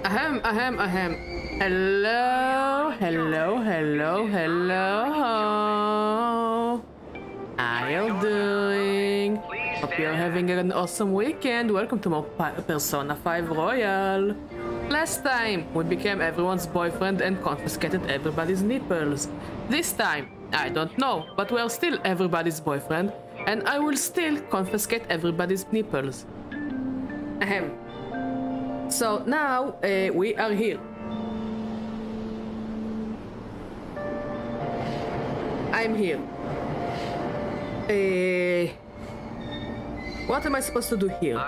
Ahem. Hello. How you doing? Hope you're having an awesome weekend. Welcome to more Persona 5 Royal. Last time, we became everyone's boyfriend and confiscated everybody's nipples. This time, I don't know, but we're still everybody's boyfriend, and I will still confiscate everybody's nipples. Ahem. So now, we are here. I'm here. What am I supposed to do here?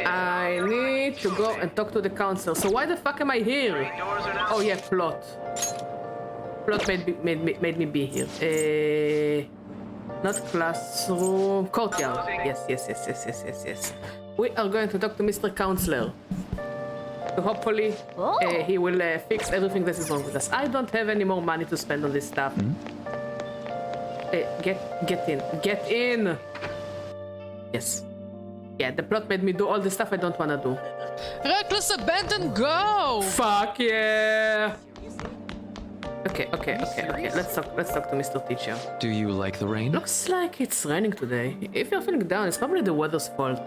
I need to go and talk to the council. So why the fuck am I here? Oh yeah, plot. Plot made me be here. Not classroom, courtyard. Yes. We are going to talk to Mr. Counselor. So hopefully he will fix everything that is wrong with us. I don't have any more money to spend on this stuff. Get in. Yes. Yeah, the plot made me do all the stuff I don't wanna do. Reckless abandon, go! Fuck yeah! Okay. Let's talk to Mr. Teacher. Do you like the rain? Looks like it's raining today. If you're feeling down, it's probably the weather's fault.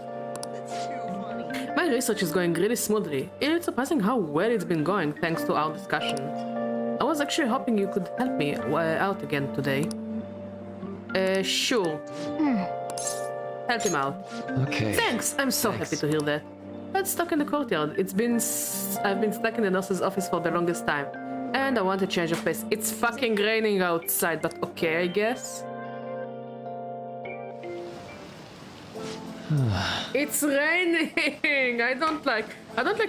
My research is going really smoothly. It's surprising how well it's been going thanks to our discussion. I was actually hoping you could help me out again today. Sure. Help him out. Okay. Thanks! I'm so happy to hear that. I'm stuck in the courtyard. I've been stuck in the nurse's office for the longest time. And I want to change of pace. It's fucking raining outside, but okay, I guess. It's raining! I don't like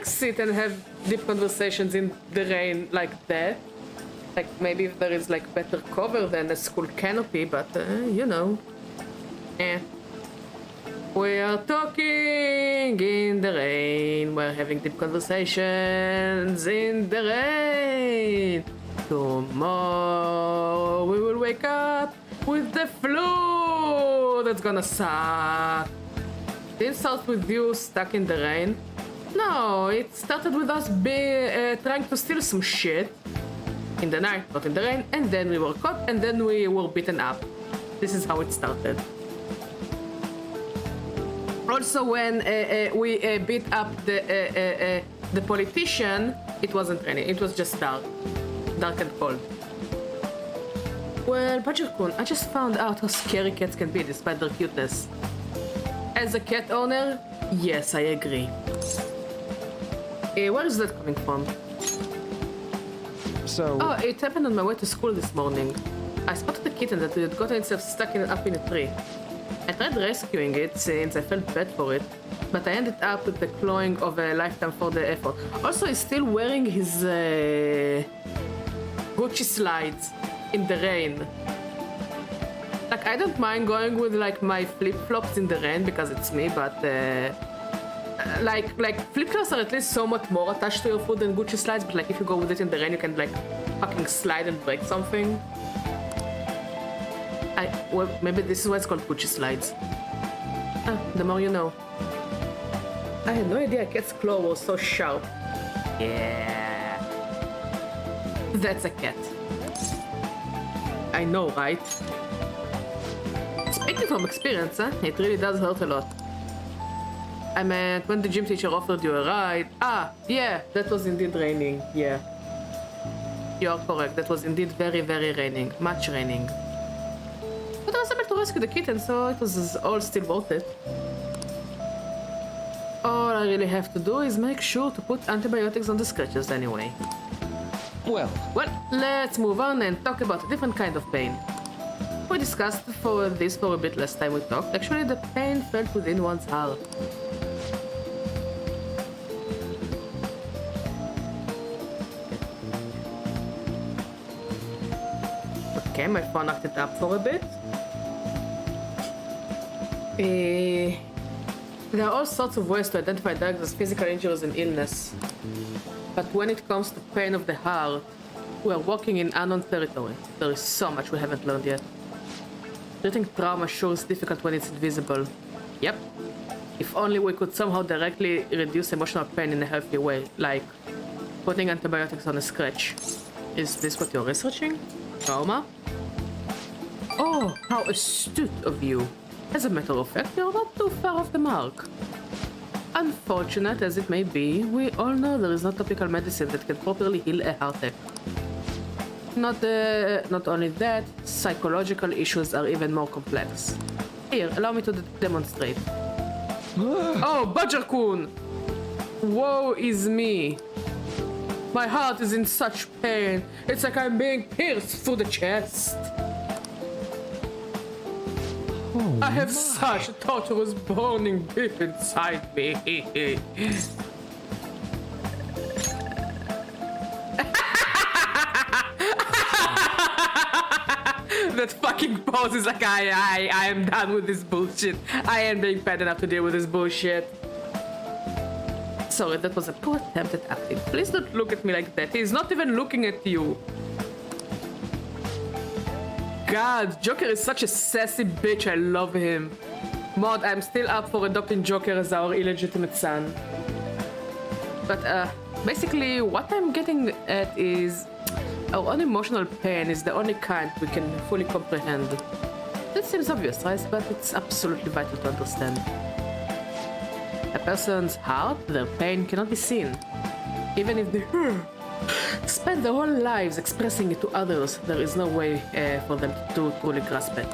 sit and have deep conversations in the rain like that. Like maybe if there is like better cover than a school canopy, but you know. We are talking in the rain. We're having deep conversations in the rain. Tomorrow we will wake up with the flu. That's gonna suck. Did it start with you stuck in the rain? No, it started with us trying to steal some shit in the night, not in the rain, and then we were caught, and then we were beaten up. This is how it started. Also, when we beat up the politician, it wasn't raining. It was just dark and cold. Well, Bajir-kun, I just found out how scary cats can be despite their cuteness. As a cat owner, yes, I agree. Where is that coming from? So... Oh, it happened on my way to school this morning. I spotted a kitten that had gotten itself stuck up in a tree. I tried rescuing it since I felt bad for it, but I ended up with the clawing of a lifetime for the effort. Also, he's still wearing his Gucci slides in the rain. Like, I don't mind going with like my flip-flops in the rain because it's me, but like flip-flops are at least somewhat more attached to your foot than Gucci slides, but like if you go with it in the rain, you can like fucking slide and break something. Well, maybe this is why it's called Gucci slides. The more you know. I had no idea a cat's claw was so sharp. Yeah. That's a cat. I know, right? Speaking from experience, it really does hurt a lot. I meant, when the gym teacher offered you a ride... Yeah, that was indeed raining, yeah. You are correct, that was indeed very, very raining. Much raining. But I was able to rescue the kitten, so it was all still worth it. All I really have to do is make sure to put antibiotics on the scratches anyway. Well, let's move on and talk about a different kind of pain. We discussed this for a bit last time we talked. Actually, the pain felt within one's heart. Okay, my phone acted up for a bit. There are all sorts of ways to identify diagnosed physical injuries and illness. But when it comes to pain of the heart, we are walking in unknown territory. There is so much we haven't learned yet. Treating trauma sure is difficult when it's invisible. Yep. If only we could somehow directly reduce emotional pain in a healthy way, like putting antibiotics on a scratch. Is this what you're researching? Trauma? Oh, how astute of you. As a matter of fact, you're not too far off the mark. Unfortunate as it may be, we all know there is no topical medicine that can properly heal a heartache. Not only that, psychological issues are even more complex. Here, allow me to demonstrate. Oh, Badger-kun! Woe is me. My heart is in such pain. It's like I'm being pierced through the chest. Oh, I have such a torturous burning deep inside me. That fucking pose is like, I am done with this bullshit. I am being bad enough to deal with this bullshit. Sorry, that was a poor attempt at acting. Please don't look at me like that. He's not even looking at you. God, Joker is such a sassy bitch. I love him. Mod, I'm still up for adopting Joker as our illegitimate son. But, basically, what I'm getting at is our own emotional pain is the only kind we can fully comprehend. This seems obvious, right? But it's absolutely vital to understand. A person's heart, their pain, cannot be seen. Even if they spend their whole lives expressing it to others, there is no way for them to truly grasp it.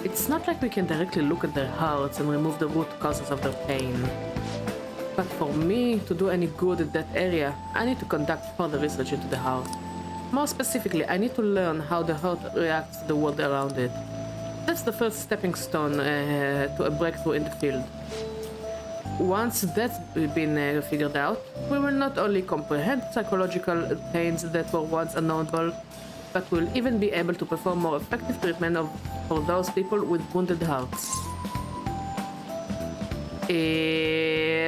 It's not like we can directly look at their hearts and remove the root causes of their pain. But for me to do any good in that area, I need to conduct further research into the heart. More specifically, I need to learn how the heart reacts to the world around it. That's the first stepping stone to a breakthrough in the field. Once that's been figured out, we will not only comprehend psychological pains that were once unknowable, but we'll even be able to perform more effective treatment for those people with wounded hearts.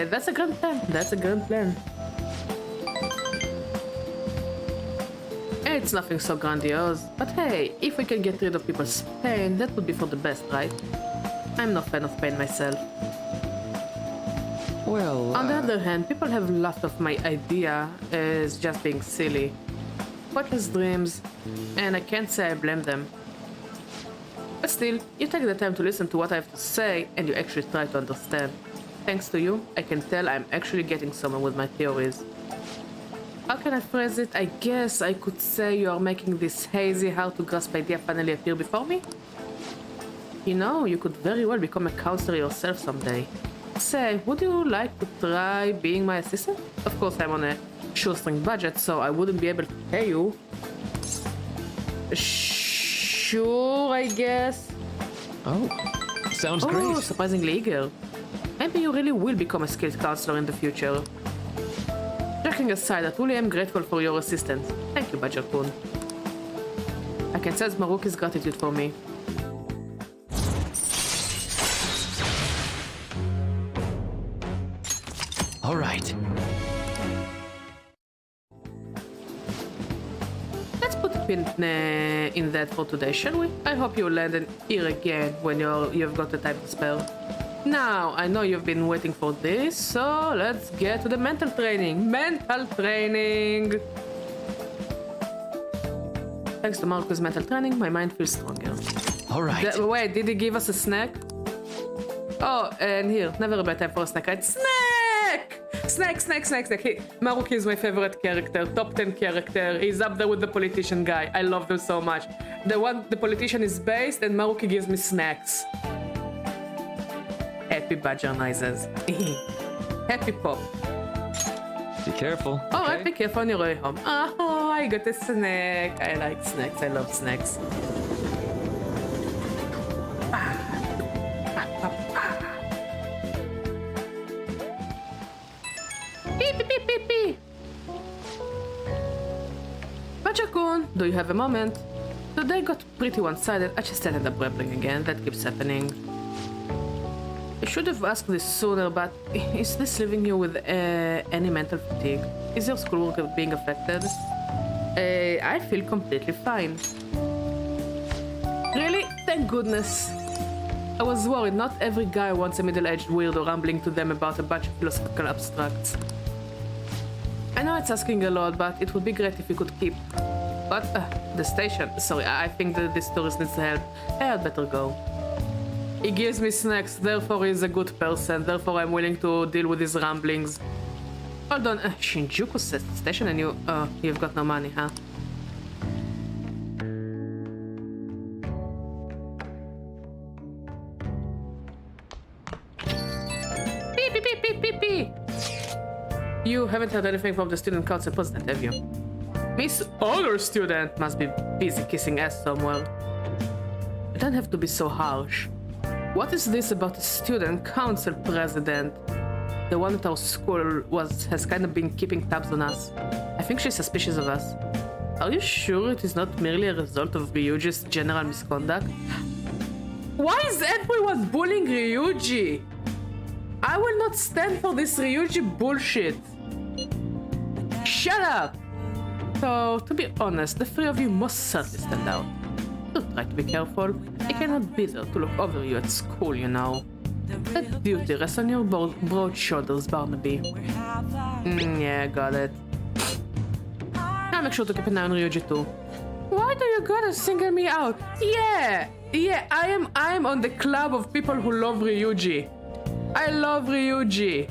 That's a grand plan. That's a grand plan. It's nothing so grandiose, but hey, if we can get rid of people's pain, that would be for the best, right? I'm no fan of pain myself. Well, On the other hand, people have laughed off my idea as just being silly. Pointless dreams, and I can't say I blame them. But still, you take the time to listen to what I have to say, and you actually try to understand. Thanks to you, I can tell I'm actually getting somewhere with my theories. How can I phrase it? I guess I could say you are making this hazy, hard-to-grasp idea finally appear before me? You know, you could very well become a counselor yourself someday. Say, would you like to try being my assistant? Of course, I'm on a shoestring budget, so I wouldn't be able to pay you. Sure, I guess. oh, sounds Oh, great. surprisingly eager. Maybe you really will become a skilled counselor in the future. Joking aside, I truly am grateful for your assistance. Thank you, Badger-kun. I can sense Maruki's gratitude for me. All right. Let's put a pin in that for today, shall we? I hope you land an ear again when you've got the time to spare. Now, I know you've been waiting for this, so let's get to the mental training. Mental training! Thanks to Marco's mental training, my mind feels stronger. All right. Wait, did he give us a snack? Oh, and here, never a bad time for a snack, right? Snack! Snack. Maruki is my favorite character, top 10 character. He's up there with the politician guy. I love them so much. The politician is based, and Maruki gives me snacks. Happy badger noises. Happy pop. Be careful. Alright, be careful on your way home. Oh, I got a snack. I like snacks. I love snacks. Beep. Badger-kun, do you have a moment? Today got pretty one-sided. I just ended up rambling again. That keeps happening. I should have asked this sooner, but is this leaving you with any mental fatigue? Is your schoolwork being affected? I feel completely fine. Really? Thank goodness. I was worried. Not every guy wants a middle-aged weirdo rambling to them about a bunch of philosophical abstracts. I know it's asking a lot, but it would be great if we could keep... What? The station. Sorry, I think that this tourist needs help. I'd better go. He gives me snacks, therefore he's a good person, therefore I'm willing to deal with his ramblings. Hold on, Shinjuku station and you've got no money, huh? Beep, beep, beep, beep, beep, beep. You haven't heard anything from the student council president, have you? Miss Other Student must be busy kissing ass somewhere. You don't have to be so harsh. What is this about the student council president? The one at our school has kind of been keeping tabs on us. I think she's suspicious of us. Are you sure it is not merely a result of Ryuji's general misconduct? Why is everyone bullying Ryuji? I will not stand for this Ryuji bullshit. Shut up! So, to be honest, the three of you must certainly stand out. Do try to be careful. I cannot be there to look over you at school, you know. Let duty rest on your broad shoulders, Barnaby. Yeah, got it. I'll make sure to keep an eye on Ryuji too. Why do you gotta single me out? Yeah, I am on the club of people who love Ryuji. I love Ryuji.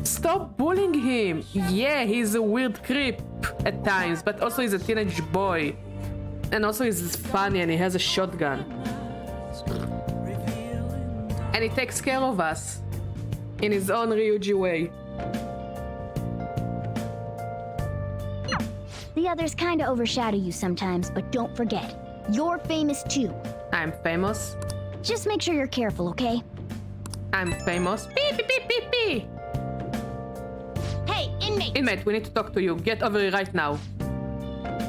Stop bullying him. Yeah, he's a weird creep at times, but also he's a teenage boy. And also he's funny and he has a shotgun. And he takes care of us in his own Ryuji way. The others kinda overshadow you sometimes, but don't forget, you're famous too. I'm famous. Just make sure you're careful, okay? I'm famous. Beep, beep, beep, beep, beep. Hey, inmate! Inmate, we need to talk to you. Get over here right now.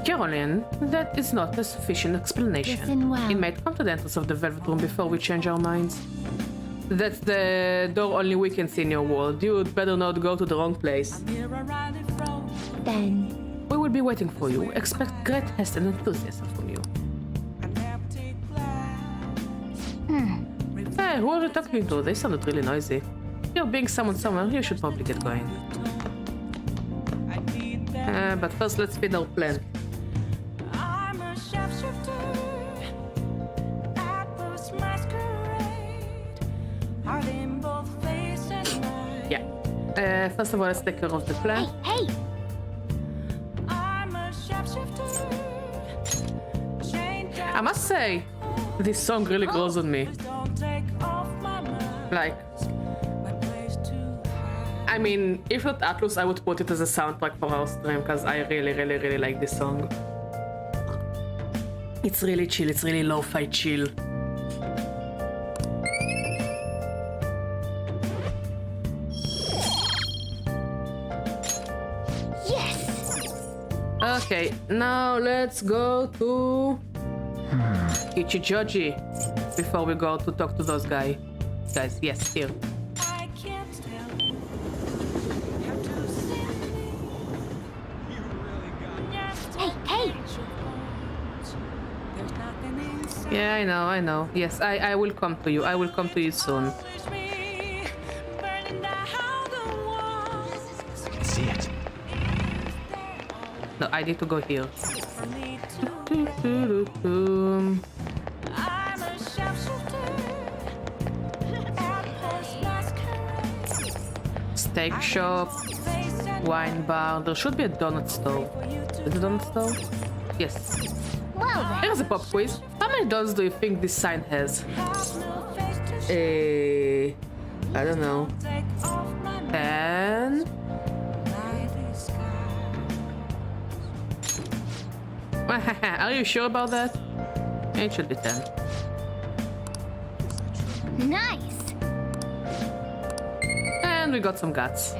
Caroline, that is not a sufficient explanation. Listen well. Inmate, come to the entrance of the Velvet Room before we change our minds. That's the door only we can see in your world. You'd better not go to the wrong place. Then... We will be waiting for you. Expect great haste and enthusiasm from you. Hey, who are you talking to? They sounded really noisy. You're being summoned somewhere. You should probably get going. But first, let's feed our plan. Yeah. First of all, let's take care of the plan. Hey! I must say, this song really grows on me. Like, I mean, if not Atlus, I would put it as a soundtrack for our stream because I really like this song. It's really chill, it's really lo-fi chill. Yes! Okay, now let's go to Ichijoji before we go to talk to those guys. Yes, here. Hey! Yeah, I know. Yes, I will come to you. I will come to you soon. I see it. No, I need to go here. Steak shop, wine bar. There should be a donut stove. Is it a donut stove? Yes. Well then. Here's a pop quiz. How many donuts do you think this sign has? I don't know. 10? Are you sure about that? It should be 10. Nice! And we got some guts.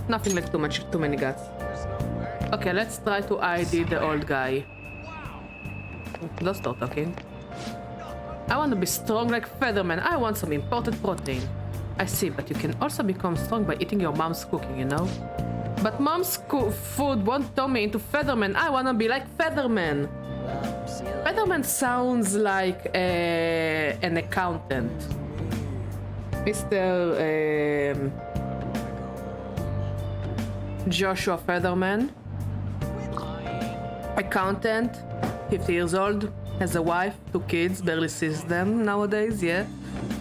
Nothing like too many guts. Okay, let's try to ID the old guy. Don't start talking. I want to be strong like Featherman. I want some imported protein. I see, but you can also become strong by eating your mom's cooking, you know? But mom's food won't turn me into Featherman. I want to be like Featherman. Featherman Featherman sounds like an accountant. Mr. Joshua Featherman. Accountant, 50 years old, has a wife, 2 kids, barely sees them nowadays, yeah.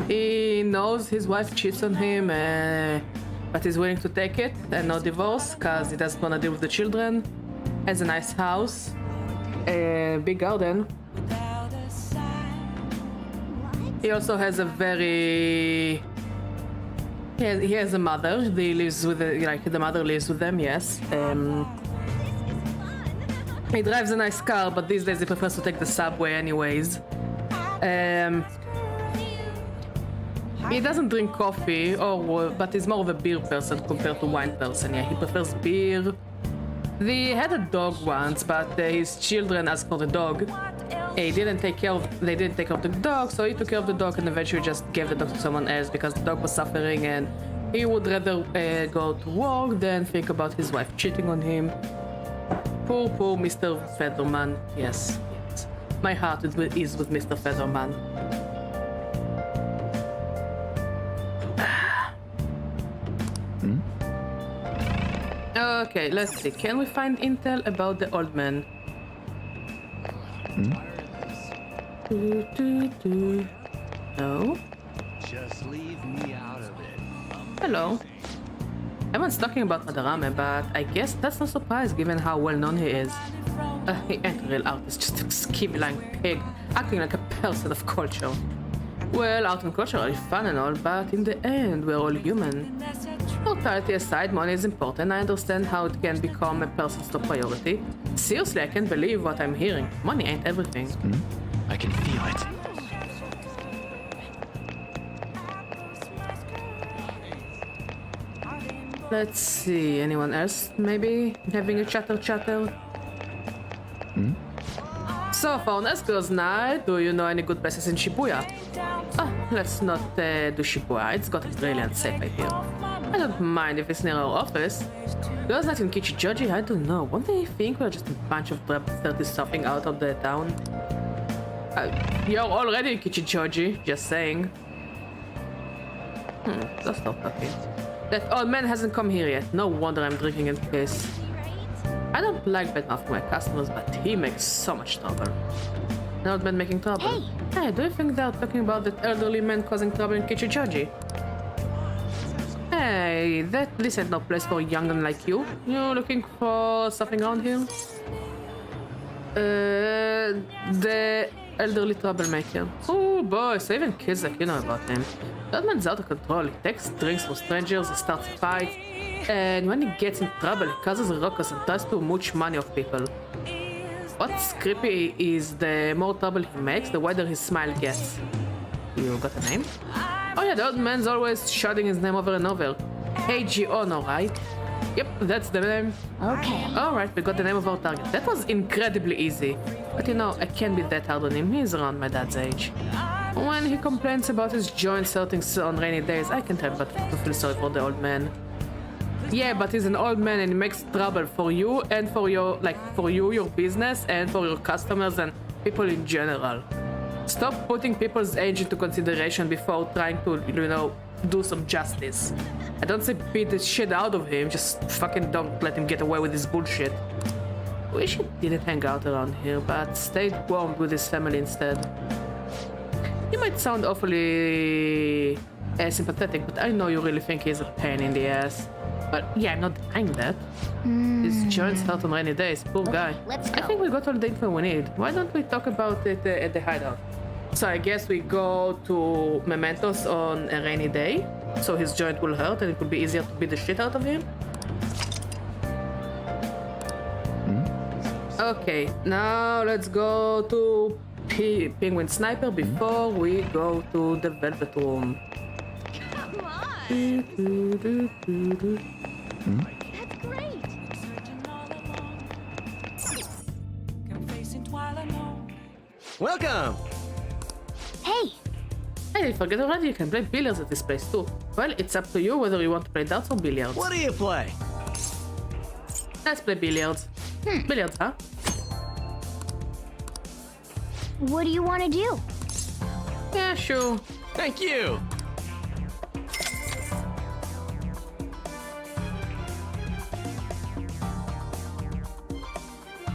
He knows his wife cheats on him, but he's willing to take it and no divorce because he doesn't want to deal with the children. Has a nice house, a big garden. He also has a very... He has a mother. He lives with the mother lives with them. Yes. He drives a nice car, but these days he prefers to take the subway anyways. He doesn't drink coffee, but he's more of a beer person compared to wine person. Yeah, he prefers beer. They had a dog once, but his children asked for the dog. They didn't take care of the dog, so he took care of the dog and eventually just gave the dog to someone else because the dog was suffering and he would rather go to work than think about his wife cheating on him. Poor Mr. Featherman. Yes. My heart is with Mr. Featherman. Okay, let's see. Can we find intel about the old man? No. Just leave me out of it. Hello. Everyone's talking about Madarame, but I guess that's no surprise given how well known he is. He ain't a real artist, just a scheme-lying pig, acting like a person of culture. Well, art and culture are fun and all, but in the end, we're all human. Mortality aside, money is important. I understand how it can become a person's top priority. Seriously, I can't believe what I'm hearing. Money ain't everything. I can feel it. Let's see, anyone else maybe having a chatter? So for next girls' night, do you know any good places in Shibuya? Let's not do Shibuya, it's got really unsafe right here. I don't mind if it's near our office. Girls' night in Kichijoji, I don't know, won't they think we're just a bunch of 30-something out of the town? You're already in Kichijoji, just saying. Let's stop talking. That old man hasn't come here yet. No wonder I'm drinking in peace. I don't like bad mouth for my customers, but he makes so much trouble. An old man making trouble. Hey, do you think they're talking about that elderly man causing trouble in Kichijoji? Hey, this ain't no place for a young'un like you. You looking for something around here? The elderly troublemaker. Oh boy, so even kids like you know about him. That man's out of control. He takes drinks from strangers, he starts fights, and when he gets in trouble, he causes a ruckus and tries to mooch money off people. What's creepy is the more trouble he makes, the wider his smile gets. You got a name? Oh yeah, the old man's always shouting his name over and over. Eiji Ono, right? Yep, that's the name. Okay. Alright, we got the name of our target. That was incredibly easy. But you know, I can't be that hard on him. He's around my dad's age. When he complains about his joints hurting on rainy days, I can't help but to feel sorry for the old man. Yeah, but he's an old man and he makes trouble for you and for your, your business, and for your customers and people in general. Stop putting people's age into consideration before trying to, do some justice. I don't say beat the shit out of him, just fucking don't let him get away with his bullshit. Wish he didn't hang out around here, but stayed warm with his family instead. You might sound awfully sympathetic, but I know you really think he's a pain in the ass. But yeah, I'm not denying that. His joints hurt on rainy days, poor guy. Let's go. I think we got all the info we need. Why don't we talk about it at the hideout? So I guess we go to Mementos on a rainy day, so his joint will hurt and it will be easier to beat the shit out of him. Okay, now let's go to Penguin Sniper before we go to the Velvet Room. Come on. That's great. Welcome! Hey, Hey, forget already, you can play billiards at this place too. Well, it's up to you whether you want to play darts or billiards. What do you play? Let's play billiards. Billiards, huh? What do you want to do? Yeah, sure. Thank you.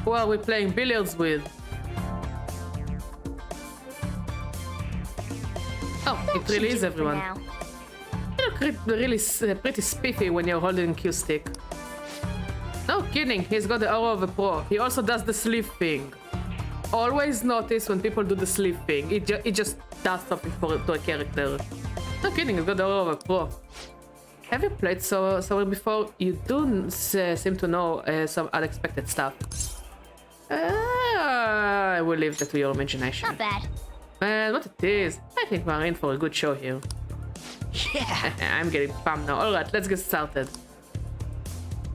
Who are we playing billiards with? Oh, it really is everyone. Now. You look really pretty spiffy when you're holding a cue stick. No kidding, he's got the aura of a pro. He also does the sleeve thing. Always notice when people do the sleeve thing. It just does something to a character. No kidding, he's got the aura of a pro. Have you played Sour before? You do seem to know some unexpected stuff. I will leave that to your imagination. Not bad. Man, what it is. I think we're in for a good show here. Yeah. I'm getting pumped now. Alright, let's get started.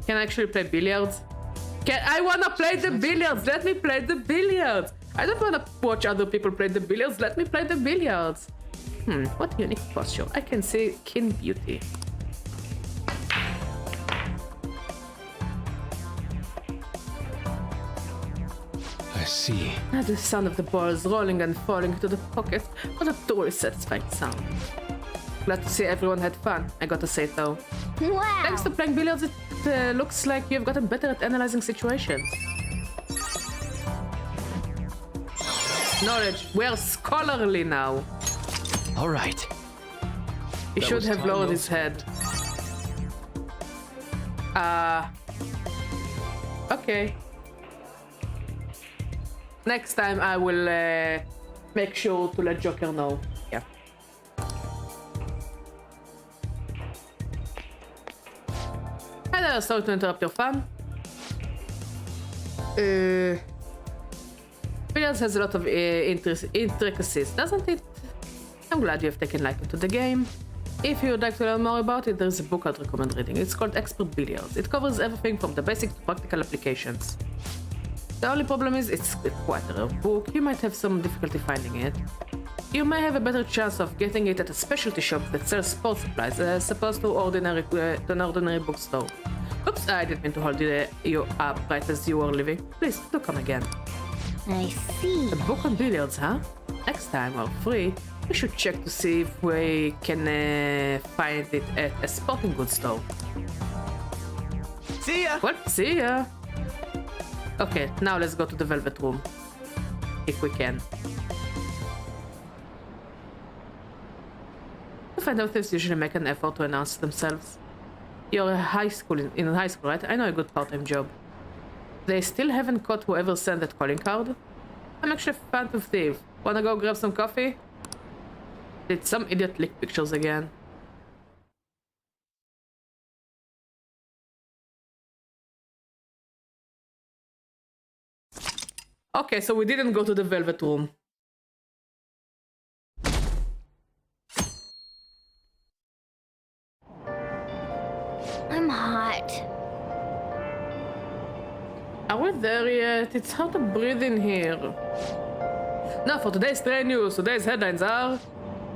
Can I actually play billiards? I wanna play the billiards! Let me play the billiards! I don't wanna watch other people play the billiards, let me play the billiards! What a unique posture. I can see keen beauty. I see. The sound of the balls rolling and falling into the pocket was a truly satisfying sound. Glad to see everyone had fun, I gotta say though. Wow. Thanks to playing billiards, it looks like you've gotten better at analyzing situations. Knowledge, we're scholarly now. All right. He That should was have time lowered well his head. Okay. Next time I will make sure to let Joker know. Yeah. Hello, sorry to interrupt your fun. Billiards has a lot of intricacies, doesn't it? I'm glad you have taken liking to the game. If you would like to learn more about it, there's a book I'd recommend reading. It's called Expert Billiards. It covers everything from the basic to practical applications. The only problem is it's quite a rare book. You might have some difficulty finding it. You may have a better chance of getting it at a specialty shop that sells sports supplies as opposed to an ordinary bookstore. Oops, I didn't mean to hold you up right as you were leaving. Please, do come again. I see. A book on billiards, huh? Next time, while free, we should check to see if we can find it at a sporting goods store. See ya. Well, see ya! Okay, now let's go to the Velvet Room. If we can. Fanservice usually make an effort to announce themselves. You're in high school, right? I know a good part-time job. They still haven't caught whoever sent that calling card? I'm actually a fan of Thief. Wanna go grab some coffee? Did some idiot leak pictures again? Okay, so we didn't go to the Velvet Room. I'm hot. Are we there yet? It's hard to breathe in here. Now for today's train news. Today's headlines are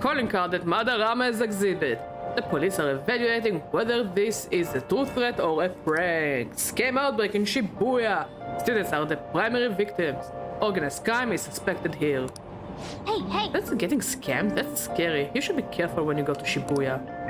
calling card at Mother Rama's exhibit. The police are evaluating whether this is a true threat or a prank. Scam outbreak in Shibuya. Students are the primary victims. Organized crime is suspected here. Hey! That's getting scammed? That's scary. You should be careful when you go to Shibuya.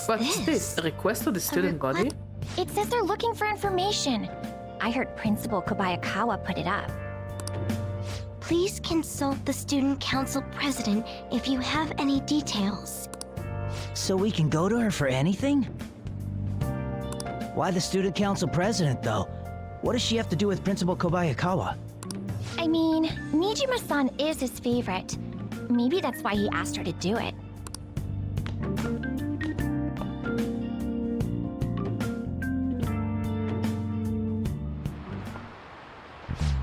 What's this? A request to the student body? It says they're looking for information. I heard Principal Kobayakawa put it up. Please consult the Student Council President if you have any details. So we can go to her for anything? Why the Student Council President, though? What does she have to do with Principal Kobayakawa? I mean, Nijima-san is his favorite. Maybe that's why he asked her to do it.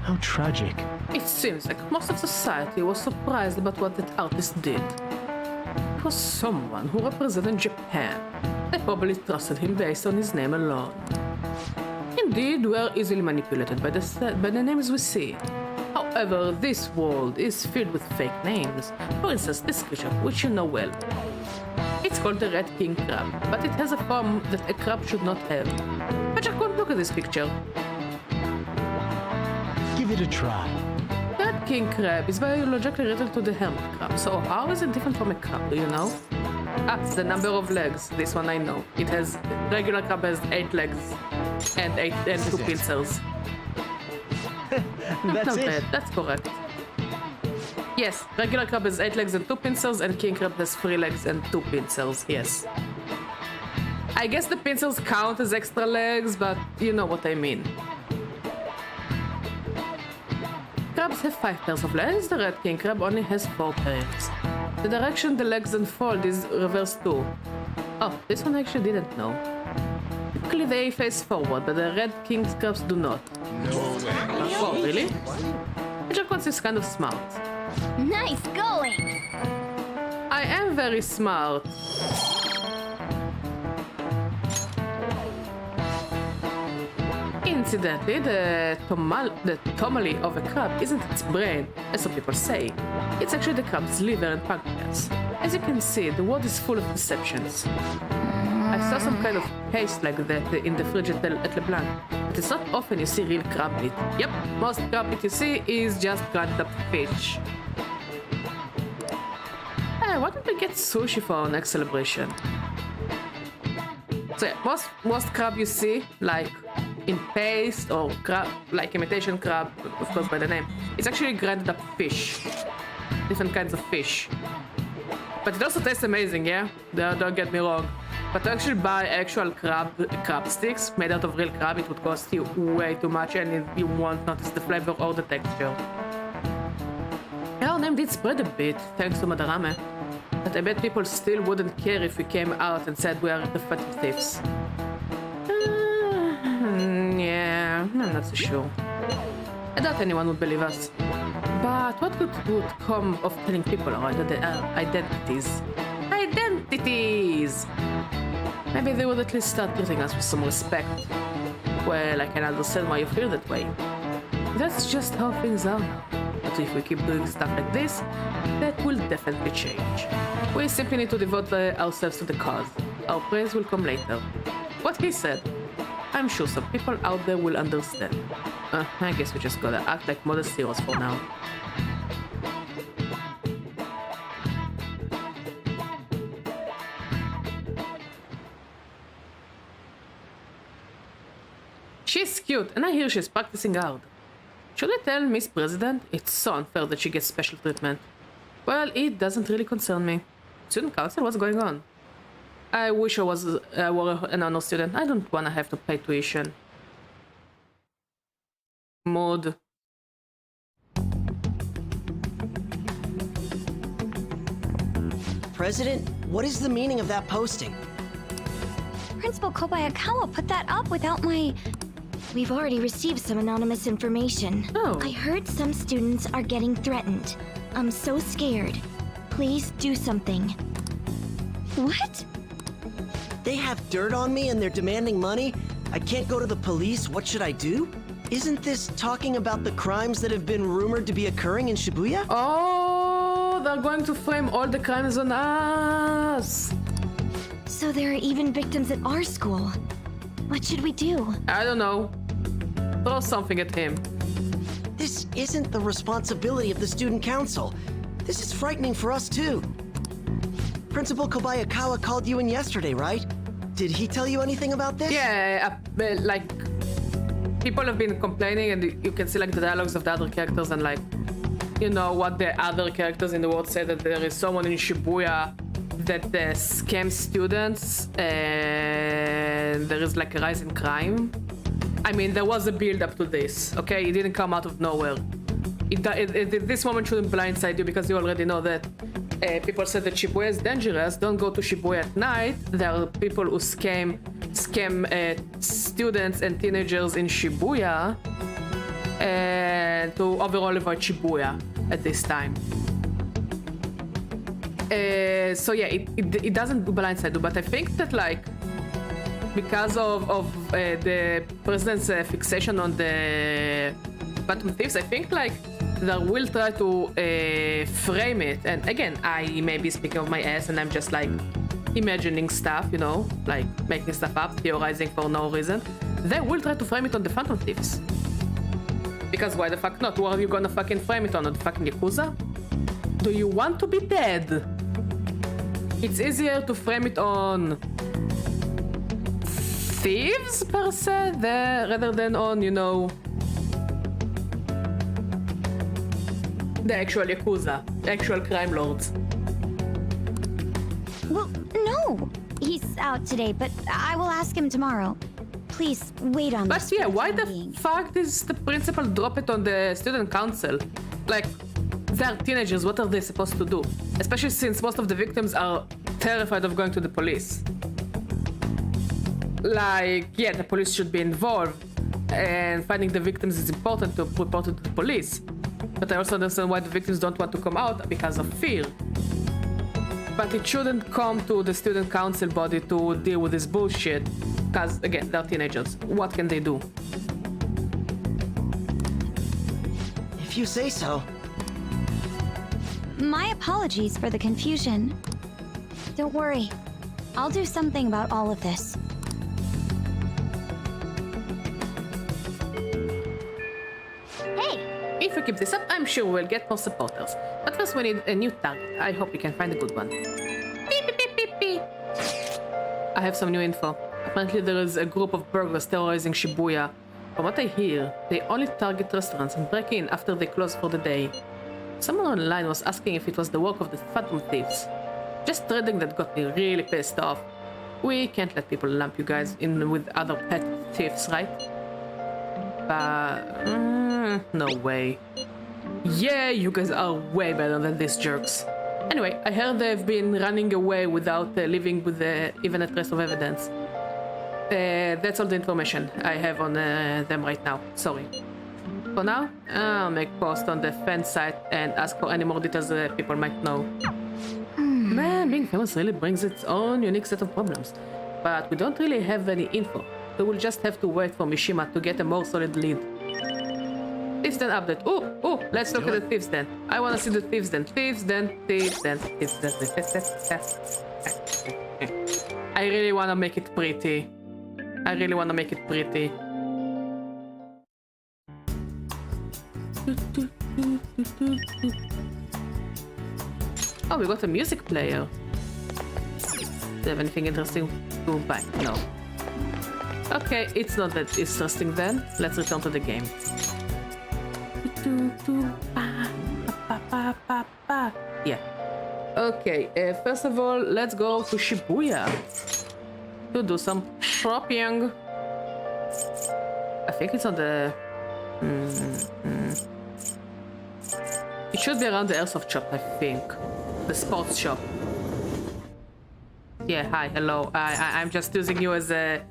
How tragic. It seems like most of society was surprised about what that artist did. It was someone who represented Japan. They probably trusted him based on his name alone. Indeed, we are easily manipulated by the names we see. However, this world is filled with fake names. For instance, this creature, which you know well. It's called the Red King Crab, but it has a form that a crab should not have. Major-kun, look at this picture. Give it a try. The Red King Crab is biologically related to the hermit crab, so how is it different from a crab, do you know? Ah, it's the number of legs. This one I know. It has, regular crab has 8 legs and 2 pincers. That's Not it. bad, that's correct. Yes, regular crab has 8 legs and 2 pincers, and king crab has 3 legs and 2 pincers, yes. I guess the pincers count as extra legs, but you know what I mean. Crabs have 5 pairs of legs, the red king crab only has 4 pairs. The direction the legs unfold is reverse too. Oh, this one I actually didn't know. Typically they face forward, but the red king crabs do not. Oh, really? Major-kun is kind of smart. Nice going! I am very smart. Incidentally, the tomale of a crab isn't its brain, as some people say. It's actually the crab's liver and pancreas. As you can see, the world is full of deceptions. I saw some kind of paste like that in the fridge at Leblanc, but it's not often you see real crab meat. Yep, most crab meat you see is just ground up fish. Hey, why don't we get sushi for our next celebration? So yeah, most crab you see, like in paste or crab, like imitation crab, of course by the name, it's actually ground up fish. Different kinds of fish. But it also tastes amazing, yeah? Don't get me wrong. But to actually buy actual crab sticks made out of real crab, it would cost you way too much and you won't notice the flavor or the texture. Our name did spread a bit, thanks to Madarame. But I bet people still wouldn't care if we came out and said we are the Phantom Thieves. Yeah, I'm not so sure. I doubt anyone would believe us. But what good would come of telling people our identities? Identities! Maybe they would at least start treating us with some respect. Well, I can understand why you feel that way. That's just how things are now. But if we keep doing stuff like this, that will definitely change. We simply need to devote ourselves to the cause. Our praise will come later. What he said. I'm sure some people out there will understand. I guess we just gotta act like modest heroes for now. She's cute, and I hear she's practicing hard. Should I tell Miss President? It's so unfair that she gets special treatment. Well, it doesn't really concern me. Student council, what's going on? I wish I were an honor student. I don't wanna have to pay tuition. Mood. President, what is the meaning of that posting? Principal Kobayakawa put that up without my... We've already received some anonymous information. Oh. I heard some students are getting threatened. I'm so scared. Please do something. What? They have dirt on me and they're demanding money? I can't go to the police, what should I do? Isn't this talking about the crimes that have been rumored to be occurring in Shibuya? Oh, they're going to frame all the crimes on us. So there are even victims at our school. What should we do? I don't know. Throw something at him. This isn't the responsibility of the student council. This is frightening for us too. Principal Kobayakawa called you in yesterday, right? Did he tell you anything about this? Yeah, like people have been complaining, and you can see like the dialogues of the other characters, and like you know what the other characters in the world say, that there is someone in Shibuya that scams students, and there is like a rise in crime. I mean, there was a build-up to this. Okay, it didn't come out of nowhere. This moment shouldn't blindside you because you already know that. People say that Shibuya is dangerous. Don't go to Shibuya at night. There are people who scam students and teenagers in Shibuya to overall avoid Shibuya at this time. So yeah, it doesn't blindside you, but I think that like because of the president's fixation on the Phantom Thieves, I think like they will try to frame it. And again, I may be speaking of my ass and I'm just like imagining stuff, you know, like making stuff up, theorizing for no reason. They will try to frame it on the Phantom Thieves. Because why the fuck not? What are you gonna fucking frame it on the fucking Yakuza? Do you want to be dead? It's easier to frame it on thieves per se rather than on, you know, the actual Yakuza, actual crime lords. Well, no! He's out today, but I will ask him tomorrow. Please, wait on But this yeah, for why time the being. fuck does the principal drop it on the student council? Like, they're teenagers, what are they supposed to do? Especially since most of the victims are terrified of going to the police. Like, yeah, the police should be involved, and finding the victims is important to report it to the police. But I also understand why the victims don't want to come out because of fear. But it shouldn't come to the student council body to deal with this bullshit. Because, again, they're teenagers. What can they do? If you say so. My apologies for the confusion. Don't worry. I'll do something about all of this. Hey! If we keep this up, I'm sure we'll get more supporters. But first we need a new target. I hope we can find a good one. Beep, beep, beep, beep, beep. I have some new info. Apparently there is a group of burglars terrorizing Shibuya. From what I hear, they only target restaurants and break in after they close for the day. Someone online was asking if it was the work of the Phantom Thieves. Just reading that got me really pissed off. We can't let people lump you guys in with other pet thieves, right? But... no way. Yeah, you guys are way better than these jerks. Anyway, I heard they've been running away without leaving with even a trace of evidence. That's all the information I have on them right now. Sorry. For now, I'll make post on the fan site and ask for any more details that people might know. Man, being famous really brings its own unique set of problems. But we don't really have any info. We will just have to wait for Mishima to get a more solid lead. Thieves Den update. Oh, let's look at the Thieves Den. I wanna see the Thieves Den. Thieves Den, Thieves Den, Thieves Den. I really wanna make it pretty. I really wanna make it pretty. Oh, we got a music player. Do you have anything interesting to buy? No. Okay, it's not that interesting then. Let's return to the game. Yeah. Okay, first of all, let's go to Shibuya to do some shopping. I think it's on the... It should be around the airsoft shop, I think. The sports shop. Yeah, hi, hello. I'm just using you as a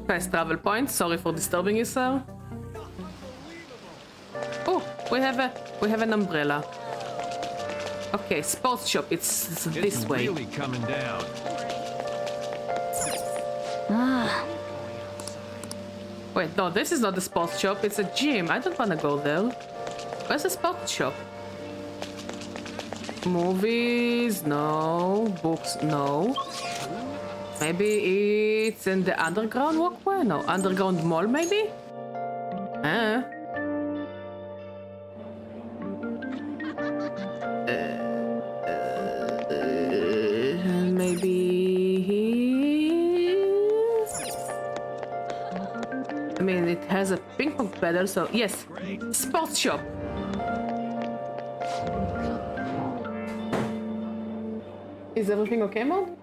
fast travel point. Sorry for disturbing you, sir. Oh, we have an umbrella. Okay, sports shop. It's this way. Really coming down. Wait, no, this is not the sports shop. It's a gym. I don't want to go there. Where's the sports shop? Movies? No. Books? No. Maybe it's in the underground walkway? No. Underground mall, maybe? I mean, it has a ping pong pedal, so yes, sports shop. Is everything okay, Mom?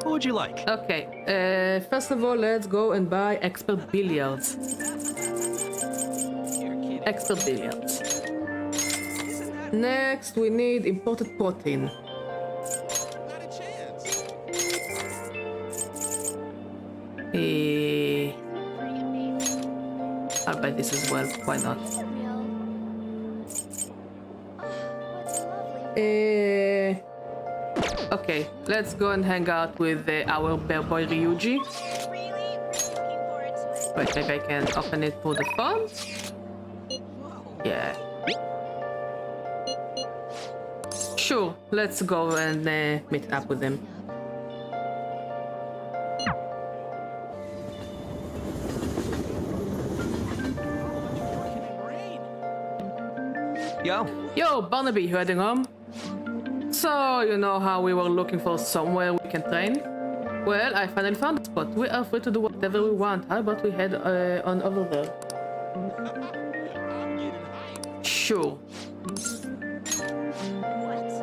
What would you like? Okay, first of all, let's go and buy expert billiards. Expert billiards. Next, we need imported protein. I'll buy this as well, why not? Okay, let's go and hang out with our bear boy Ryuji. Wait, maybe I can open it through the phone? Yeah. Sure, let's go and meet up with him. Yo, Barnaby, you heading home? So, you know how we were looking for somewhere we can train? Well, I finally found a spot. We are free to do whatever we want. How about we head on over there? Sure.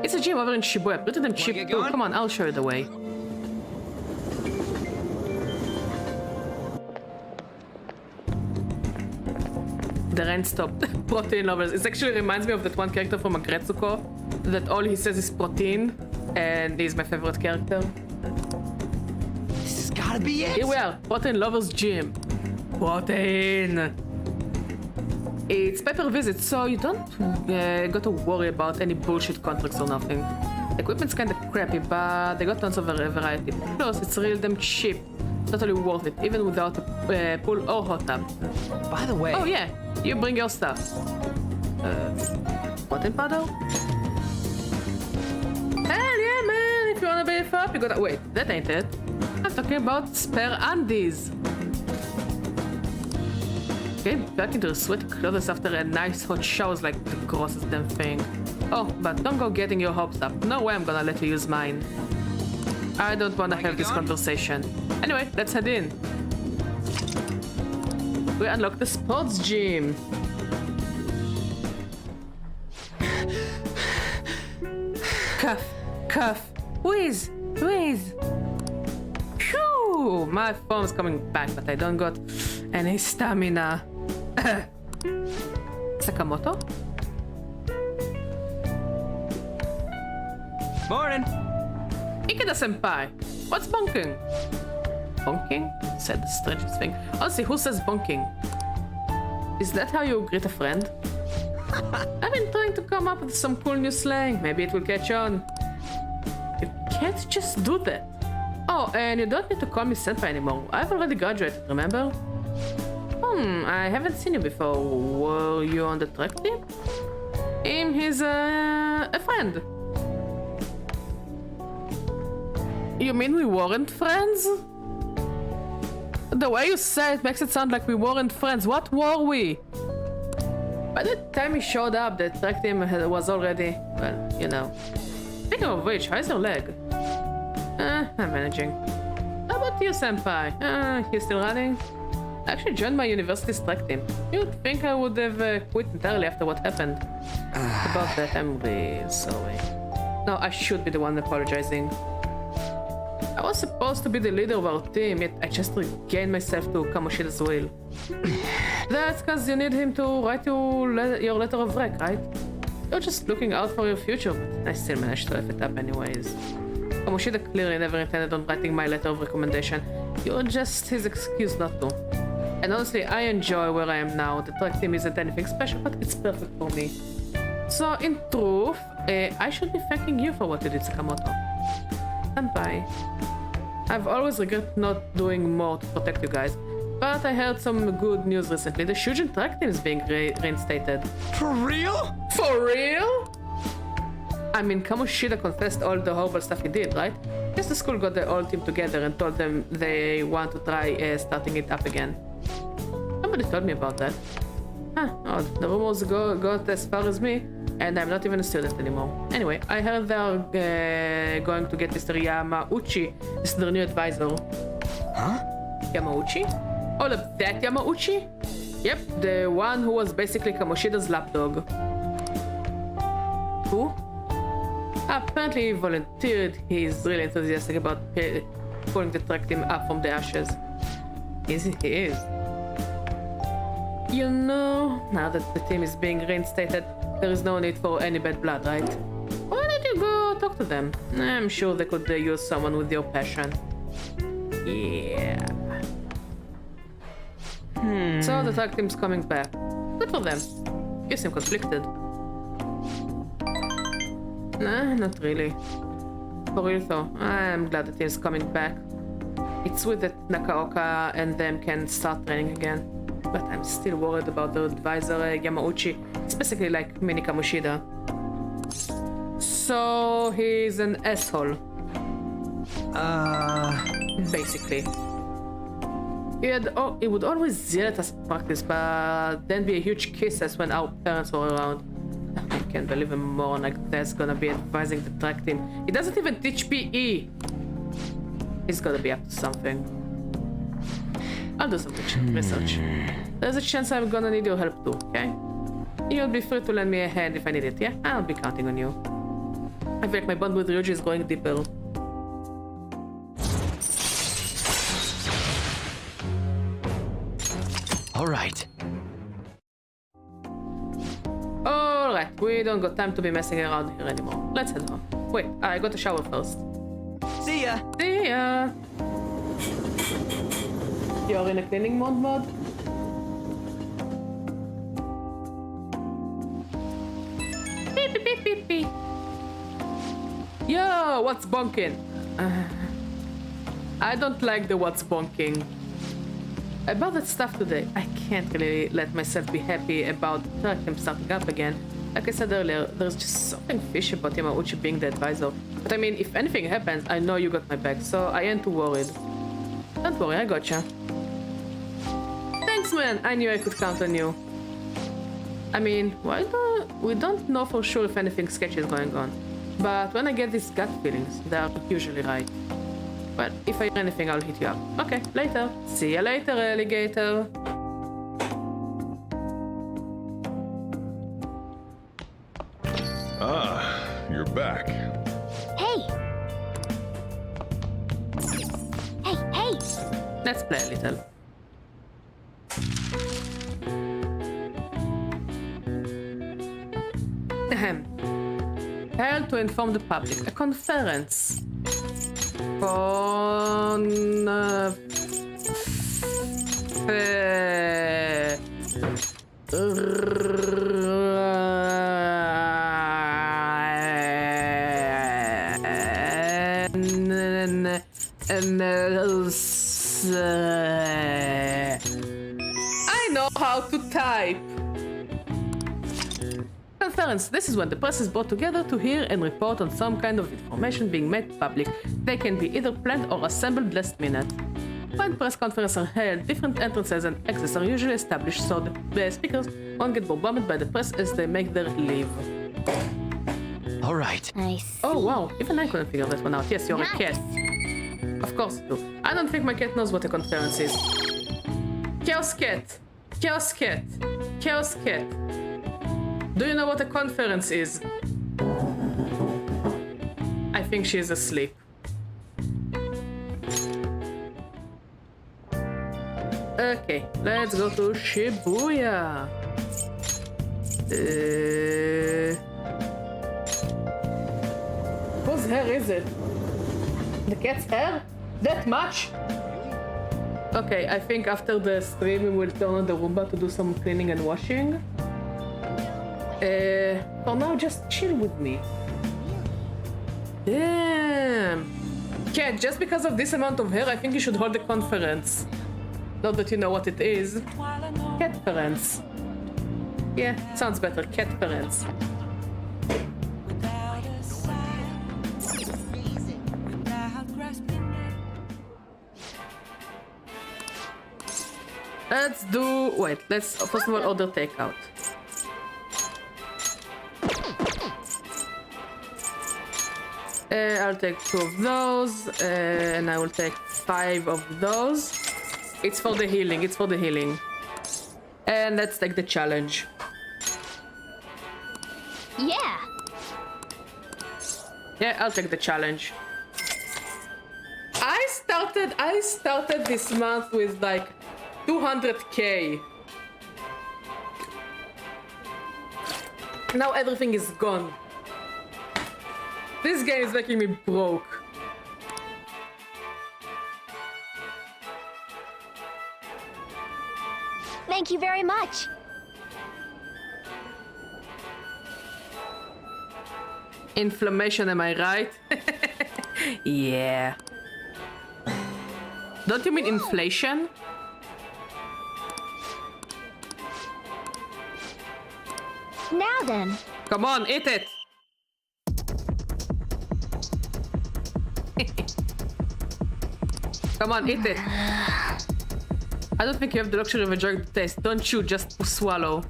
It's a gym over in Shibuya. Pretty damn cheap too. Come on, I'll show you the way. The rain stopped. Protein lovers. It actually reminds me of that one character from Agretsuko. That all he says is protein. And he's my favorite character. This has gotta be it. Here we are. Protein lovers gym. Protein. It's paper visit, so you don't got to worry about any bullshit contracts or nothing. The equipment's kinda crappy, but they got tons of variety. Plus, it's real damn cheap. Totally worth it, even without a pool or hot tub. By the way, Oh yeah, you bring your stuff. Protein powder? Hell yeah, man! If you wanna beef up, you gotta wait. That ain't it. I'm talking about spare undies. Getting back into the sweaty clothes after a nice hot shower is like the grossest damn thing. Oh, but don't go getting your hopes up. No way I'm gonna let you use mine. I don't wanna have this conversation. Anyway, let's head in. We unlocked the sports gym. Cough, wheeze. Phew, my phone's coming back, but I don't got any stamina. Sakamoto? Morning. Ikeda-senpai, what's bonking? Bonking? Said the strangest thing. Honestly, who says bonking? Is that how you greet a friend? I've been trying to come up with some cool new slang. Maybe it will catch on. You can't just do that. Oh, and you don't need to call me senpai anymore. I've already graduated, remember? I haven't seen you before. Were you on the track team? He's a friend. You mean we weren't friends? The way you say it makes it sound like we weren't friends. What were we? By the time he showed up, the track team was already, well, you know. Speaking of which, how's your leg? I'm managing. How about you, senpai? You still running? I actually joined my university's track team. You'd think I would have quit entirely after what happened. About that, I'm really sorry. No, I should be the one apologizing. I was supposed to be the leader of our team, yet I just regained myself to Kamoshida's will. That's because you need him to write your letter of rec, right? You're just looking out for your future, but I still managed to F it up anyways. Kamoshida clearly never intended on writing my letter of recommendation. You're just his excuse not to. And honestly, I enjoy where I am now. The track team isn't anything special, but it's perfect for me. So, in truth, I should be thanking you for what you did, Sakamoto. Senpai. I've always regretted not doing more to protect you guys, but I heard some good news recently. The Shujin track team is being reinstated. For real? For real? I mean, Kamoshida confessed all the horrible stuff he did, right? Guess the school got the whole team together and told them they want to try starting it up again. Somebody told me about that. Huh, odd. The rumors got as far as me, and I'm not even a student anymore. Anyway, I heard they're going to get Mr. Yamauchi as their new advisor. Huh? Yamauchi? All of that Yamauchi? Yep, the one who was basically Kamoshida's lapdog. Who? Apparently he volunteered. He's really enthusiastic about pulling the track team up from the ashes. He is. You know, now that the team is being reinstated, there is no need for any bad blood, right? Why don't you go talk to them? I'm sure they could use someone with your passion. Yeah. So the tag team's coming back. Good for them. You seem conflicted. Nah, not really. For real though, I'm glad the team's coming back. It's sweet that Nakaoka and them can start training again. But I'm still worried about the advisor Yamauchi. It's basically like mini Kamoshida. So he's an asshole. Basically. He would always yell at us at practice, but then be a huge kisses when our parents were around. I can't believe a moron like that's gonna be advising the track team. He doesn't even teach PE. He's gotta be up to something. I'll do some research. There's a chance I'm gonna need your help too, okay? You'll be free to lend me a hand if I need it, yeah? I'll be counting on you. I feel like my bond with Ryuji is going deeper. Alright. Alright, we don't got time to be messing around here anymore. Let's head home. Wait, I got to shower first. See ya! See ya! You're in a cleaning mode? Beep beep beep beep beep. Yo, what's bonking? I don't like the what's bonking. About that stuff today, I can't really let myself be happy about him starting up again. Like I said earlier, there's just something fishy about Yamauchi being the advisor. But I mean, if anything happens, I know you got my back, so I ain't too worried. Don't worry, I gotcha. Thanks, man! I knew I could count on you. I mean, we don't know for sure if anything sketchy is going on. But when I get these gut feelings, they are usually right. But if I hear anything, I'll hit you up. Okay, later. See you later, alligator. Ah, you're back. Hey! Hey! Let's play a little. Ahem. Held to inform the public. A conference. I know how to type. Conference. This is when the press is brought together to hear and report on some kind of information being made public. They can be either planned or assembled last minute. When press conferences are held, different entrances and exits are usually established so the speakers won't get bombarded by the press as they make their leave. Alright. I see. Oh wow, even I couldn't figure that one out. Yes, you're a cat. Of course you do. I don't think my cat knows what a conference is. Chaos cat! Chaos cat! Chaos cat! Do you know what a conference is? I think she is asleep. Okay, let's go to Shibuya. Whose hair is it? The cat's hair? That much? Okay, I think after the stream we will turn on the Roomba to do some cleaning and washing. For now, just chill with me. Damn! Cat, just because of this amount of hair, I think you should hold a conference. Not that you know what it is. Catference. Yeah, sounds better. Catference. Let's do... Wait, let's first of all order takeout. I'll take 2 of those, and I will take 5 of those. It's for the healing, it's for the healing. And let's take the challenge. Yeah! Yeah, I'll take the challenge. I started this month with like 200k. Now everything is gone. This game is making me broke. Thank you very much. Inflammation, am I right? Yeah. Don't you mean inflation? Now then. Come on, eat it! Come on, eat it. I don't think you have the luxury of enjoying the taste. Don't chew, just swallow.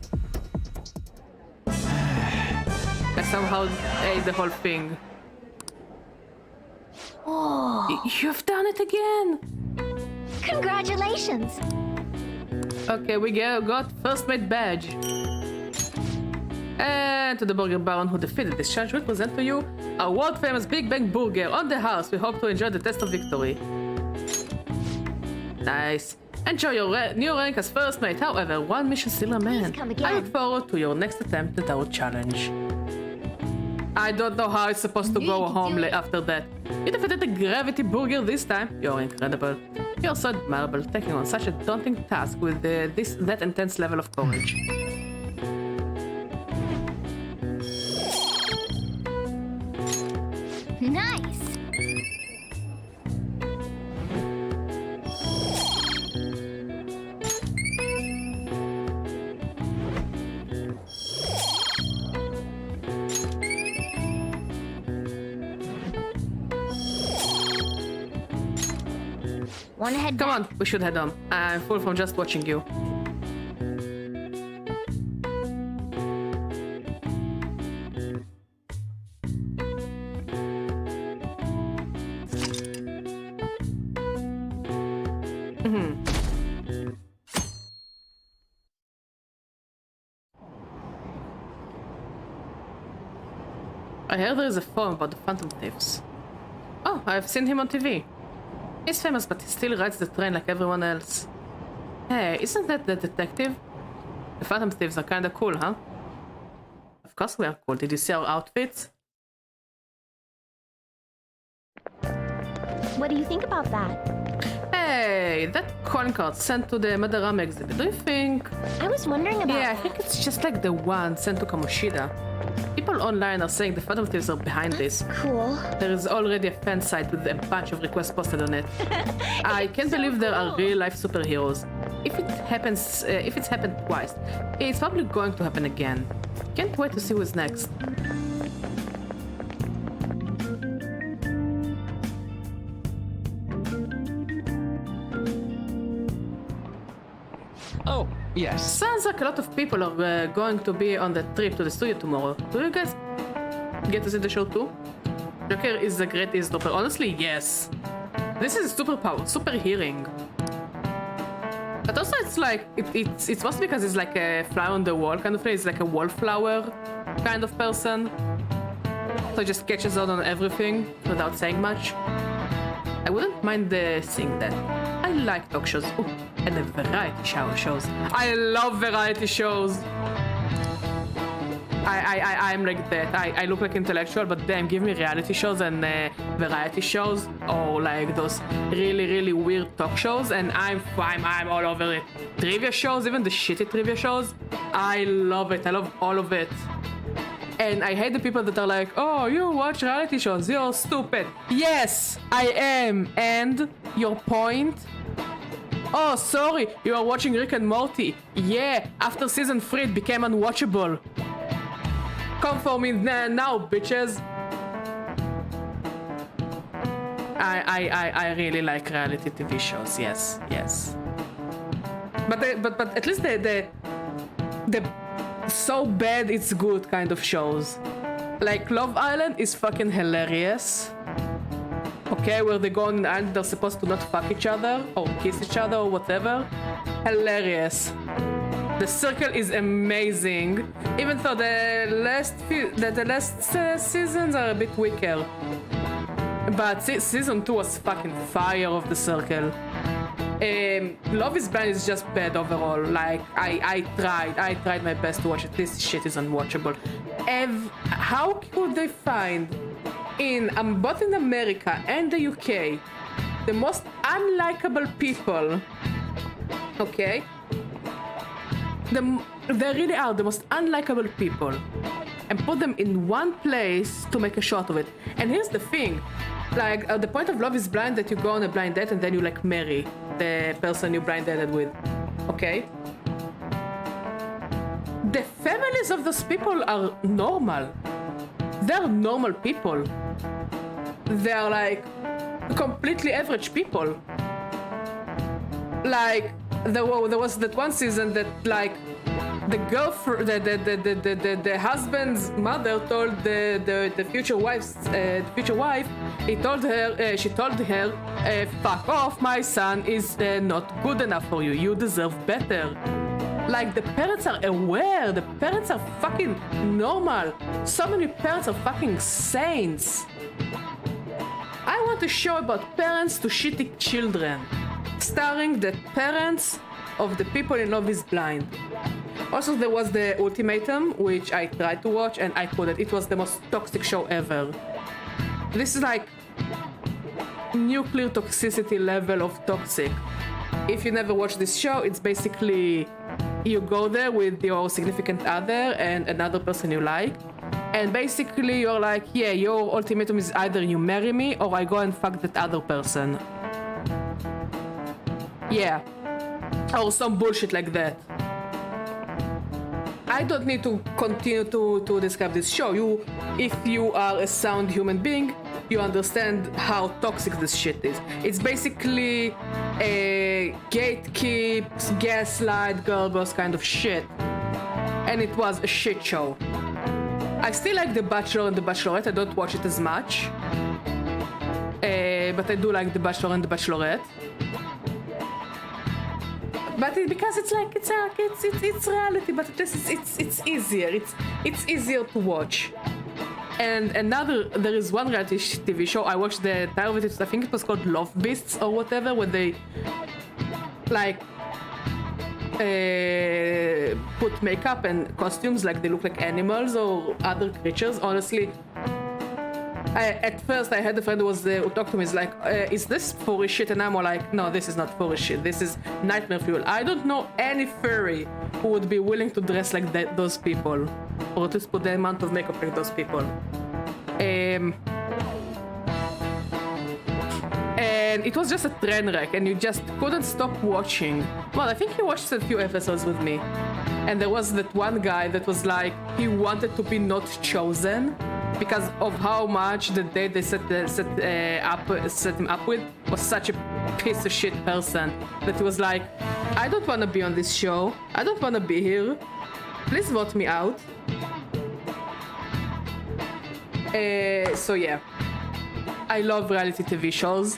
I somehow ate the whole thing. Oh, You've done it again! congratulations. Okay, we got first mate badge. And to the burger baron who defeated this challenge, we present to you a world famous Big Bang Burger on the house. We hope to enjoy the test of victory. Nice. Enjoy your new rank as first mate. However, one mission still remains. Please come again. I look forward to your next attempt at our challenge. I don't know how it's supposed to go home after that. You defeated the Gravity Burger this time. You're incredible. You're so admirable, taking on such a daunting task with that intense level of courage. Nice. Wanna head Come back? on, we should head on. I'm full from just watching you. I heard there is a forum about the Phantom Thieves. Oh, I've seen him on TV. He's famous, but he still rides the train like everyone else. Hey, isn't that the detective? The Phantom Thieves are kinda cool, huh? Of course we are cool. Did you see our outfits? What do you think about that? Hey, that calling card sent to the Madarame exhibit, do you think? I was wondering about Yeah, I that. think it's just like the one sent to Kamoshida. People online are saying the Phantom Thieves are behind this. Cool. There is already a fan site with a bunch of requests posted on it. I can't believe there are real-life superheroes. If it's happened twice, it's probably going to happen again. Can't wait to see who's next. Oh, yes. Sounds like a lot of people are going to be on the trip to the studio tomorrow. Do you guys get to see the show too? Joker is a great eavesdropper. Honestly, yes. This is superpower, super hearing. But also it's like, it's mostly because it's like a fly on the wall kind of thing. It's like a wallflower kind of person. So it just catches on everything without saying much. I wouldn't mind seeing that. I like talk shows. Ooh, and the variety shows. I love variety shows. I'm like that. I look like intellectual, but damn, give me reality shows and variety shows, or like those really weird talk shows, and I'm all over it. Trivia shows, even the shitty trivia shows, I love it. I love all of it. And I hate the people that are like, oh, you watch reality shows, you're stupid. Yes, I am. And your point? Oh, sorry, you are watching Rick and Morty. Yeah, after season 3 it became unwatchable. Come for me now, bitches. I really like reality TV shows. Yes. But at least the so bad it's good kind of shows. Like Love Island is fucking hilarious. Okay, where they go on and they're supposed to not fuck each other or kiss each other or whatever. Hilarious. The Circle is amazing, even though the last seasons are a bit weaker. But season 2 was fucking fire of The Circle. Love is Blind is just bad overall. Like I tried my best to watch it. This shit is unwatchable. How could they find both in America and the UK the most unlikable people? Okay. They really are the most unlikable people, and put them in one place to make a shot of it. And here's the thing, like the point of Love is Blind that you go on a blind date and then you like marry the person you blind dated with, okay? the families of those people are normal. They're normal people. They're like completely average people. Like there was that one season that like the girlfriend, the husband's mother told the future wife, she told her, fuck off, my son is not good enough for you. You deserve better. Like the parents are aware. The parents are fucking normal. So many parents are fucking saints. I want a show about parents to shitty children, starring the parents of the people in Love is Blind. Also, there was the Ultimatum, which I tried to watch and I couldn't. It was the most toxic show ever. This is like nuclear toxicity level of toxic. If you never watched this show, it's basically you go there with your significant other and another person you like, and basically you're like, yeah, your ultimatum is either you marry me or I go and fuck that other person. Yeah. Or some bullshit like that. I don't need to continue to describe this show. If you are a sound human being, you understand how toxic this shit is. It's basically a gatekeep, gaslight, girl boss kind of shit. And it was a shit show. I still like The Bachelor and The Bachelorette. I don't watch it as much. But I do like The Bachelor and The Bachelorette. But because it's like it's reality, but at least it's easier. It's easier to watch. And there is one reality TV show I watched the entire of it. I think it was called Love Beasts or whatever, where they like put makeup and costumes like they look like animals or other creatures. Honestly, at first I had a friend who talked to me. He's like, is this furry shit? And I'm all like, no, this is not furry shit. This is nightmare fuel. I don't know any furry who would be willing to dress like those people, or at least put the amount of makeup like those people. And it was just a train wreck, and you just couldn't stop watching. Well, I think you watched a few episodes with me, and there was that one guy that was like, he wanted to be not chosen because of how much the date they set him up with was such a piece of shit person that he was like, I don't want to be on this show. I don't want to be here. Please vote me out. So yeah, I love reality TV shows.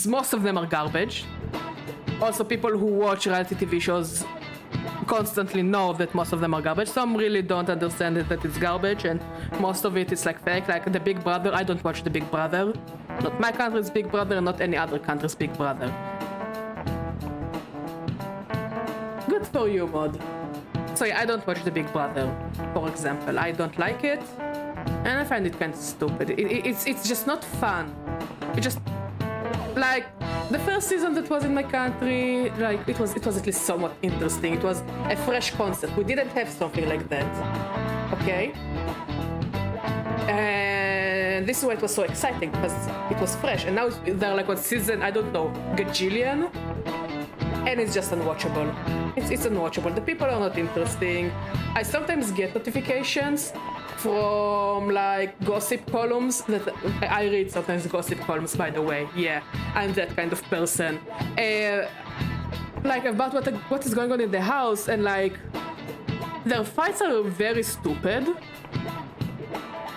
Most of them are garbage. Also, people who watch reality TV shows constantly know that most of them are garbage. Some really don't understand that it's garbage, and most of it is like fake. Like the Big Brother, I don't watch the Big Brother. Not my country's Big Brother, not any other country's Big Brother. Good for you, Mod. So yeah, I don't watch the Big Brother, for example. I don't like it, and I find it kind of stupid. It's just not fun. It just like the first season that was in my country, like it was at least somewhat interesting. It was a fresh concept. We didn't have something like that. Okay? And this is why it was so exciting, because it was fresh. And now they're like on season, I don't know, gajillion. And it's just unwatchable. It's unwatchable. The people are not interesting. I sometimes get notifications from like gossip columns that I read sometimes gossip columns, by the way. Yeah, I'm that kind of person. Like about what is going on in the house, and like their fights are very stupid.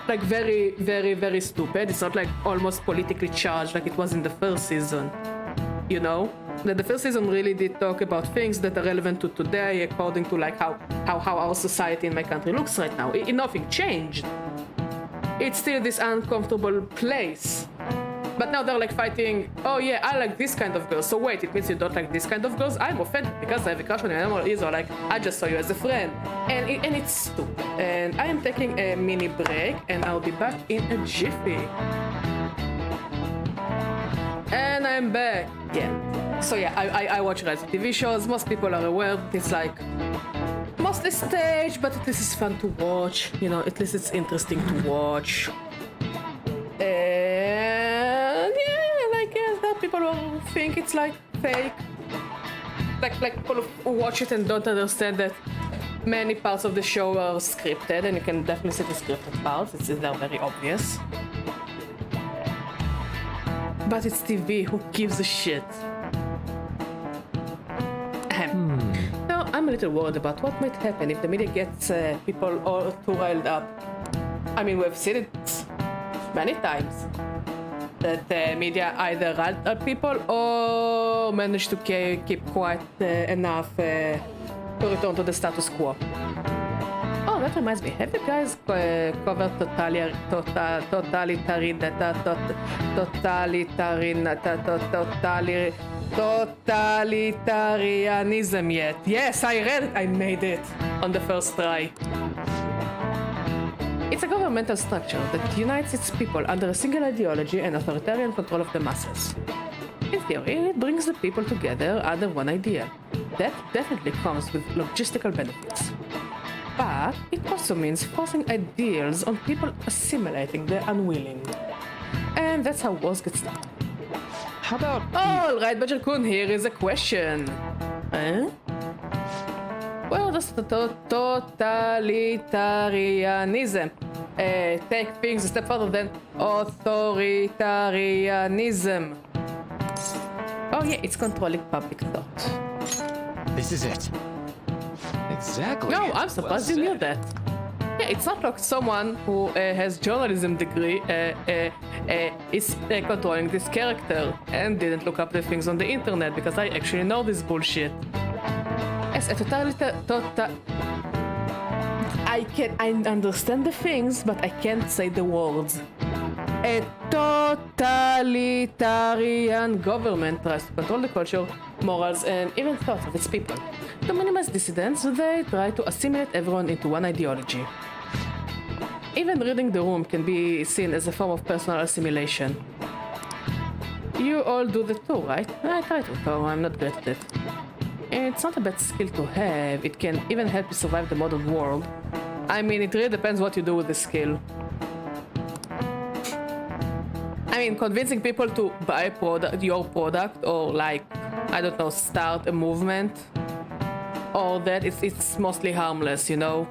Like very, very, very stupid. It's not like almost politically charged like it was in the first season. You know? That the first season really did talk about things that are relevant to today, according to like how our society in my country looks right now. Nothing changed. It's still this uncomfortable place. But now they're like fighting, oh yeah, I like this kind of girls. So wait, it means you don't like this kind of girls? I'm offended because I have a crush on you. Or like, I just saw you as a friend. And it's stupid. And I am taking a mini break, and I'll be back in a jiffy. And I'm back. Yeah. So yeah, I watch reality TV shows. Most people are aware that it's like mostly staged, but at least it's fun to watch. You know, at least it's interesting to watch. And yeah, like that people will think it's like fake. people who watch it and don't understand that many parts of the show are scripted, and you can definitely see the scripted parts. They're very obvious. But it's TV. Who gives a shit? Now, I'm a little worried about what might happen if the media gets people all too riled up. I mean, we've seen it many times. That the media either riled up people or managed to keep quiet enough to return to the status quo. Oh, that reminds me. Have you guys covered totalitarianism yet? Yes, I read it. I made it on the first try. It's a governmental structure that unites its people under a single ideology and authoritarian control of the masses. In theory, it brings the people together under one idea. That definitely comes with logistical benefits. But it also means forcing ideals on people assimilating the unwilling. And that's how wars get started. How about Alright, Badger-kun, here is a question. Huh? Where does the totalitarianism take things a step further than authoritarianism? Oh yeah, it's controlling public thought. This is it. exactly? No, I'm surprised you knew that. Yeah, it's not like someone who has journalism degree is controlling this character and didn't look up the things on the internet, because I actually know this bullshit. As a I understand the things, but I can't say the words. A totalitarian government tries to control the culture, morals, and even thoughts of its people. To minimize dissidents, they try to assimilate everyone into one ideology. Even reading the room can be seen as a form of personal assimilation. You all do that too, right? I try to, though I'm not great at it. It's not a bad skill to have, it can even help you survive the modern world. I mean, it really depends what you do with the skill. I mean, convincing people to buy your product, or like, I don't know, start a movement, or that, it's mostly harmless, you know?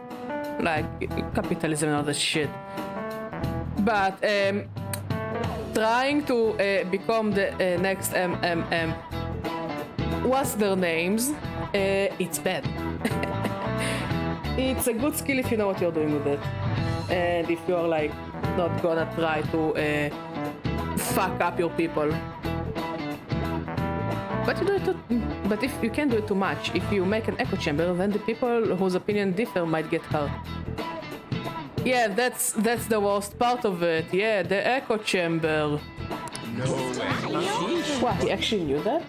Like, capitalism and all that shit. But, trying to become the next what's their names, it's bad. It's a good skill if you know what you're doing with it. And if you're like, not gonna try to fuck up your people. But if you can't do it too much, if you make an echo chamber, then the people whose opinion differ might get hurt. Yeah, that's the worst part of it. Yeah, the echo chamber. No way. What, he actually knew that?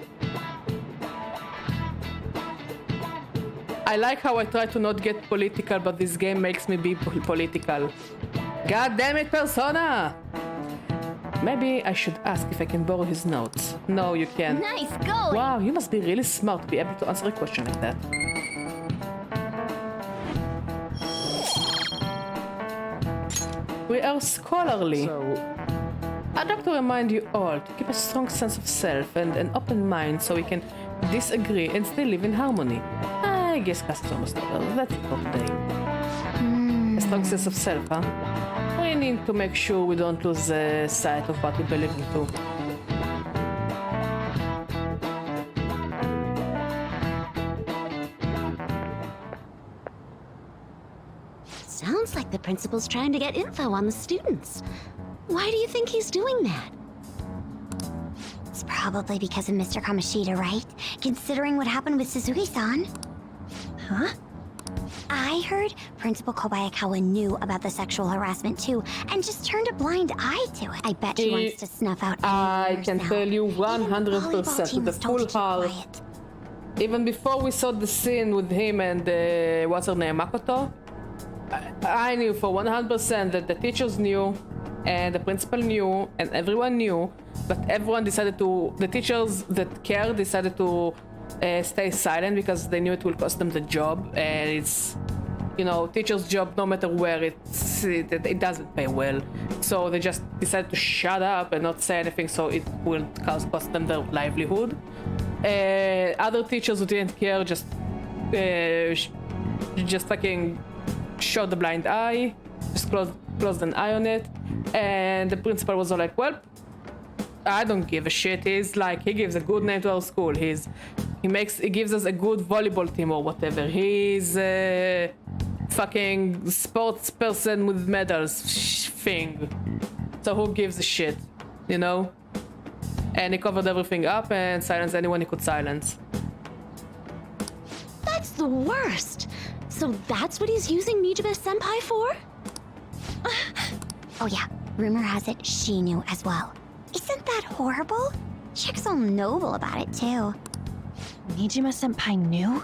I like how I try to not get political, but this game makes me be political. God damn it, Persona! Maybe I should ask if I can borrow his notes. No, you can't. Nice going! Wow, you must be really smart to be able to answer a question like that. We are scholarly. So, I'd like to remind you all to keep a strong sense of self and an open mind so we can disagree and still live in harmony. I guess class is almost over. That's it for today. A strong sense of self, huh? We need to make sure we don't lose sight of what we believe in too. Sounds like the principal's trying to get info on the students. Why do you think he's doing that? It's probably because of Mr. Kamoshida, right? Considering what happened with Suzuki-san. Huh? I heard Principal Kobayakawa knew about the sexual harassment too, and just turned a blind eye to it. I bet she wants to snuff out any I rumors can now. tell you Even the 100% volleyball with team a was told full to keep heart. quiet. Even before we saw the scene with him and what's her name, Makoto, I knew for 100% that the teachers knew, and the principal knew, and everyone knew, but everyone decided to, the teachers that cared decided to stay silent because they knew it will cost them the job, and it's, you know, teacher's job, no matter where it doesn't pay well. So they just decided to shut up and not say anything so it wouldn't cost them their livelihood. Other teachers who didn't care just fucking showed the blind eye, just closed an eye on it, and the principal was all like, well, I don't give a shit. He's like, he gives a good name to our school. He gives us a good volleyball team or whatever. He's a fucking sports person with medals thing. So who gives a shit, you know? And he covered everything up and silenced anyone he could silence. That's the worst. So that's what he's using Nijima-senpai for? Oh yeah, rumor has it she knew as well. Isn't that horrible? Chick's all noble about it too. Nijima-senpai knew?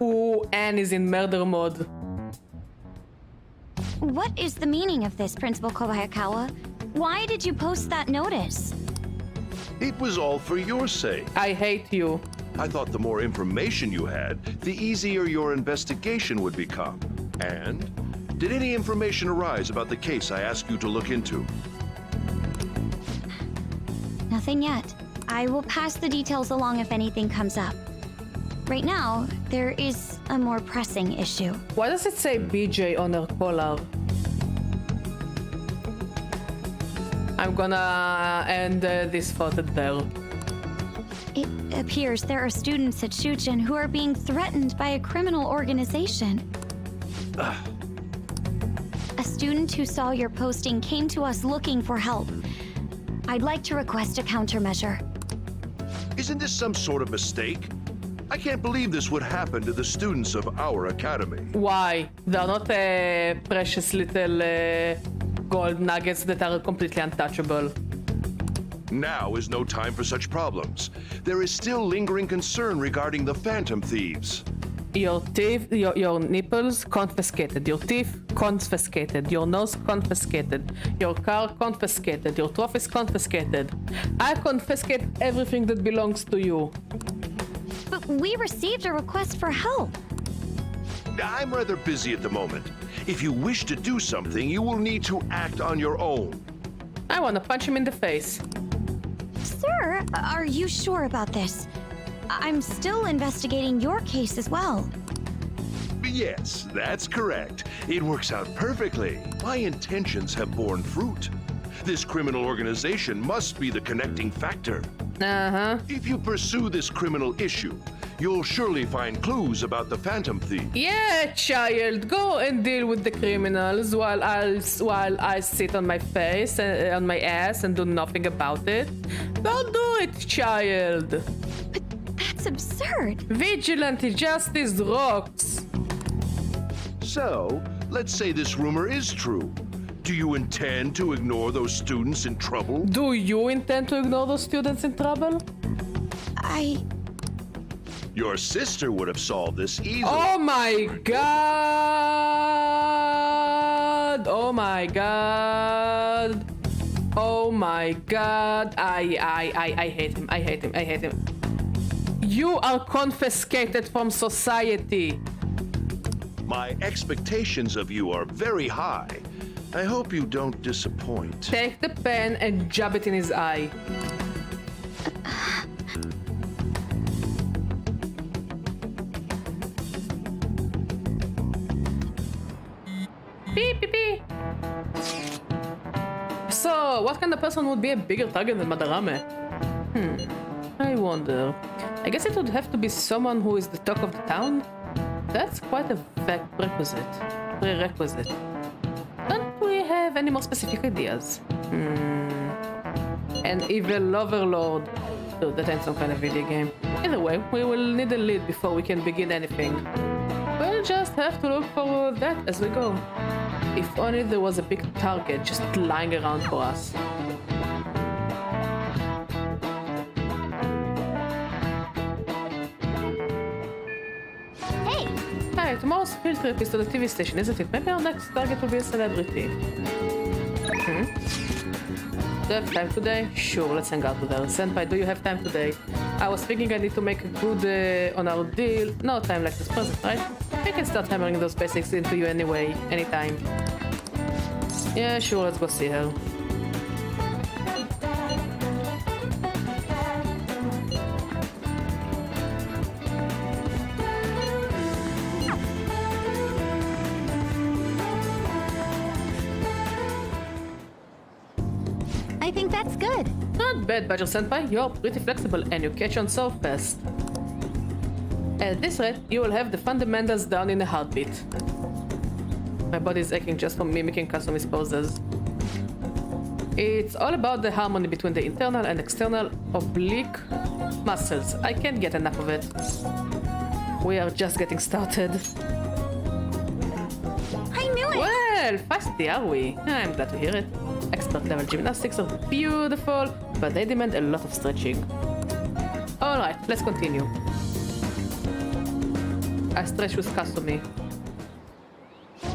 Ooh, Anne is in murder mode. What is the meaning of this, Principal Kobayakawa? Why did you post that notice? It was all for your sake. I hate you. I thought the more information you had, the easier your investigation would become. And did any information arise about the case I asked you to look into? Nothing yet. I will pass the details along if anything comes up. Right now, there is a more pressing issue. Why does it say BJ on her collar? I'm gonna end this photo there. It appears there are students at Shuchen who are being threatened by a criminal organization. A student who saw your posting came to us looking for help. I'd like to request a countermeasure. Isn't this some sort of mistake? I can't believe this would happen to the students of our academy. Why? They're not precious little gold nuggets that are completely untouchable. Now is no time for such problems. There is still lingering concern regarding the phantom thieves. Your teeth, your nipples confiscated, your teeth confiscated, your nose confiscated, your car confiscated, your trophies confiscated. I confiscate everything that belongs to you. But we received a request for help. I'm rather busy at the moment. If you wish to do something, you will need to act on your own. I wanna punch him in the face. Sir, are you sure about this? I'm still investigating your case as well. Yes, that's correct. It works out perfectly. My intentions have borne fruit. This criminal organization must be the connecting factor. Uh-huh. If you pursue this criminal issue, you'll surely find clues about the phantom thief. Yeah, child, go and deal with the criminals while I sit on my face and on my ass and do nothing about it. Don't do it, child. But that's absurd. Vigilante justice rocks. So, let's say this rumor is true. Do you intend to ignore those students in trouble? Do you intend to ignore those students in trouble? Your sister would have solved this easily. Oh my god! Oh my god! Oh my god! I hate him. I hate him. I hate him. You are confiscated from society. My expectations of you are very high. I hope you don't disappoint. Take the pen and jab it in his eye. Beep, beep, beep. So, what kind of person would be a bigger target than Madarame? I wonder. I guess it would have to be someone who is the talk of the town? That's quite a prerequisite. Don't we have any more specific ideas? An evil overlord. Dude, that ain't some kind of video game. Either way, we will need a lead before we can begin anything. We'll just have to look for that as we go. If only there was a big target just lying around for us. Hey, Hi, tomorrow's field trip is to the TV station, isn't it? Maybe our next target will be a celebrity. Do you have time today? Sure, let's hang out with her. Senpai, do you have time today? I was thinking I need to make a good on our deal. No time like this present, right? I can start hammering those basics into you anyway, anytime. Yeah, sure, let's go see her. I think that's good. Not bad, Badger-senpai. You're pretty flexible and you catch on so fast. At this rate, you will have the fundamentals down in a heartbeat. My body is aching just from mimicking Kasumi's poses. It's all about the harmony between the internal and external oblique muscles. I can't get enough of it. We are just getting started. I knew it! Well, feisty are we? I'm glad to hear it. Expert level gymnastics are beautiful, but they demand a lot of stretching. Alright, let's continue. I stretch with Kasumi.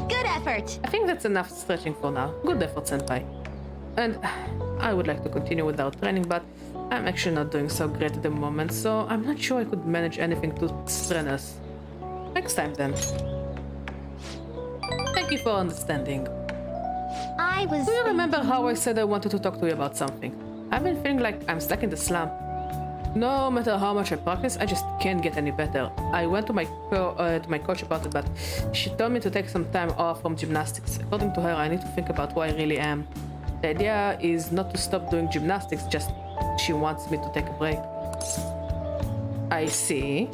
Good effort! I think that's enough stretching for now. Good effort, senpai. And I would like to continue with our training, but I'm actually not doing so great at the moment, so I'm not sure I could manage anything too strenuous. Next time then. Thank you for understanding. I was. Do you remember how I said I wanted to talk to you about something? I've been feeling like I'm stuck in the slump. No matter how much I practice, I just can't get any better. I went to my coach about it, but she told me to take some time off from gymnastics. According to her, I need to think about who I really am. The idea is not to stop doing gymnastics, just she wants me to take a break. I see.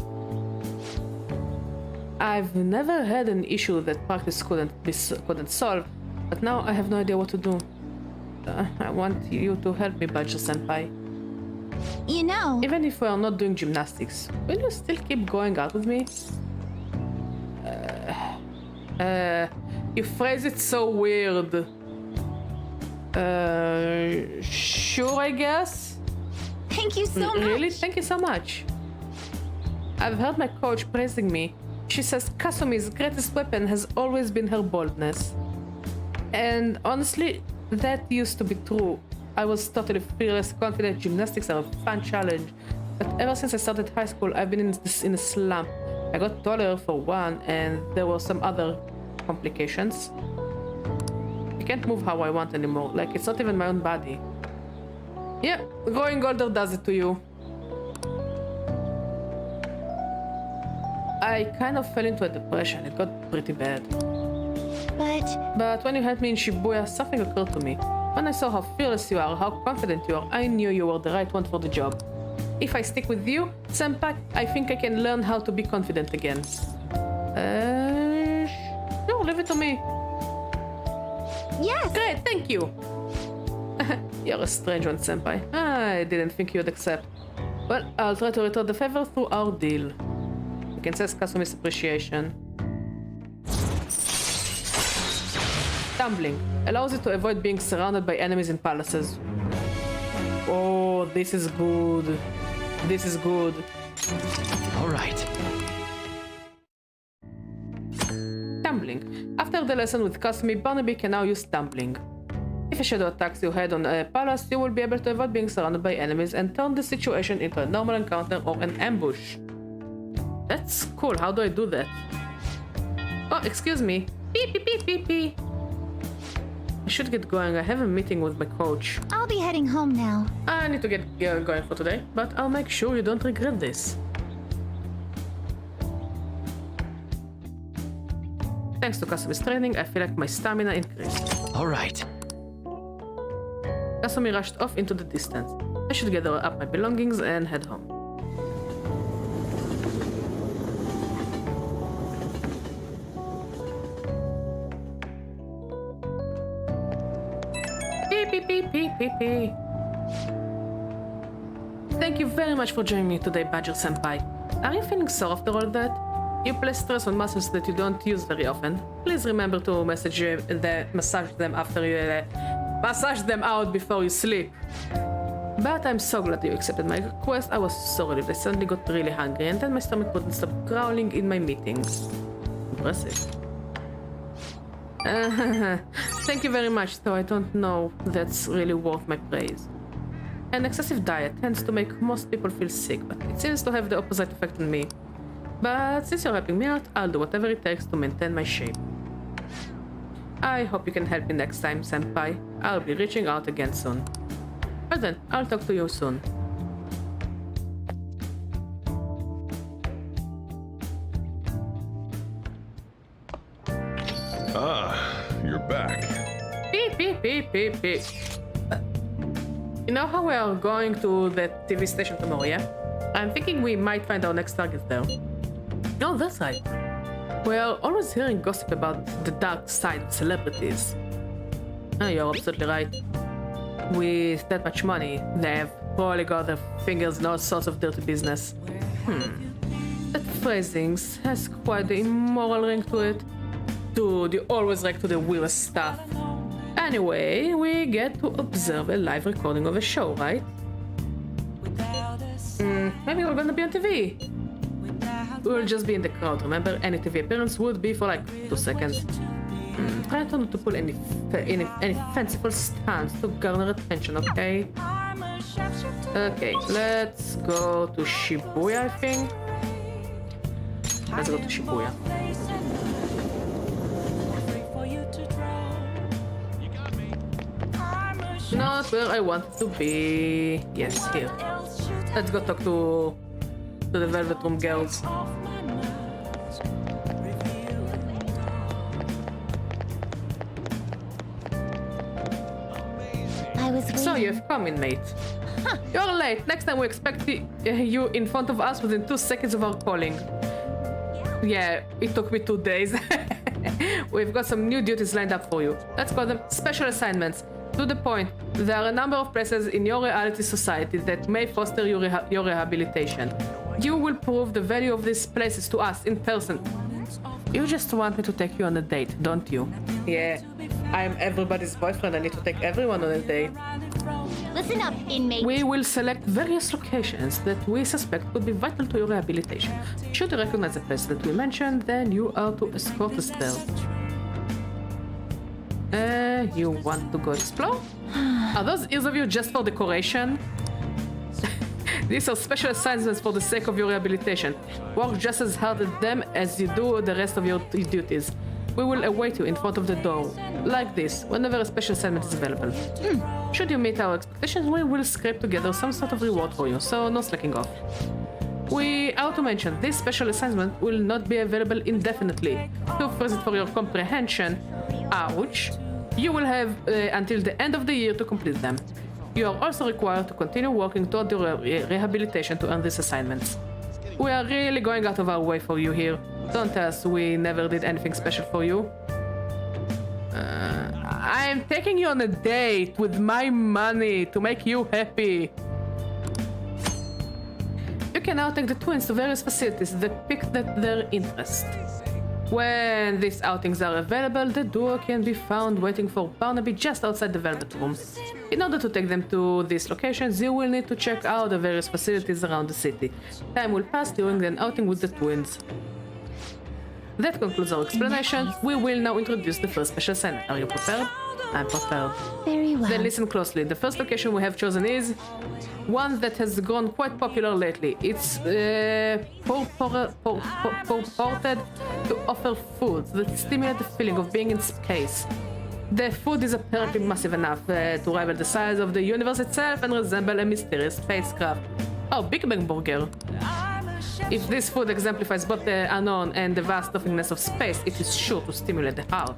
I've never had an issue that practice couldn't solve, but now I have no idea what to do. I want you to help me, Badger-senpai. You know, Even if we are not doing gymnastics, will you still keep going out with me? You phrase it so weird. Sure, I guess? thank you so much. Really? Thank you so much. I've heard my coach praising me. She says Kasumi's greatest weapon has always been her boldness. And honestly, that used to be true. I was totally fearless, confident. Gymnastics are a fun challenge. But ever since I started high school, I've been in a slump. I got taller for one, and there were some other complications. I can't move how I want anymore. Like, it's not even my own body. Yeah, growing older does it to you. I kind of fell into a depression. It got pretty bad. But when you helped me in Shibuya, something occurred to me. When I saw how fearless you are, how confident you are, I knew you were the right one for the job. If I stick with you, senpai, I think I can learn how to be confident again. No, leave it to me. Yes! Great, thank you. You're a strange one, senpai. I didn't think you'd accept. Well, I'll try to return the favor through our deal. You can sense Kasumi's appreciation. Tumbling allows you to avoid being surrounded by enemies in palaces. Oh, this is good. This is good. All right. Tumbling. After the lesson with Kasumi, Barnaby can now use tumbling. If a shadow attacks you head on a palace, you will be able to avoid being surrounded by enemies and turn the situation into a normal encounter or an ambush. That's cool. How do I do that? Oh, excuse me. Beep, beep, beep, beep, beep. I should get going. I have a meeting with my coach. I'll be heading home now. I need to get going for today, but I'll make sure you don't regret this. Thanks to Kasumi's training, I feel like my stamina increased. All right. Kasumi rushed off into the distance. I should gather up my belongings and head home. Beep, beep, beep, beep, beep, beep. Thank you very much for joining me today, Badger-senpai. Are you feeling sore after all that? You place stress on muscles that you don't use very often. Please remember to massage them after you massage them out before you sleep. But I'm so glad you accepted my request. I was so relieved. I suddenly got really hungry, and then my stomach wouldn't stop growling in my meetings. Impressive. Thank you very much, though I don't know that's really worth my praise. An excessive diet tends to make most people feel sick, but it seems to have the opposite effect on me. But since you're helping me out, I'll do whatever it takes to maintain my shape. I hope you can help me next time, senpai. I'll be reaching out again soon. Well then, I'll talk to you soon. Ah, you're back. Beep, beep, beep, beep, beep. You know how we are going to the TV station tomorrow, yeah? I'm thinking we might find our next target there. Oh, that's right. We are always hearing gossip about the dark side of celebrities. You're absolutely right. With that much money, they have probably got their fingers in all sorts of dirty business. That phrasing has quite the immoral ring to it. Dude, you always react to the weirdest stuff. Anyway, we get to observe a live recording of a show, right? Maybe we're gonna be on TV. We'll just be in the crowd, remember? Any TV appearance would be for like 2 seconds. Try not to pull any fanciful stunts to garner attention, okay? Okay, let's go to Shibuya, I think. Let's go to Shibuya. Not where I wanted to be. Yes, here. Let's go talk to the Velvet Room girls. So you've come in, mate. You're late. Next time we expect you in front of us within 2 seconds of our calling. Yeah, it took me 2 days. We've got some new duties lined up for you. Let's call them special assignments. To the point, there are a number of places in your reality society that may foster your rehabilitation. You will prove the value of these places to us in person. You just want me to take you on a date, don't you? Yeah, I'm everybody's boyfriend. I need to take everyone on a date. Listen up, inmate. We will select various locations that we suspect could be vital to your rehabilitation. Should you recognize the place that we mentioned, then you are to escort us there. You want to go explore? Are those ears of you just for decoration? These are special assignments for the sake of your rehabilitation. Work just as hard at them as you do the rest of your duties. We will await you in front of the door, like this, whenever a special assignment is available. Should you meet our expectations, we will scrape together some sort of reward for you, so no slacking off. We ought to mention, this special assignment will not be available indefinitely. To phrase it for your comprehension, ouch, you will have until the end of the year to complete them. You are also required to continue working toward your rehabilitation to earn these assignments. We are really going out of our way for you here. Don't tell us we never did anything special for you. I am taking you on a date with my money to make you happy. You can now take the twins to various facilities that pique their interest. When these outings are available, the duo can be found waiting for Barnaby just outside the Velvet Room. In order to take them to these locations, you will need to check out the various facilities around the city. Time will pass during an outing with the twins. That concludes our explanation. We will now introduce the first special assignment. Are you prepared? I'm prepared. Very well. Then listen closely. The first location we have chosen is one that has grown quite popular lately. It's purported to offer food that stimulate the feeling of being in space. The food is apparently massive enough to rival the size of the universe itself and resemble a mysterious spacecraft. Oh, Big Bang Burger. If this food exemplifies both the unknown and the vast nothingness of space, it is sure to stimulate the heart.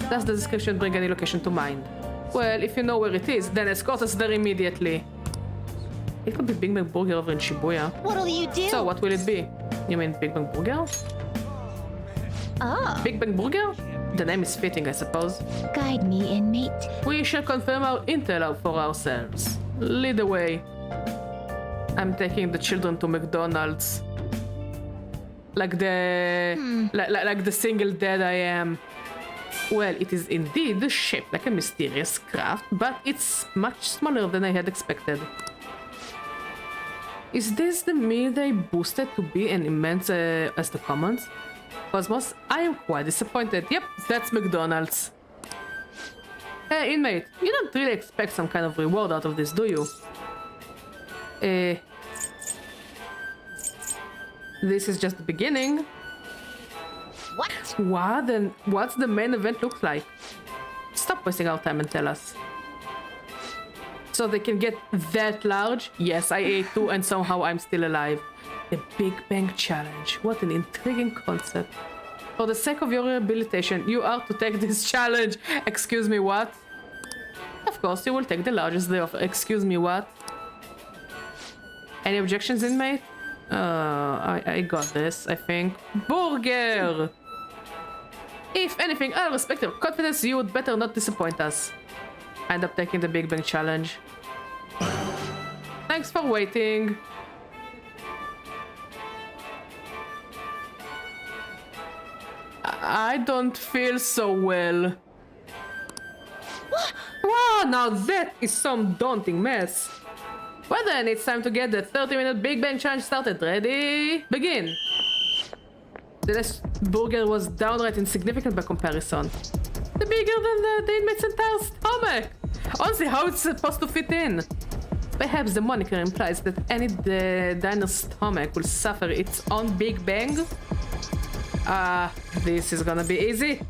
Does the description bring any location to mind? Well, if you know where it is, then escort us there immediately. It could be Big Bang Burger over in Shibuya. What'll you do? So, what will it be? You mean Big Bang Burger? Oh. Big Bang Burger? The name is fitting, I suppose. Guide me, inmate. We shall confirm our intel for ourselves. Lead the way. I'm taking the children to McDonald's. Like the single dad I am. Well, it is indeed shaped like a mysterious craft, but it's much smaller than I had expected. Is this the meal they boosted to be as immense as the commons? Cosmos, I am quite disappointed. Yep, that's McDonald's. Hey, inmate, you don't really expect some kind of reward out of this, do you? This is just the beginning. What? What? Then what's the main event look like? Stop wasting our time and tell us. So they can get that large? Yes, I ate too and somehow I'm still alive. The Big Bang Challenge. What an intriguing concept. For the sake of your rehabilitation, you are to take this challenge. Excuse me, what? Of course, you will take the largest they offer. Excuse me, what? Any objections, inmate? I got this, I think. Burger! If anything, I respect your confidence, you would better not disappoint us. I end up taking the Big Bang Challenge. Thanks for waiting. I don't feel so well. Wow, now that is some daunting mess. Well then, it's time to get the 30-minute Big Bang Challenge started. Ready? Begin! The last burger was downright insignificant by comparison. The bigger than the inmate's entire stomach! Honestly, how it's supposed to fit in? Perhaps the moniker implies that any diner's stomach will suffer its own Big Bang? This is gonna be easy.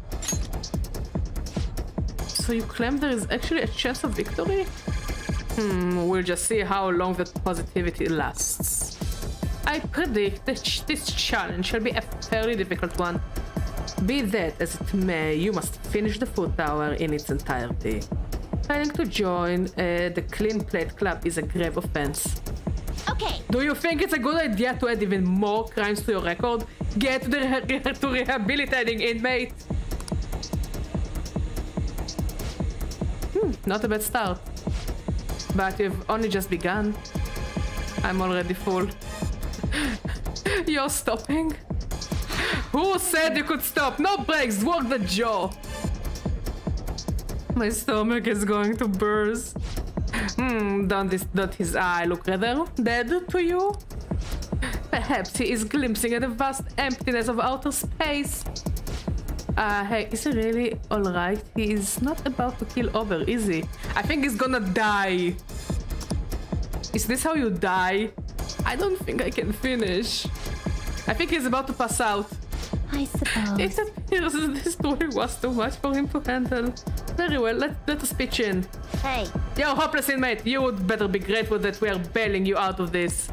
So you claim there is actually a chance of victory? We'll just see how long that positivity lasts. I predict that this challenge shall be a fairly difficult one. Be that as it may, you must finish the food tower in its entirety. Failing to join the Clean Plate Club is a grave offense. Okay. Do you think it's a good idea to add even more crimes to your record? Get to rehabilitating inmate! Not a bad start. But you've only just begun. I'm already full. You're stopping? Who said you could stop? No breaks, work the jaw! My stomach is going to burst. Don't his eye look rather dead to you? Perhaps he is glimpsing at the vast emptiness of outer space. Hey, is he really alright? He is not about to kill over, is he? I think he's gonna die. Is this how you die? I don't think I can finish. I think he's about to pass out. I suppose. It appears that this story was too much for him to handle. Very well, let us pitch in. Hey. Yo, hopeless inmate, you would better be grateful that we are bailing you out of this.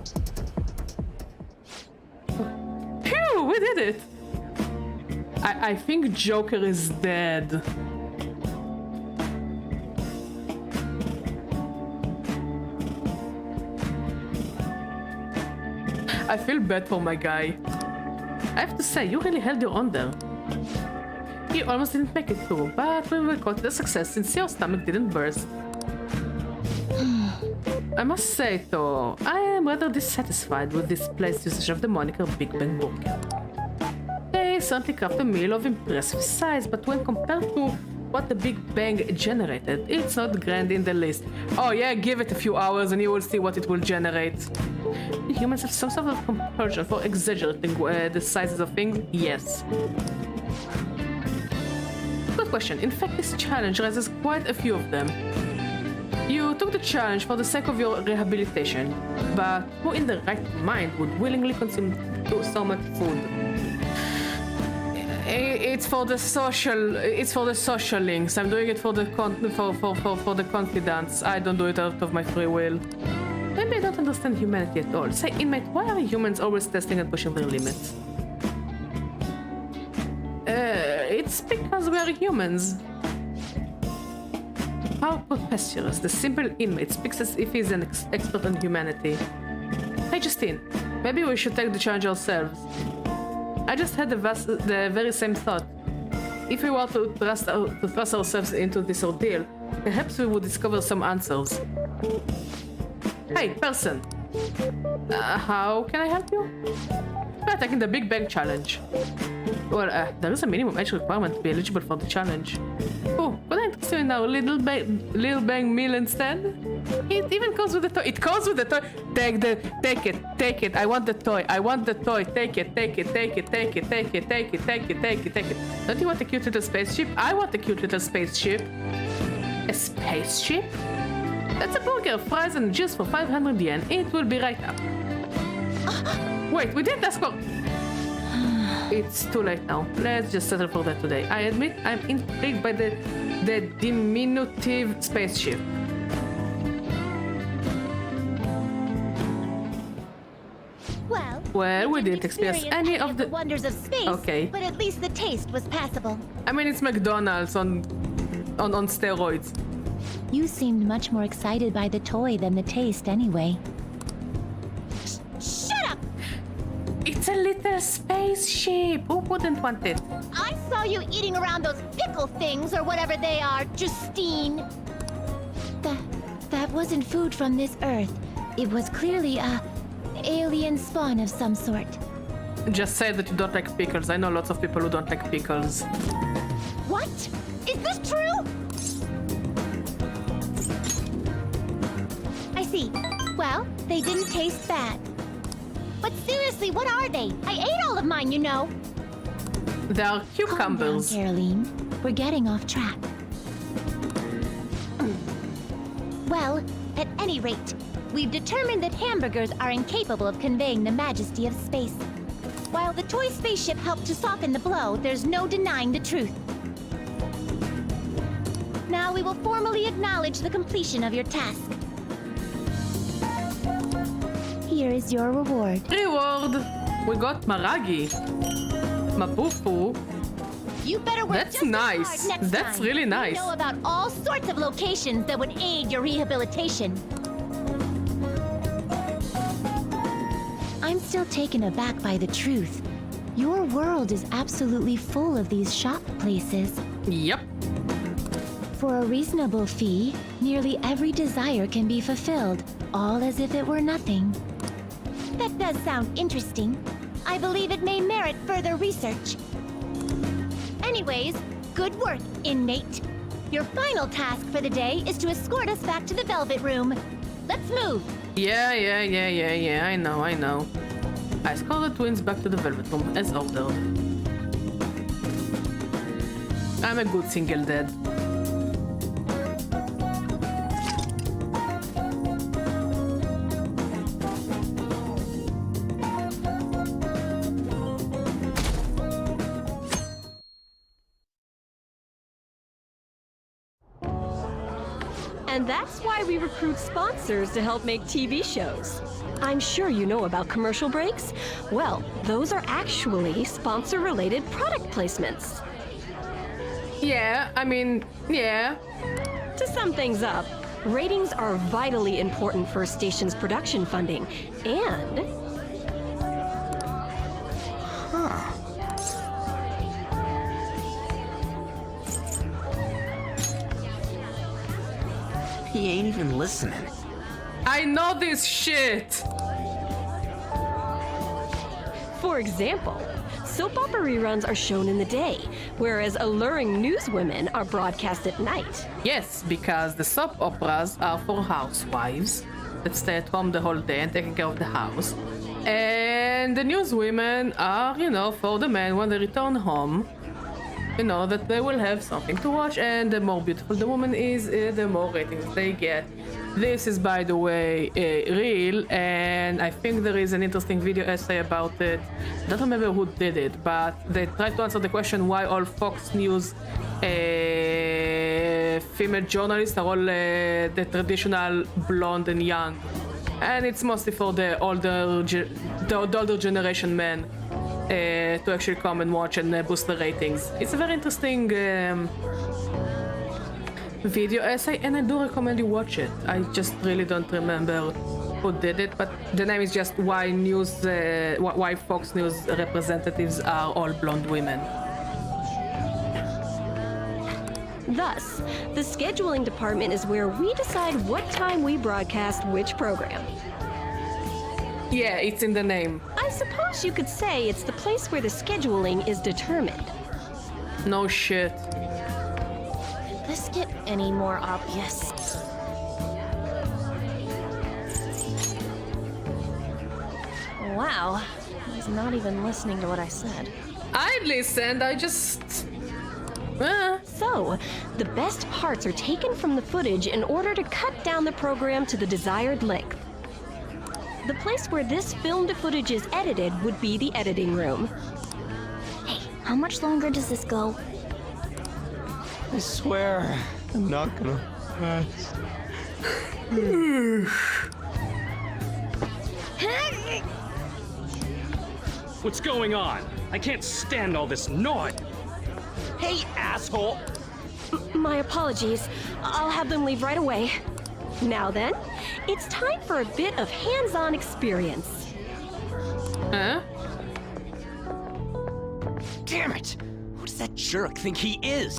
Phew, we did it! I think Joker is dead. I feel bad for my guy. I have to say, you really held your own there. He almost didn't make it through, but we will consider success since your stomach didn't burst. I must say, though, I am rather dissatisfied with this play's usage of the moniker Big Bang Burger. They certainly craft a meal of impressive size, but when compared to what the Big Bang generated, it's not grand in the least. Oh yeah, give it a few hours and you will see what it will generate. Humans have some sort of compulsion for exaggerating the sizes of things? Yes. Good question. In fact, this challenge raises quite a few of them. You took the challenge for the sake of your rehabilitation, but who in the right mind would willingly consume so much food? It's for the social links. I'm doing it for the confidence. I don't do it out of my free will. Maybe I don't understand humanity at all. Say, inmate, why are humans always testing and pushing their limits? It's because we are humans. How preposterous. The simple inmate speaks as if he's an expert on humanity. Hey, Justine, maybe we should take the challenge ourselves. I just had the very same thought. If we were to thrust ourselves into this ordeal, perhaps we would discover some answers. Hey, person! How can I help you? We're taking the Big Bang Challenge. Well, there is a minimum age requirement to be eligible for the challenge. Oh, could I interest you in our little bang meal instead? It even comes with a toy. It comes with a toy. Take it. I want the toy. Take it. Don't you want a cute little spaceship? I want a cute little spaceship. A spaceship? That's a burger, fries and juice for 500 yen. It will be right up. Wait, we didn't ask for... It's too late now. Let's just settle for that today. I admit I'm intrigued by the diminutive spaceship. Well, we didn't experience any of the wonders of space. Okay. But at least the taste was passable. I mean, it's McDonald's on steroids. You seemed much more excited by the toy than the taste anyway. Shut up! It's a little spaceship. Who wouldn't want it? I saw you eating around those pickle things or whatever they are, Justine. That wasn't food from this Earth. It was clearly a alien spawn of some sort. Just say that you don't like pickles. I know lots of people who don't like pickles. What? Is this true? I see. Well, they didn't taste bad. But seriously, what are they? I ate all of mine, you know. They are cucumbers. Calm down, Caroline. We're getting off track. Well, at any rate, we've determined that hamburgers are incapable of conveying the majesty of space. While the toy spaceship helped to soften the blow, there's no denying the truth. Now we will formally acknowledge the completion of your task. Here is your reward. Reward. We got Maragi. Mapufu. You better work That's just as nice. hard next That's time. really nice. We know about all sorts of locations that would aid your rehabilitation. I'm still taken aback by the truth. Your world is absolutely full of these shop places. Yep. For a reasonable fee, nearly every desire can be fulfilled, all as if it were nothing. That does sound interesting. I believe it may merit further research. Anyways, good work, inmate. Your final task for the day is to escort us back to the Velvet Room. Let's move. Yeah. I know. I escort the twins back to the Velvet Room as ordered. I'm a good single dad. And that's why we recruit sponsors to help make TV shows. I'm sure you know about commercial breaks. Well, those are actually sponsor-related product placements. Yeah, I mean, yeah. To sum things up, ratings are vitally important for a station's production funding, and... He ain't even listening. I know this shit. For example, soap opera reruns are shown in the day, whereas alluring newswomen are broadcast at night. Yes, because the soap operas are for housewives that stay at home the whole day and taking care of the house. And the newswomen are, you know, for the men when they return home. You know, that they will have something to watch, and the more beautiful the woman is, the more ratings they get. This is, by the way, real, and I think there is an interesting video essay about it. I don't remember who did it, but they tried to answer the question why all Fox News female journalists are all the traditional blonde and young. And it's mostly for the older generation men. To actually come and watch and boost the ratings. It's a very interesting video essay, and I do recommend you watch it. I just really don't remember who did it, but the name is just why Fox News representatives are all blonde women. Thus, the scheduling department is where we decide what time we broadcast which program. Yeah, it's in the name. I suppose you could say it's the place where the scheduling is determined. No shit. Could this get any more obvious? Wow, he's not even listening to what I said. I listened, I just... So, the best parts are taken from the footage in order to cut down the program to the desired length. The place where this filmed footage is edited would be the editing room. Hey, how much longer does this go? I swear, I'm not gonna pass. What's going on? I can't stand all this noise. Hey, asshole! My apologies. I'll have them leave right away. Now then, it's time for a bit of hands-on experience. Huh? Damn it! Who does that jerk think he is?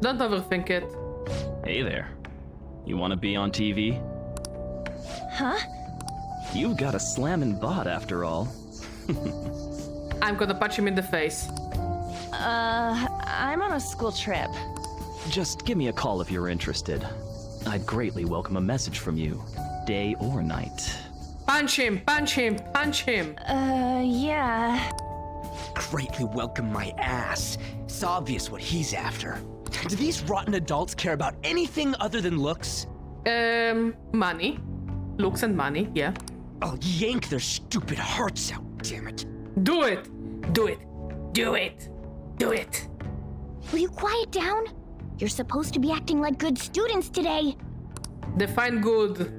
Don't overthink it. Hey there. You want to be on TV? Huh? You've got a slammin' bot after all. I'm gonna punch him in the face. I'm on a school trip. Just give me a call if you're interested. I'd greatly welcome a message from you, day or night. Punch him, punch him, punch him. Yeah. Greatly welcome my ass. It's obvious what he's after. Do these rotten adults care about anything other than looks? Money. Looks and money, yeah. I'll yank their stupid hearts out, damn it. Do it! Do it! Do it! Do it! Will you quiet down? You're supposed to be acting like good students today. Define good.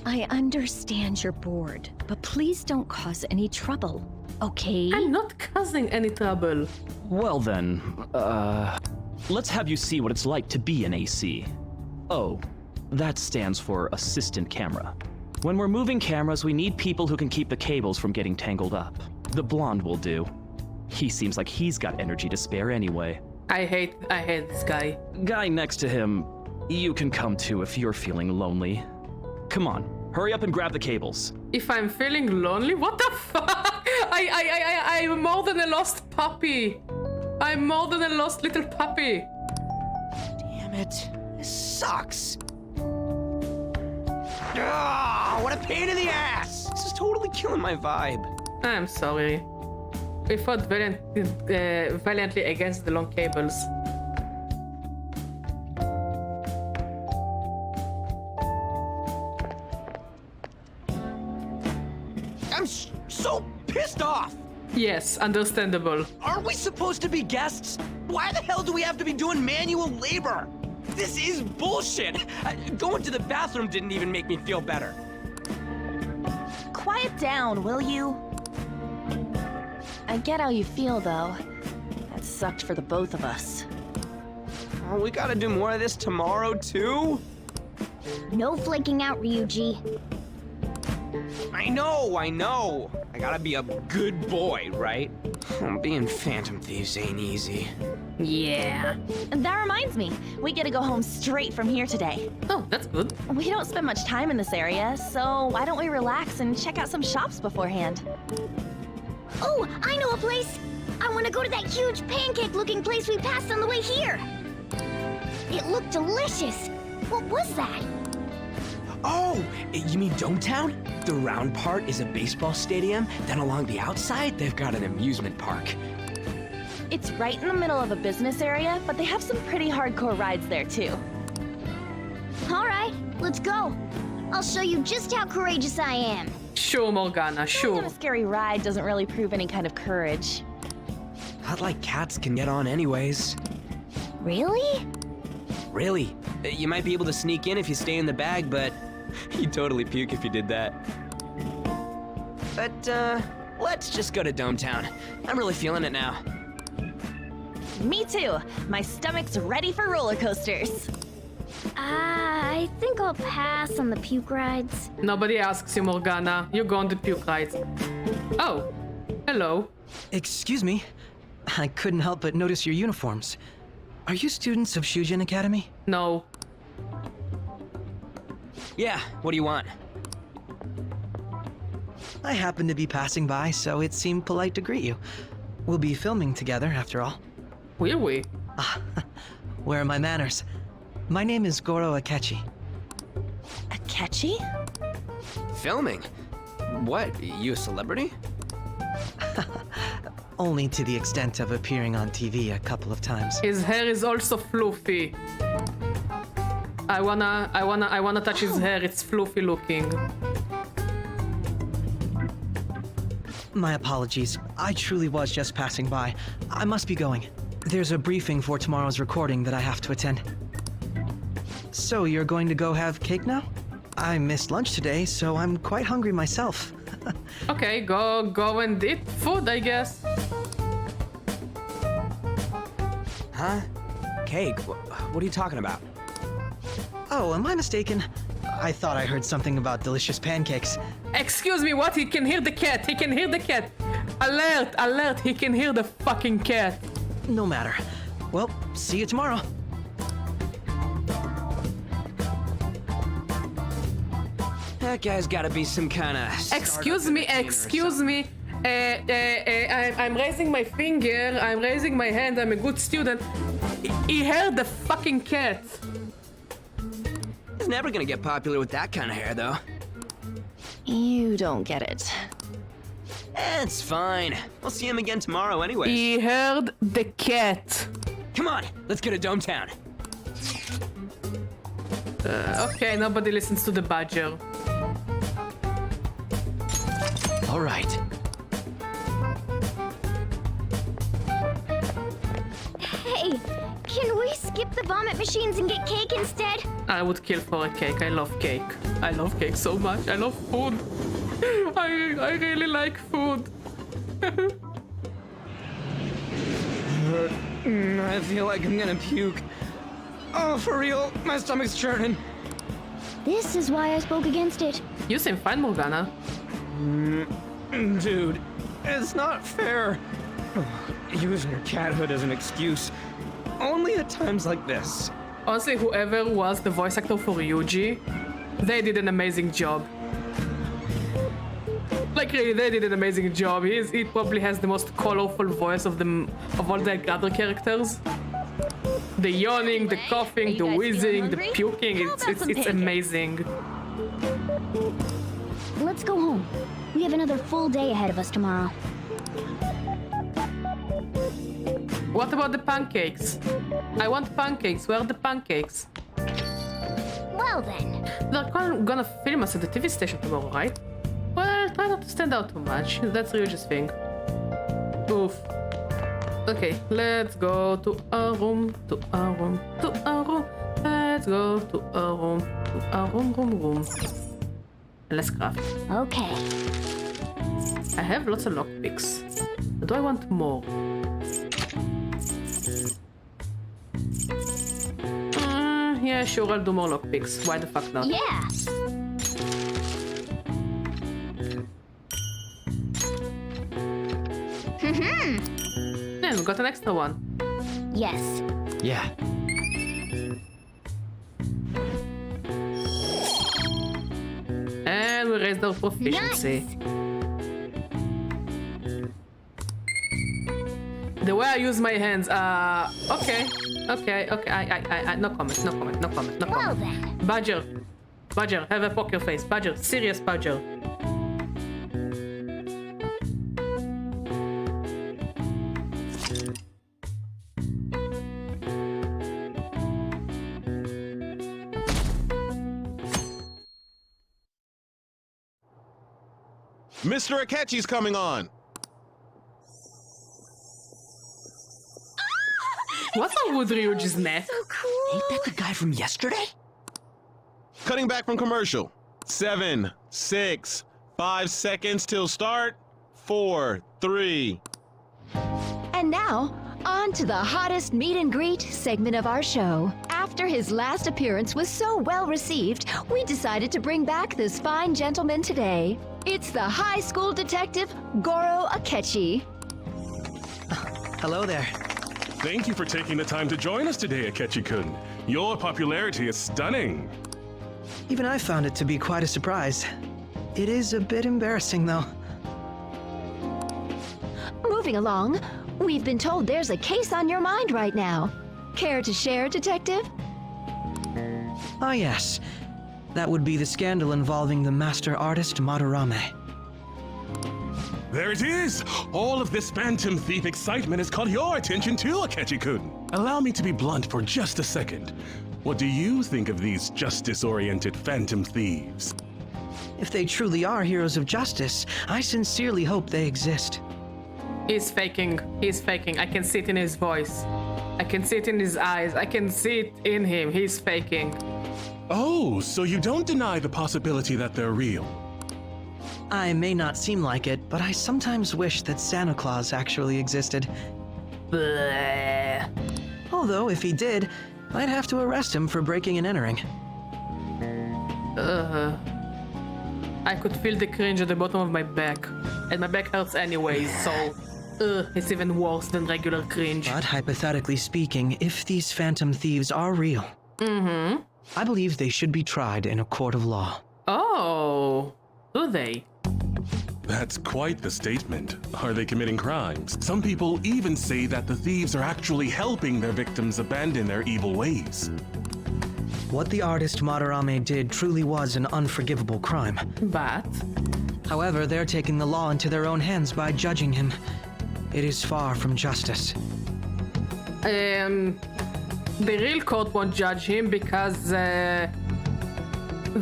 I understand you're bored, but please don't cause any trouble, okay? I'm not causing any trouble. Well then, let's have you see what it's like to be an AC. Oh, that stands for assistant camera. When we're moving cameras, we need people who can keep the cables from getting tangled up. The blonde will do. He seems like he's got energy to spare anyway. I hate this guy. Guy next to him, you can come to if you're feeling lonely. Come on, hurry up and grab the cables. If I'm feeling lonely, what the fuck? I'm more than a lost puppy. I'm more than a lost little puppy. Damn it. This sucks. Ah, what a pain in the ass! This is totally killing my vibe. I'm sorry. We fought valiantly against the long cables. I'm so pissed off! Yes, understandable. Aren't we supposed to be guests? Why the hell do we have to be doing manual labor? This is bullshit! Going to the bathroom didn't even make me feel better. Quiet down, will you? I get how you feel, though. That sucked for the both of us. Oh, we gotta do more of this tomorrow, too? No flaking out, Ryuji. I know. I gotta be a good boy, right? Being Phantom Thieves ain't easy. Yeah. And that reminds me, we get to go home straight from here today. Oh, that's good. We don't spend much time in this area, so why don't we relax and check out some shops beforehand? Oh, I know a place! I want to go to that huge pancake-looking place we passed on the way here! It looked delicious! What was that? Oh, you mean Dometown? The round part is a baseball stadium, then along the outside, they've got an amusement park. It's right in the middle of a business area, but they have some pretty hardcore rides there, too. Alright, let's go. I'll show you just how courageous I am. Sure, Morgana, Going sure. on a scary ride doesn't really prove any kind of courage. Not like cats can get on anyways. Really? Really? You might be able to sneak in if you stay in the bag, but you'd totally puke if you did that. But, let's just go to Dometown. I'm really feeling it now. Me too. My stomach's ready for roller coasters. I think I'll pass on the puke rides. Nobody asks you, Morgana. You go on the puke rides. Oh, hello. Excuse me. I couldn't help but notice your uniforms. Are you students of Shujin Academy? No. Yeah, what do you want? I happened to be passing by, so it seemed polite to greet you. We'll be filming together, after all. Will we? Where are my manners? My name is Goro Akechi. Akechi? Filming? What, you a celebrity? Only to the extent of appearing on TV a couple of times. His hair is also fluffy. I wanna touch his hair. It's fluffy looking. My apologies. I truly was just passing by. I must be going. There's a briefing for tomorrow's recording that I have to attend. So you're going to go have cake now? I missed lunch today, so I'm quite hungry myself. Okay, go and eat food, I guess. Huh? Cake? What are you talking about? Oh, am I mistaken? I thought I heard something about delicious pancakes. Excuse me, what? He can hear the cat. He can hear the cat. Alert, alert, he can hear the fucking cat. No matter. Well, see you tomorrow. That guy's gotta be some kind of. Excuse me, excuse me. I'm raising my finger, I'm raising my hand, I'm a good student. He heard the fucking cat. He's never gonna get popular with that kind of hair, though. You don't get it. It's fine. We'll see him again tomorrow anyway. He heard the cat. Come on, let's go to Dome Town. Okay, nobody listens to the badger. All right. Hey, can we skip the vomit machines and get cake instead? I would kill for a cake. I love cake. I love cake so much. I love food. I really like food. I feel like I'm gonna puke. Oh, for real? My stomach's churning. This is why I spoke against it. You seem fine, Morgana. Dude, it's not fair. Using your cathood as an excuse. Only at times like this. Honestly, whoever was the voice actor for Yuji, they did an amazing job. Like really, they did an amazing job. He probably has the most colorful voice of all the other characters. The yawning, the coughing, the wheezing, the puking, it's amazing. Let's go home. We have another full day ahead of us tomorrow. What about the pancakes? I want pancakes. Where are the pancakes? Well then. They're gonna film us at the TV station tomorrow, right? Well, try not to stand out too much. That's Ryuji's thing. Oof. Okay, let's go to our room, to our room, to our room. Let's go to our room, to our room. And let's craft. Okay. I have lots of lockpicks. Do I want more? Yeah, sure, I'll do more lockpicks. Why the fuck not? Yeah. Yeah, we got an extra one. Yes. Yeah. And we raised our proficiency. Nice. The way I use my hands, okay. No comment. Well then. Badger, have a poker face. Badger, serious Badger. Mr. Akechi's coming on. What's wrong with Ryuji's neck? So cool. Ain't that the guy from yesterday? Cutting back from commercial. 7, 6, 5 seconds till start. 4, 3. And now, on to the hottest meet and greet segment of our show. After his last appearance was so well received, we decided to bring back this fine gentleman today. It's the high school detective, Goro Akechi. Hello there. Thank you for taking the time to join us today, Akechi-kun. Your popularity is stunning. Even I found it to be quite a surprise. It is a bit embarrassing, though. Moving along, we've been told there's a case on your mind right now. Care to share, Detective? Ah, yes. That would be the scandal involving the master artist Madarame. There it is! All of this Phantom Thief excitement has caught your attention too, Akechi-kun. Allow me to be blunt for just a second. What do you think of these justice-oriented Phantom Thieves? If they truly are heroes of justice, I sincerely hope they exist. He's faking. I can see it in his voice. I can see it in his eyes. I can see it in him. He's faking. Oh, so you don't deny the possibility that they're real? I may not seem like it, but I sometimes wish that Santa Claus actually existed. Bleh. Although, if he did, I'd have to arrest him for breaking and entering. I could feel the cringe at the bottom of my back. And my back hurts anyways, so... it's even worse than regular cringe. But hypothetically speaking, if these phantom thieves are real, I believe they should be tried in a court of law. Oh, do they? That's quite the statement. Are they committing crimes? Some people even say that the thieves are actually helping their victims abandon their evil ways. What the artist Madarame did truly was an unforgivable crime. But... However, they're taking the law into their own hands by judging him. It is far from justice. The real court won't judge him because they're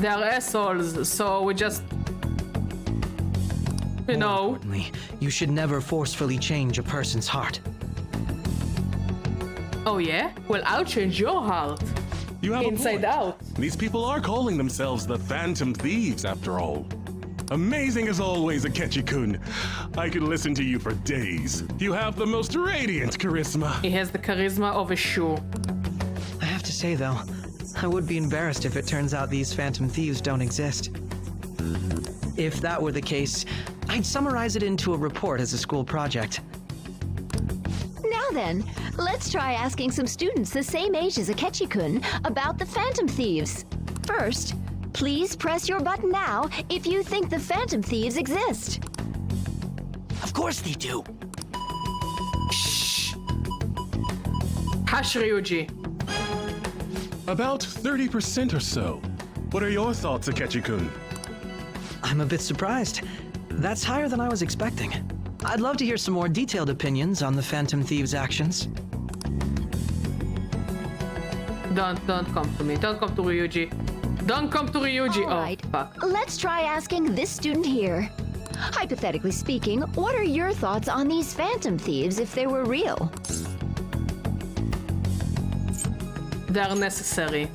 assholes, so we just... You know... Importantly, you should never forcefully change a person's heart. Oh yeah? Well, I'll change your heart. You have Inside a point. out. These people are calling themselves the Phantom Thieves, after all. Amazing as always, Akechi-kun. I could listen to you for days. You have the most radiant charisma. He has the charisma of a shoe. I have to say, though, I would be embarrassed if it turns out these phantom thieves don't exist. If that were the case, I'd summarize it into a report as a school project. Now then, let's try asking some students the same age as Akechi-kun about the Phantom Thieves. First, please press your button now if you think the Phantom Thieves exist. Of course they do. Hush, Ryuji. About 30% or so. What are your thoughts, Akechi-kun? I'm a bit surprised. That's higher than I was expecting. I'd love to hear some more detailed opinions on the Phantom Thieves' actions. Don't come to me. Don't come to Ryuji. Don't come to Ryuji. All right, Oh, fuck. let's try asking this student here. Hypothetically speaking, what are your thoughts on these Phantom Thieves if they were real? They're necessary.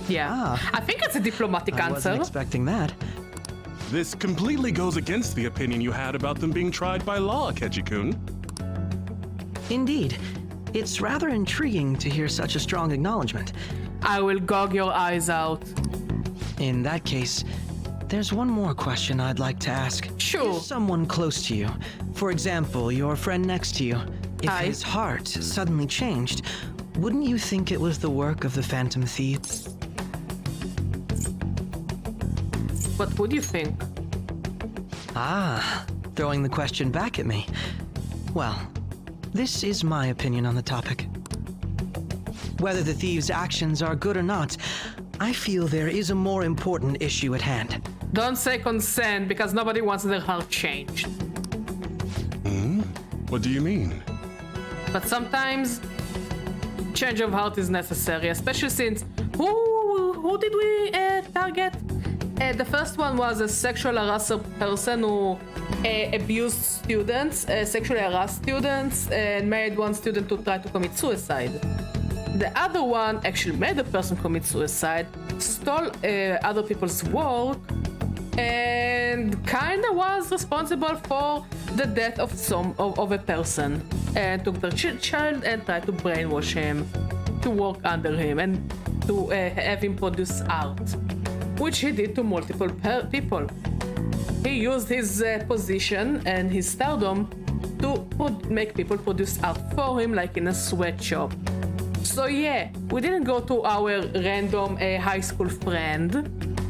Yeah. I think it's a diplomatic I answer. wasn't expecting that. This completely goes against the opinion you had about them being tried by law, Akechi-kun. Indeed. It's rather intriguing to hear such a strong acknowledgement. I will gog your eyes out. In that case, there's one more question I'd like to ask. Sure. If someone close to you, for example, your friend next to you, if Aye. his heart suddenly changed, wouldn't you think it was the work of the Phantom Thieves? What would you think? Ah, throwing the question back at me. Well, this is my opinion on the topic. Whether the thieves' actions are good or not, I feel there is a more important issue at hand. Don't say consent because nobody wants their heart changed. What do you mean? But sometimes change of heart is necessary, especially since who did we target? The first one was a sexual harasser person who abused students, sexually harassed students, and made one student to try to commit suicide. The other one actually made a person commit suicide, stole other people's work, and kinda was responsible for the death of a person, and took their child and tried to brainwash him, to work under him, and to have him produce art, which he did to multiple people. He used his position and his stardom to make people produce art for him, like in a sweatshop. So yeah, we didn't go to our random high school friend,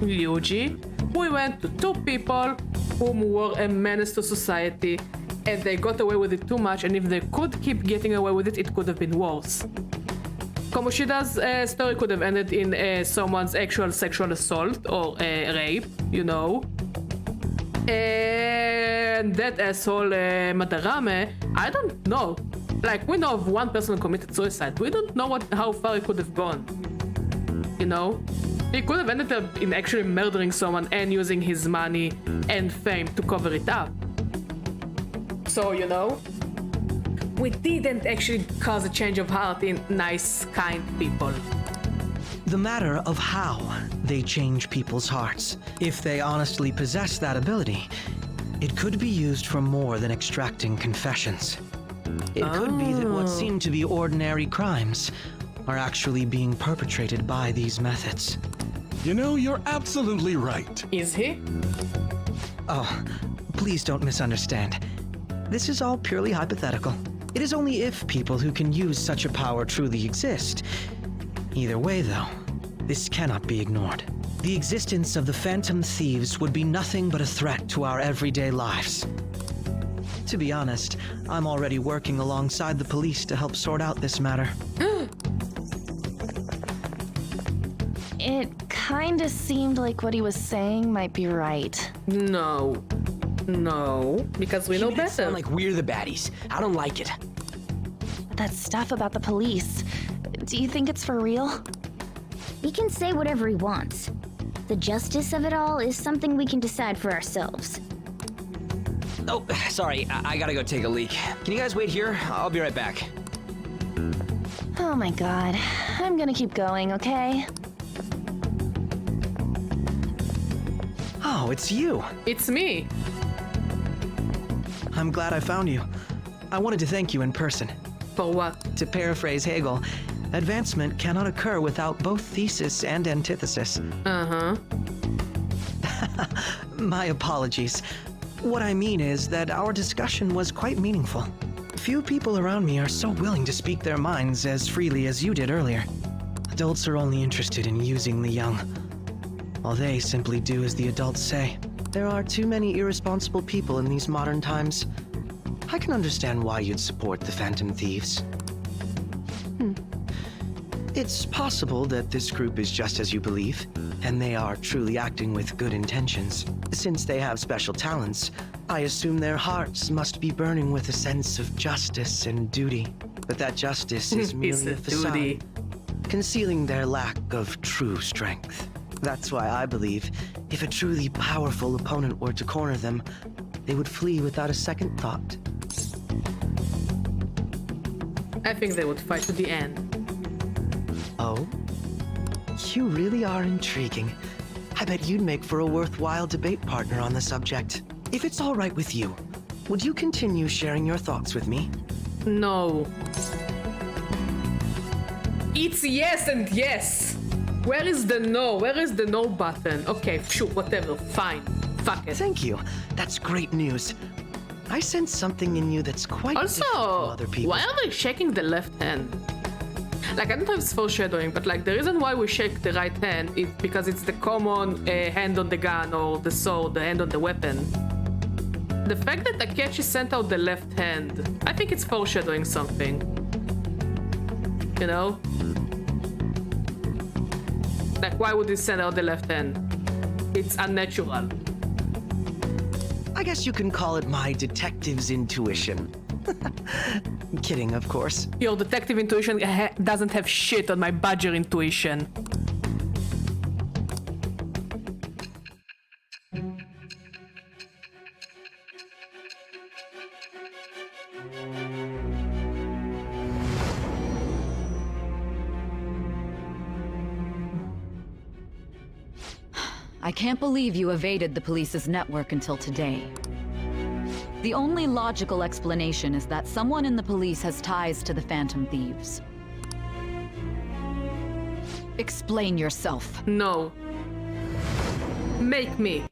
Ryuji. We went to two people who were a menace to society, and they got away with it too much, and if they could keep getting away with it, it could have been worse. Komoshida's story could have ended in someone's actual sexual assault or rape, you know. And that asshole Madarame, I don't know. Like, we know of one person who committed suicide. We don't know how far it could have gone. You know? He could have ended up in actually murdering someone and using his money and fame to cover it up. So, you know? We didn't actually cause a change of heart in nice, kind people. The matter of how they change people's hearts. If they honestly possess that ability, it could be used for more than extracting confessions. It could be that what seem to be ordinary crimes are actually being perpetrated by these methods. You know, you're absolutely right. Is he? Oh, please don't misunderstand. This is all purely hypothetical. It is only if people who can use such a power truly exist. Either way, though, this cannot be ignored. The existence of the Phantom Thieves would be nothing but a threat to our everyday lives. To be honest, I'm already working alongside the police to help sort out this matter. It kinda seemed like what he was saying might be right. No. No, because we know You make it better. sound like we're the baddies. I don't like it. That stuff about the police. Do you think it's for real? He can say whatever he wants. The justice of it all is something we can decide for ourselves. Oh, sorry. I gotta go take a leak. Can you guys wait here? I'll be right back. Oh my god. I'm gonna keep going, okay? Oh, it's you. It's me. I'm glad I found you. I wanted to thank you in person. For what? To paraphrase Hegel, advancement cannot occur without both thesis and antithesis. Uh-huh. My apologies. What I mean is that our discussion was quite meaningful. Few people around me are so willing to speak their minds as freely as you did earlier. Adults are only interested in using the young, while they simply do as the adults say. There are too many irresponsible people in these modern times. I can understand why you'd support the Phantom Thieves. It's possible that this group is just as you believe, and they are truly acting with good intentions. Since they have special talents, I assume their hearts must be burning with a sense of justice and duty. But that justice is merely a facade, duty. concealing their lack of true strength. That's why I believe if a truly powerful opponent were to corner them, they would flee without a second thought. I think they would fight to the end. Oh? You really are intriguing. I bet you'd make for a worthwhile debate partner on the subject. If it's all right with you, would you continue sharing your thoughts with me? No. It's yes and yes. Where is the no? Where is the no button? Okay, sure, whatever, fine. Fuck it. Thank you. That's great news. I sense something in you that's quite different from Also, other people. why are they shaking the left hand? Like, I don't know if it's foreshadowing, but like, the reason why we shake the right hand is because it's the common hand on the gun or the sword, the hand on the weapon. The fact that Akechi sent out the left hand, I think it's foreshadowing something. You know? Like, why would he send out the left hand? It's unnatural. I guess you can call it my detective's intuition. Kidding, of course. Your detective intuition doesn't have shit on my badger intuition. I can't believe you evaded the police's network until today. The only logical explanation is that someone in the police has ties to the Phantom Thieves. Explain yourself. No. Make me.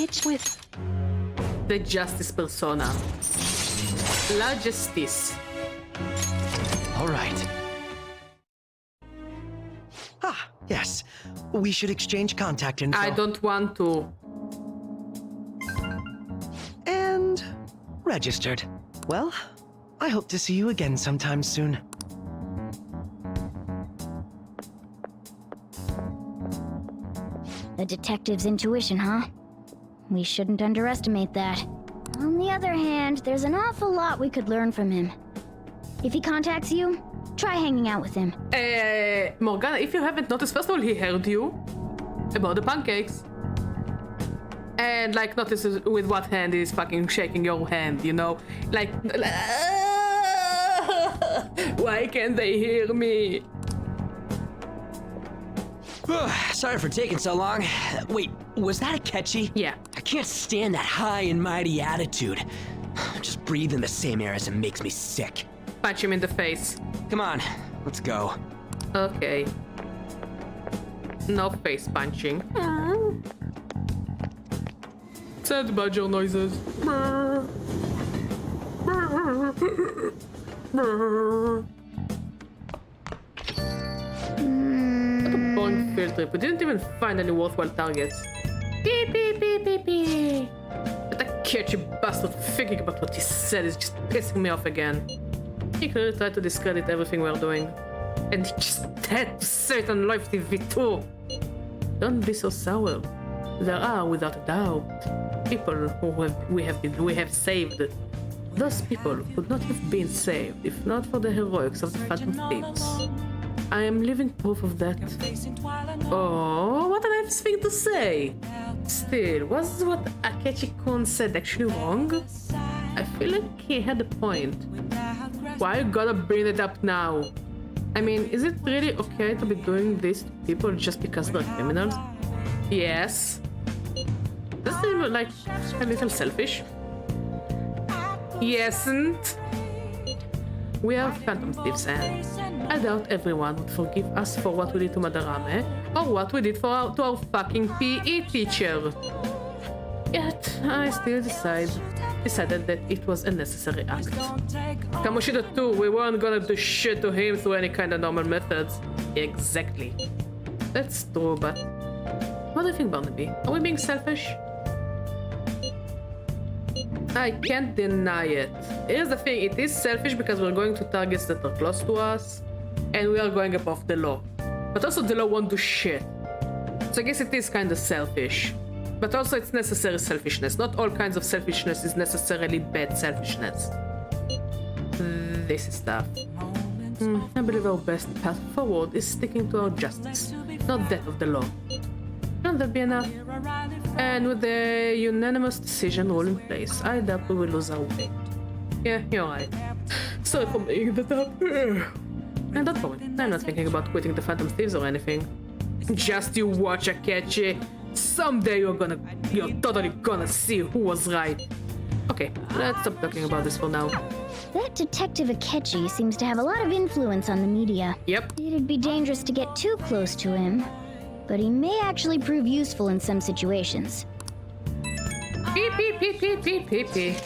It's with... The justice persona. La justice. All right. Ah, yes. We should exchange contact info. I don't want to. And registered. Well, I hope to see you again sometime soon. The detective's intuition, huh? We shouldn't underestimate that. On the other hand, there's an awful lot we could learn from him. If he contacts you, try hanging out with him. Morgana, if you haven't noticed, first of all, he heard you about the pancakes. And, like, notice with what hand he's fucking shaking your hand, you know? Like, why can't they hear me? Sorry for taking so long. Wait, was that Akechi? Yeah. I can't stand that high and mighty attitude. Just breathing the same air as him makes me sick. punch him in the face. Come on, let's go. Okay. No face punching. Sad badger noises. What a boring field trip. We didn't even find any worthwhile targets. Beep, beep, beep, beep, beep. But that catchy bastard thinking about what he said is just pissing me off again. He clearly tried to discredit everything we're doing. And he just had to say it on live TV too. Don't be so sour. There are, without a doubt, people who we have saved. Those people could not have been saved if not for the heroics of the Phantom Thieves. I am living proof of that. Oh, what a nice thing to say! Still, was what Akechi-kun said actually wrong? I feel like he had a point. Why you gotta bring it up now? I mean, is it really okay to be doing this to people just because they're criminals? Yes. Does it seem like a little selfish? Yesn't. We are Phantom Thieves, and I doubt everyone would forgive us for what we did to Madarame or what we did to our fucking PE teacher. Yet, I still decided that it was a necessary act. Kamoshida too, we weren't gonna do shit to him through any kind of normal methods. Exactly. That's true, but what do you think, Barnaby? Are we being selfish? I can't deny it. Here's the thing, it is selfish because we're going to targets that are close to us, and we are going above the law. But also the law won't do shit. So I guess it is kind of selfish. But also it's necessary selfishness. Not all kinds of selfishness is necessarily bad selfishness. This is tough. I believe our best path forward is sticking to our justice, not that of the law. Shouldn't that be enough? And with the unanimous decision rule in place, I doubt we will lose our way. Yeah, you're right. Sorry for making that up. And don't worry, I'm not thinking about quitting the Phantom Thieves or anything. Just you watch, Akechi. Someday you're totally gonna see who was right. Okay, let's stop talking about this for now. That Detective Akechi seems to have a lot of influence on the media. Yep. It'd be dangerous to get too close to him, but he may actually prove useful in some situations. Beep, beep, beep, beep, beep, beep, beep.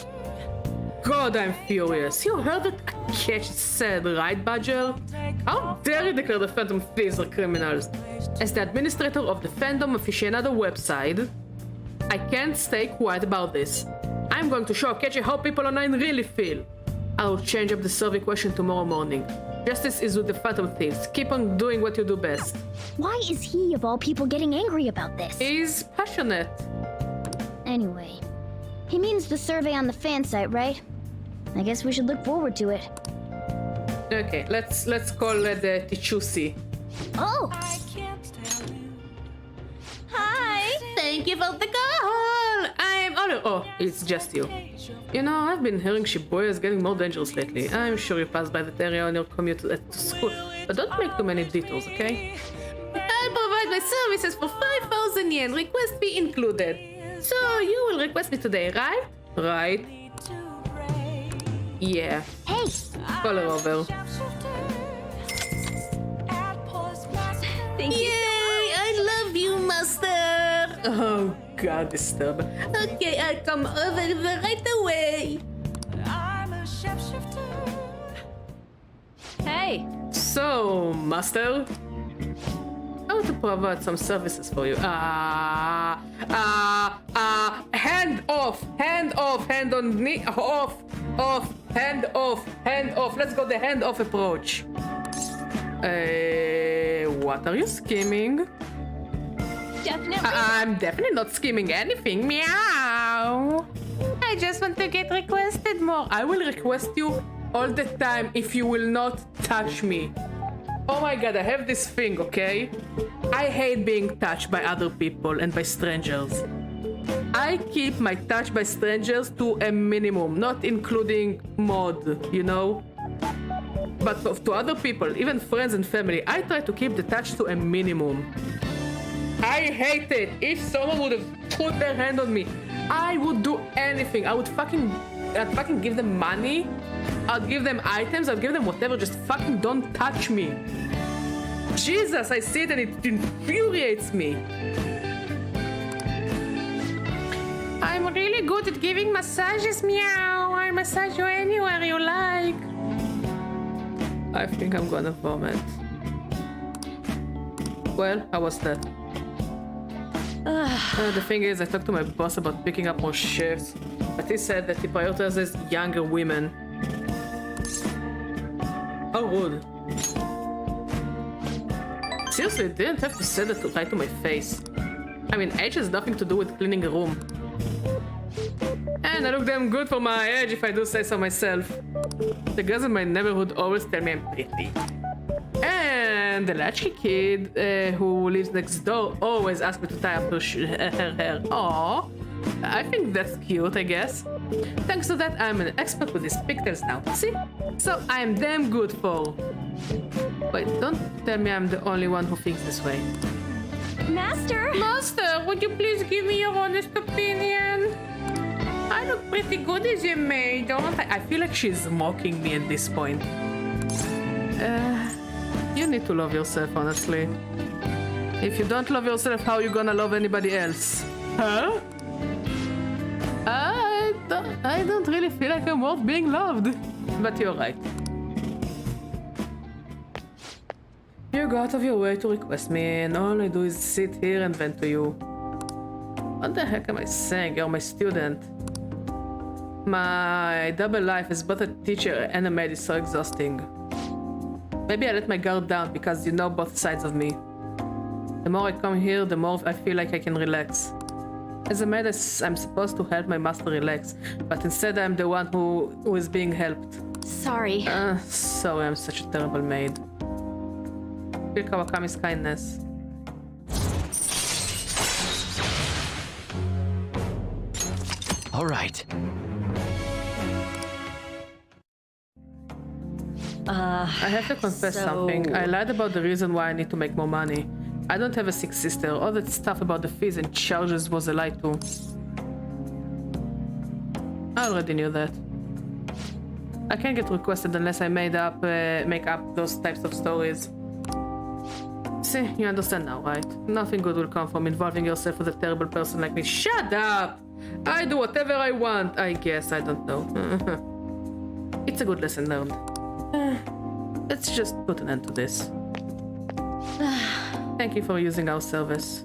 God, I'm furious. You heard what Akechi said, right, Badger? How dare you declare the Phantom Thieves are criminals? As the administrator of the Fandom Aficionado website, I can't stay quiet about this. I'm going to show Akechi how people online really feel. I'll change up the survey question tomorrow morning. Justice is with the Phantom Thieves. Keep on doing what you do best. Why is he, of all people, getting angry about this? He's passionate. Anyway, he means the survey on the fan site, right? I guess we should look forward to it. Okay, let's call it the Tichusi. Oh! Hi! Thank you for the call! I'm Olu. Oh, it's just you. You know, I've been hearing Shibuya is getting more dangerous lately. I'm sure you pass by that area on your commute to school, but don't make too many detours, okay? I'll provide my services for 5,000 yen, request fee included. So, you will request me today, right? Right. Yeah. Hey! Call her over. Thank you. Yay! I love you, Master! Oh, God, disturb. Okay, I'll come over right away. Hey! So, Master? I want to provide some services for you. Hand off! Hand off! Hand on knee! Off! Off! Hand off! Hand off! Let's go the hand off approach. What are you scheming? Definitely. I'm definitely not scheming anything. Meow! I just want to get requested more. I will request you all the time if you will not touch me. Oh my god, I have this thing, okay? I hate being touched by other people and by strangers. I keep my touch by strangers to a minimum, not including mod, you know? But to other people, even friends and family, I try to keep the touch to a minimum. I hate it. If someone would have put their hand on me, I would do anything. I'd fucking give them money. I'll give them items, I'll give them whatever, just fucking don't touch me. Jesus, I see it and it infuriates me. I'm really good at giving massages, meow. I'll massage you anywhere you like. I think I'm gonna vomit. Well, how was that? The thing is, I talked to my boss about picking up more shifts, but he said that he prioritizes younger women. How rude. Seriously, didn't have to say that right to my face. I mean, age has nothing to do with cleaning a room. And I look damn good for my age if I do say so myself. The girls in my neighborhood always tell me I'm pretty. And the latchkey kid who lives next door always asks me to tie up her hair. Aww, I think that's cute, I guess. Thanks to that, I'm an expert with these pigtails now. See? So I'm damn good for... Wait, don't tell me I'm the only one who thinks this way. Master! Master, would you please give me your honest opinion? I look pretty good as you may, don't I? I feel like she's mocking me at this point. You need to love yourself, honestly. If you don't love yourself, how are you gonna love anybody else? Huh? I don't really feel like I'm worth being loved. But you're right. You go out of your way to request me, and all I do is sit here and vent to you. What the heck am I saying? You're my student. My double life as both a teacher and a maid is so exhausting. Maybe I let my guard down because you know both sides of me. The more I come here, the more I feel like I can relax. As a maid, I'm supposed to help my master relax, but instead I'm the one who is being helped. Sorry. Sorry, I'm such a terrible maid. Feel Kawakami's kindness. All right. I have to confess something. I lied about the reason why I need to make more money. I don't have a sick sister. All that stuff about the fees and charges was a lie too. I already knew that. I can't get requested unless I make up those types of stories. See, you understand now, right? Nothing good will come from involving yourself with a terrible person like me. Shut up! I do whatever I want, I guess. I don't know. It's a good lesson learned. Let's just put an end to this. Thank you for using our service.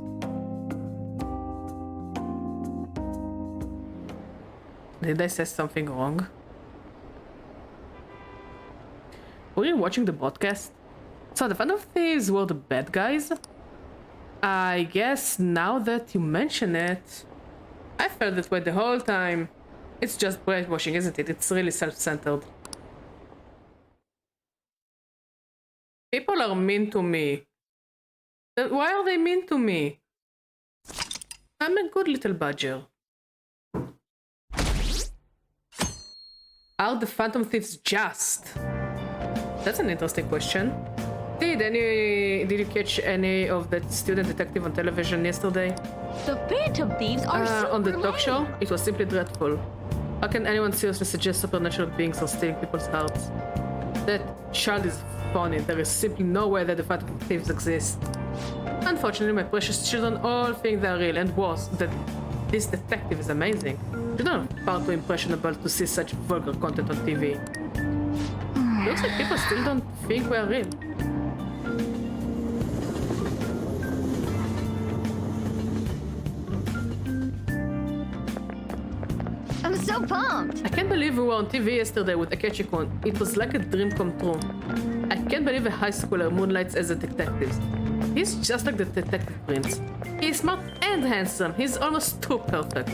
Did I say something wrong? Were you watching the broadcast? So the Phantom Thieves were the bad guys? I guess now that you mention it, I felt that way the whole time. It's just brainwashing, isn't it? It's really self-centered. People are mean to me. Why are they mean to me? I'm a good little badger. Are the Phantom Thieves just? That's an interesting question. Did you catch any of that student detective on television yesterday? The Phantom Thieves are super on the talk lame. show? It was simply dreadful. How can anyone seriously suggest supernatural beings are stealing people's hearts? That child is funny. There is simply no way that the Phantom Thieves exist. Unfortunately, my precious children all think they are real, and worse, that this detective is amazing. Children are far too impressionable to see such vulgar content on TV. Looks like people still don't think we are real. I'm so pumped! I can't believe we were on TV yesterday with Akechi-kun. It was like a dream come true. I can't believe a high schooler moonlights as a detective. He's just like the detective prince. He's smart and handsome. He's almost too perfect.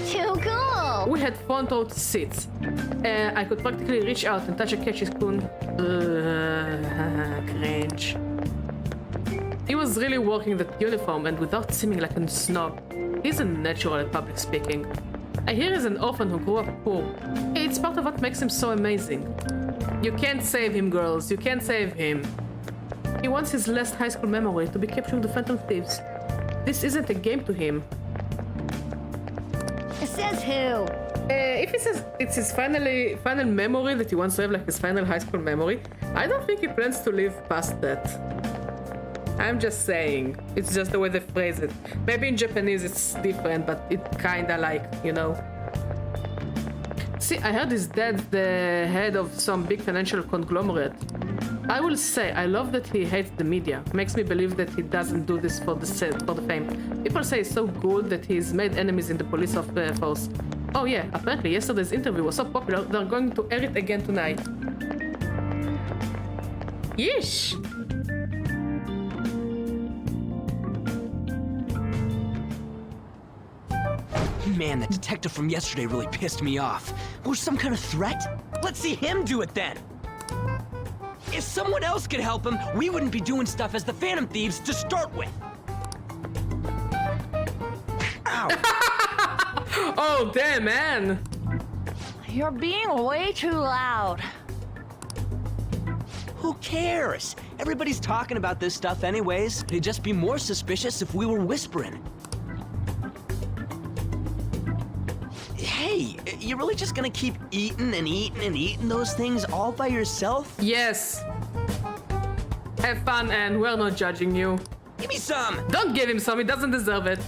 Too cool! We had front row seats. I could practically reach out and touch Akechi-kun. Cringe. He was really working that uniform and without seeming like a snob. He's a natural at public speaking. I hear he's an orphan who grew up poor. It's part of what makes him so amazing. You can't save him, girls. You can't save him. He wants his last high school memory to be capturing the Phantom Thieves. This isn't a game to him. Says who? If it's his final memory that he wants to have, like his final high school memory, I don't think he plans to live past that. I'm just saying. It's just the way they phrase it. Maybe in Japanese it's different, but it kinda like, you know. See, I heard his dad's the head of some big financial conglomerate. I will say, I love that he hates the media. Makes me believe that he doesn't do this for the fame. People say it's so good that he's made enemies in the police force. Oh yeah, apparently yesterday's interview was so popular, they're going to air it again tonight. Yeesh! Man, that detective from yesterday really pissed me off. Was some kind of threat? Let's see him do it then! If someone else could help him, we wouldn't be doing stuff as the Phantom Thieves to start with! Ow! Oh, damn, man! You're being way too loud. Who cares? Everybody's talking about this stuff anyways. They'd just be more suspicious if we were whispering. Hey, you're really just gonna keep eating and eating and eating those things all by yourself? Yes. Have fun, and we're not judging you. Give me some! Don't give him some, he doesn't deserve it.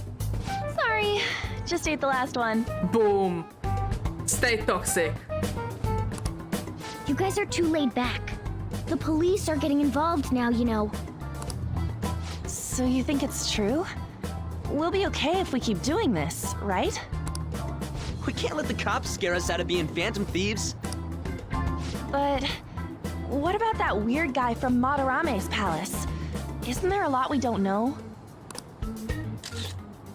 Sorry, just ate the last one. Boom. Stay toxic. You guys are too laid back. The police are getting involved now, you know. So you think it's true? We'll be okay if we keep doing this, right? We can't let the cops scare us out of being Phantom Thieves. But what about that weird guy from Madarame's palace? Isn't there a lot we don't know?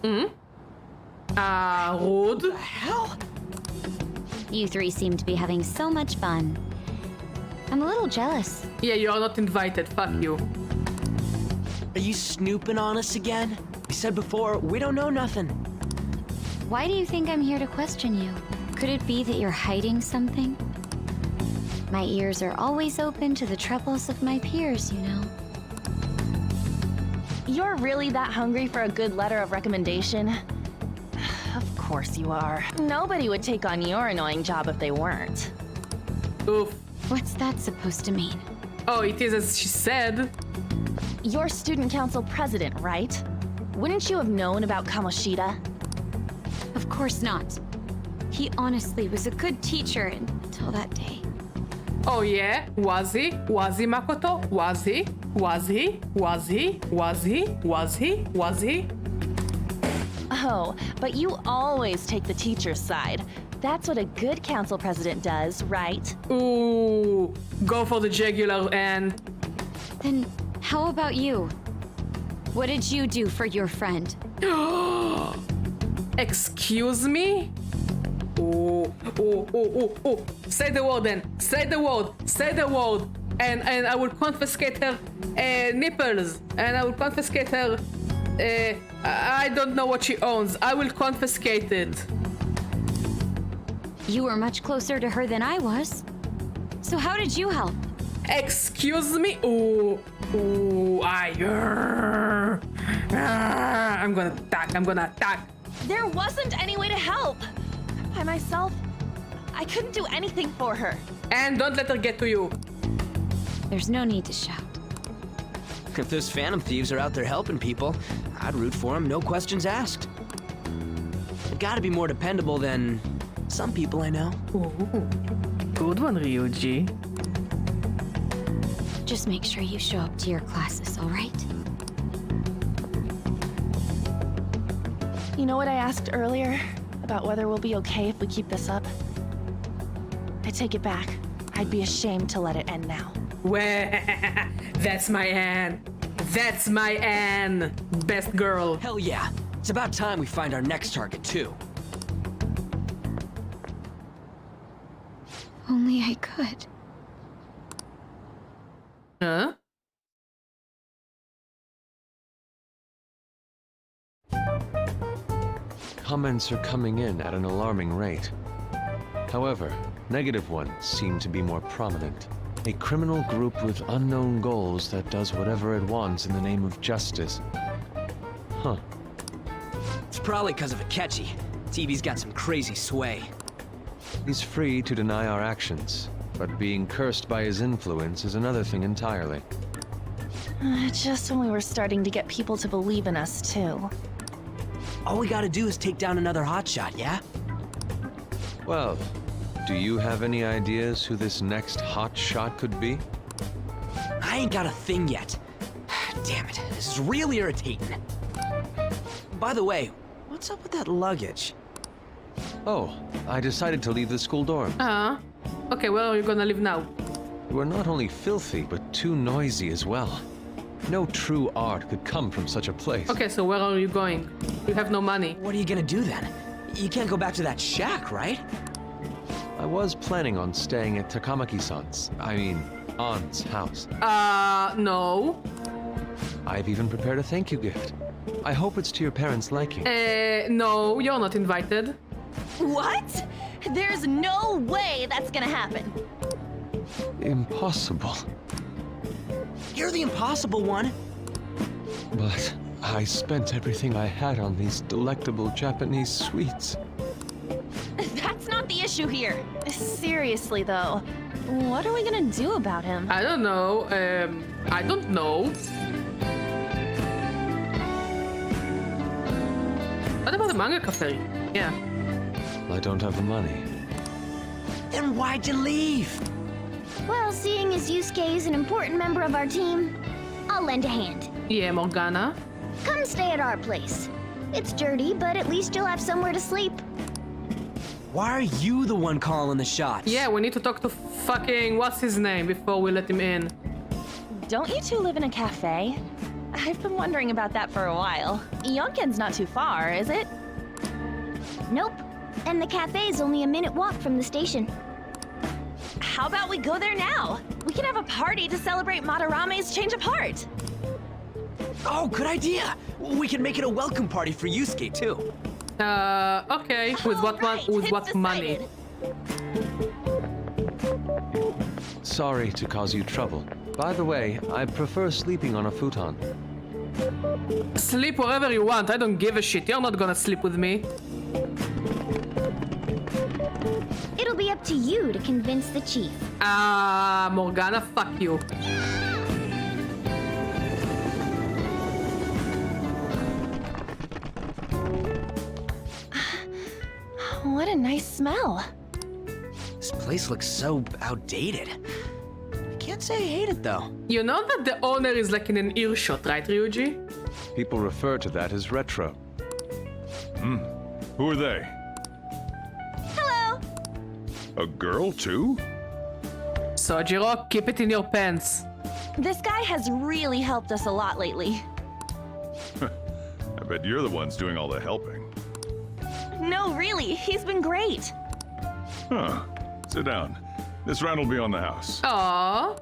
Rude. What the hell? You three seem to be having so much fun. I'm a little jealous. Yeah, you are not invited, fuck you. Are you snooping on us again? We said before, we don't know nothing. Why do you think I'm here to question you? Could it be that you're hiding something? My ears are always open to the troubles of my peers, you know. You're really that hungry for a good letter of recommendation? Of course you are. Nobody would take on your annoying job if they weren't. Oof. What's that supposed to mean? Oh, it is as she said. You're student council president, right? Wouldn't you have known about Kamoshida? Of course not. He honestly was a good teacher until that day. Oh yeah? Was he? Was he, Makoto? Was he? Was he? Was he? Was he? Was he? Was he? Oh, but you always take the teacher's side. That's what a good council president does, right? Ooh, go for the jugular and... Then how about you? What did you do for your friend? Excuse me? Oh. Say the word then. Say the word. Say the word. And I will confiscate her nipples. And I will confiscate her... I don't know what she owns. I will confiscate it. You were much closer to her than I was. So how did you help? Excuse me? I'm gonna attack. There wasn't any way to help. By myself, I couldn't do anything for her. And don't let her get to you. There's no need to shout. If those Phantom Thieves are out there helping people, I'd root for them, no questions asked. They've gotta be more dependable than some people I know. Ooh, good one, Ryuji. Just make sure you show up to your classes, all right? You know what I asked earlier? About whether we'll be okay if we keep this up? I take it back. I'd be ashamed to let it end now. Well, that's my Anne. That's my Anne. Best girl. Hell yeah. It's about time we find our next target, too. Only I could. Huh? Comments are coming in at an alarming rate. However, negative ones seem to be more prominent. A criminal group with unknown goals that does whatever it wants in the name of justice. Huh. It's probably because of Akechi. TV's got some crazy sway. He's free to deny our actions, but being cursed by his influence is another thing entirely. Just when we were starting to get people to believe in us, too. All we gotta do is take down another hotshot, yeah? Well, do you have any ideas who this next hot shot could be? I ain't got a thing yet. Damn it, this is really irritating. By the way, what's up with that luggage? Oh, I decided to leave the school dorm. Okay, where are you gonna live now? You are not only filthy, but too noisy as well. No true art could come from such a place. Okay, so where are you going? You have no money. What are you gonna do then? You can't go back to that shack, right? I was planning on staying at Takamaki-san's, Ann's house. No. I've even prepared a thank you gift. I hope it's to your parents' liking. No, you're not invited. What? There's no way that's gonna happen. Impossible. You're the impossible one. But I spent everything I had on these delectable Japanese sweets. That's not the issue here. Seriously, though. What are we gonna do about him? I don't know. I don't know. What about the manga cafe? Yeah. I don't have the money. Then why'd you leave? Well, seeing as Yusuke is an important member of our team, I'll lend a hand. Yeah, Morgana. Come stay at our place. It's dirty, but at least you'll have somewhere to sleep. Why are you the one calling the shots? Yeah, we need to talk to fucking what's his name before we let him in. Don't you two live in a cafe? I've been wondering about that for a while. Yonken's not too far, is it? Nope. And the cafe's only a minute walk from the station. How about we go there now? We can have a party to celebrate Madarame's change of heart. Oh, good idea. We can make it a welcome party for Yusuke, too. Okay. With what money? Sorry to cause you trouble. By the way, I prefer sleeping on a futon. Sleep wherever you want. I don't give a shit. You're not gonna sleep with me. It'll be up to you to convince the chief. Morgana, fuck you. What a nice smell. This place looks so outdated. I can't say I hate it, though. You know that the owner is like in an earshot, right, Ryuji? People refer to that as retro. Who are they? Hello. A girl, too? Sojiro, keep it in your pants. This guy has really helped us a lot lately. I bet you're the ones doing all the helping. No, really, he's been great. Huh. Sit down. This round will be on the house. Aww.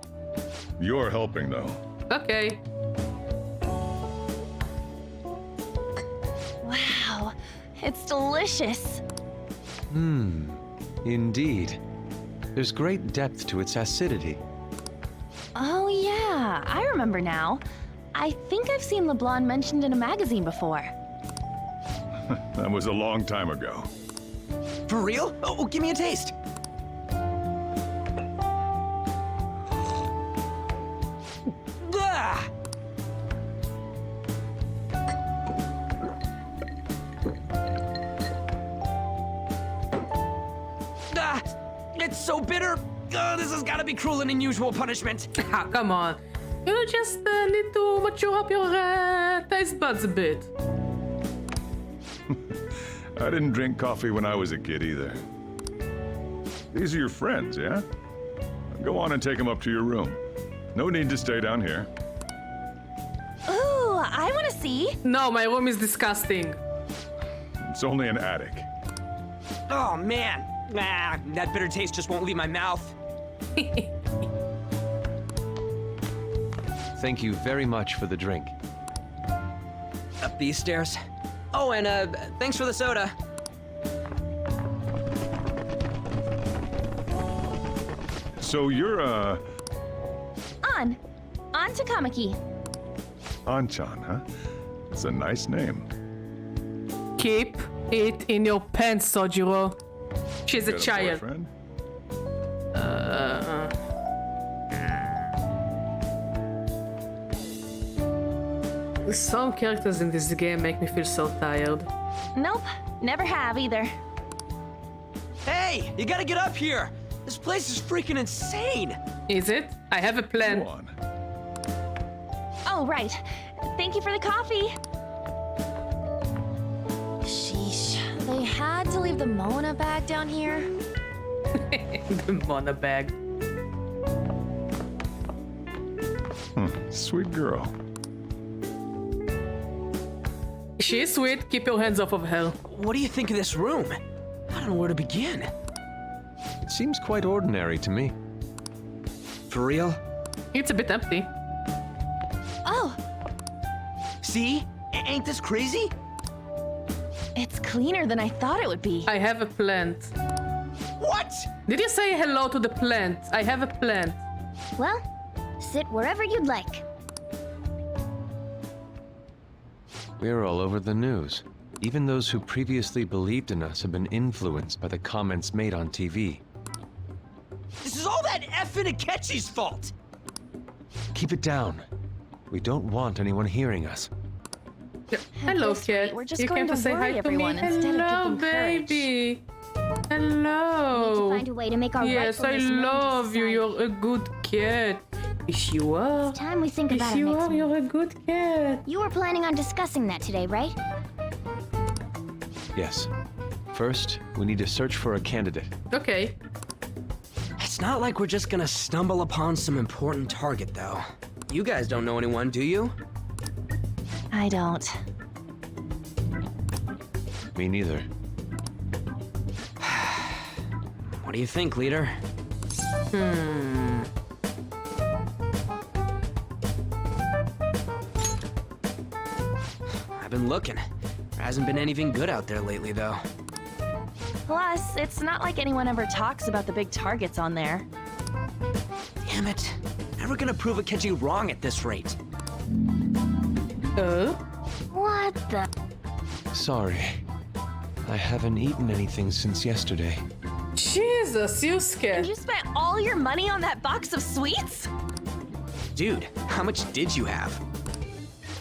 You're helping, though. Okay. Wow, it's delicious. Indeed. There's great depth to its acidity. Oh yeah, I remember now. I think I've seen LeBlanc mentioned in a magazine before. That was a long time ago. For real? Oh, give me a taste. Ah! Ah! It's so bitter! This has got to be cruel and unusual punishment. Come on. You just need to mature up your taste buds a bit. I didn't drink coffee when I was a kid either. These are your friends, yeah? Go on and take them up to your room. No need to stay down here. Ooh, I want to see. No, my room is disgusting. It's only an attic. Oh, man. That bitter taste just won't leave my mouth. Thank you very much for the drink. Up these stairs. Oh, and thanks for the soda. So you're, On to Kamaki. Anchan, huh? It's a nice name. Keep it in your pants, Sojiro. She's a Got child. boyfriend? Some characters in this game make me feel so tired. Nope, never have either. Hey, you gotta get up here! This place is freaking insane! Is it? I have a plan. Go on. Oh, right. Thank you for the coffee. Sheesh, they had to leave the Mona bag down here. The Mona bag. Sweet girl. She is sweet. Keep your hands off of her. What do you think of this room? I don't know where to begin. It seems quite ordinary to me. For real? It's a bit empty. Oh, See? Ain't this crazy? it's cleaner than I thought it would be. I have a plant. What? Did you say hello to the plant? I have a plant. Well, sit wherever you'd like. We're all over the news. Even those who previously believed in us have been influenced by the comments made on TV. This is all that effing Akechi's fault! Keep it down. We don't want anyone hearing us. Hello, this rate, cat. we're just You going came to to say worry hi to me. everyone instead of Hello, give them courage. baby. We need to Hello. find a way to make our Yes, I rightfulness known to love you. society. You're a good cat. Yes, you are. It's time we think about Yes, our you next are. move. You're a good cat. You were planning on discussing that today, right? Yes. First, we need to search for a candidate. Okay. It's not like we're just gonna stumble upon some important target, though. You guys don't know anyone, do you? I don't. Me neither. What do you think, leader? I've been looking. There hasn't been anything good out there lately, though. Plus, it's not like anyone ever talks about the big targets on there. Damn it. Never gonna prove Akechi wrong at this rate. What the? Sorry. I haven't eaten anything since yesterday. Jesus, you And scared. you spent all your money on that box of sweets? Dude, how much did you have?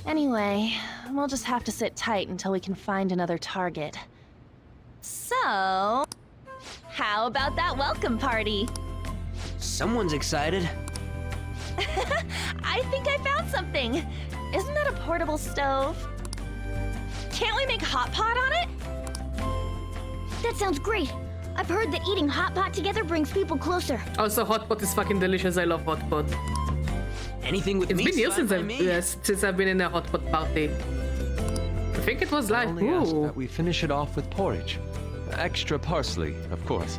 Anyway, we'll just have to sit tight until we can find another target. So, how about that welcome party? Someone's excited. I think I found something. Isn't that a portable stove? Can't we make hot pot on it? That sounds great. I've heard that eating hot pot together brings people closer. Also, hot pot is fucking delicious. I love hot pot. Anything with It's meat been years fine since by I've me. since I've been in a hot pot party. I think it was I like, only ask ooh. that we finish it off with porridge. Extra parsley, of course.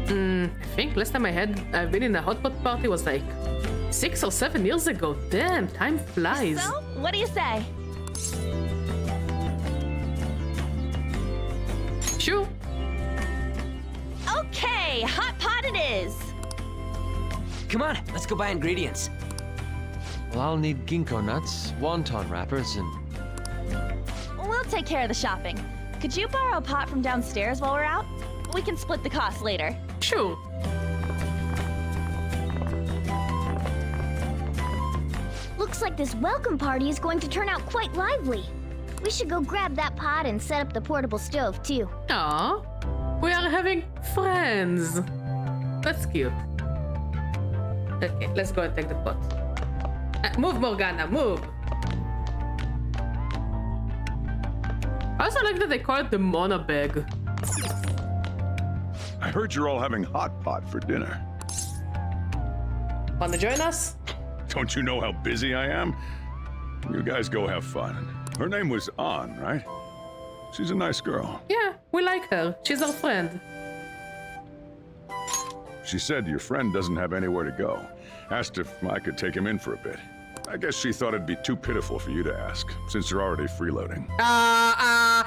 I think last time I've been in a hot pot party was like 6 or 7 years ago. Damn, time flies. So, what do you say? Sure. Okay, hot pot it is. Come on, let's go buy ingredients. Well, I'll need ginkgo nuts, wonton wrappers, and... We'll take care of the shopping. Could you borrow a pot from downstairs while we're out? We can split the cost later. Sure. Looks like this welcome party is going to turn out quite lively. We should go grab that pot and set up the portable stove, too. Aw, we are having friends. That's cute. Okay, let's go and take the pot. Move, Morgana, move. I also like that they call it the Mona bag. I heard you're all having hot pot for dinner. Wanna join us? Don't you know how busy I am? You guys go have fun. Her name was An, right? She's a nice girl. Yeah, we like her. She's our friend. She said your friend doesn't have anywhere to go. Asked if I could take him in for a bit. I guess she thought it'd be too pitiful for you to ask, since you're already freeloading. I'm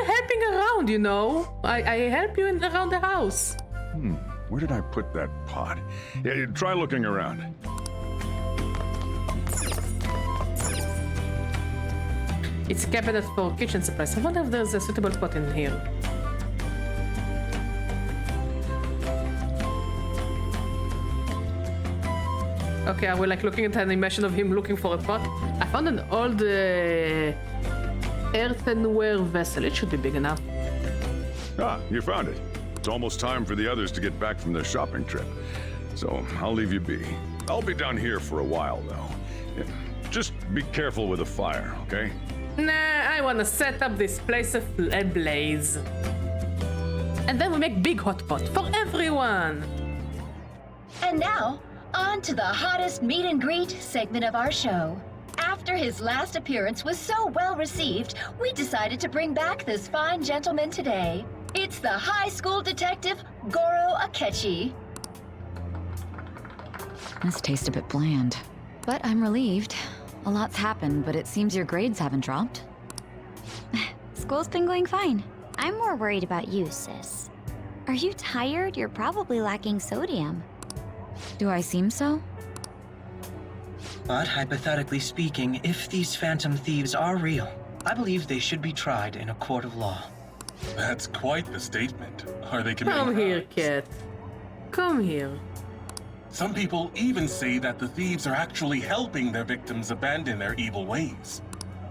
helping around, you know. I help you around the house. Where did I put that pot? Yeah, try looking around. It's cabinet for kitchen supplies. I wonder if there's a suitable pot in here. Okay, are we like looking at an animation of him looking for a pot? I found an old earthenware vessel. It should be big enough. Ah, you found it. It's almost time for the others to get back from their shopping trip. So I'll leave you be. I'll be down here for a while, though. Yeah, just be careful with the fire, okay? Nah, I wanna set up this place ablaze. And then we make big hot pot for everyone. And now, on to the hottest meet and greet segment of our show. After his last appearance was so well received, we decided to bring back this fine gentleman today. It's the high school detective, Goro Akechi. This tastes a bit bland. But I'm relieved. A lot's happened, but it seems your grades haven't dropped. School's been going fine. I'm more worried about you, sis. Are you tired? You're probably lacking sodium. Do I seem so? But hypothetically speaking, if these phantom thieves are real, I believe they should be tried in a court of law. That's quite the statement. Are they committing Come here, crimes? cat. Come here. Some people even say that the thieves are actually helping their victims abandon their evil ways.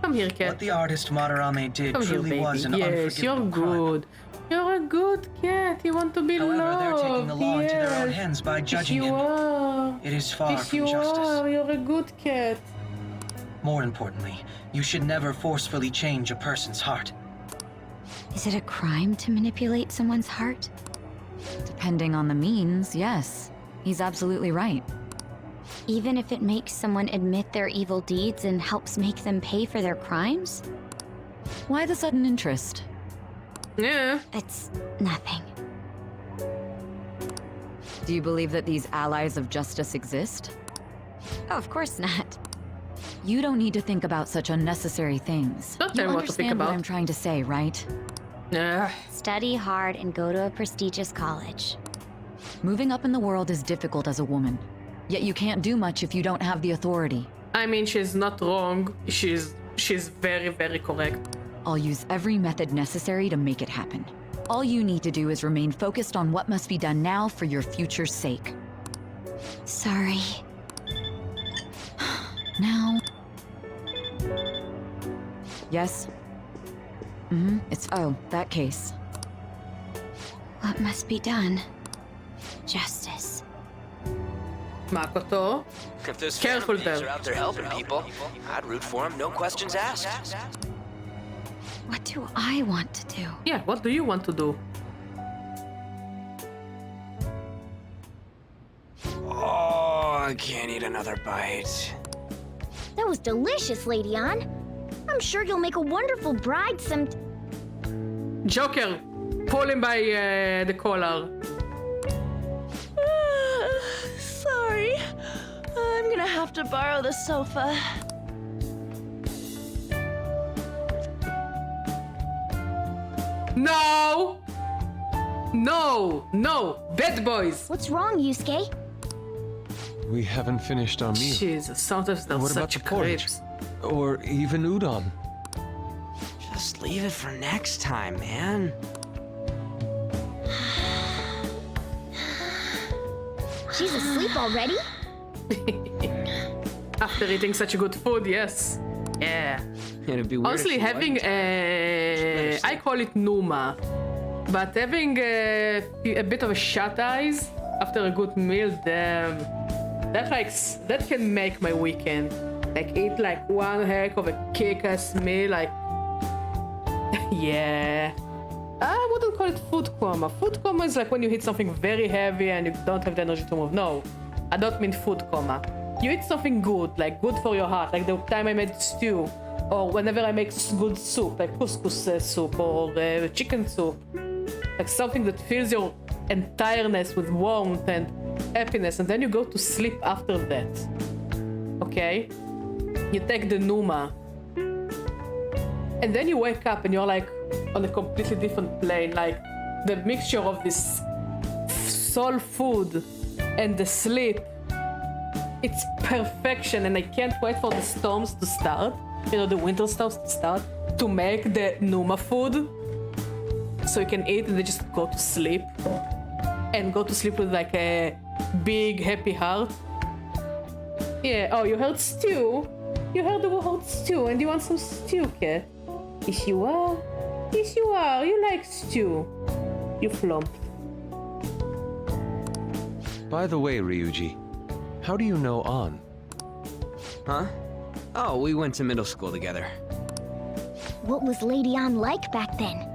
Come here, cat. What the artist Madarame did Come here, truly baby. was an Yes, you're unforgivable crime. good. You're a good cat. You want to be However, loved. they're taking the law into their own Yes. hands by judging Yes, you him. are. It is far Yes, from you justice. are. You're a good cat. More importantly, you should never forcefully change a person's heart. Is it a crime to manipulate someone's heart? Depending on the means, yes. He's absolutely right. Even if it makes someone admit their evil deeds and helps make them pay for their crimes? Why the sudden interest? Yeah. It's nothing. Do you believe that these allies of justice exist? Oh, of course not. You don't need to think about such unnecessary things. Don't tell You me what to think understand what about. I'm trying to say, right? Yeah. Study hard and go to a prestigious college. Moving up in the world is difficult as a woman. Yet you can't do much if you don't have the authority. I mean, she's not wrong. She's very, very correct. I'll use every method necessary to make it happen. All you need to do is remain focused on what must be done now for your future's sake. Sorry. Now... Yes? It's... oh, that case. What must be done? Justice. Makoto. If those Careful phantom thieves there. are out there helping people, I'd root for them, no questions asked. What do I want to do? Yeah, what do you want to do? Oh, I can't eat another bite. That was delicious, Lady Ann. I'm sure you'll make a wonderful bride some... Joker, pull him by the collar. Sorry. I'm gonna have to borrow the sofa. No! No! No! Bad boys! What's wrong, Yusuke? We haven't finished our meal. Jesus, sometimes they're What about such the porridge? creeps. Or even udon. Just leave it for next time, man. She's asleep already? After eating such good food, yes. Yeah. It'd be weird. Honestly, having a... I call it Numa. But having a bit of a shut eyes after a good meal, damn. That can make my weekend. Like, eat like one heck of a kick-ass meal, like... yeah. I wouldn't call it food coma. Food coma is like when you eat something very heavy and you don't have the energy to move. No, I don't mean food coma. You eat something good, like good for your heart, like the time I made stew, or whenever I make good soup, like couscous soup or chicken soup. Like something that fills your entireness with warmth and happiness, and then you go to sleep after that. Okay? You take the Numa. And then you wake up and you're like on a completely different plane. Like the mixture of this soul food and the sleep. It's perfection, and I can't wait for the storms to start you know, the winter stuff start, to make the Numa food. So you can eat and then just go to sleep. And go to sleep with like a big happy heart. Yeah, oh, you heard stew? You heard the word stew and you want some stew, cat? Yes, you are. Yes, you are. You like stew. You flump. By the way, Ryuji, how do you know An? Huh? Oh, we went to middle school together. What was Lady Ann like back then?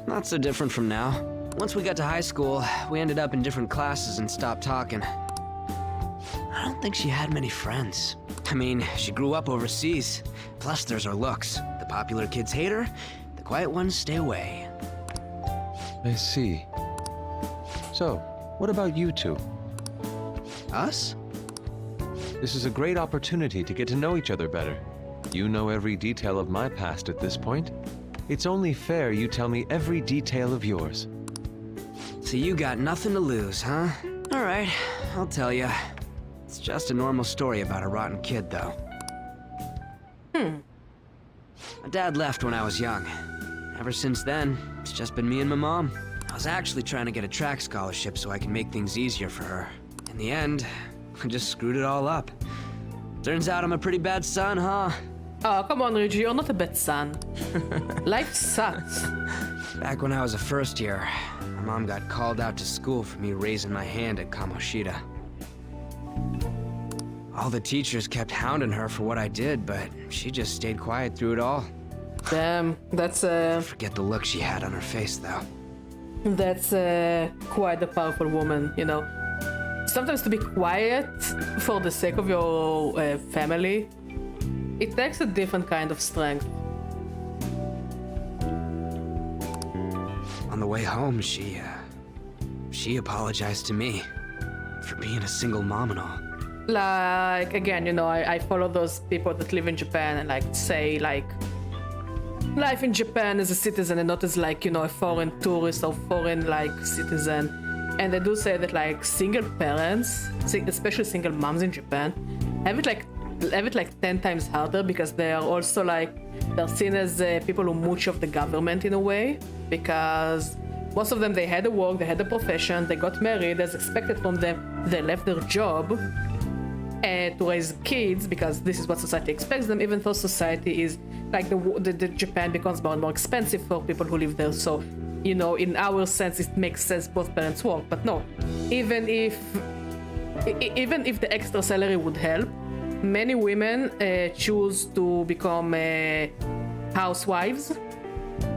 Not so different from now. Once we got to high school, we ended up in different classes and stopped talking. I don't think she had many friends. I mean, she grew up overseas. Plus, there's her looks. The popular kids hate her, the quiet ones stay away. I see. So, what about you two? Us? This is a great opportunity to get to know each other better. You know every detail of my past at this point. It's only fair you tell me every detail of yours. So you got nothing to lose, huh? All right, I'll tell you. It's just a normal story about a rotten kid, though. My dad left when I was young. Ever since then, it's just been me and my mom. I was actually trying to get a track scholarship so I can make things easier for her. In the end, I just screwed it all up. Turns out I'm a pretty bad son, huh? Oh, come on, Ryuji, you're not a bad son. Life sucks. Back when I was a first year, my mom got called out to school for me raising my hand at Kamoshida. All the teachers kept hounding her for what I did, but she just stayed quiet through it all. Damn, that's Forget the look she had on her face, though. That's quite a powerful woman, you know. Sometimes to be quiet for the sake of your family, it takes a different kind of strength. On the way home, she apologized to me for being a single mom and all. Like, again, you know, I follow those people that live in Japan and like say like life in Japan as a citizen and not as like, you know, a foreign tourist or foreign like citizen. And they do say that like single parents, especially single moms in Japan, have it like 10 times harder because they are also like, they're seen as people who mooch off the government in a way, because most of them, they had a work, they had a profession, they got married, as expected from them, they left their job to raise kids because this is what society expects them, even though society is like the Japan becomes more and more expensive for people who live there. So, you know, in our sense, it makes sense both parents work, but no, even if the extra salary would help, many women choose to become housewives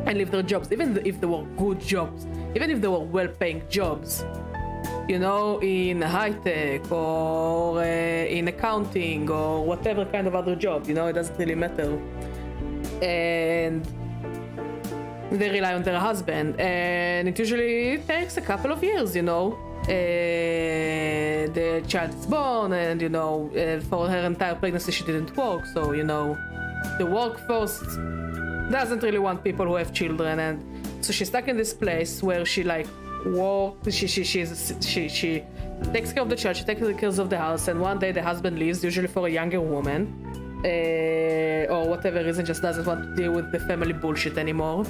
and leave their jobs, even if they were good jobs, even if they were well-paying jobs, you know, in high-tech or in accounting or whatever kind of other job, you know, it doesn't really matter. And they rely on their husband, and it usually takes a couple of years, you know. The child is born, and you know, for her entire pregnancy she didn't work, so you know, the workforce doesn't really want people who have children, and so she's stuck in this place where she like works, she takes care of the child, she takes care of the house, and one day the husband leaves, usually for a younger woman, or whatever reason, just doesn't want to deal with the family bullshit anymore.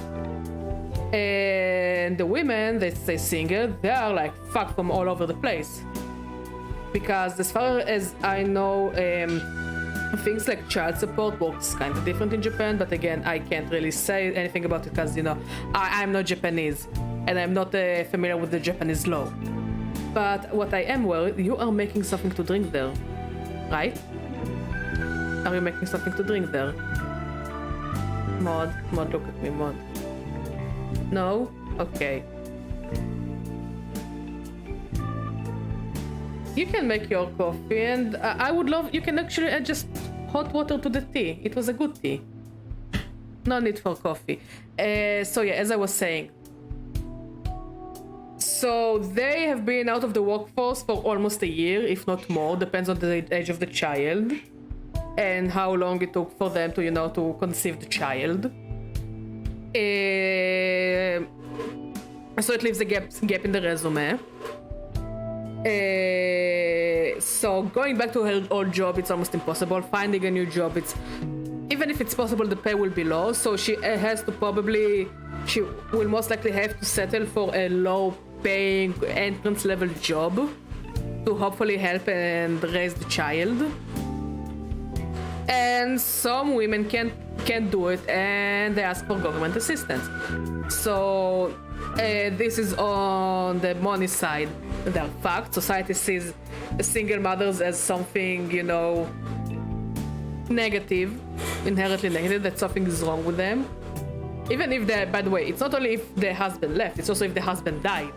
And the women that stay single, they are like fucked from all over the place. Because as far as I know, things like child support works kind of different in Japan, but again, I can't really say anything about it because, you know, I'm not Japanese and I'm not familiar with the Japanese law. But what I am aware, you are making something to drink there, right? Are you making something to drink there? Mod, look at me, Mod. No? Okay. You can make your coffee, and I would love, you can actually add just hot water to the tea. It was a good tea. No need for coffee. So yeah, as I was saying. So they have been out of the workforce for almost a year, if not more, depends on the age of the child and how long it took for them to, you know, to conceive the child. So it leaves a gap in the resume. So going back to her old job, it's almost impossible. Finding a new job, it's even if it's possible, the pay will be low, so she will most likely have to settle for a low-paying entrance-level job to hopefully help and raise the child. And some women can't do it, and they ask for government assistance. So this is on the money side. There are facts. Society sees single mothers as something, you know, negative, inherently negative, that something is wrong with them. Even if by the way, it's not only if the husband left, it's also if the husband died.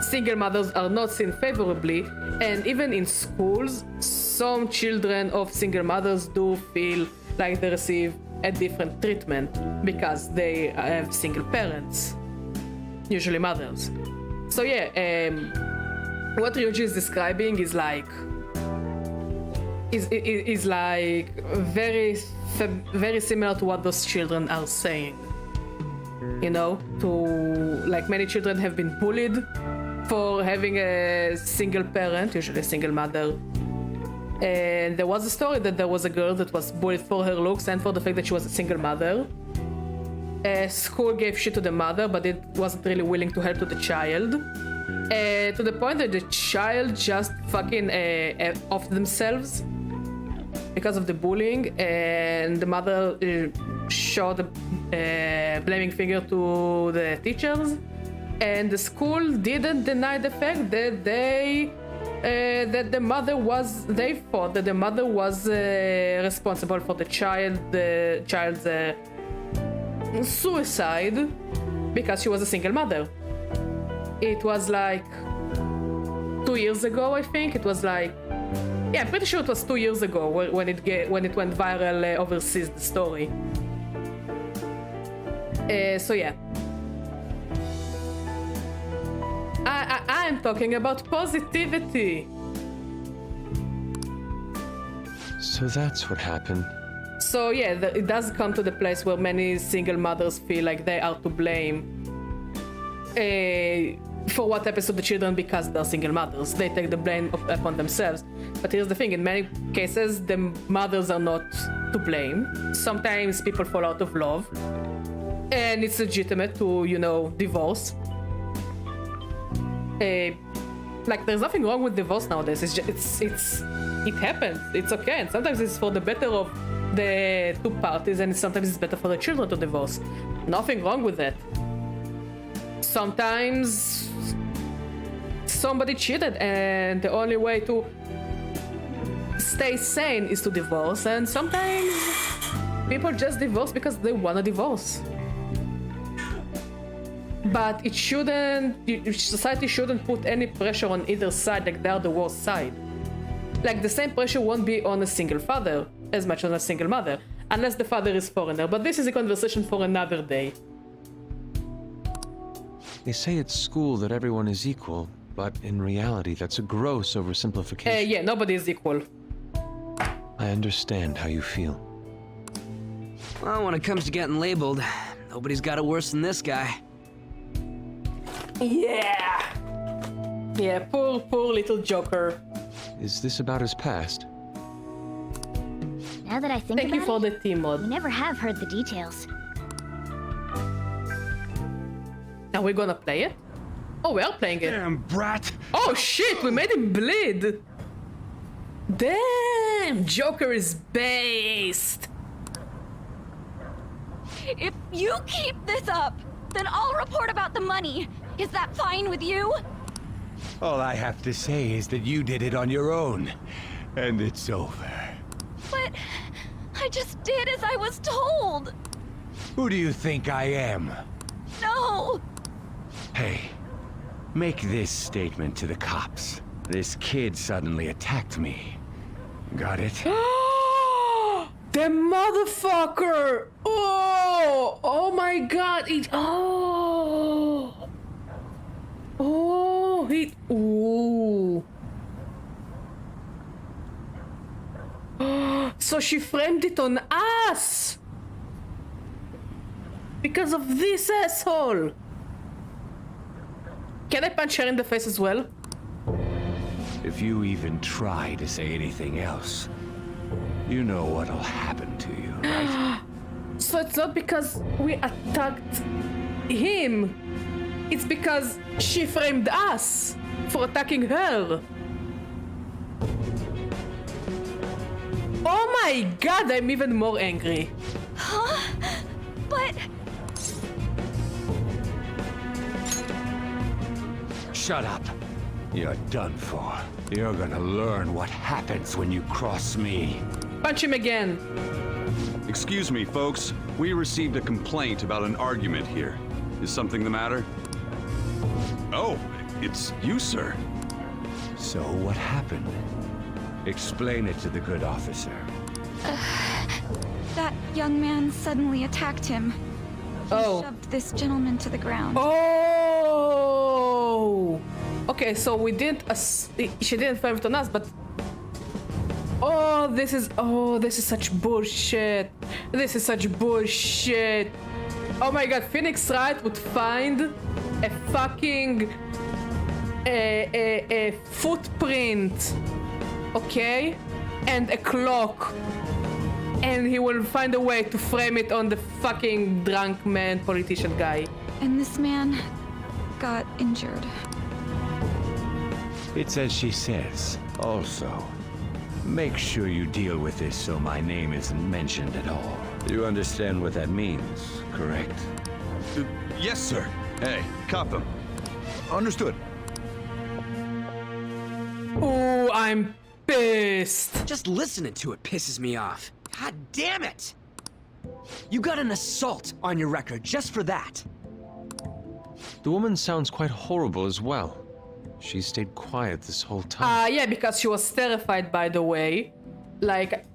Single mothers are not seen favorably, and even in schools, some children of single mothers do feel like they receive a different treatment because they have single parents, usually mothers. So yeah, what Ryuji is describing is like very similar to what those children are saying. You know, like many children have been bullied for having a single parent, usually a single mother. And there was a story that there was a girl that was bullied for her looks and for the fact that she was a single mother. School gave shit to the mother, but it wasn't really willing to help to the child. To the point that the child just fucking off themselves because of the bullying, and the mother showed a blaming finger to the teachers, and the school didn't deny the fact that they thought that the mother was responsible for the child's suicide because she was a single mother. It was like 2 years ago, I think. It was like, yeah, I'm pretty sure it was 2 years ago when it went viral overseas, the story. So yeah, I'm talking about positivity. So that's what happened. So yeah, it does come to the place where many single mothers feel like they are to blame for what happens to the children because they're single mothers. They take the blame upon themselves. But here's the thing, in many cases, the mothers are not to blame. Sometimes people fall out of love, and it's legitimate to, you know, divorce. Like, there's nothing wrong with divorce nowadays. It happens. It's okay. And sometimes it's for the better of the two parties, and sometimes it's better for the children to divorce. Nothing wrong with that. Sometimes somebody cheated, and the only way to stay sane is to divorce, and sometimes people just divorce because they want to divorce. But it shouldn't, society shouldn't put any pressure on either side like they're the worst side. Like, the same pressure won't be on a single father as much as a single mother, unless the father is foreigner, but this is a conversation for another day. They say at school that everyone is equal, but in reality that's a gross oversimplification. Yeah, nobody is equal. I understand how you feel. Well, when it comes to getting labeled, nobody's got it worse than this guy. Yeah! Yeah, poor little Joker. Is this about his past? Now that I think Thank you for the team mod. we never have heard the details. Are we gonna play it? Oh, we are playing it. Damn brat! Oh shit, we made him bleed! Damn, Joker is based! If you keep this up, then I'll report about the money. Is that fine with you? All I have to say is that you did it on your own, and it's over. But I just did as I was told. Who do you think I am? No! Hey, make this statement to the cops. This kid suddenly attacked me. Got it? The motherfucker! Oh! Oh my god! Ooh. So she framed it on us! Because of this asshole! Can I punch her in the face as well? If you even try to say anything else, You know what'll happen to you, right? So it's not because we attacked him. It's because she framed us for attacking her. Oh my god, I'm even more angry. Huh? But... Shut up. You're done for. You're gonna learn what happens when you cross me. Punch him again. Excuse me, folks. We received a complaint about an argument here. Is something the matter? Oh, it's you, sir. So what happened? Explain it to the good officer. That young man suddenly attacked him. He shoved this gentleman to the ground. Oh! Okay, so we didn't. She didn't frame it on us, but. Oh, this is such bullshit. This is such bullshit. Oh my god, Phoenix Wright would find a fucking a footprint, okay, and a clock, and he will find a way to frame it on the fucking drunk man politician guy. And this man got injured. It's as she says. Also, make sure you deal with this so my name isn't mentioned at all. You understand what that means, correct? Yes, sir. Hey, cuff him. Understood. Oh, I'm pissed. Just listening to it pisses me off. God damn it! You got an assault on your record just for that. The woman sounds quite horrible as well. She stayed quiet this whole time. Yeah, because she was terrified, by the way. Like,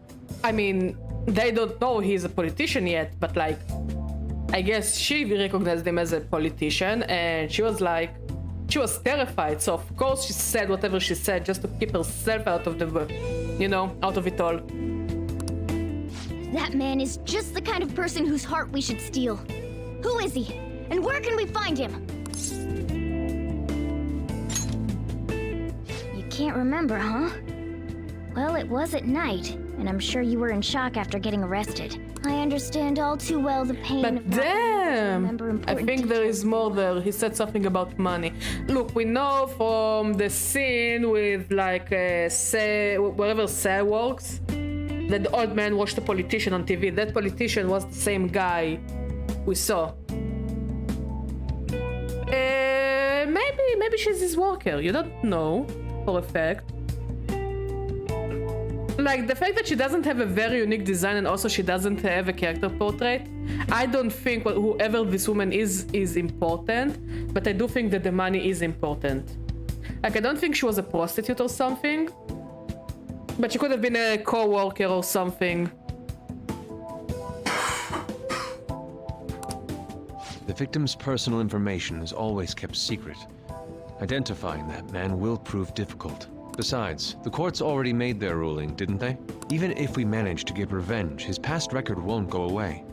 I mean, they don't know he's a politician yet, but like, I guess she recognized him as a politician, and she was like, she was terrified. So of course she said whatever she said just to keep herself out of the, you know, out of it all. That man is just the kind of person whose heart we should steal. Who is he? And where can we find him? You can't remember, huh? Well, it was at night, and I'm sure you were in shock after getting arrested. I understand all too well the pain But of not damn! remember I think there is more there. He said something about money. Look, we know from the scene with like wherever Sal works, that the old man watched a politician on TV. That politician was the same guy we saw. Maybe she's his worker. You don't know for a fact. Like, the fact that she doesn't have a very unique design and also she doesn't have a character portrait, I don't think whoever this woman is important, but I do think that the money is important. Like, I don't think she was a prostitute or something, but she could have been a co-worker or something. The victim's personal information is always kept secret. Identifying that man will prove difficult. Besides, the courts already made their ruling, didn't they? Even if we manage to get revenge, his past record won't go away.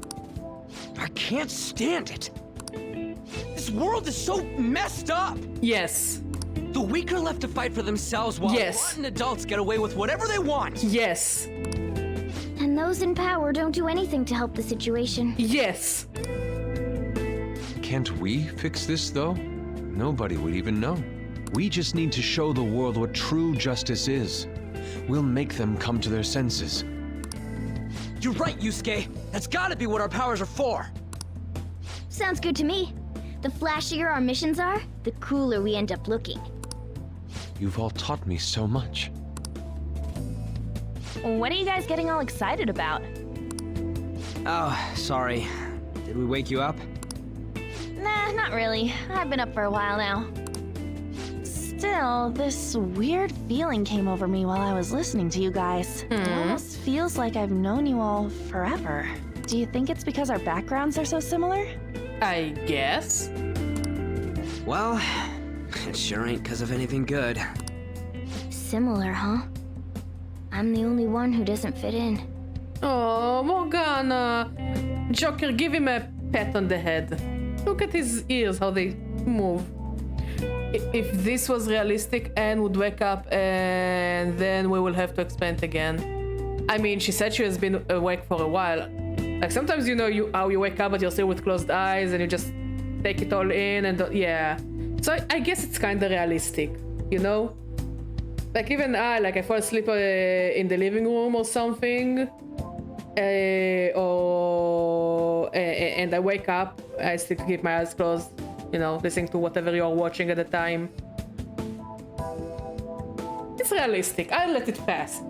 I can't stand it. This world is so messed up. Yes. The weak are left to fight for themselves while rotten adults get away with whatever they want. Yes. And those in power don't do anything to help the situation. Yes. Can't we fix this, though? Nobody would even know. We just need to show the world what true justice is. We'll make them come to their senses. You're right, Yusuke. That's gotta be what our powers are for. Sounds good to me. The flashier our missions are, the cooler we end up looking. You've all taught me so much. What are you guys getting all excited about? Oh, sorry. Did we wake you up? Nah, not really. I've been up for a while now. Still, this weird feeling came over me while I was listening to you guys. It almost feels like I've known you all forever. Do you think it's because our backgrounds are so similar? I guess. Well, it sure ain't because of anything good. Similar, huh? I'm the only one who doesn't fit in. Oh, Morgana. Joker, give him a pat on the head. Look at his ears, how they move. If this was realistic, Anne would wake up and then we will have to explain it again. I mean, she said she has been awake for a while. Like sometimes how you wake up but you're still with closed eyes and you just take it all in and yeah. So I guess it's kind of realistic, you know? Like even I fall asleep in the living room or something, and I wake up, I still keep my eyes closed, you know, listening to whatever you're watching at the time. It's realistic. I'll let it pass.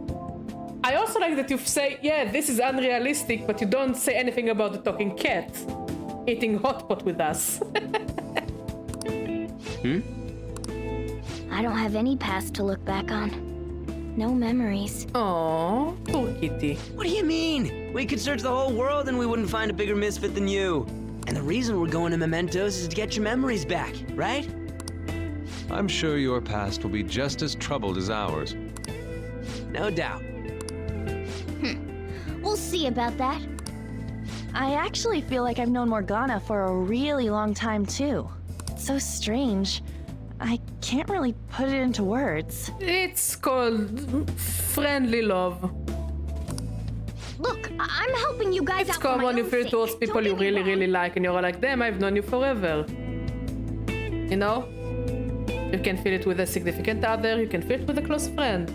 I also like that you say, yeah, this is unrealistic, but you don't say anything about the talking cat eating hot pot with us. I don't have any past to look back on. No memories. Aww, poor kitty. What do you mean? We could search the whole world and we wouldn't find a bigger misfit than you. And the reason we're going to Mementos is to get your memories back, right? I'm sure your past will be just as troubled as ours. No doubt. We'll see about that. I actually feel like I've known Morgana for a really long time, too. It's so strange. I can't really put it into words. It's called friendly love. Look, I'm helping you guys It's out for my common you own feel sake. towards people you really, really like and you're like, damn, I've known you forever. You know? You can feel it with a significant other, you can feel it with a close friend.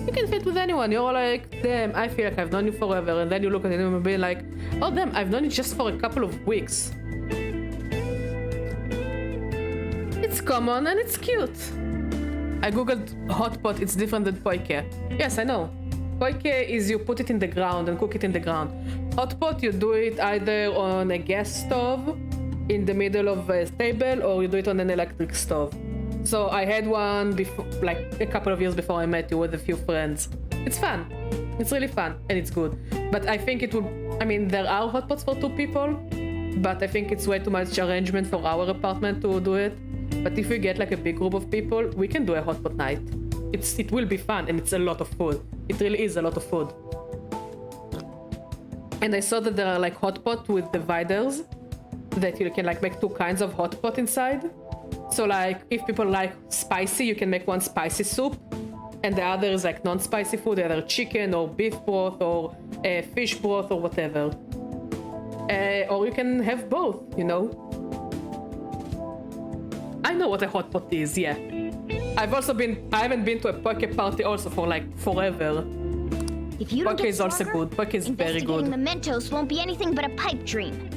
You can feel it with anyone. You're like, damn, I feel like I've known you forever. And then you look at him and be like, oh damn, I've known you just for a couple of weeks. It's common and it's cute. I googled hot pot, it's different than poike. Yes, I know. Poike is you put it in the ground and cook it in the ground. Hot pot, you do it either on a gas stove in the middle of a table or you do it on an electric stove. So I had one before, like a couple of years before I met you with a few friends. It's fun. It's really fun and it's good. But I think it would, I mean, there are hot pots for 2 people, but I think it's way too much arrangement for our apartment to do it. But if we get like a big group of people, we can do a hot pot night. It will be fun and it's a lot of food. It really is a lot of food. And I saw that there are like hot pot with dividers that you can like make 2 kinds of hot pot inside. So like if people like spicy, you can make one spicy soup and the other is like non-spicy food, either chicken or beef broth or fish broth or whatever. Or you can have both, you know. I know what a hot pot is, yeah. I haven't been to a poke party also for like forever. If you don't Poke get is also stronger, good. Poke is very good. investigating mementos won't be anything but a pipe dream.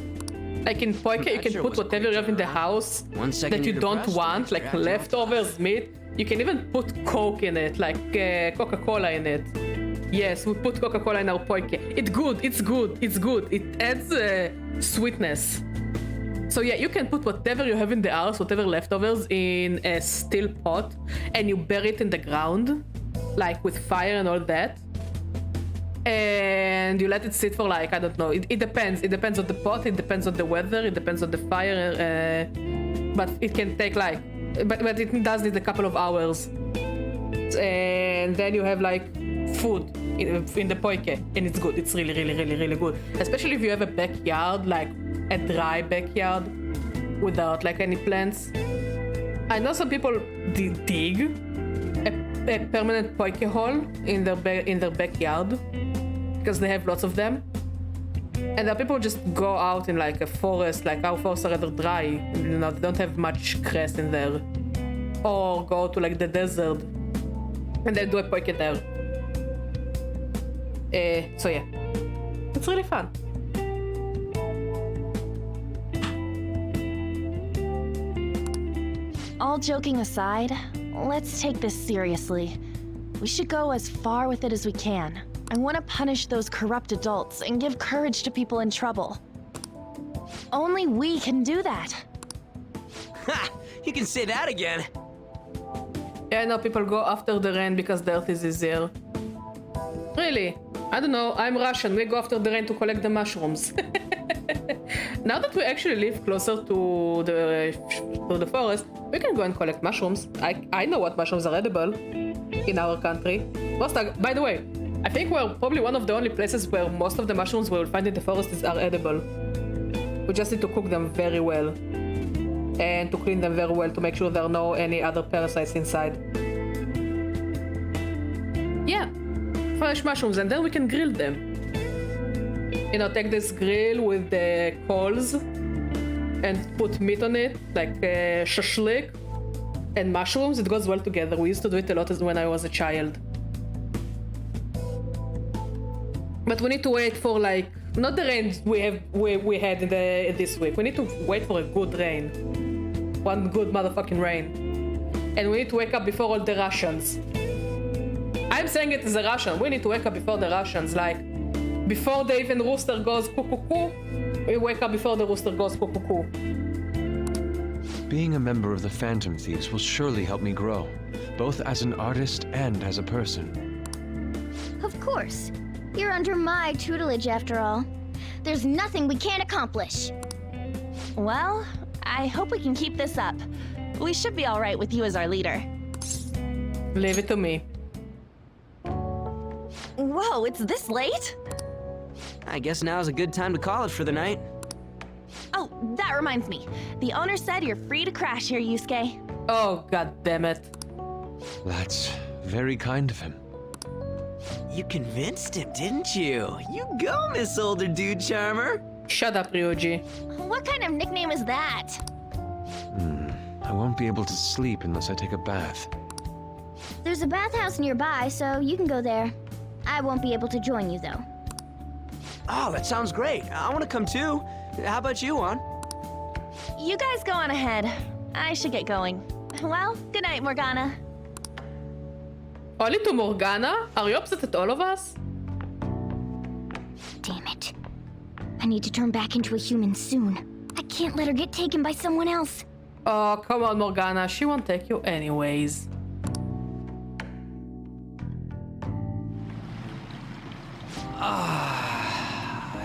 Like in poke, you can put whatever you have in the house that you don't want, like leftovers, meat. You can even put Coke in it, like Coca-Cola in it. Yes, we put Coca-Cola in our poke. It's good, it's good, it's good. It adds sweetness. So yeah, you can put whatever you have in the house, whatever leftovers, in a steel pot, and you bury it in the ground, like with fire and all that. And you let it sit for like, I don't know, it depends. It depends on the pot, it depends on the weather, it depends on the fire, but it can take like, but it does need a couple of hours. And then you have like food in the poike, and it's good. It's really, really, really, really good. Especially if you have a backyard, like a dry backyard without like any plants. I know some people dig a permanent poike hole in their backyard because they have lots of them. And there are people who just go out in like a forest, like our forests are rather dry, you know, they don't have much grass in there. Or go to like the desert and then do a poike there. So yeah, it's really fun. All joking aside, let's take this seriously. We should go as far with it as we can. I want to punish those corrupt adults and give courage to people in trouble. Only we can do that. Ha! You can say that again. Yeah, I know people go after the rain because dirt is easier. Really? I don't know, I'm Russian, we go after the rain to collect the mushrooms. Now that we actually live closer to the forest, we can go and collect mushrooms. I know what mushrooms are edible in our country. By the way, I think we're probably one of the only places where most of the mushrooms we will find in the forest are edible. We just need to cook them very well. And to clean them very well to make sure there are no any other parasites inside. Yeah. fresh mushrooms and then we can grill them. You know, take this grill with the coals and put meat on it, like shashlik and mushrooms. It goes well together. We used to do it a lot when I was a child. But we need to wait for like, not the rain we had in this week. We need to wait for a good rain. One good motherfucking rain. And we need to wake up before all the Russians. I'm saying it as a Russian. We need to wake up before the Russians. Like, before the even rooster goes cuckoo, we wake up before the rooster goes cuckoo. Being a member of the Phantom Thieves will surely help me grow, both as an artist and as a person. Of course. You're under my tutelage after all. There's nothing we can't accomplish. Well, I hope we can keep this up. We should be all right with you as our leader. Leave it to me. Whoa, it's this late? I guess now's a good time to call it for the night. Oh, that reminds me. The owner said you're free to crash here, Yusuke. Oh, god damn it. That's very kind of him. You convinced him, didn't you? You go, Miss Older Dude Charmer. Shut up, Ryuji. What kind of nickname is that? I won't be able to sleep unless I take a bath. There's a bathhouse nearby, so you can go there. I won't be able to join you, though. Oh, that sounds great. I want to come too. How about you, Juan? You guys go on ahead. I should get going. Well, good night, Morgana. Only to Morgana? Are you upset at all of us? Damn it. I need to turn back into a human soon. I can't let her get taken by someone else. Oh, come on, Morgana. She won't take you anyways.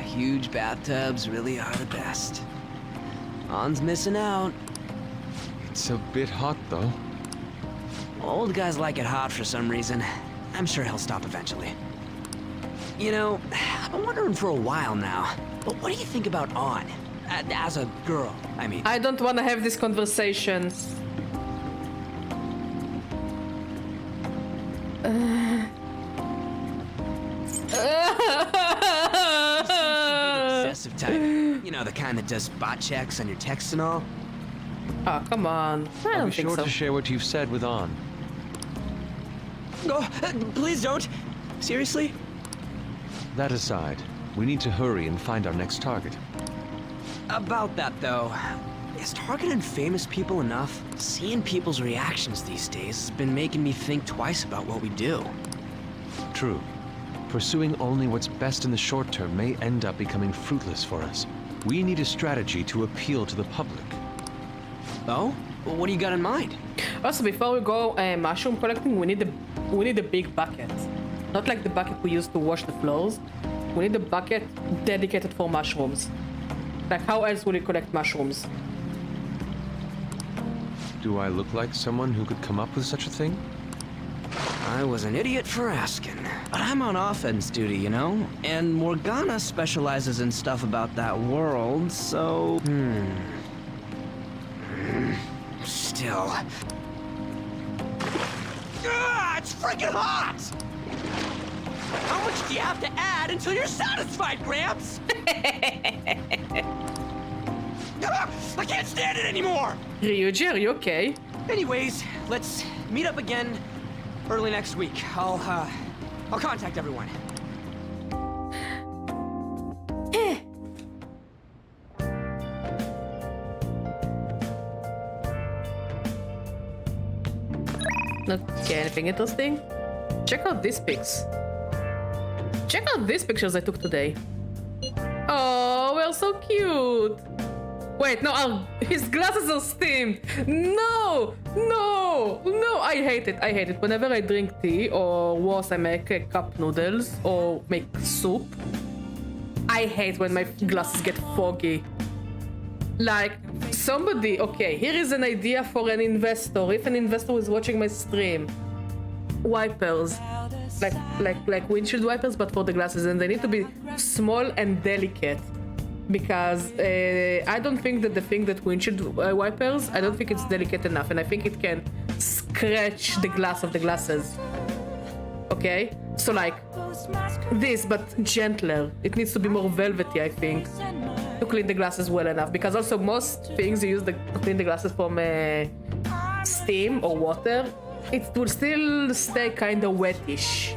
Huge bathtubs really are the best. Han's missing out. It's a bit hot, though. Old guys like it hot for some reason. I'm sure he'll stop eventually. You know, I've been wondering for a while now, but what do you think about An? As a girl, I mean. I don't want to have this conversation. Obsessive type. You know, the kind that does spot checks on your texts and all. Oh, come on. I I'll don't be think sure so. to share what you've said with An. Oh, please don't. Seriously? That aside, we need to hurry and find our next target. About that, though, is targeting famous people enough? Seeing people's reactions these days has been making me think twice about what we do. True. Pursuing only what's best in the short term may end up becoming fruitless for us. We need a strategy to appeal to the public. Oh? Well, what do you got in mind? Also, before we go mushroom collecting, we need a big bucket. Not like the bucket we use to wash the floors. We need a bucket dedicated for mushrooms. Like, how else will you collect mushrooms? Do I look like someone who could come up with such a thing? I was an idiot for asking. But I'm on offense duty, you know? And Morgana specializes in stuff about that world, so... Still... it's freaking hot! How much do you have to add until you're satisfied, Gramps? I can't stand it anymore! Ryuji, are you okay? Anyways, let's meet up again early next week. I'll contact everyone. Not okay, anything interesting? Check out these pics. Check out these pictures I took today. Oh, we're so cute. Wait, no, his glasses are steamed. No, no, no, I hate it. I hate it. Whenever I drink tea, or worse, I make cup noodles or make soup, I hate when my glasses get foggy. Like, somebody, okay, here is an idea for an investor. If an investor is watching my stream, wipers, like windshield wipers, but for the glasses, and they need to be small and delicate. Because I don't think that the thing that windshield wipers, I don't think it's delicate enough, and I think it can scratch the glass of the glasses. Okay? So like this, but gentler. It needs to be more velvety, I think, to clean the glasses well enough. Because also most things you use to clean the glasses from steam or water, it will still stay kind of wettish.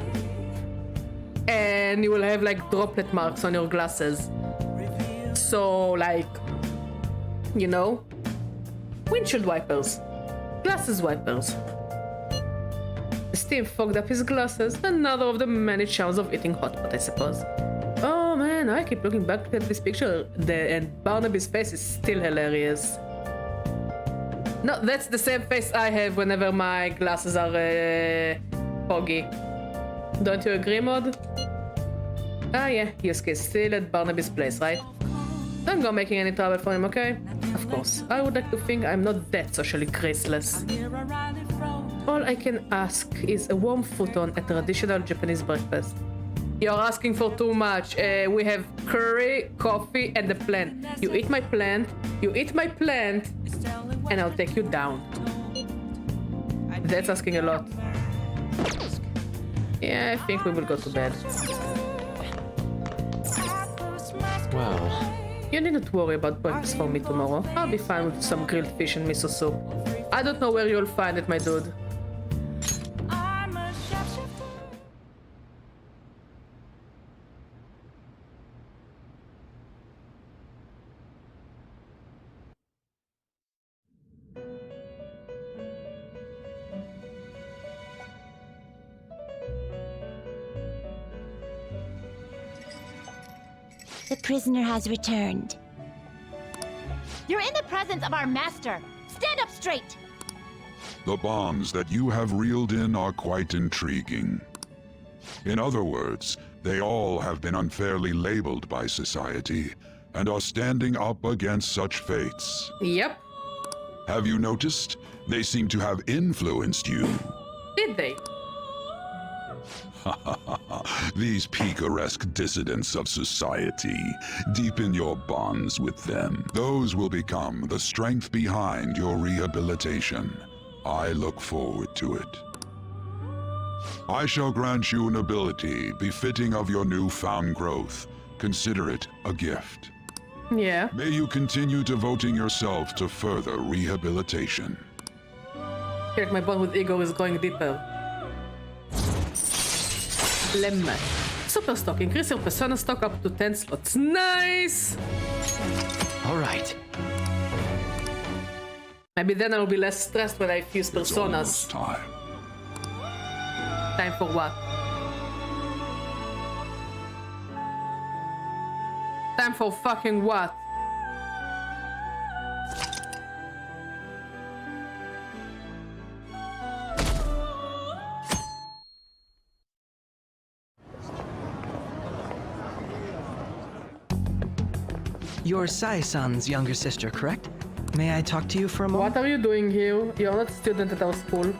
And you will have like droplet marks on your glasses. So like, you know, windshield wipers, glasses wipers. Steve fogged up his glasses, another of the many charms of eating hot pot, I suppose. Oh man, I keep looking back at this picture, and Barnaby's face is still hilarious. No, that's the same face I have whenever my glasses are foggy. Don't you agree, Maud? Ah yeah, Yusuke is still at Barnaby's place, right? Don't go making any trouble for him, okay? Of course, I would like to think I'm not that socially graceless. All I can ask is a warm futon at traditional Japanese breakfast. You're asking for too much. We have curry, coffee, and a plant. You eat my plant, and I'll take you down. That's asking a lot. Yeah, I think we will go to bed. Well... You needn't worry about breakfast for me tomorrow. I'll be fine with some grilled fish and miso soup. I don't know where you'll find it, my dude. The prisoner has returned. You're in the presence of our master. Stand up straight. The bonds that you have reeled in are quite intriguing. In other words, they all have been unfairly labeled by society and are standing up against such fates. Yep. Have you noticed? They seem to have influenced you. Did they? These picaresque dissidents of society. Deepen your bonds with them. Those will become the strength behind your rehabilitation. I look forward to it. I shall grant you an ability befitting of your newfound growth. Consider it a gift. Yeah. May you continue devoting yourself to further rehabilitation. I feel like my bond with Igor is going deeper. Lemon. Super stock. Increase your persona stock up to 10 slots. Nice! Alright. Maybe then I'll be less stressed when I fuse personas. Time. Time for what? Time for fucking what? You're Sai-san's younger sister, correct? May I talk to you for a moment? What are you doing here? You're not a student at our school.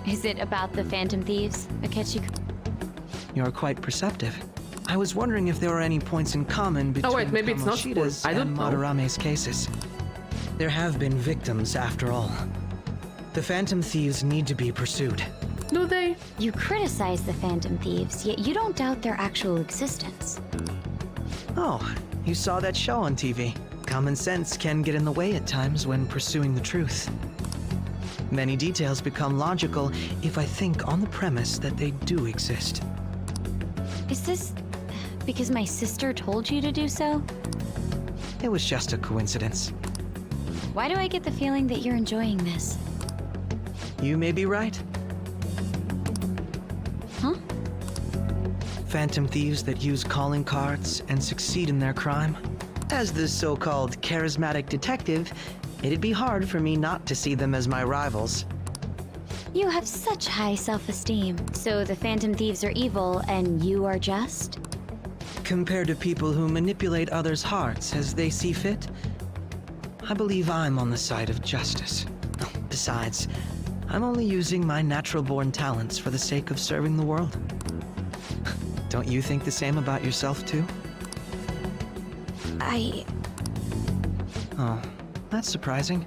Is it about the Phantom Thieves, Akechi? You're quite perceptive. I was wondering if there were any points in common between wait, maybe it's not Kamoshida's I don't and know. Madarame's cases. There have been victims, after all. The Phantom Thieves need to be pursued. Do they? You criticize the Phantom Thieves, yet you don't doubt their actual existence. Oh, you saw that show on TV. Common sense can get in the way at times when pursuing the truth. Many details become logical if I think on the premise that they do exist. Is this because my sister told you to do so? It was just a coincidence. Why do I get the feeling that you're enjoying this? You may be right. Huh? Phantom thieves that use calling cards and succeed in their crime. As the so-called charismatic detective, it'd be hard for me not to see them as my rivals. You have such high self-esteem. So the Phantom Thieves are evil and you are just? Compared to people who manipulate others' hearts as they see fit, I believe I'm on the side of justice. Besides, I'm only using my natural-born talents for the sake of serving the world. Don't you think the same about yourself, too? Oh, that's surprising.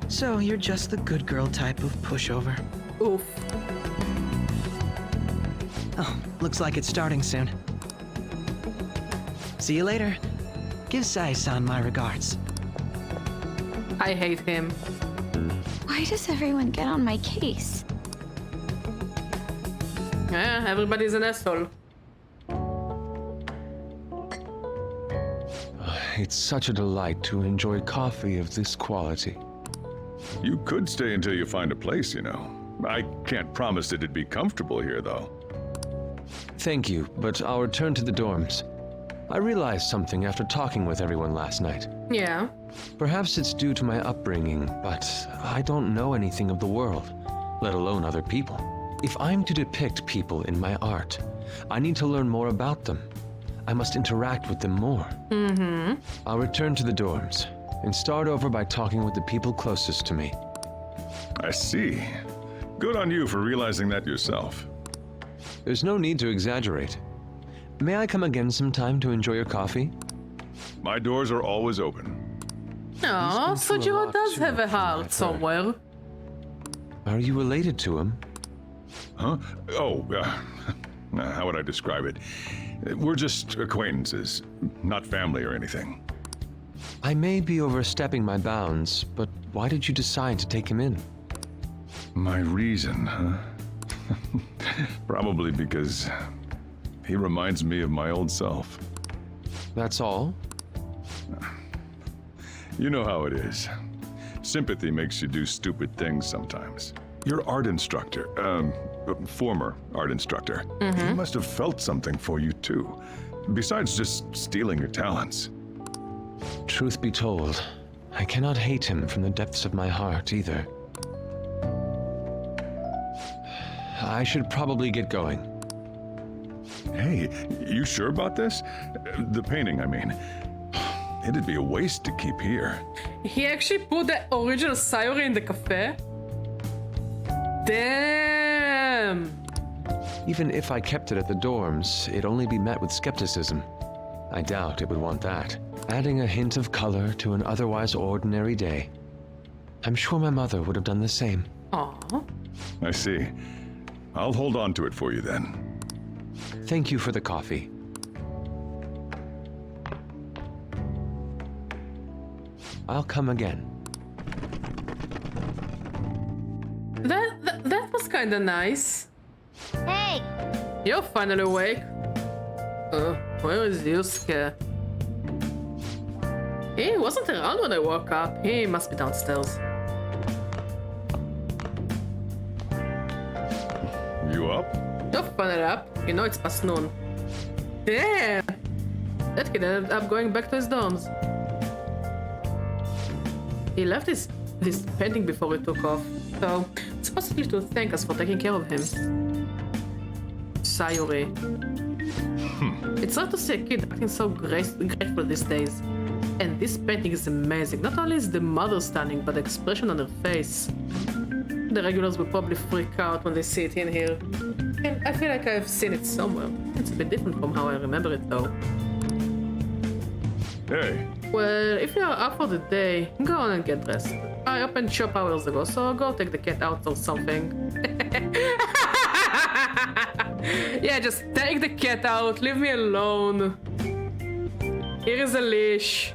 So you're just the good girl type of pushover. Oof. Oh, looks like it's starting soon. See you later. Give Sai-san my regards. I hate him. Why does everyone get on my case? Yeah, everybody's an asshole. It's such a delight to enjoy coffee of this quality. You could stay until you find a place, you know. I can't promise that it'd be comfortable here, though. Thank you, but I'll return to the dorms. I realized something after talking with everyone last night. Yeah. Perhaps it's due to my upbringing, but I don't know anything of the world, let alone other people. If I'm to depict people in my art, I need to learn more about them. I must interact with them more. Mm-hmm. I'll return to the dorms and start over by talking with the people closest to me. I see. Good on you for realizing that yourself. There's no need to exaggerate. May I come again sometime to enjoy your coffee? My doors are always open. Oh, Sojiro does have a heart somewhere. Are you related to him? Huh? Oh, how would I describe it? We're just acquaintances, not family or anything. I may be overstepping my bounds, but why did you decide to take him in? My reason, huh? Probably because he reminds me of my old self. That's all? You know how it is. Sympathy makes you do stupid things sometimes. Your art instructor, former art instructor, he must have felt something for you too, besides just stealing your talents. Truth be told, I cannot hate him from the depths of my heart either. I should probably get going. Hey, you sure about this? The painting, I mean. It'd be a waste to keep here. He actually put the original Sayori in the cafe? Damn! Even if I kept it at the dorms, it'd only be met with skepticism. I doubt it would want that. Adding a hint of color to an otherwise ordinary day. I'm sure my mother would have done the same. Aww. I see. I'll hold on to it for you then. Thank you for the coffee. I'll come again. That was kinda nice. Hey! You're finally awake. Where is Yusuke? He wasn't around when I woke up. He must be downstairs. You up? You're finally up. You know it's past noon. Damn! That kid ended up going back to his dorms. He left this painting before he took off, so it's possibly to thank us for taking care of him. Sayori. It's hard to see a kid acting so grateful these days. And this painting is amazing. Not only is the mother stunning, but the expression on her face. The regulars will probably freak out when they see it in here. And I feel like I've seen it somewhere. It's a bit different from how I remember it though. Hey. Well, if you are up for the day, go on and get dressed. I opened shop hours ago, so go take the cat out or something. Yeah, just take the cat out, leave me alone. Here is a leash.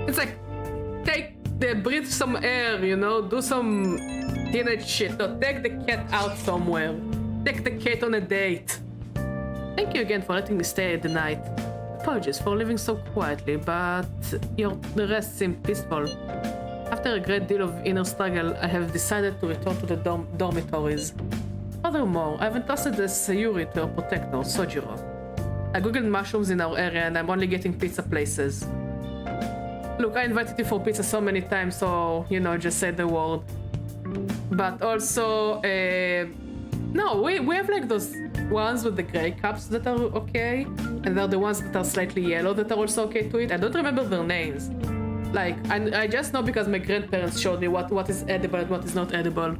It's like, breathe some air, you know, do some teenage shit. No, take the cat out somewhere. Take the cat on a date. Thank you again for letting me stay the night. Apologies for living so quietly, but the rest seemed peaceful. After a great deal of inner struggle, I have decided to return to the dormitories. Furthermore, I've entrusted the Sayuri to her protector, Sojiro. I googled mushrooms in our area and I'm only getting pizza places. Look, I invited you for pizza so many times, so, you know, just say the word. But also, no, we have like those ones with the gray cups that are okay, and they're the ones that are slightly yellow that are also okay to eat. I don't remember their names. Like, I just know because my grandparents showed me what is edible and what is not edible.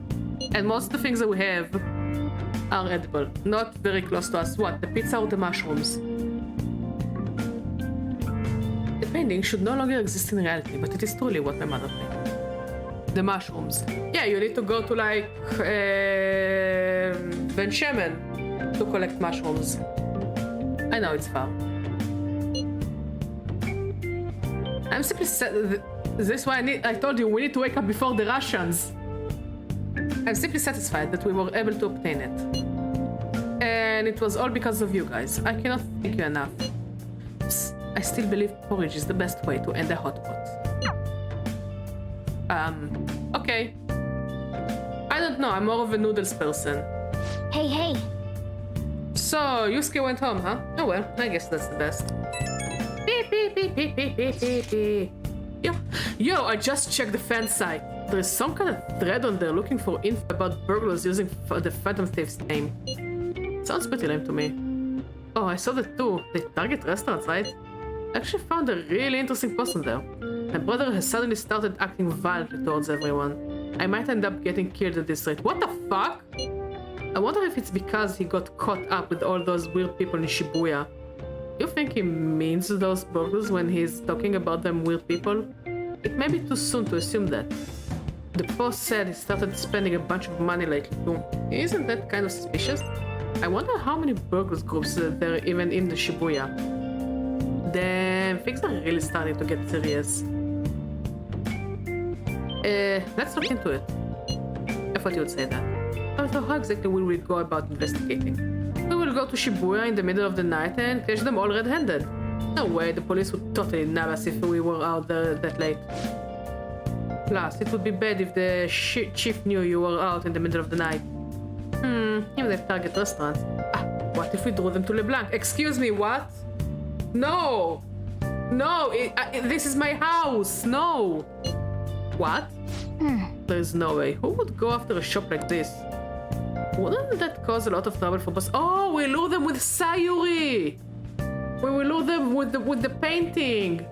And most of the things that we have are edible. Not very close to us. What, the pizza or the mushrooms? The painting should no longer exist in reality, but it is truly what my mother made. The mushrooms. Yeah, you need to go to like Ben Shemen to collect mushrooms. I know it's far. I'm simply this is why I told you we need to wake up before the Russians. I'm simply satisfied that we were able to obtain it. And it was all because of you guys. I cannot thank you enough. I still believe porridge is the best way to end a hot pot. Okay. I don't know, I'm more of a noodles person. Hey. So, Yusuke went home, huh? Oh well, I guess that's the best. Yo, I just checked the fan site. There's some kind of thread on there looking for info about burglars using the Phantom Thief's name. Sounds pretty lame to me. Oh, I saw that too. They target restaurants, right? I actually found a really interesting post on there. My brother has suddenly started acting violently towards everyone. I might end up getting killed at this rate. What the fuck? I wonder if it's because he got caught up with all those weird people in Shibuya. You think he means those burglars when he's talking about them weird people? It may be too soon to assume that. The post said he started spending a bunch of money lately too. Isn't that kind of suspicious? I wonder how many burglars groups there are even in the Shibuya. Damn, things are really starting to get serious. Let's look into it. I thought you would say that. So how exactly will we go about investigating? We will go to Shibuya in the middle of the night and catch them all red-handed. No way, the police would totally nab us if we were out there that late. Plus, it would be bad if the chief knew you were out in the middle of the night. Even the target restaurants. What if we drew them to LeBlanc? Excuse me, what? No! No, this is my house! No! What? There's no way. Who would go after a shop like this? Wouldn't that cause a lot of trouble for us? Oh, we lure them with Sayuri! We will lure them with the painting!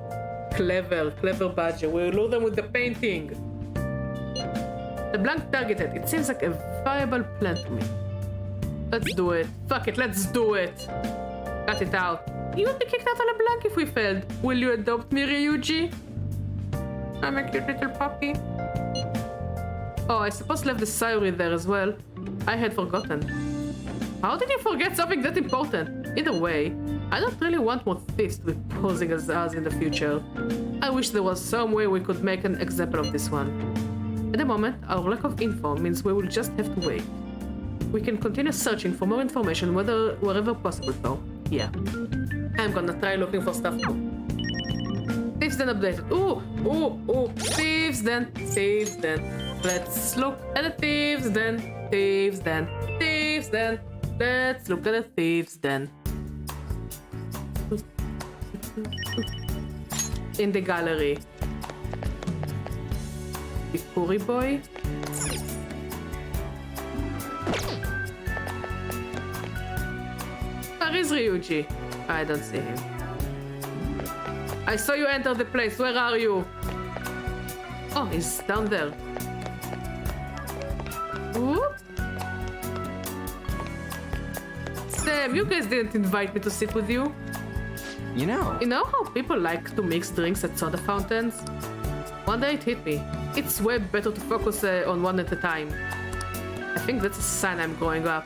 Clever badger. We will lure them with the painting. The blank targeted. It seems like a viable plan to me. Let's do it. Fuck it, let's do it! Cut it out. You would be kicked out on a blank if we failed. Will you adopt me, Ryuji? I'm a cute little puppy. Oh, I suppose left the Sayuri there as well. I had forgotten. How did you forget something that important? Either way, I don't really want more thieves to be posing as us in the future. I wish there was some way we could make an example of this one. At the moment, our lack of info means we will just have to wait. We can continue searching for more information wherever possible though. Yeah. I'm gonna try looking for stuff too. Thieves den updated. Ooh. Thieves den. Let's look at the thieves den. Let's look at the thieves den. In the gallery. The furry boy. Where is Ryuji? I don't see him. I saw you enter the place. Where are you? Oh, he's down there. Ooh. Sam, you guys didn't invite me to sit with you. You know how people like to mix drinks at soda fountains? One day it hit me. It's way better to focus on one at a time. I think that's a sign I'm growing up.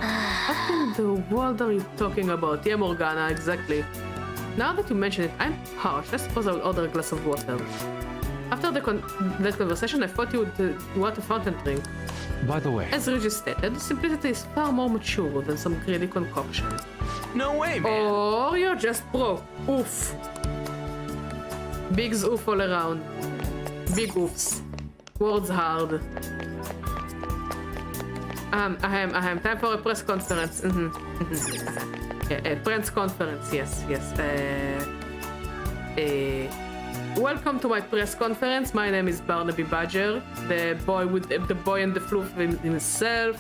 What in the world are you talking about? Yeah, Morgana, exactly. Now that you mention it, I'm parched. I suppose I will order a glass of water. After that conversation, I thought you would want a fountain drink. By the way... As Regis stated, simplicity is far more mature than some greedy concoction. No way, man! Or you're just broke. Oof. Bigs oof all around. Big oofs. Words hard. Ahem. Time for a press conference. Press conference, yes. Welcome to my press conference. My name is Barnaby Badger, the boy and the floof himself,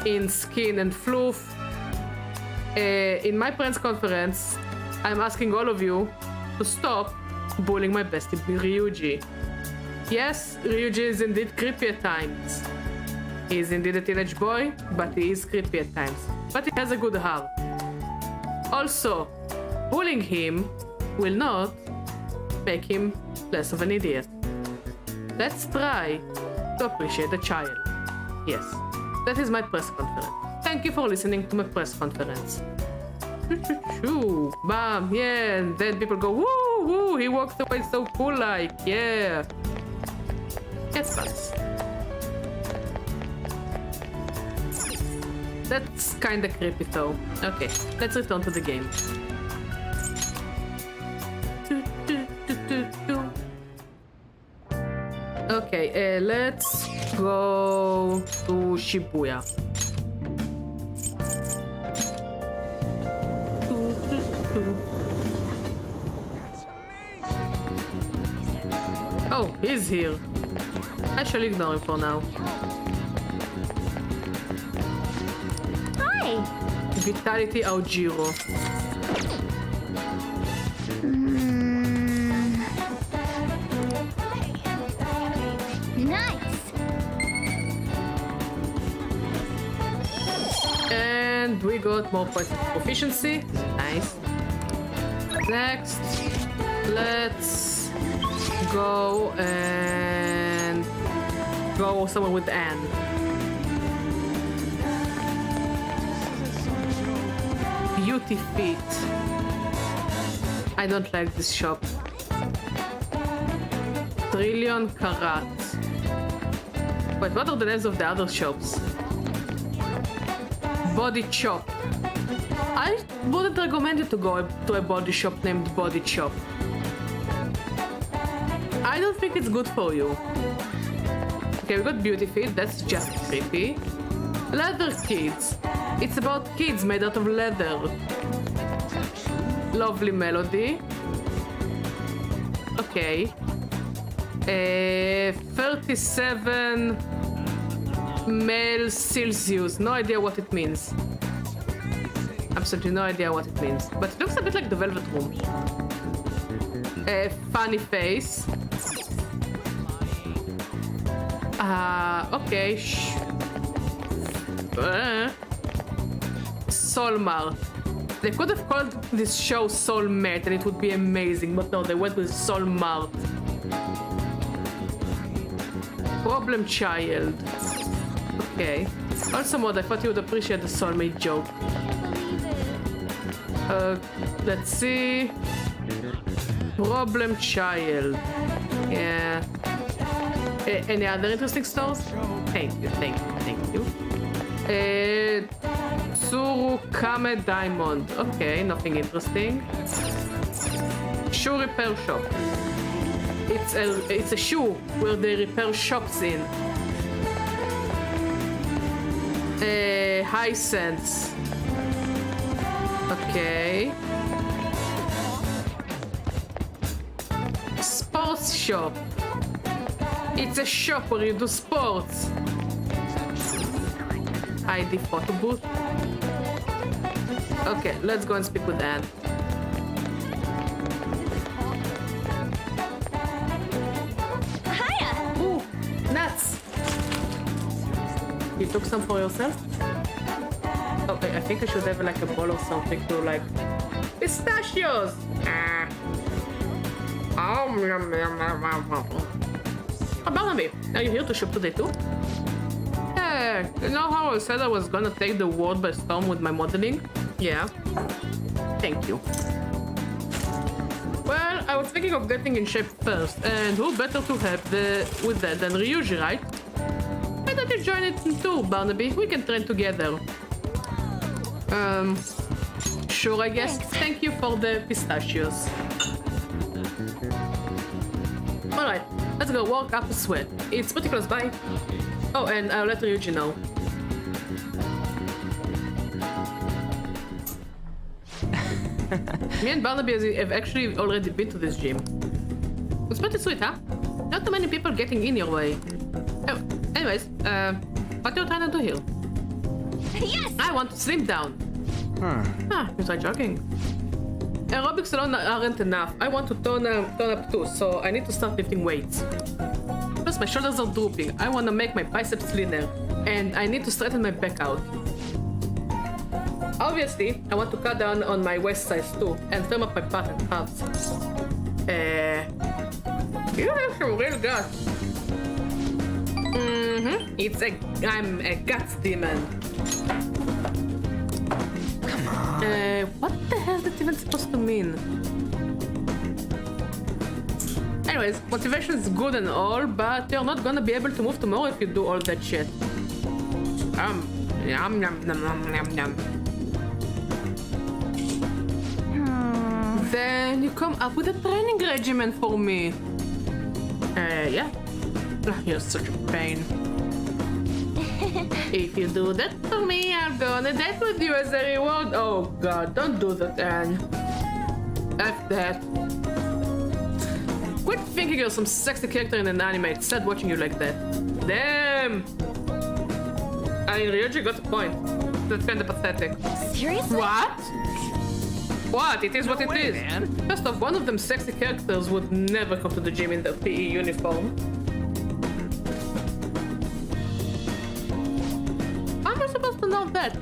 in skin and floof. In my press conference, I'm asking all of you to stop bullying my bestie Ryuji. Yes, Ryuji is indeed creepy at times. He is indeed a teenage boy, but he is creepy at times. But he has a good heart. Also, bullying him will not make him less of an idiot. Let's try to appreciate the child. Yes, that is my press conference. Thank you for listening to my press conference. Shoo, bam, yeah, and then people go, woo, woo, he walks away so cool, like, yeah. Yes, nice. That's kinda creepy though. Okay, let's return to the game. Okay, let's go to Shibuya. Oh, he's here. I shall ignore him for now. Hi! Vitality Aojiro. Nice! And we got more points of proficiency. Nice. Next, let's go and go somewhere with Anne. Beauty feet. I don't like this shop. Trillion Karat. Wait, what are the names of the other shops? Body Shop. I wouldn't recommend you to go to a body shop named Body Shop. I don't think it's good for you. Okay, we got Beauty Feet, that's just creepy. Leather Kids. It's about kids made out of leather. Lovely melody. Okay. 37 male Celsius. No idea what it means. Absolutely no idea what it means. But it looks a bit like the Velvet Room. Funny face. Okay. Soulmart. They could have called this show Soulmate and it would be amazing, but no, they went with Soulmart. Problem Child. Okay. Also, Mod, I thought you would appreciate the soulmate joke. Let's see. Problem Child. Yeah. Any other interesting stores? Thank you, thank you, thank you. Tsurukame Diamond. Okay, nothing interesting. Shoe repair shop. It's a shoe where they repair shops in. High Sense. Okay. Sports shop. It's a shop where you do sports. ID photo booth. Okay, let's go and speak with Anne. Hiya! Ooh, nuts! You took some for yourself? Okay, I think I should have like a bowl or something to like... Pistachios! Barnaby, are you here to shop today too? Hey, you know how I said I was gonna take the world by storm with my modeling? Yeah. Thank you. Well, I was thinking of getting in shape first, and who better to help with that than Ryuji, right? Why don't you join it too, Barnaby? We can train together. Sure, I guess. Thank you for the pistachios. Alright, let's go walk up a sweat. It's pretty close by. Oh, and I'll let Ryuji know. Me and Barnaby have actually already been to this gym. It's pretty sweet, huh? Not too many people getting in your way. Oh, anyways, what are you trying to do here? Yes! I want to slim down. You try jogging. Aerobics alone aren't enough. I want to tone up too, so I need to start lifting weights. Plus, my shoulders are drooping. I want to make my biceps leaner, and I need to straighten my back out. Obviously, I want to cut down on my waist size too, and firm up my butt and calves. You have some real guts. I'm a guts demon. Come on. What the hell is that even supposed to mean? Anyways, motivation is good and all, but you're not gonna be able to move tomorrow if you do all that shit. Yum, yum, yum, yum, yum, yum. Then you come up with a training regimen for me. Yeah. You're such a pain. If you do that for me, I'll go on a date with you as a reward. Oh god, don't do that, Anne. F that. Quit thinking you're some sexy character in an anime. It's sad watching you like that. Damn! I mean, Ryuji got a point. That's kinda pathetic. Seriously? What? What? It is what it is. Man. First off, one of them sexy characters would never come to the gym in their PE uniform. How am I supposed to know that?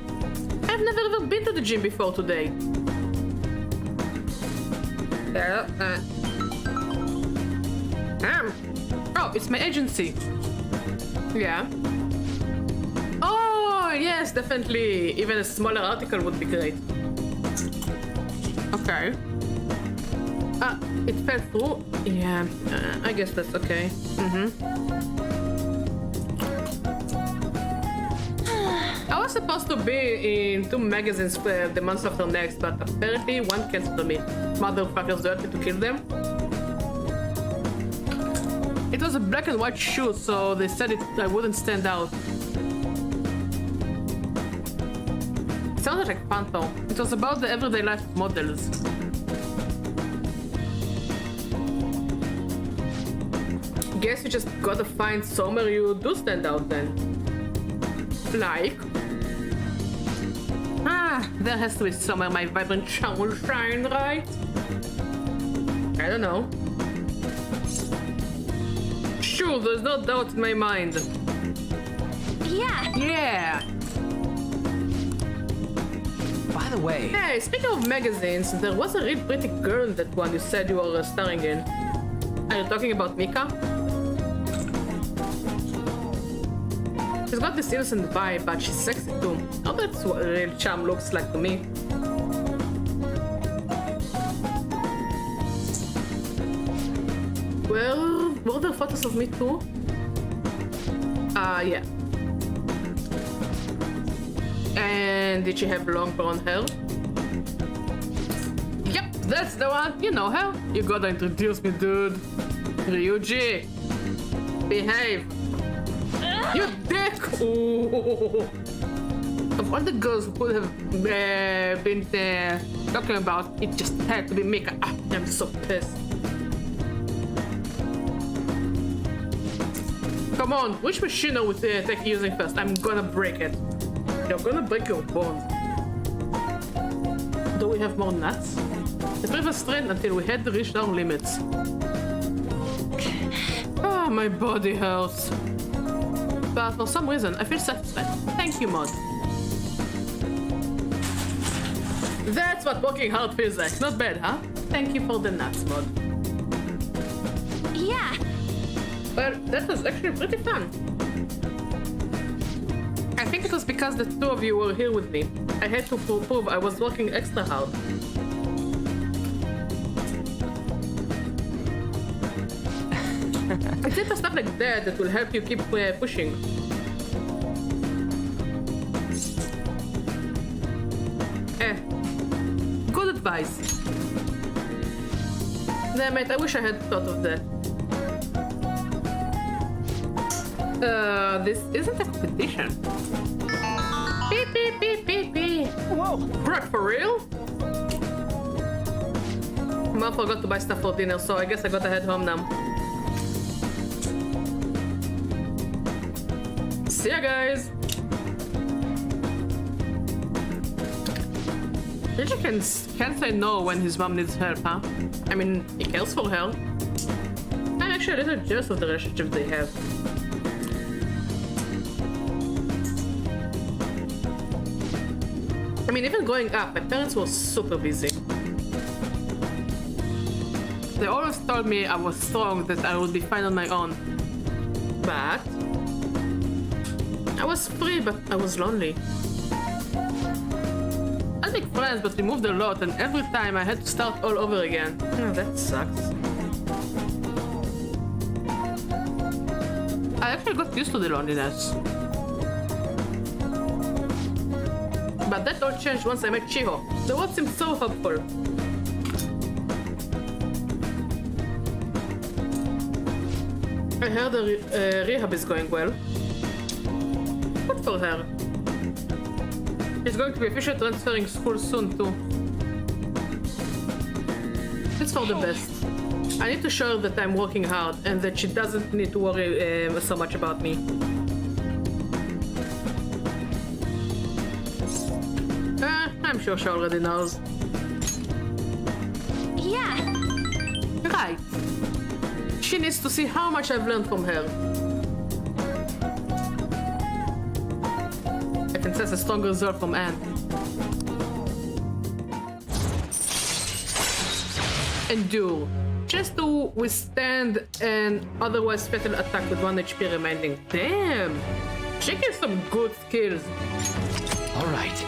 I've never ever been to the gym before today. Oh, it's my agency. Yeah. Oh, yes, definitely. Even a smaller article would be great. Okay. It fell through? Yeah, I guess that's okay. I was supposed to be in 2 magazines the month after next, but apparently one canceled me. Motherfuckers wanted me to kill them. It was a black and white shoot, so they said I wouldn't stand out. It sounded like fun though. It was about the everyday life of models. Guess you just gotta find somewhere you do stand out then. Like? There has to be somewhere my vibrant charm will shine, right? I don't know. Sure, there's no doubt in my mind. Yeah. Yeah. By the way... Hey, speaking of magazines, there was a real pretty girl in that one you said you were starring in. Are you talking about Mika? She's got this innocent vibe, but she's sexy too. Oh, that's what a real charm looks like to me. Well, were there photos of me too? Yeah. And did she have long brown hair? Yep, that's the one. You know her. You gotta introduce me, dude. Ryuji. Behave. You dick! Ooh. Of all the girls who could have been talking about, it just had to be Mika. I'm so pissed. Come on, which machine are we using first? I'm gonna break it. You're gonna break your bones. Do we have more nuts? The previous strength until we had reached our limits. My body hurts. But for some reason, I feel satisfied. Thank you, Mod. That's what working hard feels like. Not bad, huh? Thank you for the nuts, Mod. Yeah. Well, that was actually pretty fun. I think it was because the two of you were here with me. I had to prove I was working extra hard. It's simple stuff like that will help you keep pushing. Good advice. Damn it, I wish I had thought of that. This isn't a competition. Beep, beep, beep, beep, beep. Whoa. Brett, for real? Mom forgot to buy stuff for dinner, so I guess I gotta head home now. See ya, guys! Ryuji can't say no when his mom needs help, huh? I mean, he cares for her. I'm actually a little jealous of the relationship they have. I mean, even growing up, my parents were super busy. They always told me I was strong, that I would be fine on my own. But I was free, but I was lonely. I make friends, but we moved a lot, and every time I had to start all over again. Oh, that sucks. I actually got used to the loneliness. But that all changed once I met Chiho. The world seemed so helpful. I heard the rehab is going well. Good for her. She's going to be officially transferring school soon too. It's for the best. I need to show her that I'm working hard and that she doesn't need to worry so much about me. I'm sure she already knows. Yeah. Right. She needs to see how much I've learned from her. I can sense a strong result from Anne. Endure. Just to withstand an otherwise fatal attack with 1 HP remaining. Damn! She gets some good skills. Alright.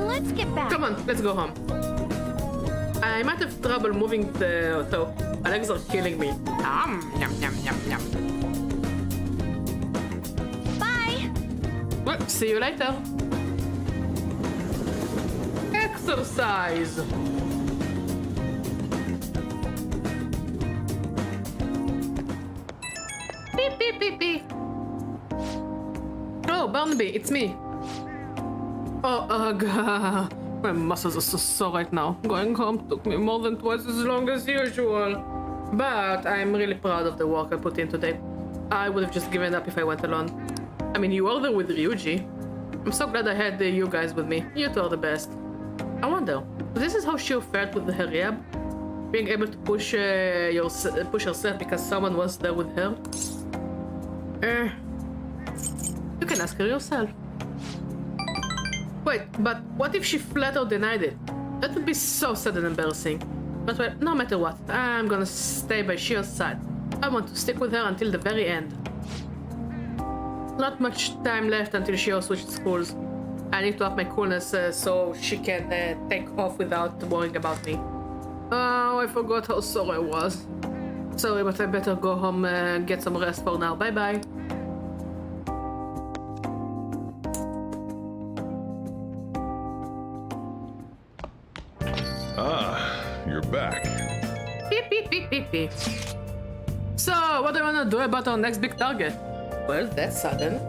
Let's get back. Come on, let's go home. I might have trouble moving so my legs are killing me. Yum, yum, yum, yum. Bye! Well, see you later. Exercise! Beep, beep, beep, beep. Oh, Barnaby, it's me. Oh, ugh. My muscles are so sore right now. Going home took me more than twice as long as usual. But I'm really proud of the work I put in today. I would have just given up if I went alone. I mean, you were there with Ryuji. I'm so glad I had you guys with me. You two are the best. I wonder, this is how she felt with her rehab? Being able to push herself because someone was there with her? You can ask her yourself. Wait, but what if she flat out denied it? That would be so sad and embarrassing. But well, no matter what, I'm gonna stay by Shio's side. I want to stick with her until the very end. Not much time left until Shio switches schools. I need to up my coolness so she can take off without worrying about me. Oh, I forgot how sore I was. Sorry, but I better go home and get some rest for now. Bye-bye. You're back. Beep, beep, beep, beep, beep. So, what do you wanna do about our next big target? Well, that's sudden.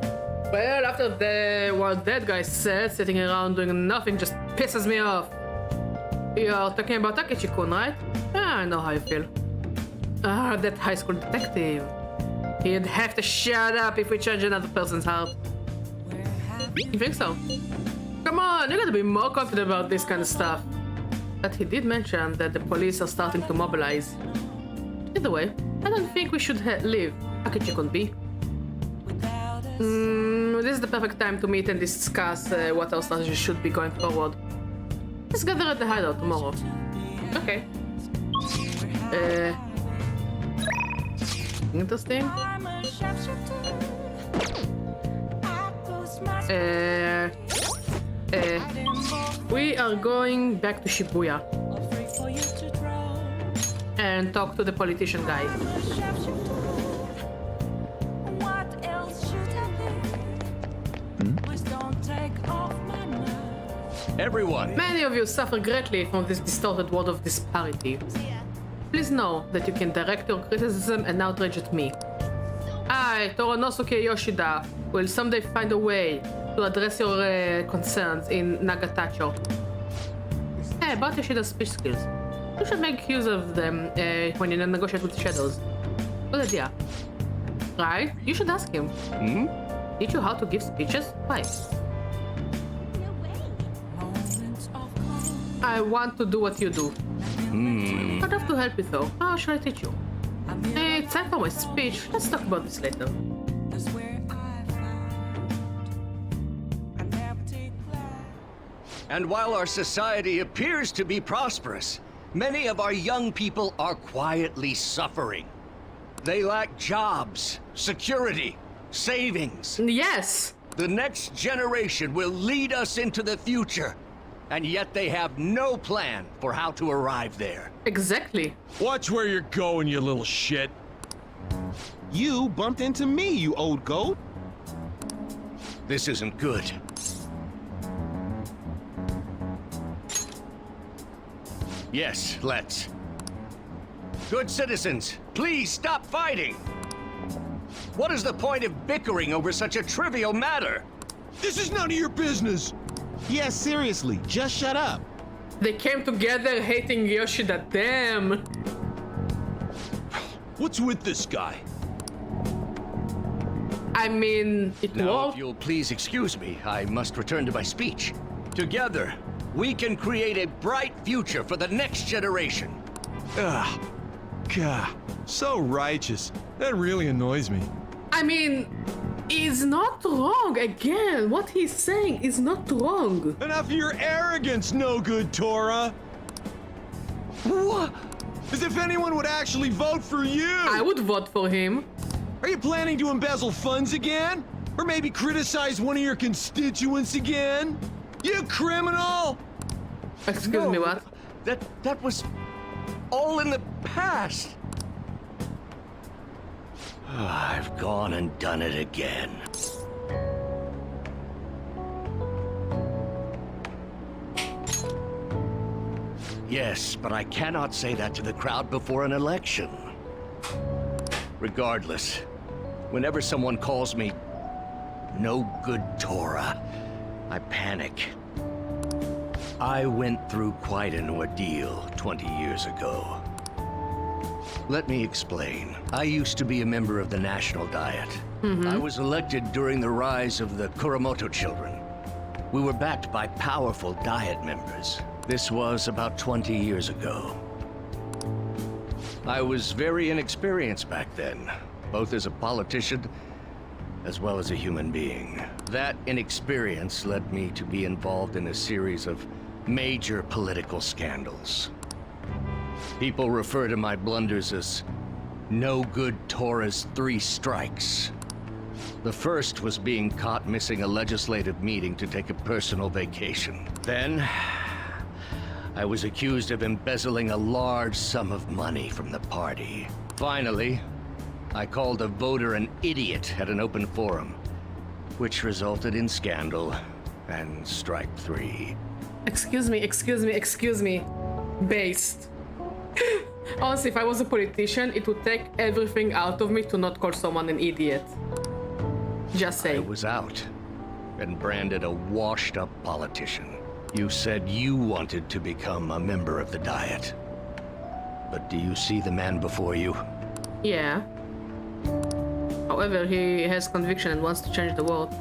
Well, after what that guy said, sitting around doing nothing just pisses me off. You're talking about Takechi-kun, right? I know how you feel. Ah, that high school detective. He'd have to shut up if we change another person's heart. You think so? Come on, you gotta be more confident about this kind of stuff. But he did mention that the police are starting to mobilize. Either way, I don't think we should leave Takechi-kun be. This is the perfect time to meet and discuss what our strategy should be going forward. Let's gather at the hideout tomorrow. Okay. Interesting. We are going back to Shibuya and talk to the politician guy. Everyone! Many of you suffer greatly from this distorted world of disparity. Please know that you can direct your criticism and outrage at me. I, Toronosuke Yoshida, will someday find a way to address your concerns in Nagatacho. Hey, about Yoshida's speech skills. You should make use of them when you negotiate with shadows. Good idea. Right? You should ask him. Teach you how to give speeches? Why? I want to do what you do. I'd love to help you though. How should I teach you? Hey, it's time for my speech. Let's talk about this later. And while our society appears to be prosperous, many of our young people are quietly suffering. They lack jobs, security, savings. Yes. The next generation will lead us into the future, and yet they have no plan for how to arrive there. Exactly. Watch where you're going, you little shit. You bumped into me, you old goat. This isn't good. Yes, let's. Good citizens, please stop fighting! What is the point of bickering over such a trivial matter? This is none of your business! Yeah, seriously, just shut up. They came together hating Yoshida, damn! What's with this guy? I mean, it Now, won't. if you'll please excuse me, I must return to my speech. Together, we can create a bright future for the next generation. Ugh. God, so righteous. That really annoys me. I mean, he's not wrong. Again, what he's saying is not wrong. Enough of your arrogance, no good Torah. What? As if anyone would actually vote for you. I would vote for him. Are you planning to embezzle funds again? Or maybe criticize one of your constituents again? You criminal! Excuse me, what? That was all in the past. I've gone and done it again. Yes, but I cannot say that to the crowd before an election. Regardless, whenever someone calls me no good Torah, I panic. I went through quite an ordeal 20 years ago. Let me explain. I used to be a member of the National Diet. I was elected during the rise of the Kuromoto children. We were backed by powerful Diet members. This was about 20 years ago. I was very inexperienced back then, both as a politician as well as a human being. That inexperience led me to be involved in a series of major political scandals. People refer to my blunders as no good Torah's 3 strikes. The first was being caught missing a legislative meeting to take a personal vacation. Then, I was accused of embezzling a large sum of money from the party. Finally, I called a voter an idiot at an open forum, which resulted in scandal and strike 3. Excuse me. Based. Honestly, if I was a politician, it would take everything out of me to not call someone an idiot. Just say. I was out and branded a washed-up politician. You said you wanted to become a member of the Diet. But do you see the man before you? Yeah. However, he has conviction and wants to change the world.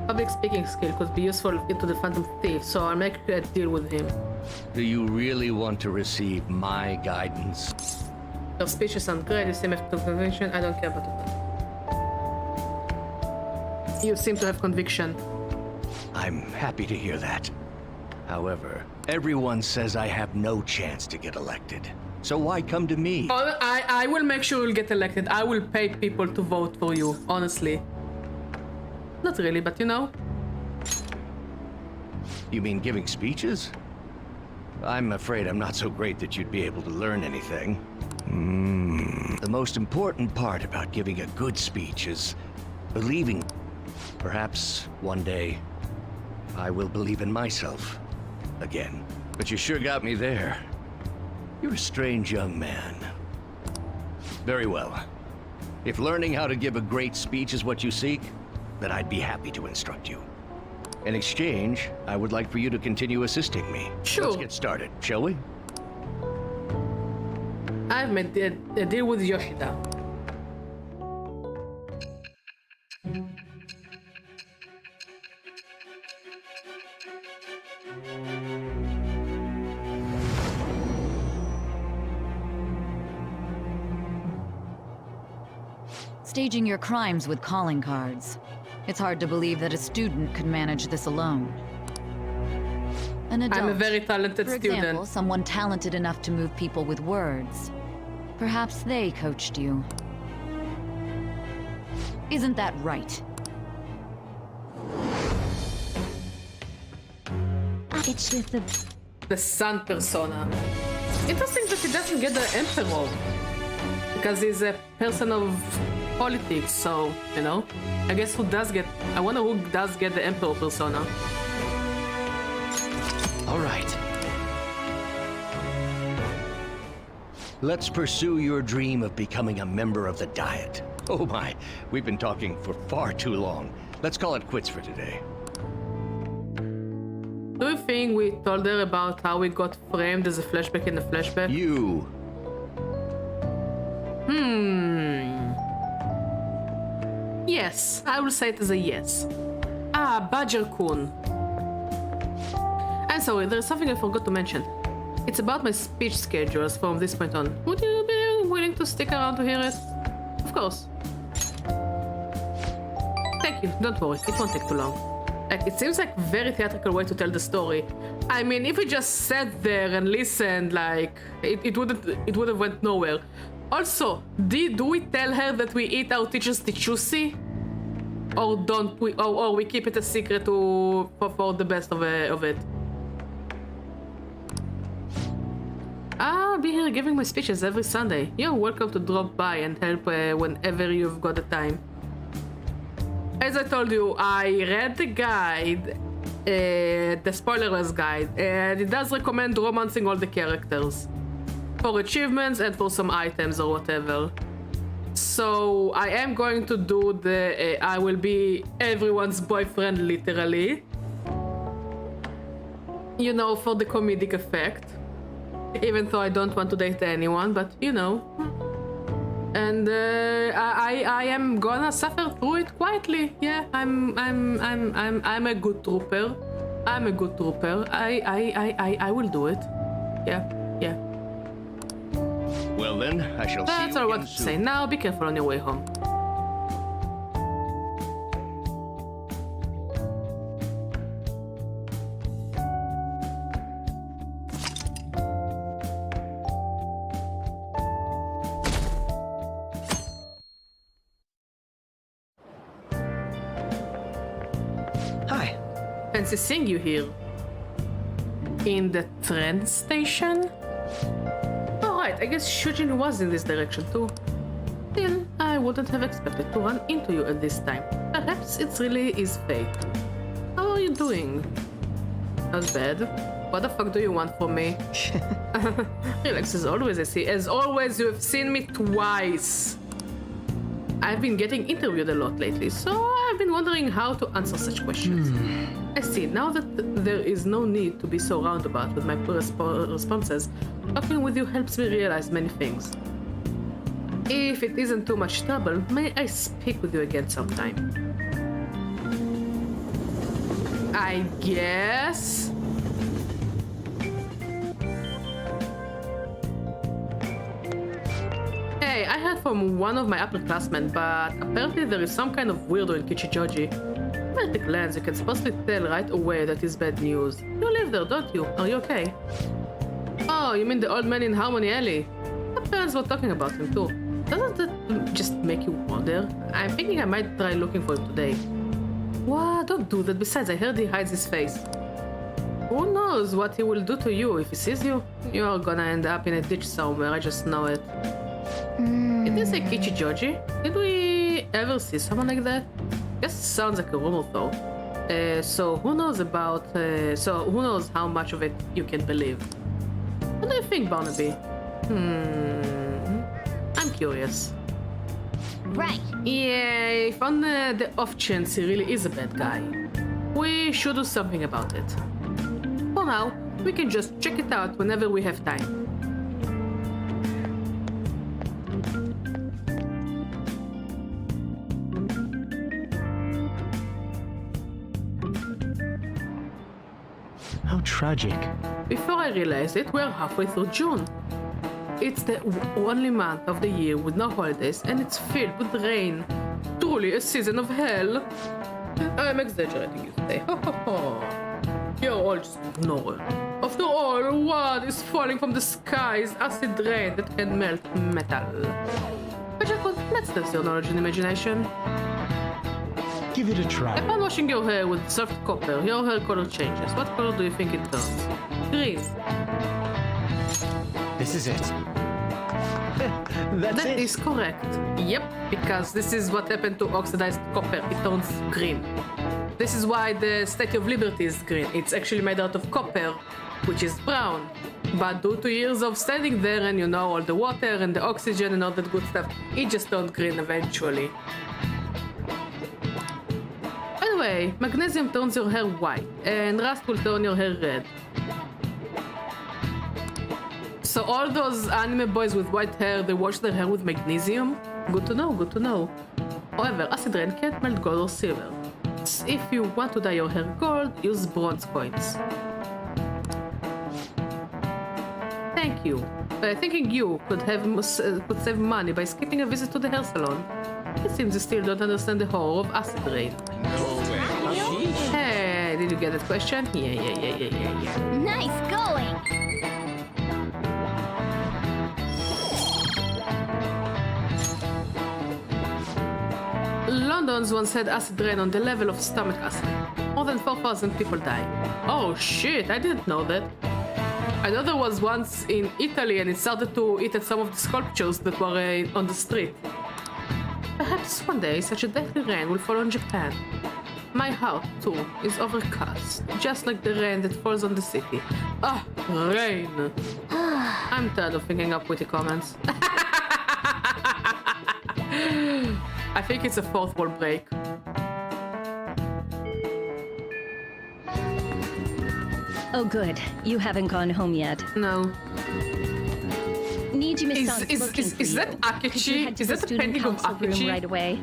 Public speaking skill could be useful into the Phantom Thief, so I'll make a deal with him. Do you really want to receive my guidance? Your speeches sound great, you seem to have conviction, I don't care about it. You seem to have conviction. I'm happy to hear that. However, everyone says I have no chance to get elected. So why come to me? Oh, I will make sure you'll get elected. I will pay people to vote for you, honestly. Not really, but you know. You mean giving speeches? I'm afraid I'm not so great that you'd be able to learn anything. The most important part about giving a good speech is believing. Perhaps one day I will believe in myself again. But you sure got me there. You're a strange young man. Very well. If learning how to give a great speech is what you seek, then I'd be happy to instruct you. In exchange, I would like for you to continue assisting me. Sure. Let's get started, shall we? I've made a deal with Yoshida. Staging your crimes with calling cards. It's hard to believe that a student could manage this alone. An adult, I'm a very talented for student. example, someone talented enough to move people with words. Perhaps they coached you. Isn't that right? It's with the sun persona. Interesting that he doesn't get the emperor. Because he's a person of politics, so, you know. I guess who does get... I wonder who does get the emperor persona. All right. Let's pursue your dream of becoming a member of the Diet. Oh my, we've been talking for far too long. Let's call it quits for today. Do you think we told her about how we got framed as a flashback in the flashback? You. Yes, I will say it as a yes. Ah, Badger-kun. I'm sorry, there's something I forgot to mention. It's about my speech schedules from this point on. Would you be willing to stick around to hear it? Of course. Thank you, don't worry, it won't take too long. Like, it seems like a very theatrical way to tell the story. I mean, if we just sat there and listened, like, it would have went nowhere. Also, do we tell her that we eat our teacher's tichusi? Or don't we? Or we keep it a secret for the best of it? I'll be here giving my speeches every Sunday. You're welcome to drop by and help whenever you've got the time. As I told you, I read the guide, the spoilerless guide, and it does recommend romancing all the characters. For achievements and for some items or whatever. So I am going to do the I will be everyone's boyfriend literally. You know, for the comedic effect. Even though I don't want to date anyone, but you know. And I am gonna suffer through it quietly. Yeah, I'm a good trooper. I'm a good trooper. I will do it. Yeah. Well then, I shall see you That's all I want to soon. say. Now, be careful on your way home. Hi. Fancy seeing you here. In the train station? I guess Shujin was in this direction too. Still, I wouldn't have expected to run into you at this time. Perhaps it really is fate. How are you doing? Not bad. What the fuck do you want from me? Relax as always, I see. As always, you have seen me twice. I've been getting interviewed a lot lately, so I've been wondering how to answer such questions. I see, now that there is no need to be so roundabout with my responses, talking with you helps me realize many things. If it isn't too much trouble, may I speak with you again sometime? I guess... Hey, I heard from one of my upperclassmen, but apparently there is some kind of weirdo in Kichijoji. At a glance, you can supposedly tell right away that is bad news. You live there, don't you? Are you okay? Oh, you mean the old man in Harmony Alley? My parents were talking about him too. Doesn't that just make you wonder? I'm thinking I might try looking for him today. What? Don't do that. Besides, I heard he hides his face. Who knows what he will do to you if he sees you? You're gonna end up in a ditch somewhere, I just know it. It is a Kichijoji. Did we ever see someone like that? Guess it sounds like a rumor though. So who knows how much of it you can believe? What do you think, Barnaby? I'm curious. Right. Yeah, if on the off chance he really is a bad guy, we should do something about it. For now, we can just check it out whenever we have time. How tragic. Before I realized it, we're halfway through June. It's the only month of the year with no holidays, and it's filled with rain. Truly a season of hell. I'm exaggerating, you say. You're all just ignored. After all, what is falling from the sky is acid rain that can melt metal. But let's test your knowledge and imagination. give it a try. Upon washing your hair with soft copper, your hair color changes. What color do you think it turns? Green. This is it. That is correct. Yep, because this is what happened to oxidized copper. It turns green. This is why the Statue of Liberty is green. It's actually made out of copper, which is brown. But due to years of standing there and, you know, all the water and the oxygen and all that good stuff, it just turned green eventually. By the way, magnesium turns your hair white, and rust will turn your hair red. So all those anime boys with white hair, they wash their hair with magnesium? Good to know, good to know. However, acid rain can't melt gold or silver. If you want to dye your hair gold, use bronze coins. Thank you. Thinking you could save money by skipping a visit to the hair salon. It seems you still don't understand the horror of acid rain. Hey, did you get that question? Yeah. Nice going! London's once had acid rain on the level of stomach acid. More than 4,000 people died. Oh shit, I didn't know that. I know there was once in Italy and it started to eat at some of the sculptures that were on the street. Perhaps one day such a deadly rain will fall on Japan. My heart, too, is overcast, just like the rain that falls on the city. Ah, rain! I'm tired of thinking up witty comments. I think it's a fourth wall break. Oh, good. You haven't gone home yet. No. Need you, Miss Song, Is that Akechi? Is that the painting of Akechi? Right away.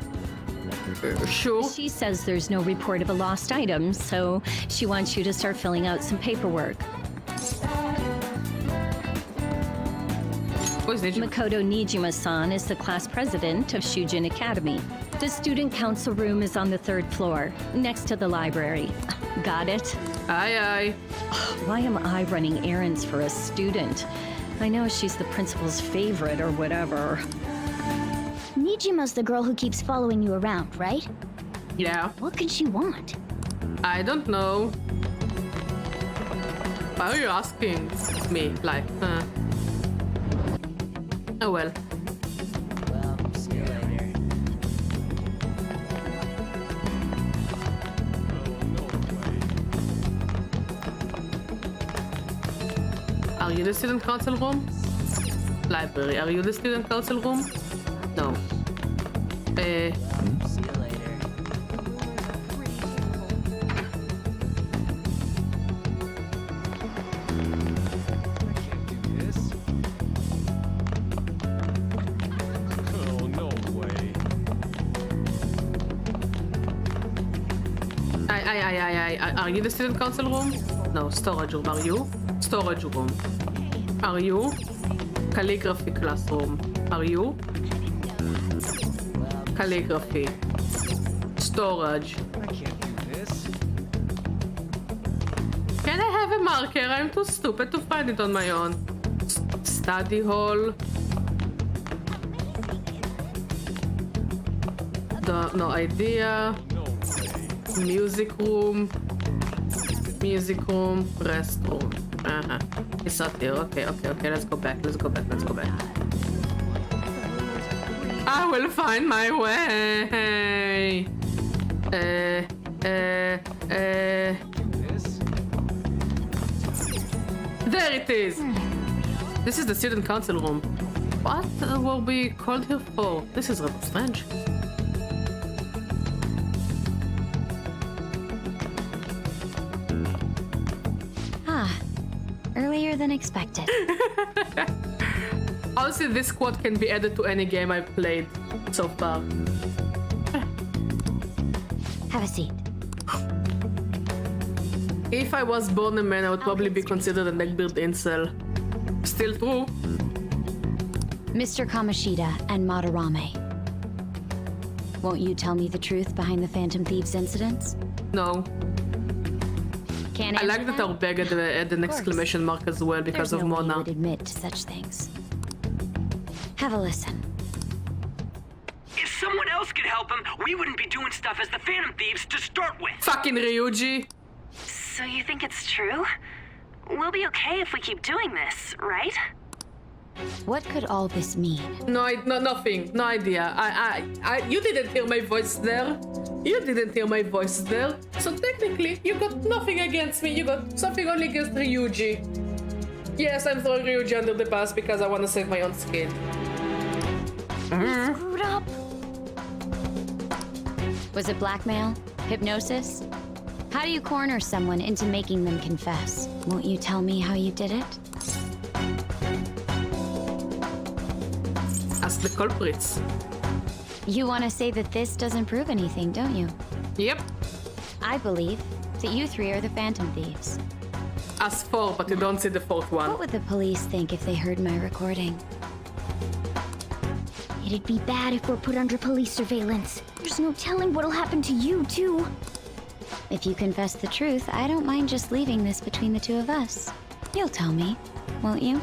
Sure. She says there's no report of a lost item, so she wants you to start filling out some paperwork. Makoto Nijima-san is the class president of Shujin Academy. The student council room is on the 3rd floor, next to the library. Got it? Aye, aye. Why am I running errands for a student? I know she's the principal's favorite or whatever. Nijima's the girl who keeps following you around, right? Yeah. What could she want? I don't know. Why are you asking me? Like, Oh well. Are you the student council room? Library. Are you the student council room? No. See you later. Oh, no way. Are you the student council room? No, storage room. Are you? Storage room. Are you? Calligraphy classroom. Are you? Calligraphy. Storage. I can't do this. Can I have a marker? I'm too stupid to find it on my own. Study hall. No idea. Music room. Music room. Restroom. It's not here. Okay. Let's go back. I will find my way. There it is. This is the student council room. What were we called here for? This is rather strange. Earlier than expected. Honestly, this quote can be added to any game I've played so far. Have a seat. If I was born a man, I would probably be considered a neckbeard incel. Still true. Mr. Kamoshida and Madarame. Won't you tell me the truth behind the Phantom Thieves incidents? No. Can't I like that our bag had an exclamation mark as well because There's of no way you Mona. would admit to such things. Have a listen. Is someone else could help him, we wouldn't be doing stuff as the Phantom Thieves to start with. Fucking Ryuji. So you think it's true? We'll be okay if we keep doing this, right? What could all this mean? No, nothing. No idea. You didn't hear my voice there. You didn't hear my voice there. So technically, you got nothing against me. You got something only against Ryuji. Yes, I'm throwing Ryuji under the bus because I want to save my own skin. Screwed up. Was it blackmail? Hypnosis? How do you corner someone into making them confess? Won't you tell me how you did it? Ask the culprits. You want to say that this doesn't prove anything, don't you? Yep. I believe that you three are the Phantom Thieves. Us four, but you don't see the fourth one. What would the police think if they heard my recording? It'd be bad if we're put under police surveillance. There's no telling what'll happen to you, too. If you confess the truth, I don't mind just leaving this between the two of us. You'll tell me, won't you?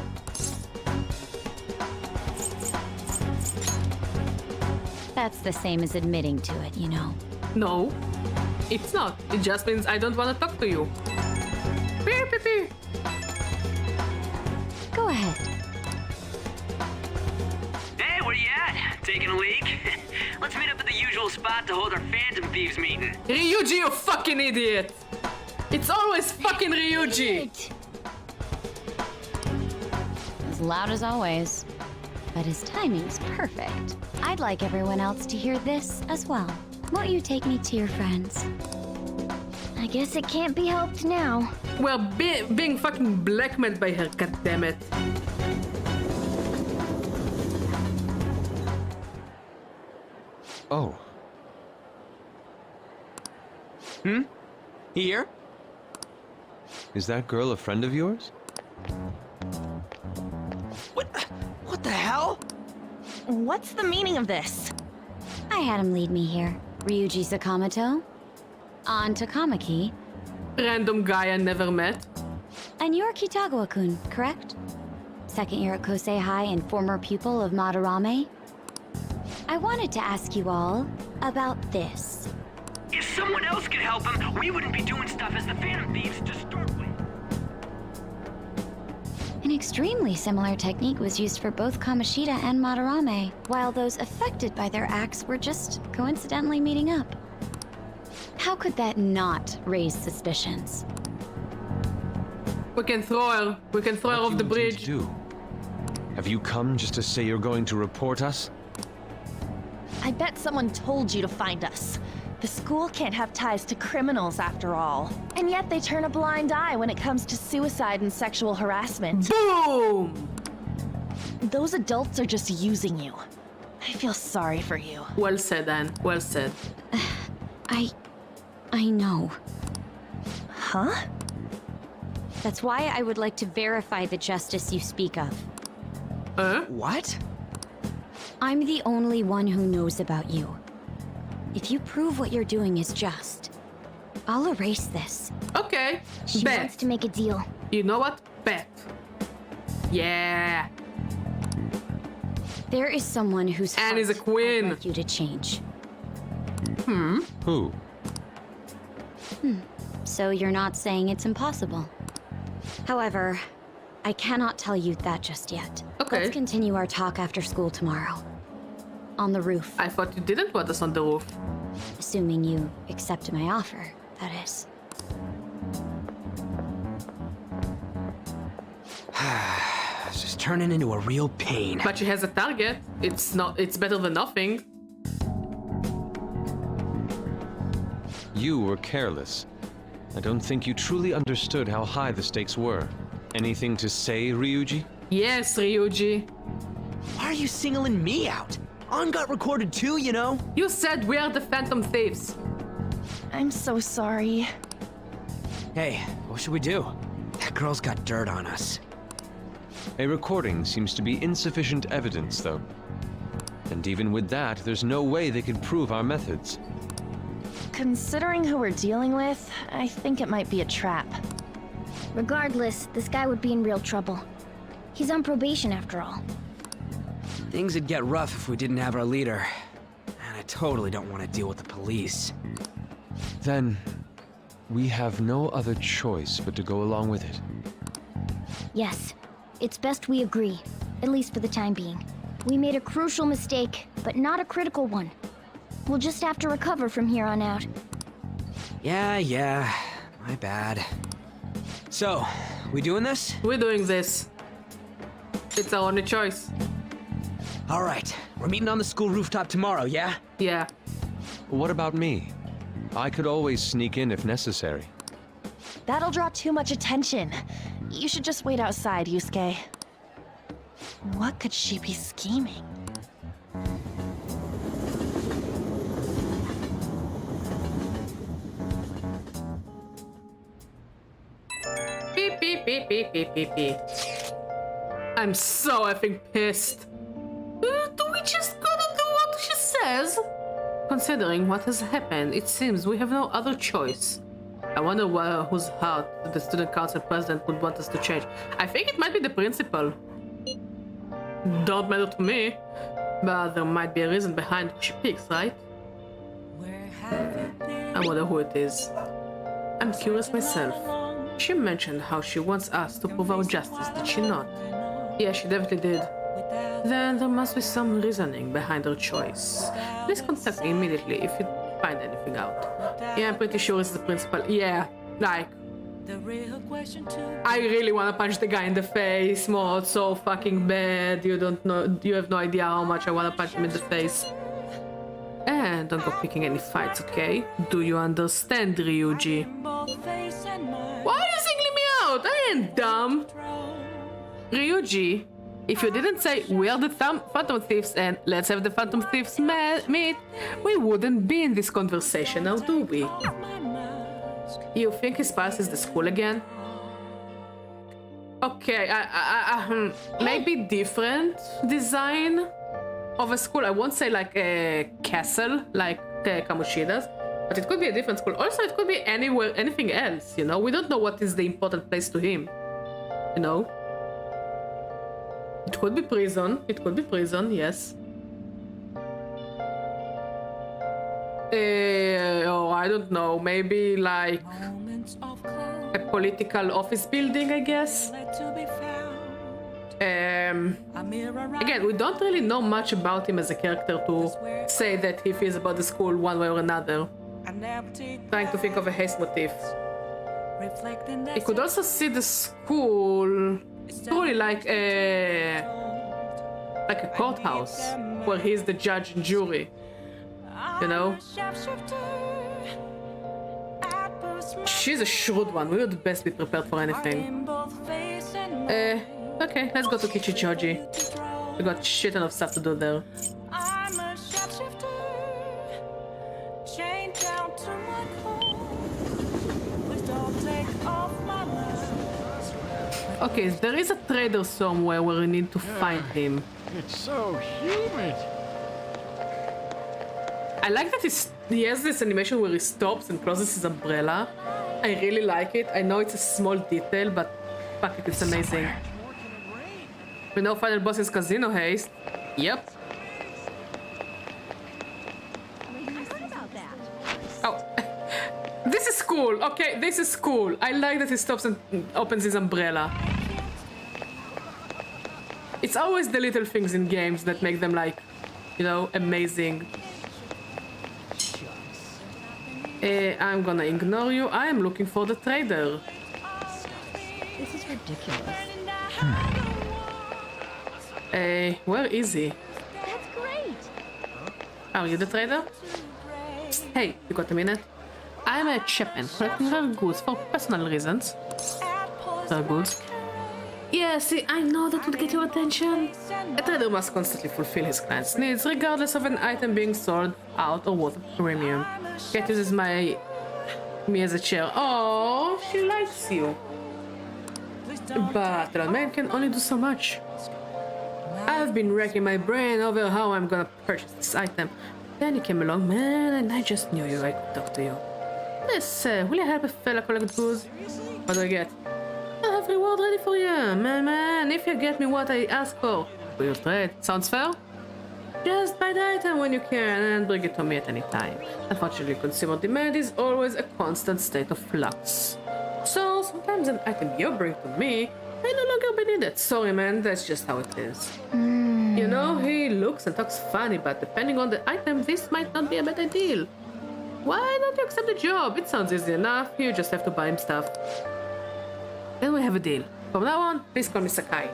That's the same as admitting to it, you know. No, it's not. It just means I don't want to talk to you. Beep, beep, beep. Go ahead. Hey, where you at? Taking a leak? Let's meet up at the usual spot to hold our Phantom Thieves meeting. Ryuji, you fucking idiot! It's always fucking Ryuji! As loud as always. But his timing's perfect. I'd like everyone else to hear this as well. Won't you take me to your friends? I guess it can't be helped now. We're being fucking blackmailed by her, goddammit. Oh. Here? Is that girl a friend of yours? What the hell? What's the meaning of this? I had him lead me here. Ryuji Sakamoto. On to Kamaki. Random guy I never met. And you're Kitagawa-kun, correct? Second year at Kosei High and former pupil of Madarame. I wanted to ask you all about this. If someone else could help him, we wouldn't be doing stuff as the Phantom Thieves to start with. An extremely similar technique was used for both Kamoshida and Madarame, while those affected by their acts were just coincidentally meeting up. How could that not raise suspicions? We can throw her. We can throw her off the bridge. Have you come just to say you're going to report us? I bet someone told you to find us. The school can't have ties to criminals after all. And yet they turn a blind eye when it comes to suicide and sexual harassment. Boom! Those adults are just using you. I feel sorry for you. Well said, Anne. Well said. I know. Huh? That's why I would like to verify the justice you speak of. What? I'm the only one who knows about you. If you prove what you're doing is just, I'll erase this. Okay, She bet. wants to make a deal. You know what? Bet. Yeah. There is someone whose Anne is a heart queen. I'd like you to change. Who? So you're not saying it's impossible. However, I cannot tell you that just yet. Okay. Let's continue our talk after school tomorrow. On the roof. I thought you didn't want us on the roof. Assuming you accept my offer, that is. This is turning into a real pain. But she has a target. It's better than nothing. You were careless. I don't think you truly understood how high the stakes were. Anything to say, Ryuji? Yes, Ryuji. Why are you singling me out? On got recorded too, you know? You said we are the Phantom Thieves. I'm so sorry. Hey, what should we do? That girl's got dirt on us. A recording seems to be insufficient evidence, though. And even with that, there's no way they could prove our methods. Considering who we're dealing with, I think it might be a trap. Regardless, this guy would be in real trouble. He's on probation after all. Things would get rough if we didn't have our leader. totally don't want to deal with the police. Then, we have no other choice but to go along with it. Yes, it's best we agree, at least for the time being. We made a crucial mistake, but not a critical one. We'll just have to recover from here on out. Yeah, my bad. So, we doing this? We're doing this. It's our only choice. All right, we're meeting on the school rooftop tomorrow, yeah? Yeah. What about me? I could always sneak in if necessary. That'll draw too much attention. You should just wait outside, Yusuke. What could she be scheming? Beep, beep, beep, beep, beep, beep, beep. I'm so effing pissed. Do we just gotta do what she says? Considering what has happened, it seems we have no other choice. I wonder whose heart the student council president would want us to change. I think it might be the principal. Don't matter to me, but there might be a reason behind who she picks, right? I wonder who it is. I'm curious myself. She mentioned how she wants us to prove our justice, did she not? Yeah, she definitely did. Then there must be some reasoning behind her choice. Please contact me immediately if you find anything out. Yeah, I'm pretty sure it's the principal. Yeah, like... I really want to punch the guy in the face, Maud, so fucking bad. You don't know, you have no idea how much I want to punch him in the face. And don't go picking any fights, okay? Do you understand, Ryuji? Why are you singling me out? I ain't dumb. Ryuji, if you didn't say we are the Phantom Thieves and let's have the Phantom Thieves meet, we wouldn't be in this conversation now, do we? You think his past is the school again? Okay, maybe different design of a school. I won't say like a castle, like Kamoshida's, but it could be a different school. Also, it could be anywhere, anything else, you know? We don't know what is the important place to him, you know? It could be prison. It could be prison, yes. Or I don't know, maybe like a political office building, I guess. Again, we don't really know much about him as a character to say that he feels about the school one way or another. Trying to think of a haste motif. You could also see the school truly like a courthouse where he's the judge and jury, you know? She's a shrewd one. We would best be prepared for anything. Okay, let's go to Kichichoji. We got shit ton of stuff to do there. Okay, there is a trader somewhere where we need to find him. It's so humid. I like that he has this animation where he stops and closes his umbrella. I really like it. I know it's a small detail, but fuck it, it's amazing. We know final boss is Casino Haste. Yep. Oh. This is cool. Okay, this is cool. I like that he stops and opens his umbrella. It's always the little things in games that make them, like, you know, amazing. I'm gonna ignore you. I am looking for the trader. This is ridiculous. Where is he? That's great. Are you the trader? Hey, you got a minute? I'm a chaplain collecting rare goods for personal reasons. Rare goods? Yeah, see, I know that would get your attention. A trader must constantly fulfill his client's needs, regardless of an item being sold out or worth a premium. Cat uses me as a chair. Oh, she likes you. But an old man can only do so much. I've been racking my brain over how I'm gonna purchase this item. Then you came along, man, and I just knew I could talk to you. Yes, will you help a fella collect goods? What do I get? I have reward ready for you, man. If you get me what I ask for, we'll trade. Sounds fair? Just buy the item when you can and bring it to me at any time. Unfortunately, consumer demand is always a constant state of flux. So sometimes an item you bring to me may no longer be needed. Sorry man, that's just how it is. You know, he looks and talks funny, but depending on the item, this might not be a bad deal. Why don't you accept the job? It sounds easy enough, you just have to buy him stuff. Then we have a deal. From now on, please call me Sakai.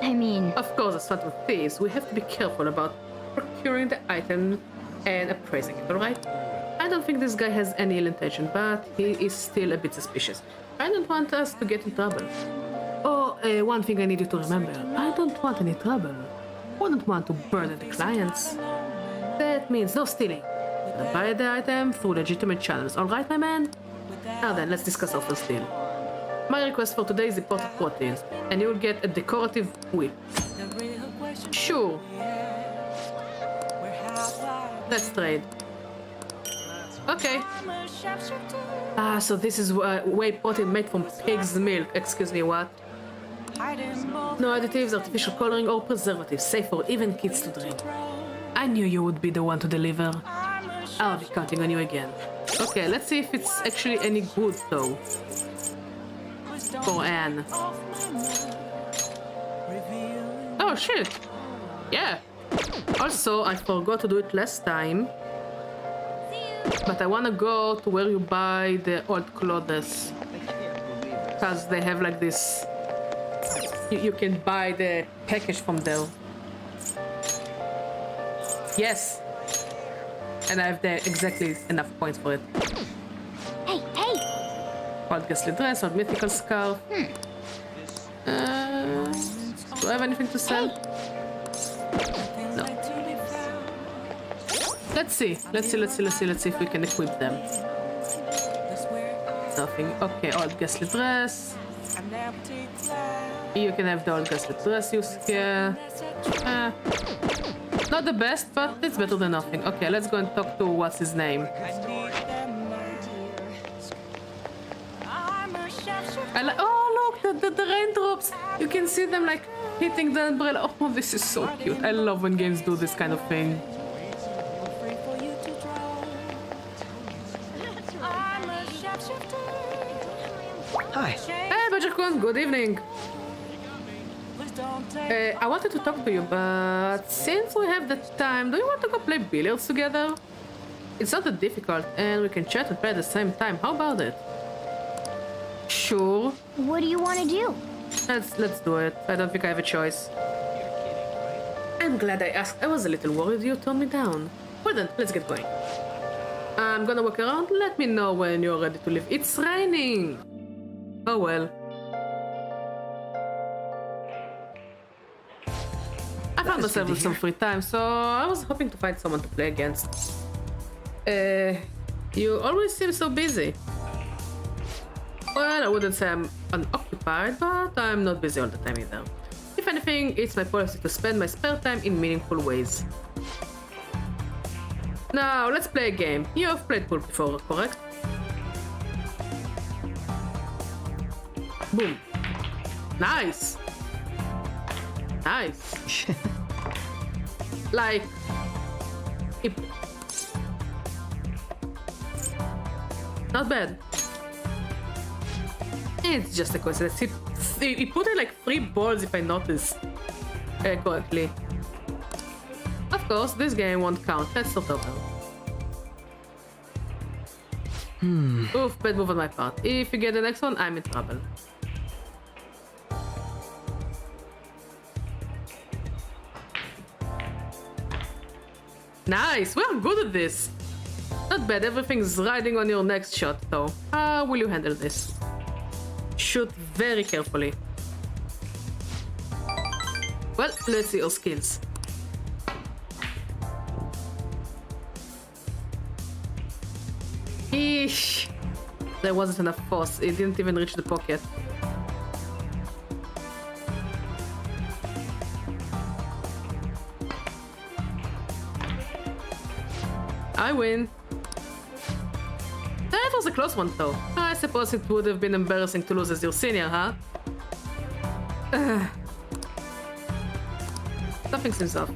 I mean... Of course, as Phantom Thieves, we have to be careful about procuring the item and appraising it, alright? I don't think this guy has any ill intention, but he is still a bit suspicious. I don't want us to get in trouble. Oh, one thing I need you to remember. I don't want any trouble. I wouldn't want to burden the clients. That means no stealing. Buy the item through legitimate channels, alright, my man? Now then, let's discuss our first deal. My request for today is imported proteins, and you will get a decorative whip. Sure. Let's trade. Okay. So this is whey protein made from pig's milk. Excuse me, what? No additives, artificial coloring, or preservatives, safe for even kids to drink. I knew you would be the one to deliver. I'll be counting on you again. Okay, let's see if it's actually any good, though. For Anne. Oh, shit. Yeah. Also, I forgot to do it last time. But I wanna go to where you buy the old clothes. Because they have like this... You can buy the package from there. Yes! And I have the exactly enough points for it. Hey, hey! Old ghastly dress, old mythical scarf. Do I have anything to sell? No. Let's see if we can equip them. Nothing. Okay, old ghastly dress. You can have the old ghastly dress used here. Not the best, but it's better than nothing. Okay, let's go and talk to what's his name. Oh look, the raindrops! You can see them like hitting the umbrella. Oh, this is so cute. I love when games do this kind of thing. Hi. Hey, Badger-kun, good evening. I wanted to talk to you, but since we have the time, do you want to go play billiards together? It's not that difficult, and we can chat and play at the same time. How about it? Sure. What do you want to do? Let's do it. I don't think I have a choice. I'm glad I asked. I was a little worried you turned me down. Well then, let's get going. I'm gonna walk around. Let me know when you're ready to leave. It's raining! Oh well. I found myself with some free time, so I was hoping to find someone to play against. You always seem so busy. Well, I wouldn't say I'm unoccupied, but I'm not busy all the time either. If anything, it's my policy to spend my spare time in meaningful ways. Now, let's play a game. You have played pool before, correct? Boom. Nice! Nice. Like... Not bad. It's just a coincidence. He put in like 3 balls if I noticed correctly. Of course, this game won't count. That's the total. Oof, bad move on my part. If you get the next one, I'm in trouble. Nice! We're good at this! Not bad, everything's riding on your next shot, though. How will you handle this? Shoot very carefully. Well, let's see your skills. Eesh! There wasn't enough force, it didn't even reach the pocket. I win. That was a close one though. I suppose it would have been embarrassing to lose as your senior, huh? Something seems off.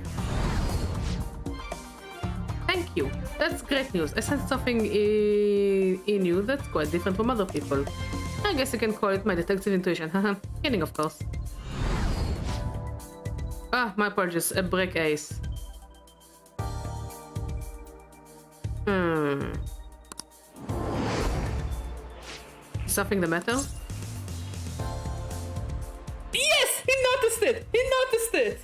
you. That's great news. I sensed something in you that's quite different from other people. I guess you can call it my detective intuition. Haha, kidding, of course. Ah, my apologies. A break ace. Something the matter? Yes! He noticed it! He noticed it!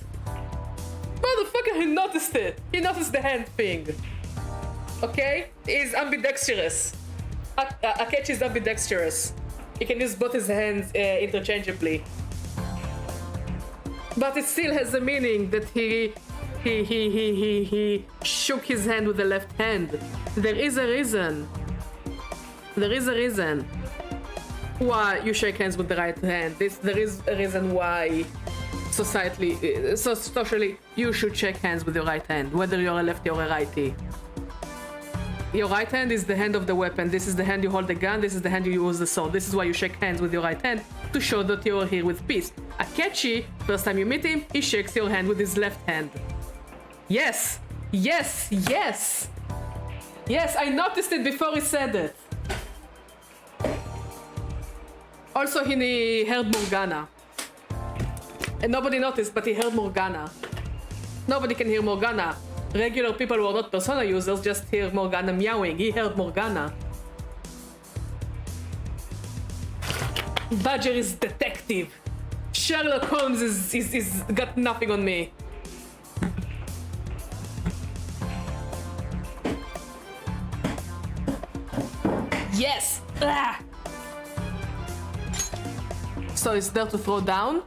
Motherfucker, he noticed it! He noticed the hand thing. Okay? He's ambidextrous. Akechi is ambidextrous. He can use both his hands interchangeably. But it still has a meaning that he shook his hand with the left hand. There is a reason. There is a reason why you shake hands with the right hand. There is a reason why socially you should shake hands with your right hand, whether you're a lefty or a righty. Your right hand is the hand of the weapon. This is the hand you hold the gun. This is the hand you use the sword. This is why you shake hands with your right hand, to show that you are here with peace. Akechi, first time you meet him, he shakes your hand with his left hand. Yes! Yes! Yes! Yes, I noticed it before he said it. Also, he heard Morgana. And nobody noticed, but he heard Morgana. Nobody can hear Morgana. Regular people who are not Persona users just hear Morgana meowing. He heard Morgana. Badger is detective. Sherlock Holmes is got nothing on me. Yes! Ah! So it's there to throw down.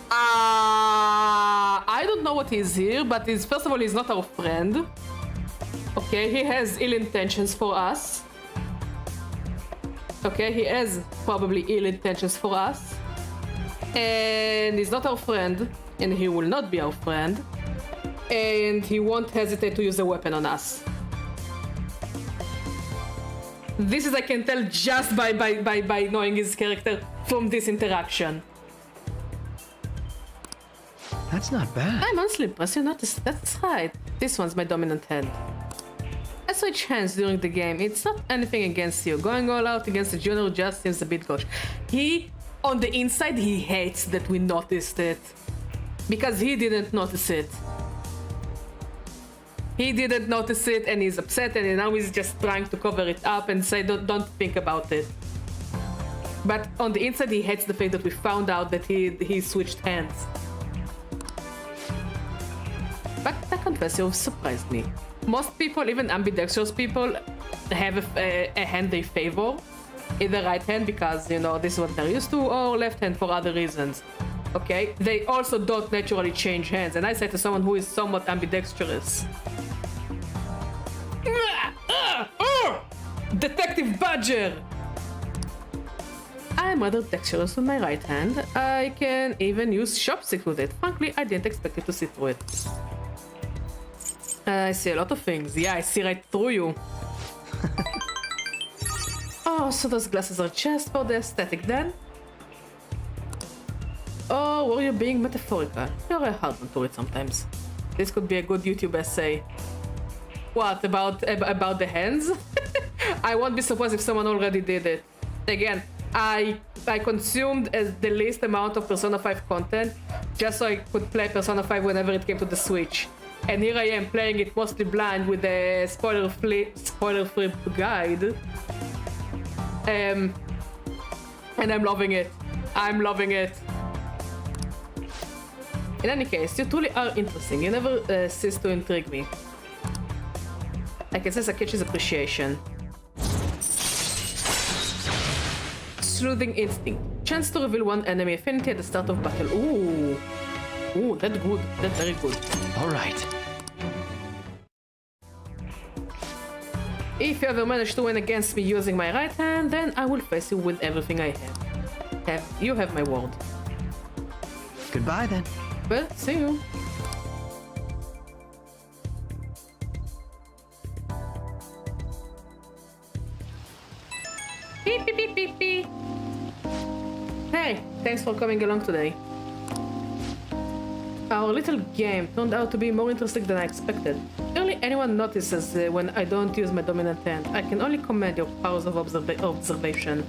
I don't know what he's here, but first of all, he's not our friend. Okay, he has ill intentions for us. Okay, he has probably ill intentions for us. And he's not our friend, and he will not be our friend. And he won't hesitate to use a weapon on us. This is, I can tell just by knowing his character from this interaction. That's not bad. I'm honestly impressed you noticed. That's right. This one's my dominant hand. I switch hands during the game. It's not anything against you. Going all out against the junior just seems a bit gauche. On the inside, he hates that we noticed it. Because he didn't notice it. He didn't notice it and he's upset, and now he's just trying to cover it up and say don't think about it. But on the inside, he hates the fact that we found out that he switched hands. But I confess, you've surprised me. Most people, even ambidextrous people, have a hand they favor. Either right hand because, you know, this is what they're used to, or left hand for other reasons. Okay? They also don't naturally change hands, and I say to someone who is somewhat ambidextrous. Detective Badger! I'm rather dexterous with my right hand. I can even use chopsticks with it. Frankly, I didn't expect it to see through it. I see a lot of things. Yeah, I see right through you. Oh, so those glasses are just for the aesthetic then? Or were you being metaphorical? You're a hard one to read sometimes. This could be a good YouTube essay. What, about the hands? I won't be surprised if someone already did it. Again, I consumed the least amount of Persona 5 content just so I could play Persona 5 whenever it came to the Switch. And here I am playing it mostly blind with a spoiler-free guide. And I'm loving it. I'm loving it. In any case, you truly are interesting. You never cease to intrigue me. I can sense Akechi's appreciation. Sleuthing instinct. Chance to reveal one enemy affinity at the start of battle. Ooh. Ooh, that's good. That's very good. Alright. If you ever manage to win against me using my right hand, then I will face you with everything I have. You have my word. Goodbye then. Well, see you. Beep, beep, beep, beep, beep. Hey, thanks for coming along today. Our little game turned out to be more interesting than I expected. Early Rarely anyone notices when I don't use my dominant hand. I can only commend your powers of observation.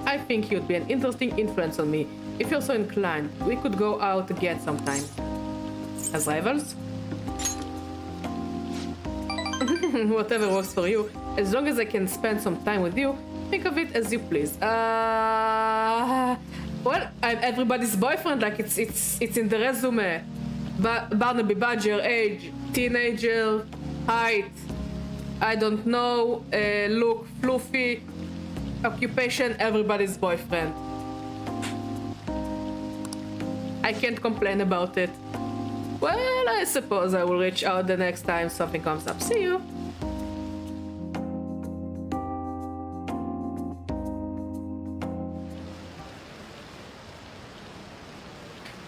I think you'd be an interesting influence on me. If you're so inclined, we could go out again sometime. As rivals? Whatever works for you. As long as I can spend some time with you, think of it as you please. Well, I'm everybody's boyfriend, like it's in the resume. Barnaby Badger, age, teenager, height, I don't know, look, fluffy, occupation, everybody's boyfriend. I can't complain about it. Well, I suppose I will reach out the next time something comes up. See you.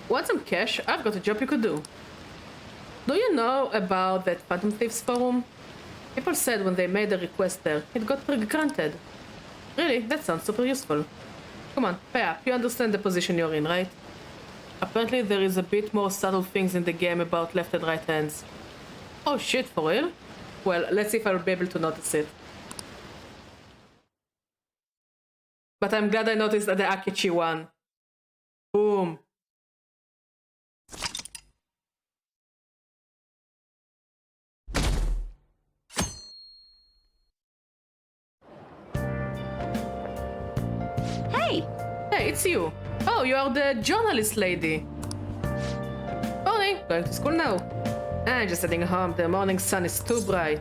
Want some cash? I've got a job you could do. Do you know about that Phantom Thieves forum? People said when they made a request there, it got granted. Really? That sounds super useful. Come on, pay up. You understand the position you're in, right? Apparently there is a bit more subtle things in the game about left and right hands. Oh shit, for real? Well, let's see if I'll be able to notice it. But I'm glad I noticed the Akechi one. Boom. Hey! Hey, it's you. Oh, you are the journalist lady. Morning, going to school now. I'm just heading home. The morning sun is too bright.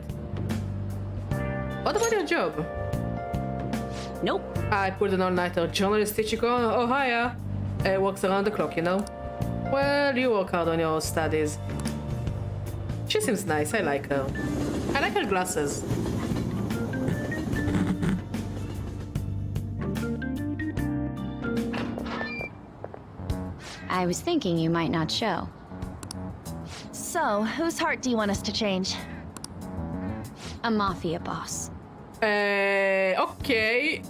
What about your job? Nope. I pulled an all-nighter. Journalist Ichiko Ohaya works around the clock, you know. Well, you work hard on your studies. She seems nice. I like her. I like her glasses. I was thinking you might not show. So, whose heart do you want us to change? A mafia boss. Okay.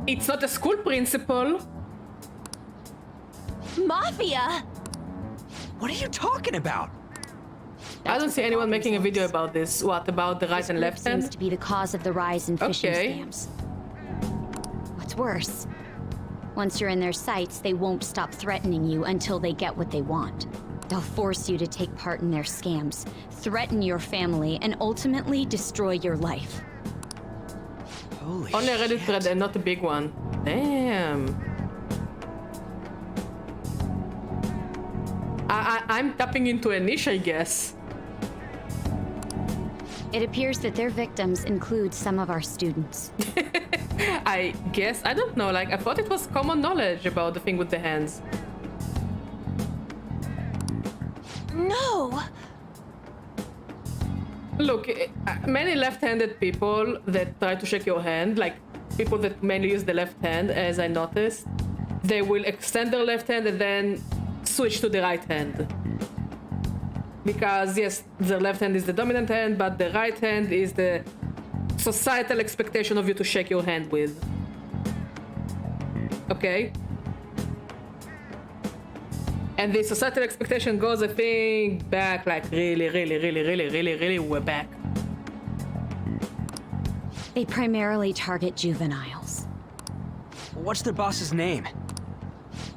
It's not a school principal. Mafia? What are you talking about? I don't see anyone making a video about this. What about the right and left hand? Seems to be the cause of the rise in phishing Okay. scams. What's worse, once you're in their sights, they won't stop threatening you until they get what they want. They'll force you to take part in their scams, threaten your family, and ultimately destroy your life. Holy Only a Reddit thread and not a big one. Damn. I'm tapping into a niche, I guess. It appears that their victims include some of our students. I guess. I don't know. Like, I thought it was common knowledge about the thing with the hands. No! Look, many left-handed people that try to shake your hand, like people that mainly use the left hand, as I noticed, they will extend their left hand and then switch to the right hand. Because, yes, the left hand is the dominant hand, but the right hand is the societal expectation of you to shake your hand with. Okay? And the societal expectation goes, I think, back like really way back. They primarily target juveniles. What's their boss's name?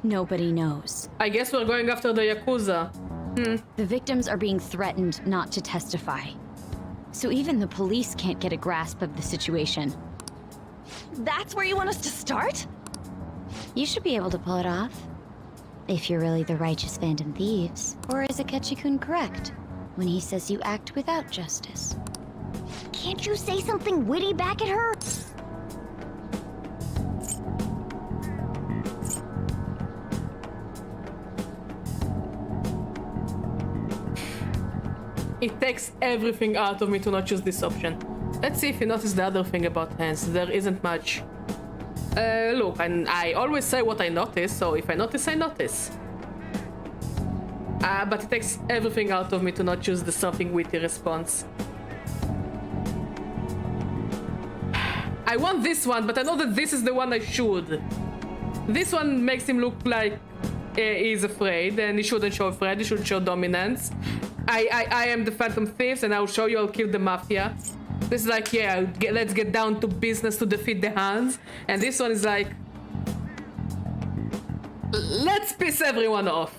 Nobody knows. I guess we're going after the Yakuza. The victims are being threatened not to testify. So even the police can't get a grasp of the situation. That's where you want us to start? You should be able to pull it off. If you're really the righteous Phantom Thieves. Or is Akechi-kun correct when he says you act without justice? Can't you say something witty back at her? It takes everything out of me to not choose this option. Let's see if you notice the other thing about hands. There isn't much. Look, I always say what I notice, so if I notice, I notice. But it takes everything out of me to not choose the something witty response. I want this one, but I know that this is the one I should. This one makes him look like he's afraid, and he shouldn't show afraid, he should show dominance. I am the Phantom Thieves, and I'll show you I'll kill the mafia. This is like, yeah, let's get down to business to defeat the Hans. And this one is like, let's piss everyone off.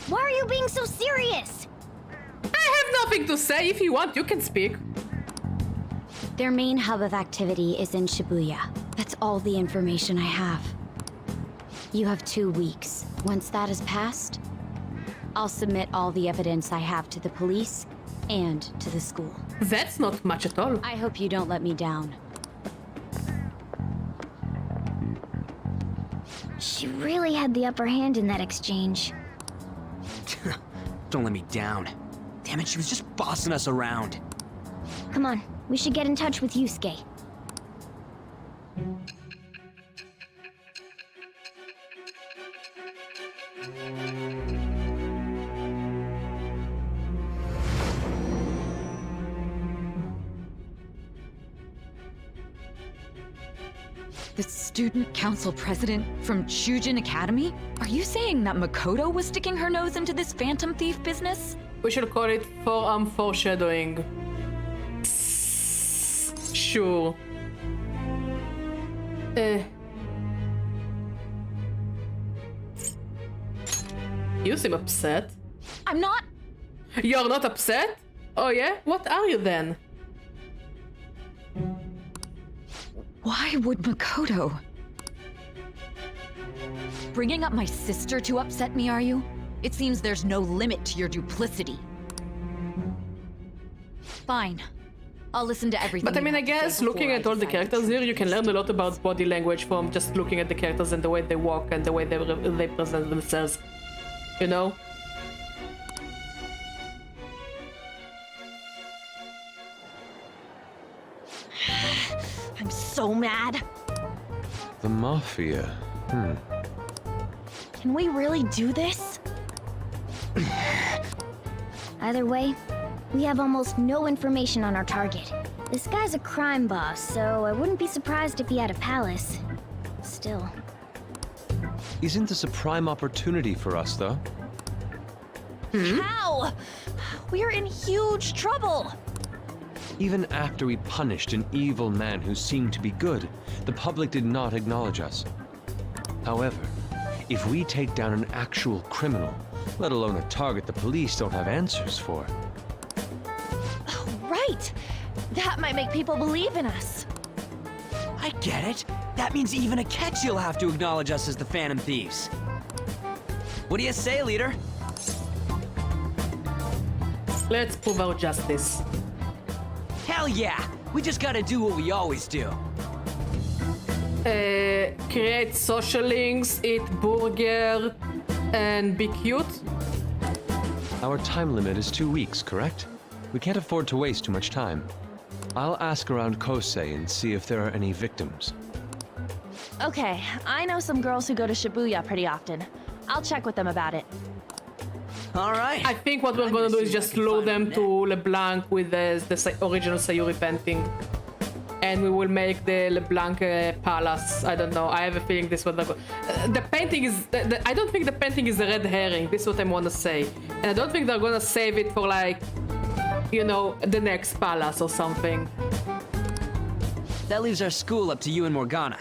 Why are you being so serious? I have nothing to say. If you want, you can speak. Their main hub of activity is in Shibuya. That's all the information I have. You have 2 weeks. Once that is passed, I'll submit all the evidence I have to the police and to the school. That's not much at all. I hope you don't let me down. She really had the upper hand in that exchange. Don't let me down. Damn it, she was just bossing us around. Come on, we should get in touch with Yusuke. The student council president from Shujin Academy? Are you saying that Makoto was sticking her nose into this phantom thief business? We should call it forearm foreshadowing. Sure. You seem upset. I'm not. You're not upset? Oh yeah? What are you then? Why would Makoto? Bringing up my sister to upset me, are you? It seems there's no limit to your duplicity. Fine. I'll listen to everything. But I mean, I guess looking at all the characters here, you can learn a lot about body language from just looking at the characters and the way they walk and the way they present themselves. You know? I'm so mad. The mafia. Can we really do this? Either way, we have almost no information on our target. This guy's a crime boss, so I wouldn't be surprised if he had a palace. Still. Isn't this a prime opportunity for us, though? How? We're in huge trouble. Even after we punished an evil man who seemed to be good, the public did not acknowledge us. However, if we take down an actual criminal, let alone a target the police don't have answers for. Right. That might make people believe in us. I get it. That means even Akechi will have to acknowledge us as the Phantom Thieves. What do you say, leader? Let's prove our justice. Hell yeah! We just gotta do what we always do. Create social links, eat burger, and be cute. Our time limit is 2 weeks, correct? We can't afford to waste too much time. I'll ask around Kosei and see if there are any victims. Okay, I know some girls who go to Shibuya pretty often. I'll check with them about it. All right. I think what we're gonna do is just lure them to LeBlanc with the original Sayuri painting. And we will make the LeBlanc palace. I don't know. I have a feeling this was the painting is. I don't think the painting is a red herring. This is what I want to say. And I don't think they're gonna save it for, like, you know, the next palace or something. That leaves our school up to you and Morgana.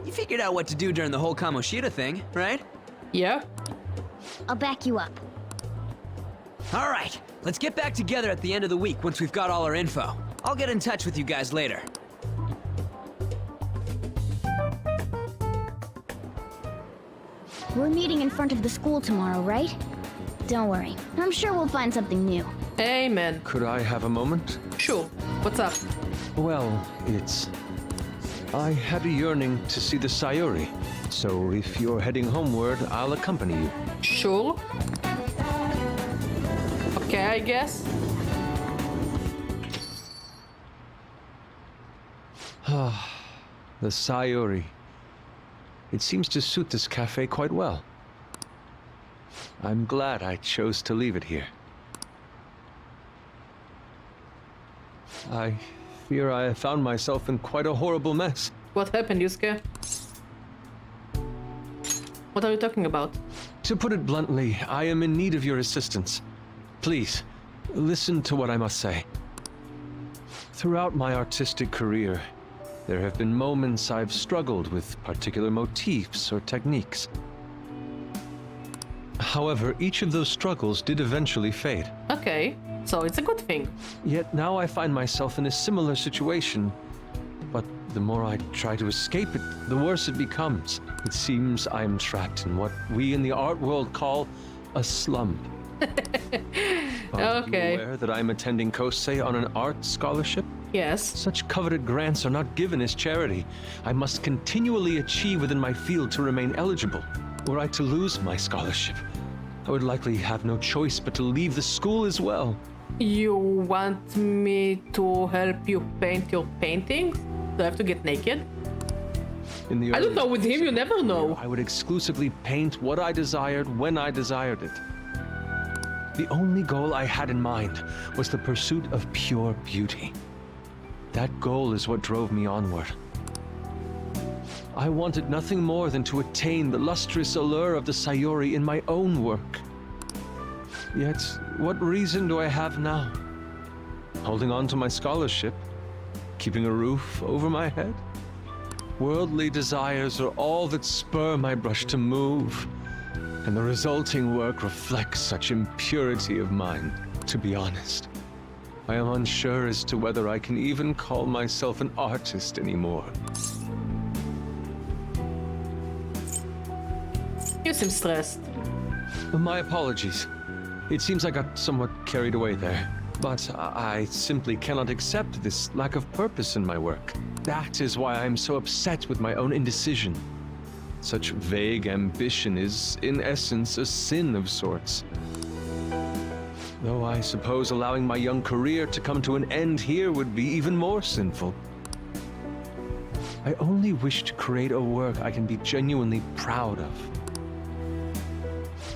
You figured out what to do during the whole Kamoshida thing, right? Yeah. I'll back you up. All right, let's get back together at the end of the week once we've got all our info. I'll get in touch with you guys later. We're meeting in front of the school tomorrow, right? Don't worry. I'm sure we'll find something new. Amen. Could I have a moment? Sure. What's up? Well, I had a yearning to see the Sayuri. So if you're heading homeward, I'll accompany you. Sure. Okay, I guess. The Sayuri. It seems to suit this cafe quite well. I'm glad I chose to leave it here. I fear I have found myself in quite a horrible mess. What happened, Yusuke? What are you talking about? To put it bluntly, I am in need of your assistance. Please, listen to what I must say. Throughout my artistic career, there have been moments I've struggled with particular motifs or techniques. However, each of those struggles did eventually fade. Okay, so it's a good thing. Yet now I find myself in a similar situation, but the more I try to escape it, the worse it becomes. It seems I am trapped in what we in the art world call a slump. Are you aware that I'm attending Kosei on an art scholarship? Yes. Such coveted grants are not given as charity. I must continually achieve within my field to remain eligible. Were I to lose my scholarship, I would likely have no choice but to leave the school as well. You want me to help you paint your paintings? Do I have to get naked? I don't know, with him you never know. I would exclusively paint what I desired when I desired it. The only goal I had in mind was the pursuit of pure beauty. That goal is what drove me onward. I wanted nothing more than to attain the lustrous allure of the Sayuri in my own work. Yet, what reason do I have now? Holding on to my scholarship? Keeping a roof over my head? Worldly desires are all that spur my brush to move, and the resulting work reflects such impurity of mind. To be honest, I am unsure as to whether I can even call myself an artist anymore. You seem stressed. My apologies. It seems I got somewhat carried away there. But I simply cannot accept this lack of purpose in my work. That is why I am so upset with my own indecision. Such vague ambition is, in essence, a sin of sorts. Though I suppose allowing my young career to come to an end here would be even more sinful. I only wish to create a work I can be genuinely proud of.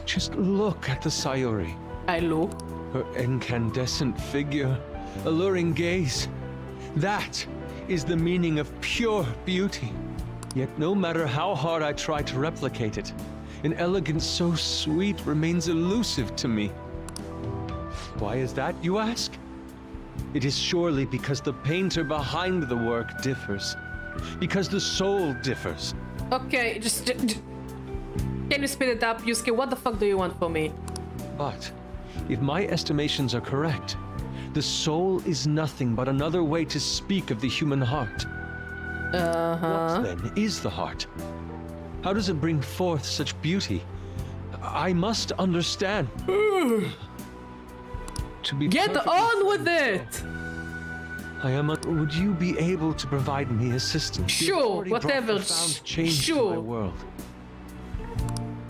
Just look at the Sayuri. I look. Her incandescent figure, alluring gaze. That is the meaning of pure beauty. Yet no matter how hard I try to replicate it, an elegance so sweet remains elusive to me. Why is that, you ask? It is surely because the painter behind the work differs. Because the soul differs. Okay, just can you speed it up, Yusuke? What the fuck do you want from me? But if my estimations are correct, the soul is nothing but another way to speak of the human heart. What then is the heart? How does it bring forth such beauty? I must understand. To be Get on with it! I am. Would you be able to provide me assistance? Sure, whatever. Change to my world.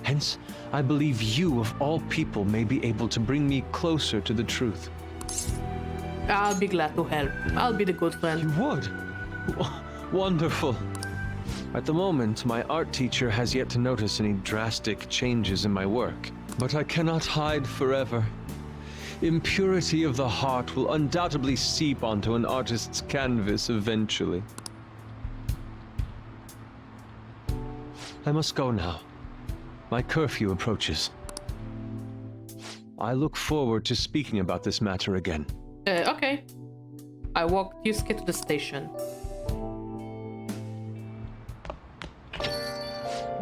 Hence, I believe you, of all people, may be able to bring me closer to the truth. I'll be glad to help. I'll be the good friend. You would? Wonderful. At the moment, my art teacher has yet to notice any drastic changes in my work. But I cannot hide forever. Impurity of the heart will undoubtedly seep onto an artist's canvas eventually. I must go now. My curfew approaches. I look forward to speaking about this matter again. Okay. I walked Yusuke to the station.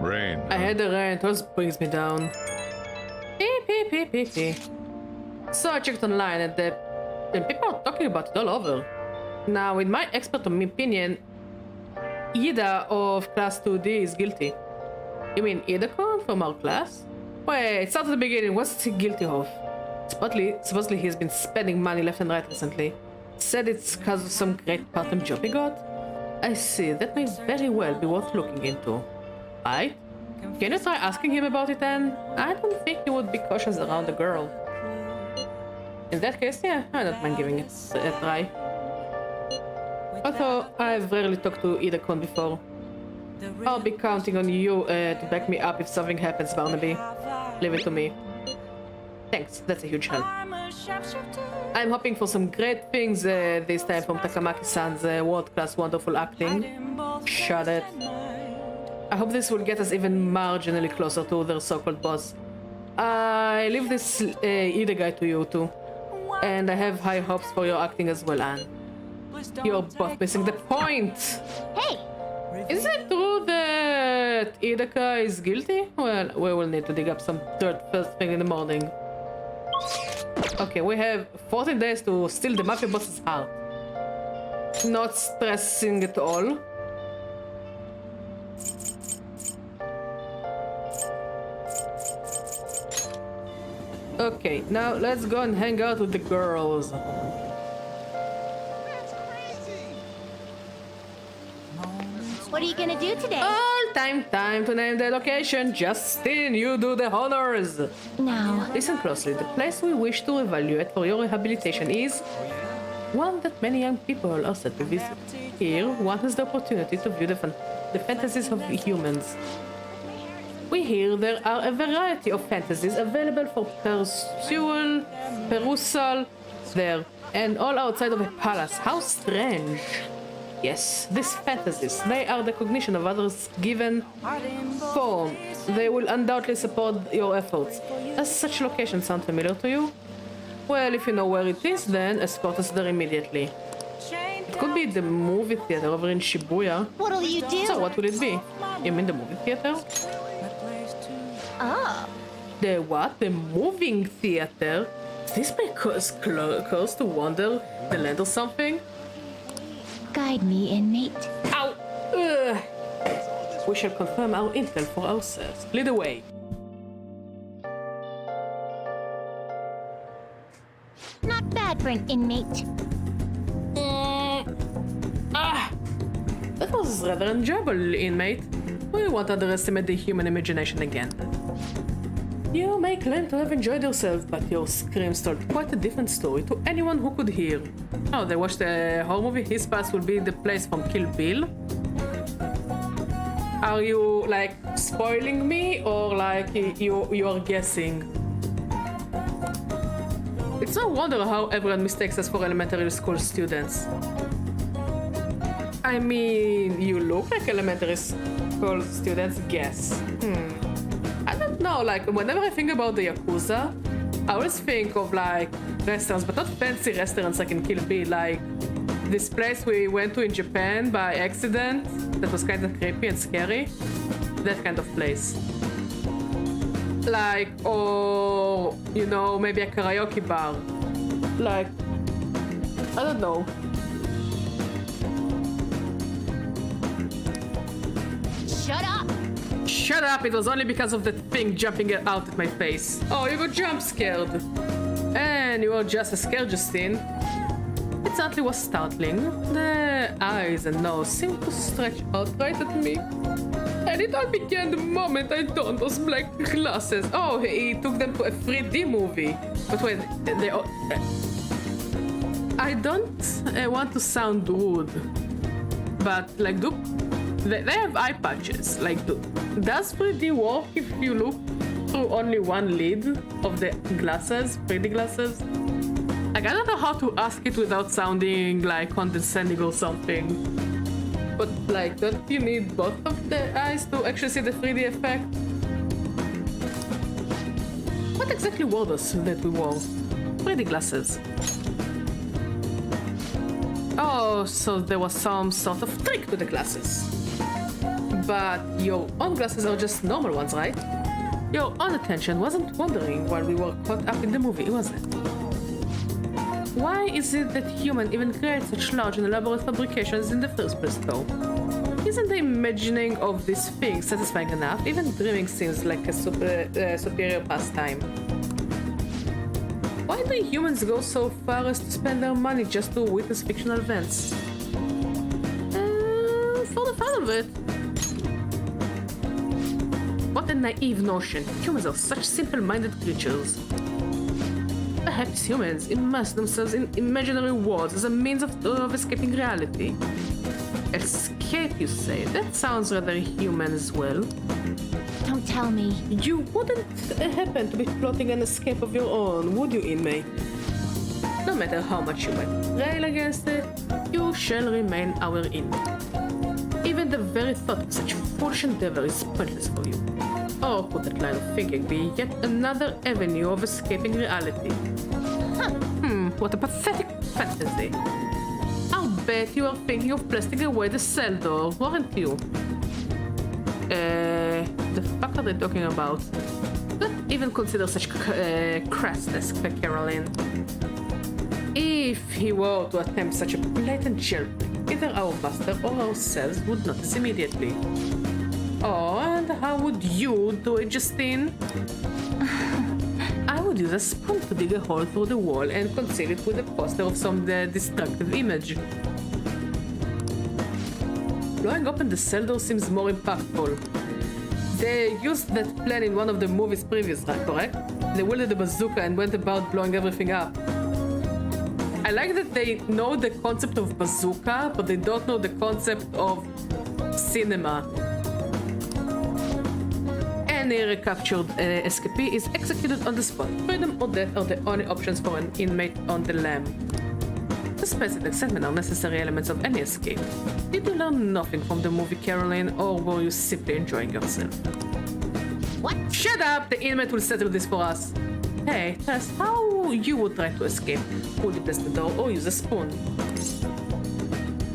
Rain. I had the rain, it always brings me down. So I checked online and people are talking about it all over. Now, in my expert opinion, Ida of Class 2D is guilty. You mean Ida-kun from our class? Wait, start at the beginning, what's he guilty of? Supposedly he's been spending money left and right recently. Said it's because of some great part-time job he got? I see, that may very well be worth looking into. Right? Can you try asking him about it then? I don't think he would be cautious around the girl. In that case, yeah, I don't mind giving it a try. Although, I've rarely talked to Ida-kun before. I'll be counting on you to back me up if something happens, Barnaby. Leave it to me. Thanks, that's a huge help. I'm hoping for some great things this time from Takamaki-san's world-class wonderful acting. Shut it. I hope this will get us even marginally closer to their so-called boss. I leave this Ida guy to you two. And I have high hopes for your acting as well, Anne. You're both missing the point! Hey! Is it true that Idaka is guilty? Well, we will need to dig up some dirt first thing in the morning. Okay, we have 14 days to steal the mafia boss's heart. Not stressing at all. Okay, now let's go and hang out with the girls. What are you gonna do today? Time to name the location. Justin, you do the honors. Now, listen closely. The place we wish to evaluate for your rehabilitation is one that many young people are set to visit. Here, one has the opportunity to view the fantasies of humans. We hear there are a variety of fantasies available for perusal there, and all outside of a palace. How strange. Yes, these fantasies, they are the cognition of others given form. They will undoubtedly support your efforts. Does such location sound familiar to you? Well, if you know where it is, then escort us there immediately. It could be the movie theater over in Shibuya. What'll you do? So what will it be? You mean the movie theater? Oh. The what? The moving theater? Is this because close to Wonder the Land or something? guide me, inmate. Ow! Ugh. We shall confirm our intel for ourselves. Lead the way. Not bad for an inmate. That was rather enjoyable, inmate. We won't underestimate the human imagination again. You may claim to have enjoyed yourself, but your screams told quite a different story to anyone who could hear. Oh, they watched the horror movie? His past will be the place from Kill Bill? Are you, like, spoiling me, or, like, you are guessing? It's no wonder how everyone mistakes us for elementary school students. I mean, you look like elementary school students, guess. I don't know, like, whenever I think about the Yakuza, I always think of, like, restaurants, but not fancy restaurants like in Kill Bill, like this place we went to in Japan by accident that was kind of creepy and scary. That kind of place. Like, or, you know, maybe a karaoke bar. Like, I don't know. Shut up! Shut up! It was only because of that thing jumping out at my face. Oh, you got jump scared. And you were just as scared, Justine. It certainly was startling. The eyes and nose seemed to stretch out right at me. And it all began the moment I donned those black glasses. Oh, he took them to a 3D movie. But wait, they all... I don't want to sound rude, but like, they have eye patches. Like, does 3D work if you look through only one lid of the glasses, 3D glasses? Like, I don't know how to ask it without sounding like condescending or something. But like, don't you need both of the eyes to actually see the 3D effect? What exactly were those that we wore? 3D glasses. Oh, so there was some sort of trick to the glasses. But your own glasses are just normal ones, right? Your own attention wasn't wandering while we were caught up in the movie, was it? Why is it that humans even create such large and elaborate fabrications in the first place, though? Isn't the imagining of these things satisfying enough? Even dreaming seems like a superior pastime. Why do humans go so far as to spend their money just to witness fictional events? For the fun of it. What a naive notion. Humans are such simple-minded creatures. Perhaps humans immerse themselves in imaginary worlds as a means of escaping reality. Escape, you say? That sounds rather human as well. Don't tell me. You wouldn't happen to be plotting an escape of your own, would you, inmate? No matter how much you might rail against it, you shall remain our inmate. Even the very thought of such foolish endeavor is pointless for you. or could that line of thinking be yet another avenue of escaping reality? What a pathetic fantasy. I'll bet you are thinking of blasting away the cell door, weren't you? The fuck are they talking about? Don't even consider such crassness, Caroline. If he were to attempt such a blatant jailbreak, either our master or ourselves would notice immediately. Oh, and how would you do it, Justine? I would use a spoon to dig a hole through the wall and conceal it with a poster of some destructive image. Blowing open the cell door seems more impactful. They used that plan in one of the movies previously, correct? They wielded a bazooka and went about blowing everything up. I like that they know the concept of bazooka, but they don't know the concept of cinema. Any recaptured escapee is executed on the spot. Freedom or death are the only options for an inmate on the lam. Suspense and excitement are necessary elements of any escape. Did you learn nothing from the movie, Caroline, or were you simply enjoying yourself? What? Shut up! The inmate will settle this for us. Hey, tell us how you would try to escape. Would you bless the door or use a spoon?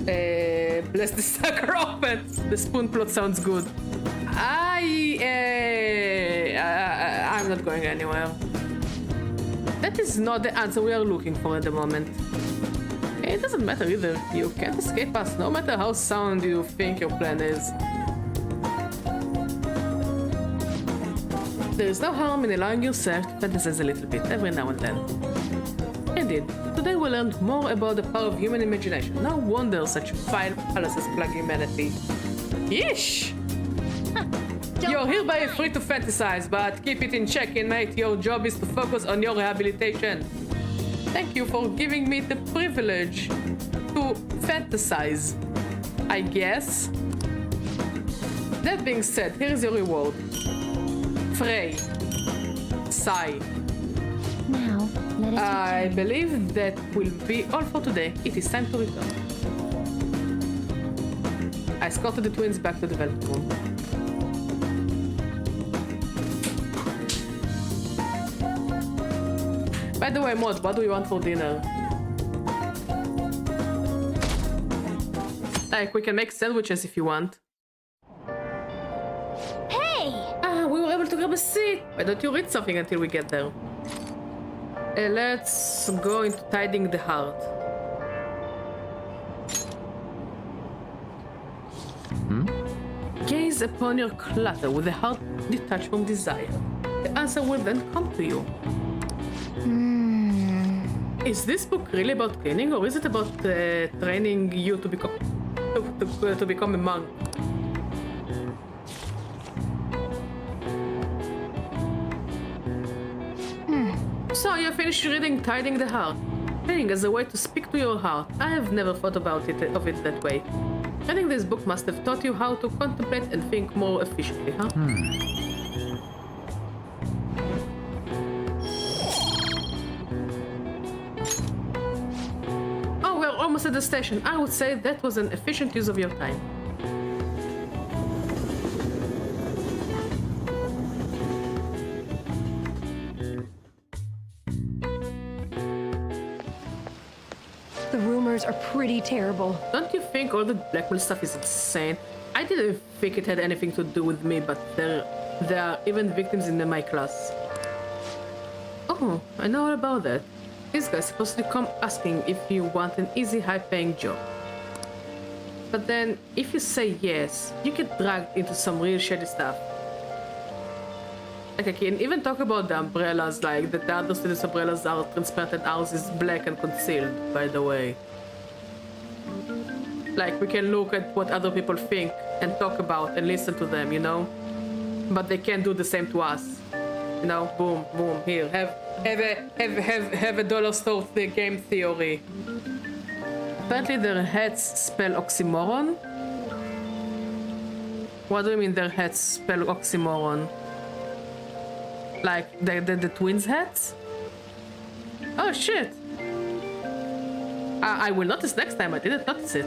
Bless the sucker open! The spoon plot sounds good. I'm not going anywhere. That is not the answer we are looking for at the moment. It doesn't matter either. You can't escape us, no matter how sound you think your plan is. There is no harm in allowing yourself to fantasize a little bit every now and then. Indeed, today we learned more about the power of human imagination. No wonder such vile palaces plague humanity. Yeesh! You're hereby free to fantasize, but keep it in check, inmate. Your job is to focus on your rehabilitation. Thank you for giving me the privilege to fantasize, I guess. That being said, here is your reward. Frey. Sigh. Now, let us I believe that will be all for today. It is time to return. I escorted the twins back to the Welp room. By the way, Maud, what do you want for dinner? Like, we can make sandwiches if you want. Hey! We were able to grab a seat. Why don't you read something until we get there? Let's go into tidying the heart. Gaze upon your clutter with a heart detached from desire. The answer will then come to you. Is this book really about cleaning, or is it about training you to become a monk? So you finished reading Tidying the Heart. Cleaning as a way to speak to your heart. I have never thought of it that way. I think this book must have taught you how to contemplate and think more efficiently, huh? Oh, we're almost at the station. I would say that was an efficient use of your time. The rumors are pretty terrible. Don't you think all the blackmail stuff is insane? I didn't think it had anything to do with me, but there are even victims in my class. Oh, I know all about that. This guy's supposed to come asking if you want an easy, high-paying job. But then, if you say yes, you get dragged into some real shady stuff. Like, I can even talk about the umbrellas, like that the other students' umbrellas are transparent and ours is black and concealed, by the way. Like, we can look at what other people think and talk about and listen to them, you know? But they can't do the same to us. You know, boom, boom, here, have a dollar store game theory. Apparently their heads spell oxymoron. What do you mean their heads spell oxymoron? Like the twins' heads? Oh shit! I will notice next time. I didn't notice it.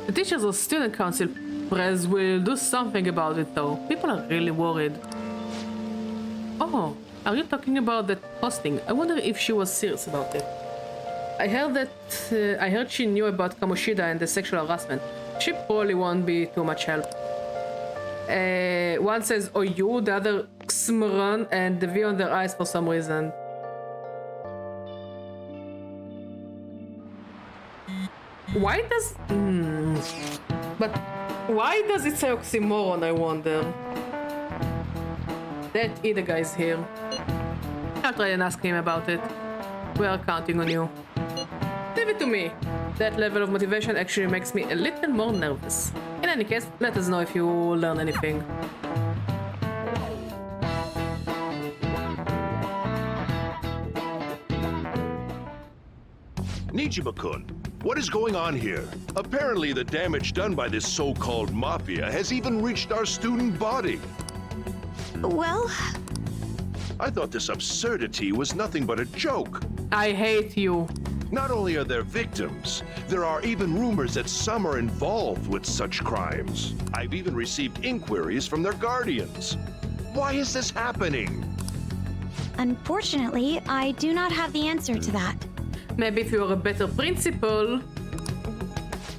The teachers or student council press will do something about it though. People are really worried. Oh, are you talking about that posting? I wonder if she was serious about it. I heard she knew about Kamoshida and the sexual harassment. She probably won't be too much help. One says Oyu, the other Xmran, and the V on their eyes for some reason. Why does... But why does it say oxymoron, I wonder? That either guy's here. I'll try and ask him about it. We are counting on you. Leave it to me. That level of motivation actually makes me a little more nervous. In any case, let us know if you learn anything. Nijima-kun, what is going on here? Apparently the damage done by this so-called mafia has even reached our student body. Well... I thought this absurdity was nothing but a joke. I hate you. Not only are there victims, there are even rumors that some are involved with such crimes. I've even received inquiries from their guardians. Why is this happening? Unfortunately, I do not have the answer to that. Maybe if you were a better principal.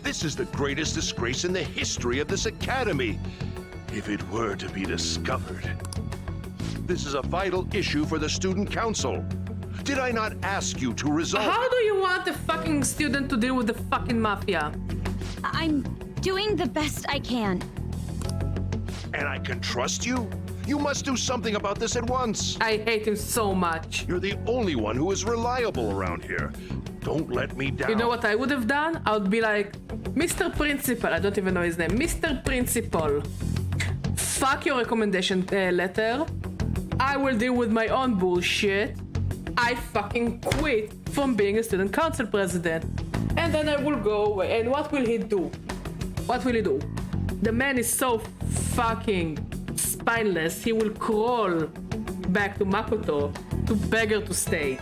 This is the greatest disgrace in the history of this academy. If it were to be discovered. This is a vital issue for the student council. Did I not ask you to resolve? How do you want the fucking student to deal with the fucking mafia? I'm doing the best I can. And I can trust you? You must do something about this at once. I hate him so much. You're the only one who is reliable around here. Don't let me down. You know what I would have done? I would be like, Mr. Principal, I don't even know his name. Mr. Principal, fuck your recommendation letter. I will deal with my own bullshit. I fucking quit from being a student council president. And then I will go away. And what will he do? What will he do? The man is so fucking spineless. He will crawl back to Makoto to beg her to stay.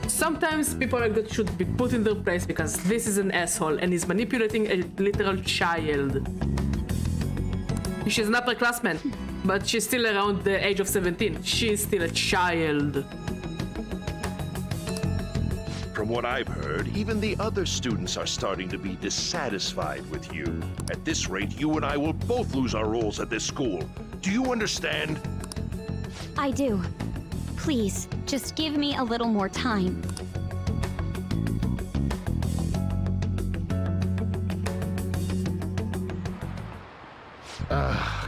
Sometimes people like that should be put in their place because this is an asshole and he's manipulating a literal child. She's an upperclassman, but she's still around the age of 17. She's still a child. From what I've heard, even the other students are starting to be dissatisfied with you. At this rate, you and I will both lose our roles at this school. Do you understand? I do. Please, just give me a little more time.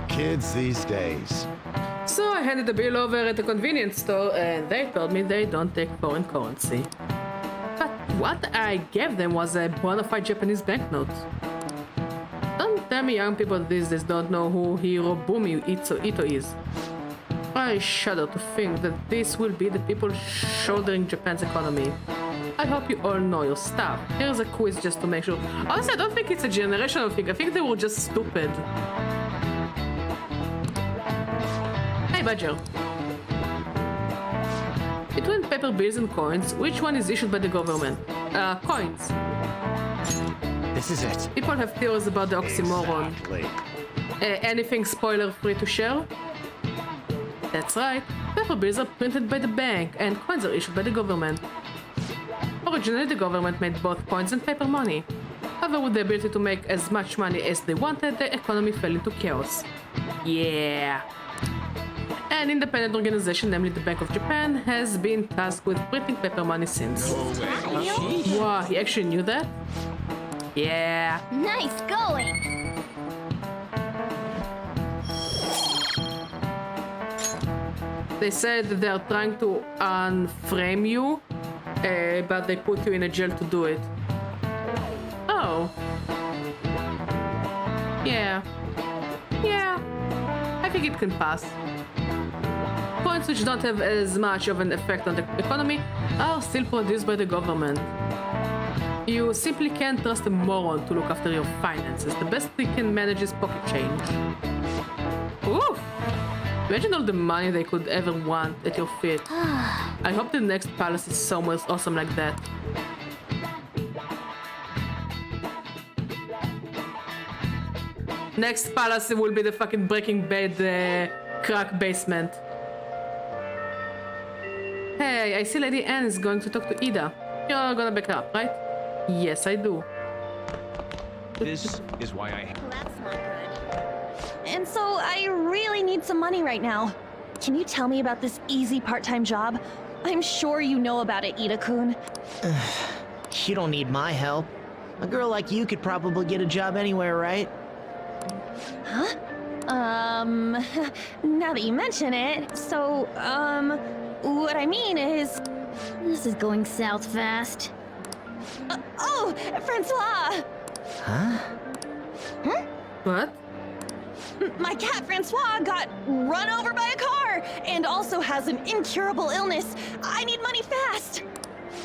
Kids these days. So I handed the bill over at the convenience store and they told me they don't take foreign currency. But what I gave them was a bona fide Japanese banknote. Don't tell me young people these days don't know who Hirobumi Ito is. I shudder to think that this will be the people shouldering Japan's economy. I hope you all know your stuff. Here's a quiz just to make sure. Honestly, I don't think it's a generational thing. I think they were just stupid. Hey, Badger. Between paper bills and coins, which one is issued by the government? Coins. This is it. People have theories about the oxymoron. Exactly. Anything spoiler-free to share? That's right. Paper bills are printed by the bank, and coins are issued by the government. Originally, the government made both coins and paper money. However, with the ability to make as much money as they wanted, the economy fell into chaos. Yeah. An independent organization, namely the Bank of Japan, has been tasked with printing paper money since. Wow, he actually knew that? Yeah. Nice going! They said that they are trying to unframe you, but they put you in a jail to do it. Oh. Yeah. Yeah. I think it can pass. Coins which don't have as much of an effect on the economy are still produced by the government. You simply can't trust a moron to look after your finances. The best they can manage is pocket change. Oof! Imagine all the money they could ever want at your feet. I hope the next palace is somewhere awesome like that. Next palace will be the fucking Breaking Bad crack basement. Hey, I see Lady Anne is going to talk to Ida. You're gonna back her up, right? Yes, I do. This is why I... That's not good. And so I really need some money right now. Can you tell me about this easy part-time job? I'm sure you know about it, Ida-kun. You don't need my help. A girl like you could probably get a job anywhere, right? Huh? Now that you mention it, so, what I mean is... This is going south fast. Oh, Francois! Huh? Huh? What? My cat Francois got run over by a car and also has an incurable illness. I need money fast.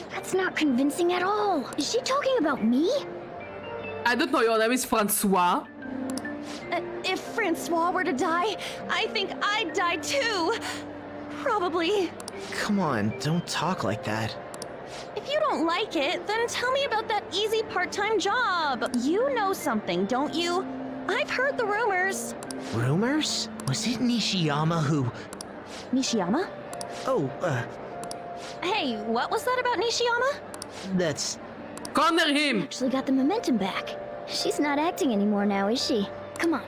That's not convincing at all. Is she talking about me? I don't know, your name is Francois. If Francois were to die, I think I'd die too. Probably. Come on, don't talk like that. If you don't like it, then tell me about that easy part-time job. You know something, don't you? I've heard the rumors. Rumors? Was it Nishiyama who... Nishiyama? Oh, Hey, what was that about Nishiyama? that's... Corner him! Actually got the momentum back. She's not acting anymore now, is she? Come on.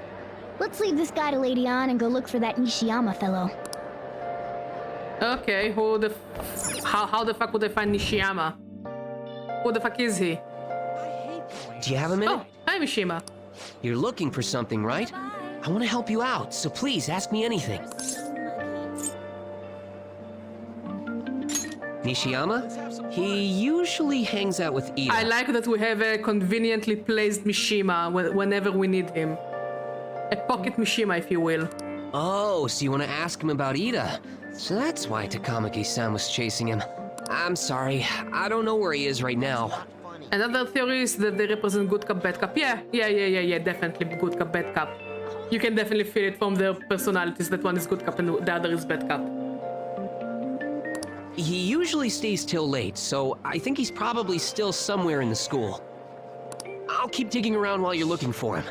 Let's leave this guy to Lady Anne and go look for that Nishiyama fellow. Okay, who the how the fuck would I find Nishiyama? Who the fuck is he? Do you have a minute? Oh, hi Mishima. You're looking for something, right? I want to help you out, so please ask me anything. Nishiyama? He usually hangs out with Ida. I like that we have a conveniently placed Mishima whenever we need him. A pocket Mishima, if you will. Oh, so you want to ask him about Ida? So that's why Takamaki-san was chasing him. I'm sorry, I don't know where he is right now. Another theory is that they represent good cup, bad cup. Yeah, definitely good cup, bad cup. You can definitely feel it from their personalities that one is good cup and the other is bad cup. He usually stays till late, so I think he's probably still somewhere in the school. I'll keep digging around while you're looking for him.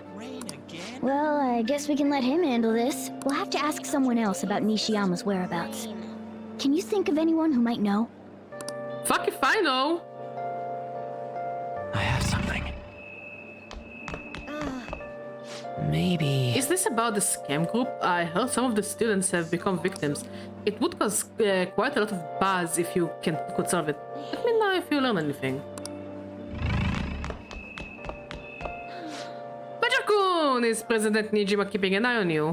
Well, I guess we can let him handle this. We'll have to ask someone else about Nishiyama's whereabouts. Can you think of anyone who might know? Fuck if I know! I have something. Maybe... Is this about the scam group? I heard some of the students have become victims. It would cause quite a lot of buzz if you could solve it. Let me know if you learn anything. Major-kun! Is President Nijima keeping an eye on you?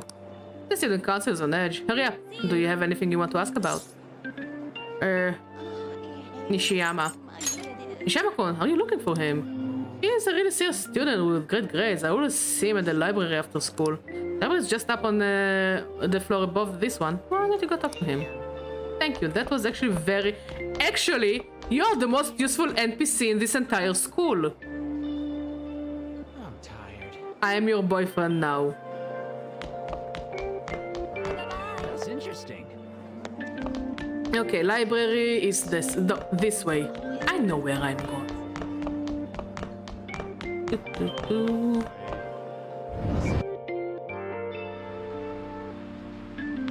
The student council is on edge. Hurry up. Do you have anything you want to ask about? Nishiyama. Nishiyama-kun, are you looking for him? He is a really serious student with great grades. I always see him at the library after school. The library is just up on the floor above this one. Why don't you go talk to him? Thank you. That was actually very... Actually, you're the most useful NPC in this entire school. I'm tired. I am your boyfriend now. That's interesting. Okay, library is this way. I know where I'm going.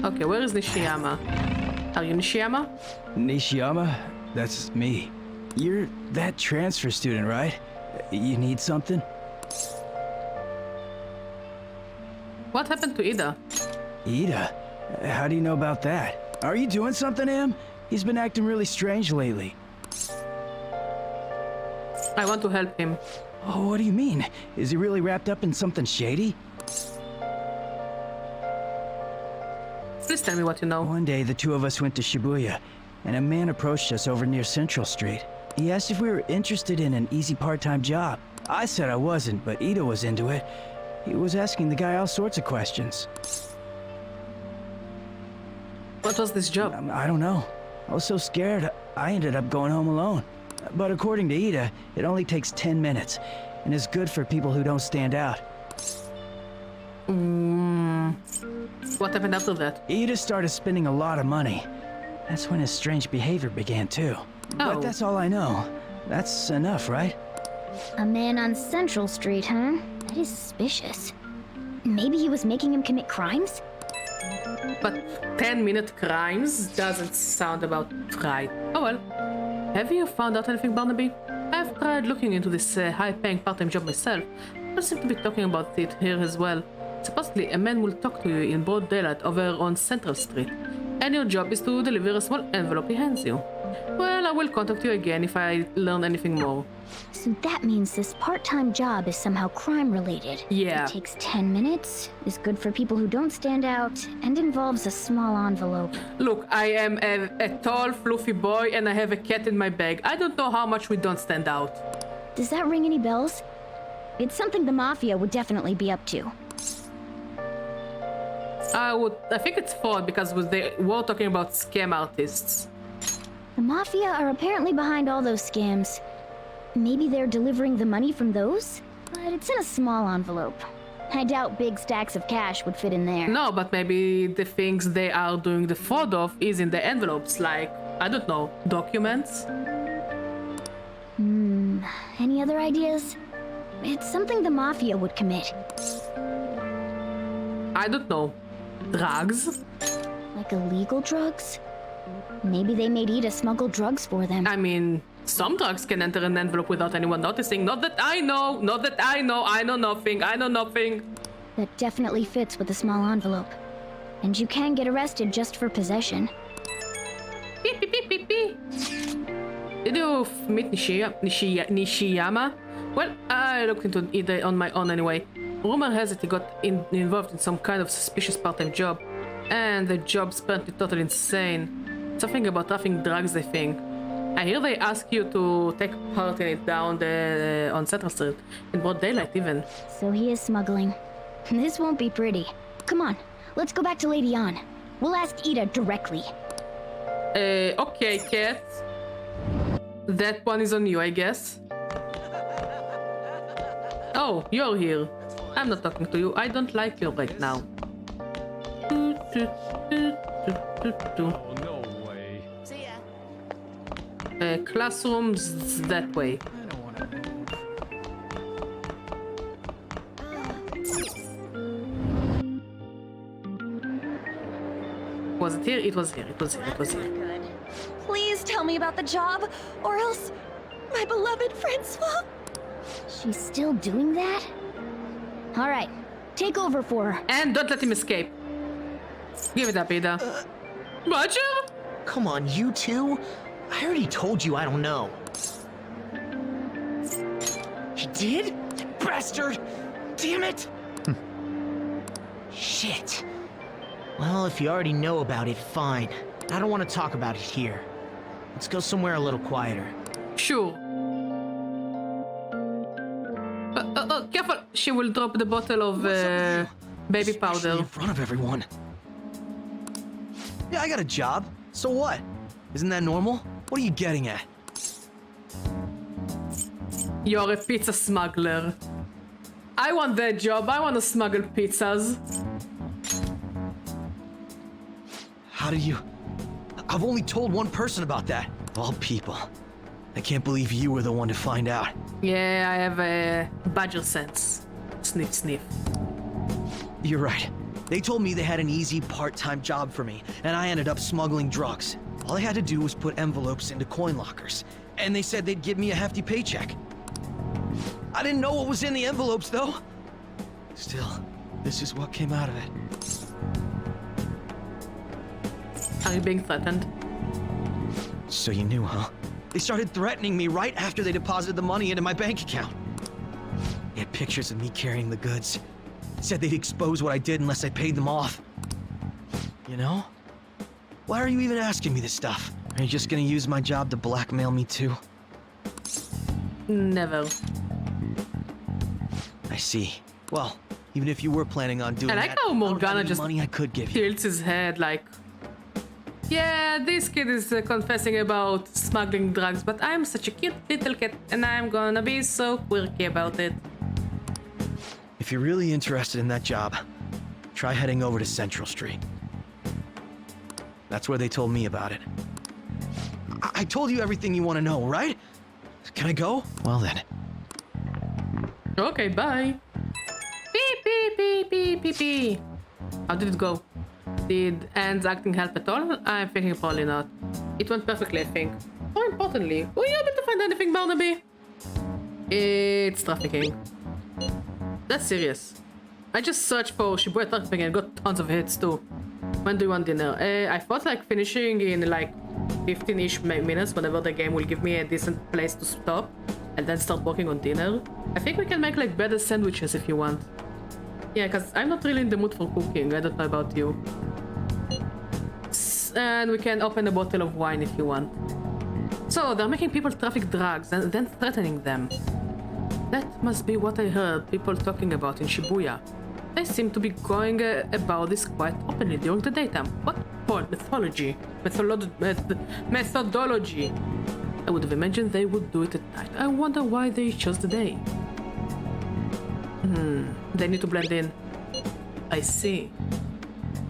Okay, where is Nishiyama? Are you Nishiyama? Nishiyama? That's me. You're that transfer student, right? You need something? What happened to Ida? Ida? How do you know about that? Are you doing something to him? He's been acting really strange lately. I want to help him. Oh, what do you mean? Is he really wrapped up in something shady? Please tell me what you know. One day, the two of us went to Shibuya, and a man approached us over near Central Street. He asked if we were interested in an easy part-time job. I said I wasn't, but Ida was into it. He was asking the guy all sorts of questions. What was this job? I don't know. I was so scared, I ended up going home alone. But according to Ida, it only takes 10 minutes, and is good for people who don't stand out. What happened after that? Ida started spending a lot of money. That's when his strange behavior began too. But that's all I know. That's enough, right? A man on Central Street, huh? That is suspicious. Maybe he was making him commit crimes? But 10-minute crimes doesn't sound about right. Oh well. Have you found out anything, Barnaby? I've tried looking into this high-paying part-time job myself. I seem to be talking about it here as well. Supposedly, a man will talk to you in broad daylight over on Central Street, and your job is to deliver a small envelope he hands you. Well, I will contact you again if I learn anything more. So that means this part-time job is somehow crime-related. Yeah. It takes 10 minutes, is good for people who don't stand out, and involves a small envelope. Look, I am a tall, fluffy boy, and I have a cat in my bag. I don't know how much we don't stand out. Does that ring any bells? It's something the Mafia would definitely be up to. I think it's fraud because they were talking about scam artists. The Mafia are apparently behind all those scams. Maybe they're delivering the money from those? But it's in a small envelope. I doubt big stacks of cash would fit in there. No, but maybe the things they are doing the fraud of is in the envelopes, like, I don't know, documents? Any other ideas? It's something the Mafia would commit. I don't know. Drugs? Like illegal drugs? Maybe they made Ida smuggle drugs for them. I mean, some drugs can enter an envelope without anyone noticing. Not that I know, not that I know. I know nothing, I know nothing. That definitely fits with a small envelope. And you can get arrested just for possession. Beep, beep, beep, beep, beep. Did you meet Nishiyama? Well, I looked into it on my own anyway. Rumor has it he got involved in some kind of suspicious part-time job. And the job's apparently totally insane. Something about trafficking drugs, I think. I hear they ask you to take part in it down on Central Street. In broad daylight, even. So he is smuggling. This won't be pretty. Come on, let's go back to Lady Ann. We'll ask Ida directly. Okay, Cat. That one is on you, I guess. Oh, you're here. I'm not talking to you. I don't like you right now. Oh, no way. See ya. Classrooms that way. Was it here? It was here. It was here. It was here. Please tell me about the job, or else my beloved Francois. She's still doing that? All right, take over for her. And don't let him escape. Give it up, Ida. Roger? Come on, you two? I already told you I don't know. You did? You bastard! Damn it! Shit. Well, if you already know about it, fine. I don't want to talk about it here. Let's go somewhere a little quieter. Sure. Careful! She will drop the bottle of baby powder. In front of everyone. Yeah, I got a job. So what? Isn't that normal? What are you getting at? You're a pizza smuggler. I want that job. I want to smuggle pizzas. How do you... I've only told one person about that. Of all people. I can't believe you were the one to find out. Yeah, I have a badger sense. Sniff, sniff. You're right. They told me they had an easy part-time job for me, and I ended up smuggling drugs. All I had to do was put envelopes into coin lockers, and they said they'd give me a hefty paycheck. I didn't know what was in the envelopes, though. Still, this is what came out of it. Are you being threatened? So you knew, huh? They started threatening me right after they deposited the money into my bank account. They had pictures of me carrying the goods. Said they'd expose what I did unless I paid them off. You know? Why are you even asking me this stuff? Are you just gonna use my job to blackmail me too? Never. I see. Well, even if you were planning on doing I like that, how Morgana just money I could give you. tilts his head like, yeah, this kid is confessing about smuggling drugs, but I'm such a cute little cat and I'm gonna be so quirky about it. If you're really interested in that job, try heading over to Central Street. That's where they told me about it. I told you everything you want to know, right? Can I go? Well then. Okay, bye. Beep, beep, beep, beep. Pee. How did it go? Did Anne's acting help at all? I'm thinking probably not. It went perfectly, I think. More importantly, were you able to find anything, Barnaby? It's trafficking. That's serious. I just searched for Shibuya trafficking and got tons of hits too. When do you want dinner? I thought like finishing in like 15-ish minutes whenever the game will give me a decent place to stop and then start working on dinner. I think we can make like better sandwiches if you want. Yeah, because I'm not really in the mood for cooking. I don't know about you. And we can open a bottle of wine if you want. So they're making people traffic drugs and then threatening them. That must be what I heard people talking about in Shibuya. They seem to be going about this quite openly during the daytime. What methodology? Methodology. I would have imagined they would do it at night. I wonder why they chose the day. They need to blend in. I see.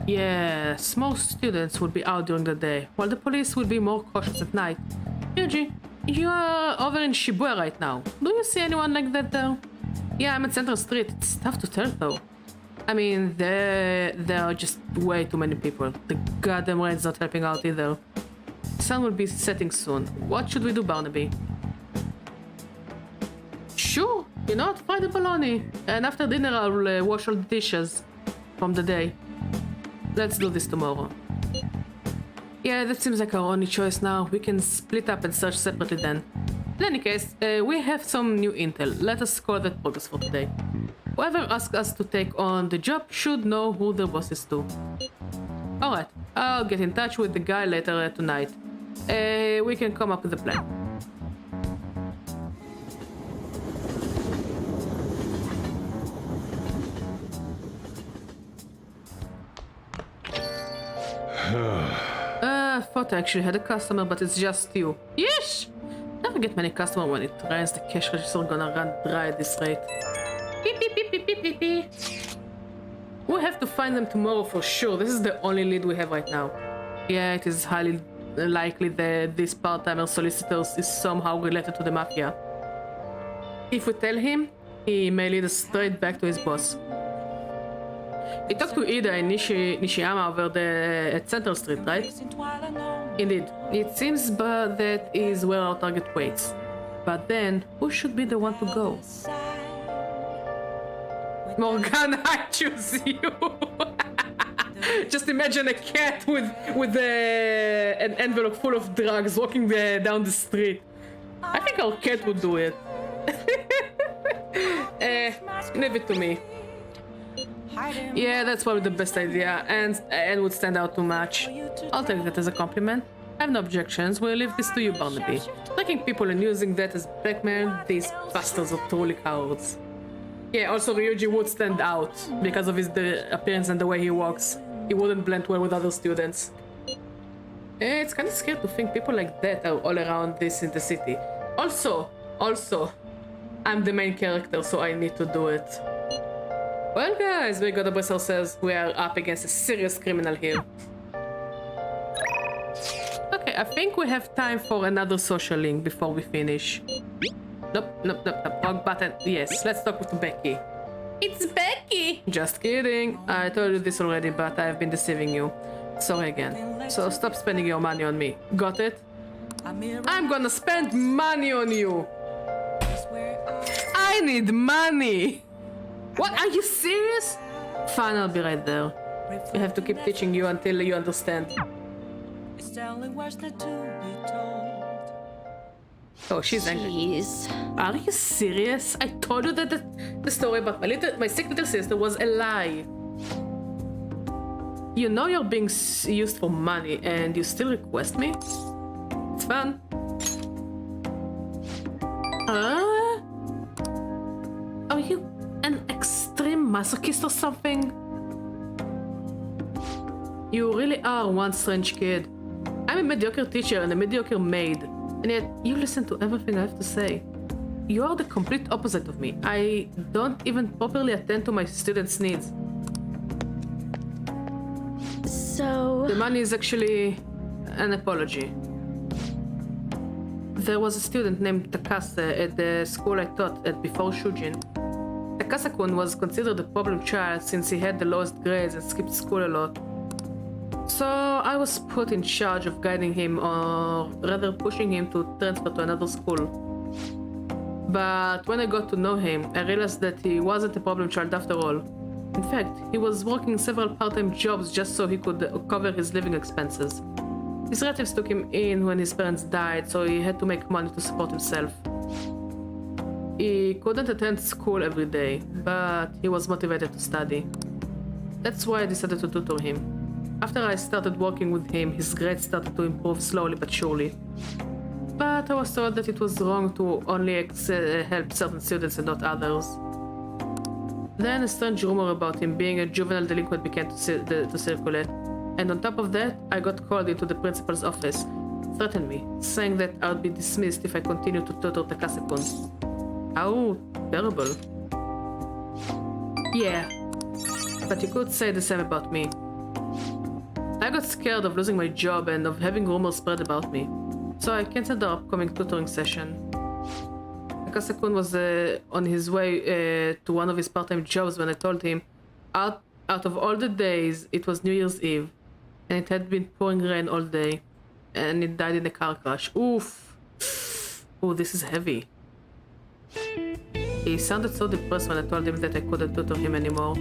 Yes, most students would be out during the day, while the police would be more cautious at night. Yuji, you are over in Shibuya right now. Do you see anyone like that there? Yeah, I'm at Central Street. It's tough to tell though. I mean, there are just way too many people. The goddamn rain's not helping out either. The sun will be setting soon. What should we do, Barnaby? Sure, you know what? Fry the bologna. And after dinner, I'll wash all the dishes from the day. Let's do this tomorrow. Yeah, that seems like our only choice now. We can split up and search separately then. In any case, we have some new intel. Let us call that progress for today. Whoever asks us to take on the job should know who the boss is to. Alright, I'll get in touch with the guy later tonight. We can come up with a plan. I thought I actually had a customer, but it's just you. Yeesh! Never get many customers when it rains. The cash register gonna run dry at this rate. Beep, beep, beep, beep, beep, beep, beep. We have to find them tomorrow for sure. This is the only lead we have right now. Yeah, it is highly likely that this part-timer solicitor is somehow related to the mafia. If we tell him, he may lead us straight back to his boss. We talked to Ida and Nishiyama over at Central Street, right? Indeed. It seems but that is where our target waits. But then, who should be the one to go? Morgana, I choose you! Just imagine a cat with an envelope full of drugs walking down the street. I think our cat would do it. Leave it to me. Yeah, that's probably the best idea, and would stand out too much. I'll take that as a compliment. I have no objections. We'll leave this to you, Barnaby. Tracking people and using that as blackmail, these bastards are truly cowards. Yeah, also Ryuji would stand out because of his appearance and the way he walks. He wouldn't blend well with other students. It's kind of scary to think people like that are all around this in the city. Also, I'm the main character, so I need to do it. Well guys, we gotta brace ourselves. We are up against a serious criminal here. Okay, I think we have time for another social link before we finish. Nope. Wrong button. Yes, let's talk with Becky. It's Becky! Just kidding. I told you this already, but I've been deceiving you. Sorry again. So stop spending your money on me. Got it? I'm gonna spend money on you! I need money! What? Are you serious? Fine, I'll be right there. We have to keep teaching you until you understand. Oh, she's angry. Are you serious? I told you that the story about my sick little sister was a lie. You know you're being used for money and you still request me? It's fun. Are you an extreme masochist or something? You really are one strange kid. I'm a mediocre teacher and a mediocre maid, and yet you listen to everything I have to say. You are the complete opposite of me. I don't even properly attend to my students' needs. So... The money is actually an apology. There was a student named Takase at the school I taught at before Shujin. Akasa-kun was considered a problem child since he had the lowest grades and skipped school a lot. So I was put in charge of guiding him, or rather pushing him to transfer to another school. But when I got to know him, I realized that he wasn't a problem child after all. In fact, he was working several part-time jobs just so he could cover his living expenses. His relatives took him in when his parents died, so he had to make money to support himself. He couldn't attend school every day, but he was motivated to study. That's why I decided to tutor him. After I started working with him, his grades started to improve slowly but surely. But I was told that it was wrong to only help certain students and not others. Then a strange rumor about him being a juvenile delinquent began to circulate. And on top of that, I got called into the principal's office, threatened me, saying that I would be dismissed if I continued to tutor Takase-kun. How terrible. Yeah, but you could say the same about me. I got scared of losing my job and of having rumors spread about me, so I canceled the upcoming tutoring session. Takase-kun was on his way to one of his part-time jobs when I told him, out of all the days, it was New Year's Eve, and it had been pouring rain all day, and it died in a car crash. Oof. Oh, this is heavy. He sounded so depressed when I told him that I couldn't tutor him anymore.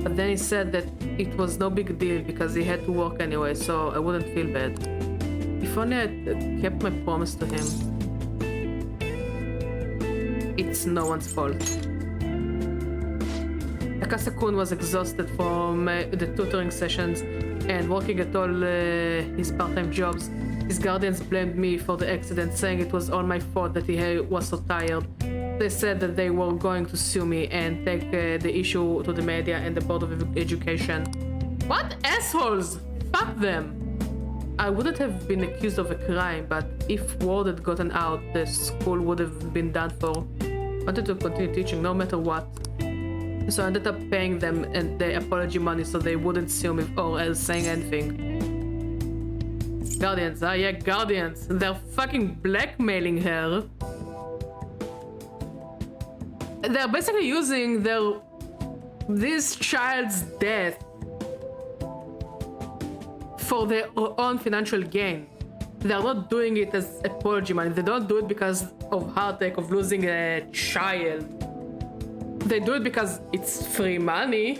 But then he said that it was no big deal because he had to work anyway, so I wouldn't feel bad. If only I kept my promise to him. It's no one's fault. Takase-kun was exhausted from the tutoring sessions and working at all his part-time jobs. His guardians blamed me for the accident, saying it was all my fault that he was so tired. They said that they were going to sue me and take the issue to the media and the Board of Education. What assholes! Fuck them! I wouldn't have been accused of a crime, but if word had gotten out, the school would have been done for. I wanted to continue teaching no matter what. So I ended up paying them and the apology money so they wouldn't sue me or else saying anything. Guardians, yeah, guardians. They're fucking blackmailing her. They're basically using this child's death for their own financial gain. They're not doing it as apology money. They don't do it because of heartache of losing a child. They do it because it's free money.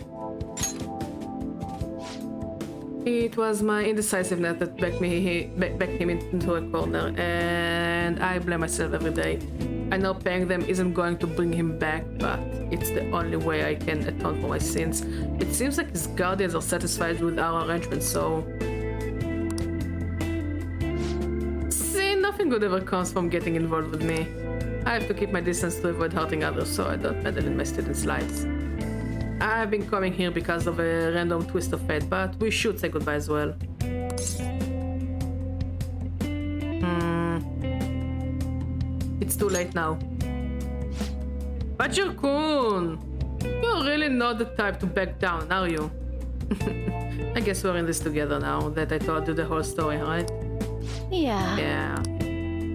It was my indecisiveness that backed him into a corner, and I blame myself every day. I know paying them isn't going to bring him back, but it's the only way I can atone for my sins. It seems like his guardians are satisfied with our arrangement, so... See, nothing good ever comes from getting involved with me. I have to keep my distance to avoid hurting others, so I don't meddle in my students' lives. I've been coming here because of a random twist of fate, but we should say goodbye as well. It's too late now. Bajir-kun! You're really not the type to back down, are you? I guess we're in this together now that I told you the whole story, right? Yeah. Yeah.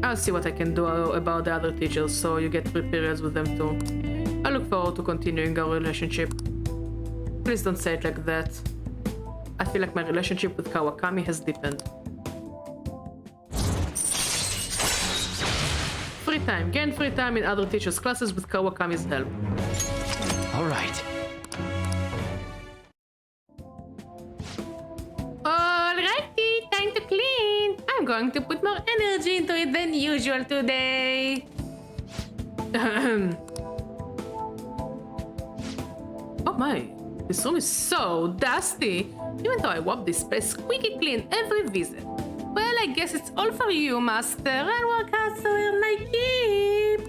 I'll see what I can do about the other teachers so you get free periods with them too. I look forward to continuing our relationship. Please don't say it like that. I feel like my relationship with Kawakami has deepened. Free time. Gain free time in other teachers' classes with Kawakami's help. All right. Alrighty, time to clean. I'm going to put more energy into it than usual today. Oh my, this room is so dusty. Even though I wipe this place squeaky clean every visit. Well, I guess it's all for you, Master. I'll work hard to earn my keep.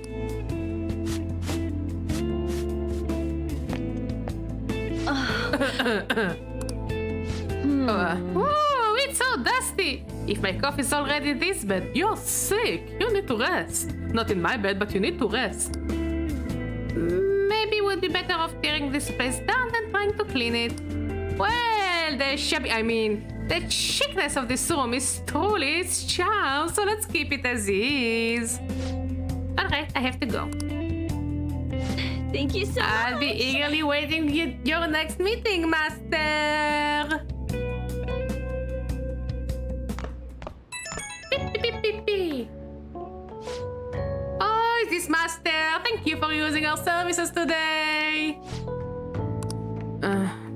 Whoa, it's so dusty. If my coffee's already this bad, you're sick. You need to rest. Not in my bed, but you need to rest. Maybe we'd be better off tearing this place down than trying to clean it. Well, the chicness of this room is truly its charm, so let's keep it as is. Alright, I have to go. Thank you so much. I'll be eagerly waiting your next meeting, Master. Beep, beep, beep, beep, beep. Oh, is this Master? Thank you for using our services today.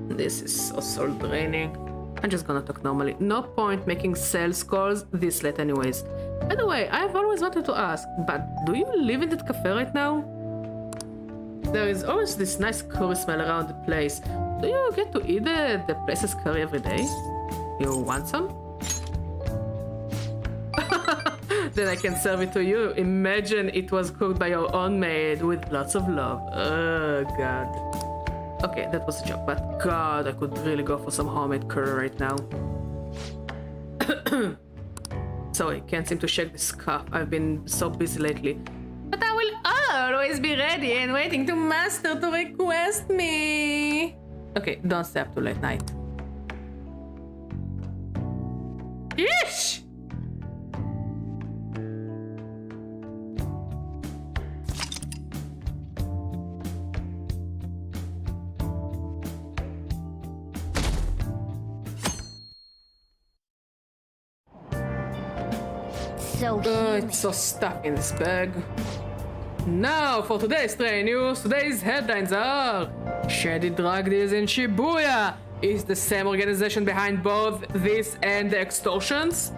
This is so soul draining. I'm just gonna talk normally. No point making sales calls this late anyways. By the way, I've always wanted to ask, but do you live in that cafe right now? There is always this nice curry smell around the place. Do you get to eat the place's curry every day? You want some? Then I can serve it to you. Imagine it was cooked by your own maid with lots of love. Oh, God. Okay, that was a joke, but God, I could really go for some homemade curry right now. Sorry, can't seem to shake this cough. I've been so busy lately. But I will always be ready and waiting to Master to request me. Okay, don't stay up too late night. Yeesh! It's so stuck in this bag. Now for today's train news. Today's headlines are: shady drug deals in Shibuya. Is the same organization behind both this and the extortions?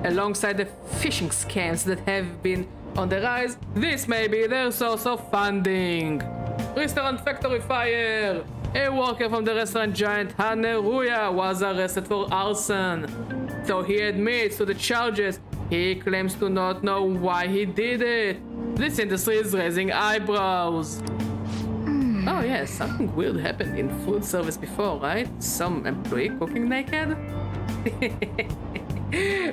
Alongside the phishing scams that have been on the rise, this may be their source of funding. Restaurant factory fire. A worker from the restaurant giant Haneruya was arrested for arson. Though he admits to the charges, he claims to not know why he did it. This industry is raising eyebrows. Oh yes, something weird happened in food service before, right? Some employee cooking naked?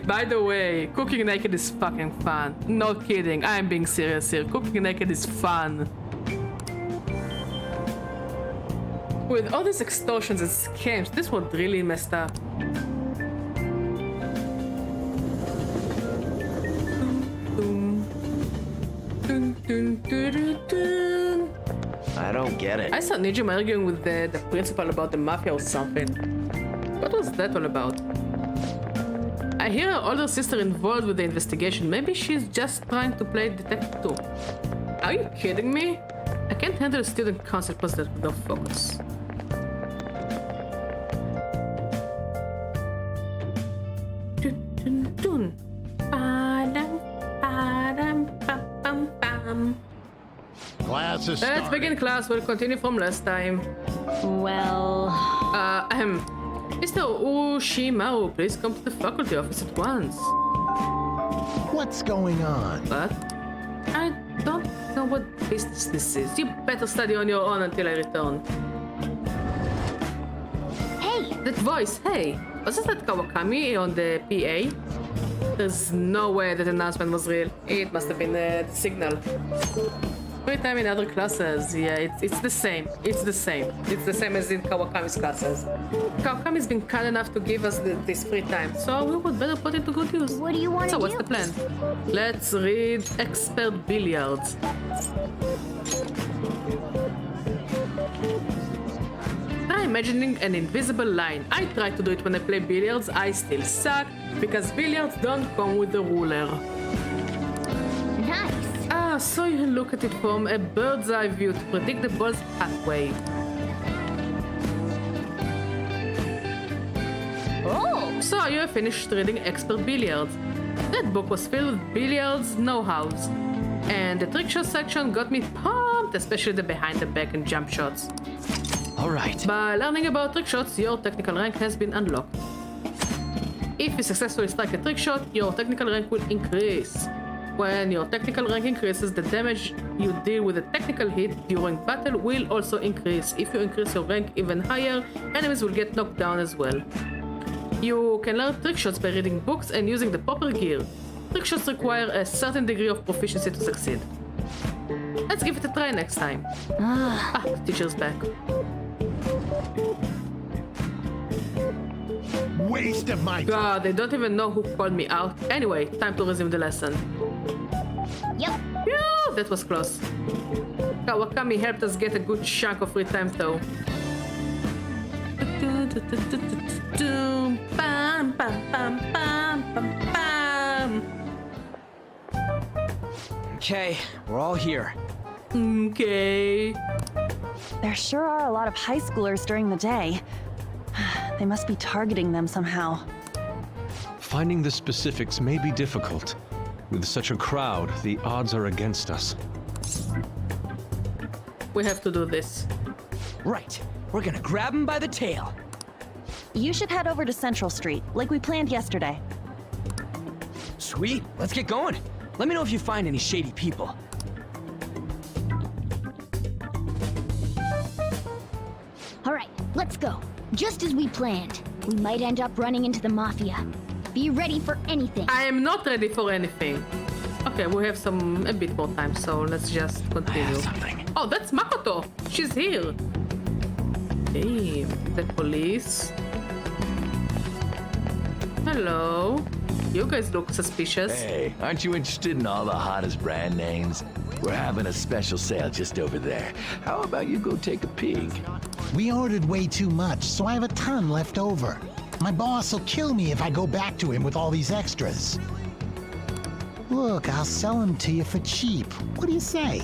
By the way, cooking naked is fucking fun. No kidding, I'm being serious here. Cooking naked is fun. With all these extortions and scams, this one really messed up. I don't get it. I saw Nijim arguing with the principal about the mafia or something. What was that all about? I hear her older sister involved with the investigation. Maybe she's just trying to play detective too. Are you kidding me? I can't handle a student council president without focus. Class is Let's begin class. We'll continue from last time. Well... Mr. Ushimaru, please come to the faculty office at once. What's going on? What? I don't know what business this is. You better study on your own until I return. Hey! That voice, hey! Wasn't that Kawakami on the PA? There's no way that announcement was real. It must have been the signal. Free time in other classes, yeah, it's the same. It's the same. It's the same as in Kawakami's classes. Kawakami's been kind enough to give us this free time, so we would better put it to good use. What do you want to do? So what's the plan? Let's read Expert Billiards. Try imagining an invisible line. I try to do it when I play billiards. I still suck because billiards don't come with a ruler. Nice. So you look at it from a bird's eye view to predict the ball's pathway. Oh! So you have finished reading Expert Billiards. That book was filled with billiards know-hows. And the trick shot section got me pumped, especially the behind the back and jump shots. Alright. By learning about trick shots, your technical rank has been unlocked. If you successfully strike a trick shot, your technical rank will increase. When your technical rank increases, the damage you deal with a technical hit during battle will also increase. If you increase your rank even higher, enemies will get knocked down as well. You can learn trick shots by reading books and using the proper gear. Trick shots require a certain degree of proficiency to succeed. Let's give it a try next time. The teacher's back. Waste of my God, they don't even know who called me out. Anyway, time to resume the lesson. Yep. Phew, that was close. Kawakami helped us get a good chunk of free time though. Bam, bam, bam, bam, bam, bam. Okay, we're all here. Okay. There sure are a lot of high schoolers during the day. They must be targeting them somehow. Finding the specifics may be difficult. With such a crowd, the odds are against us. We have to do this. Right. We're gonna grab him by the tail. You should head over to Central Street, like we planned yesterday. Sweet. Let's get going. Let me know if you find any shady people. All right, let's go. Just as we planned. We might end up running into the mafia. Be ready for anything. I am not ready for anything. Okay, we have a bit more time, so let's just continue. Oh, that's Makoto. She's here. Hey, the police. Hello. You guys look suspicious. Hey, aren't you interested in all the hottest brand names? We're having a special sale just over there. How about you go take a peek? We ordered way too much, so I have a ton left over. My boss will kill me if I go back to him with all these extras. Look, I'll sell them to you for cheap. What do you say?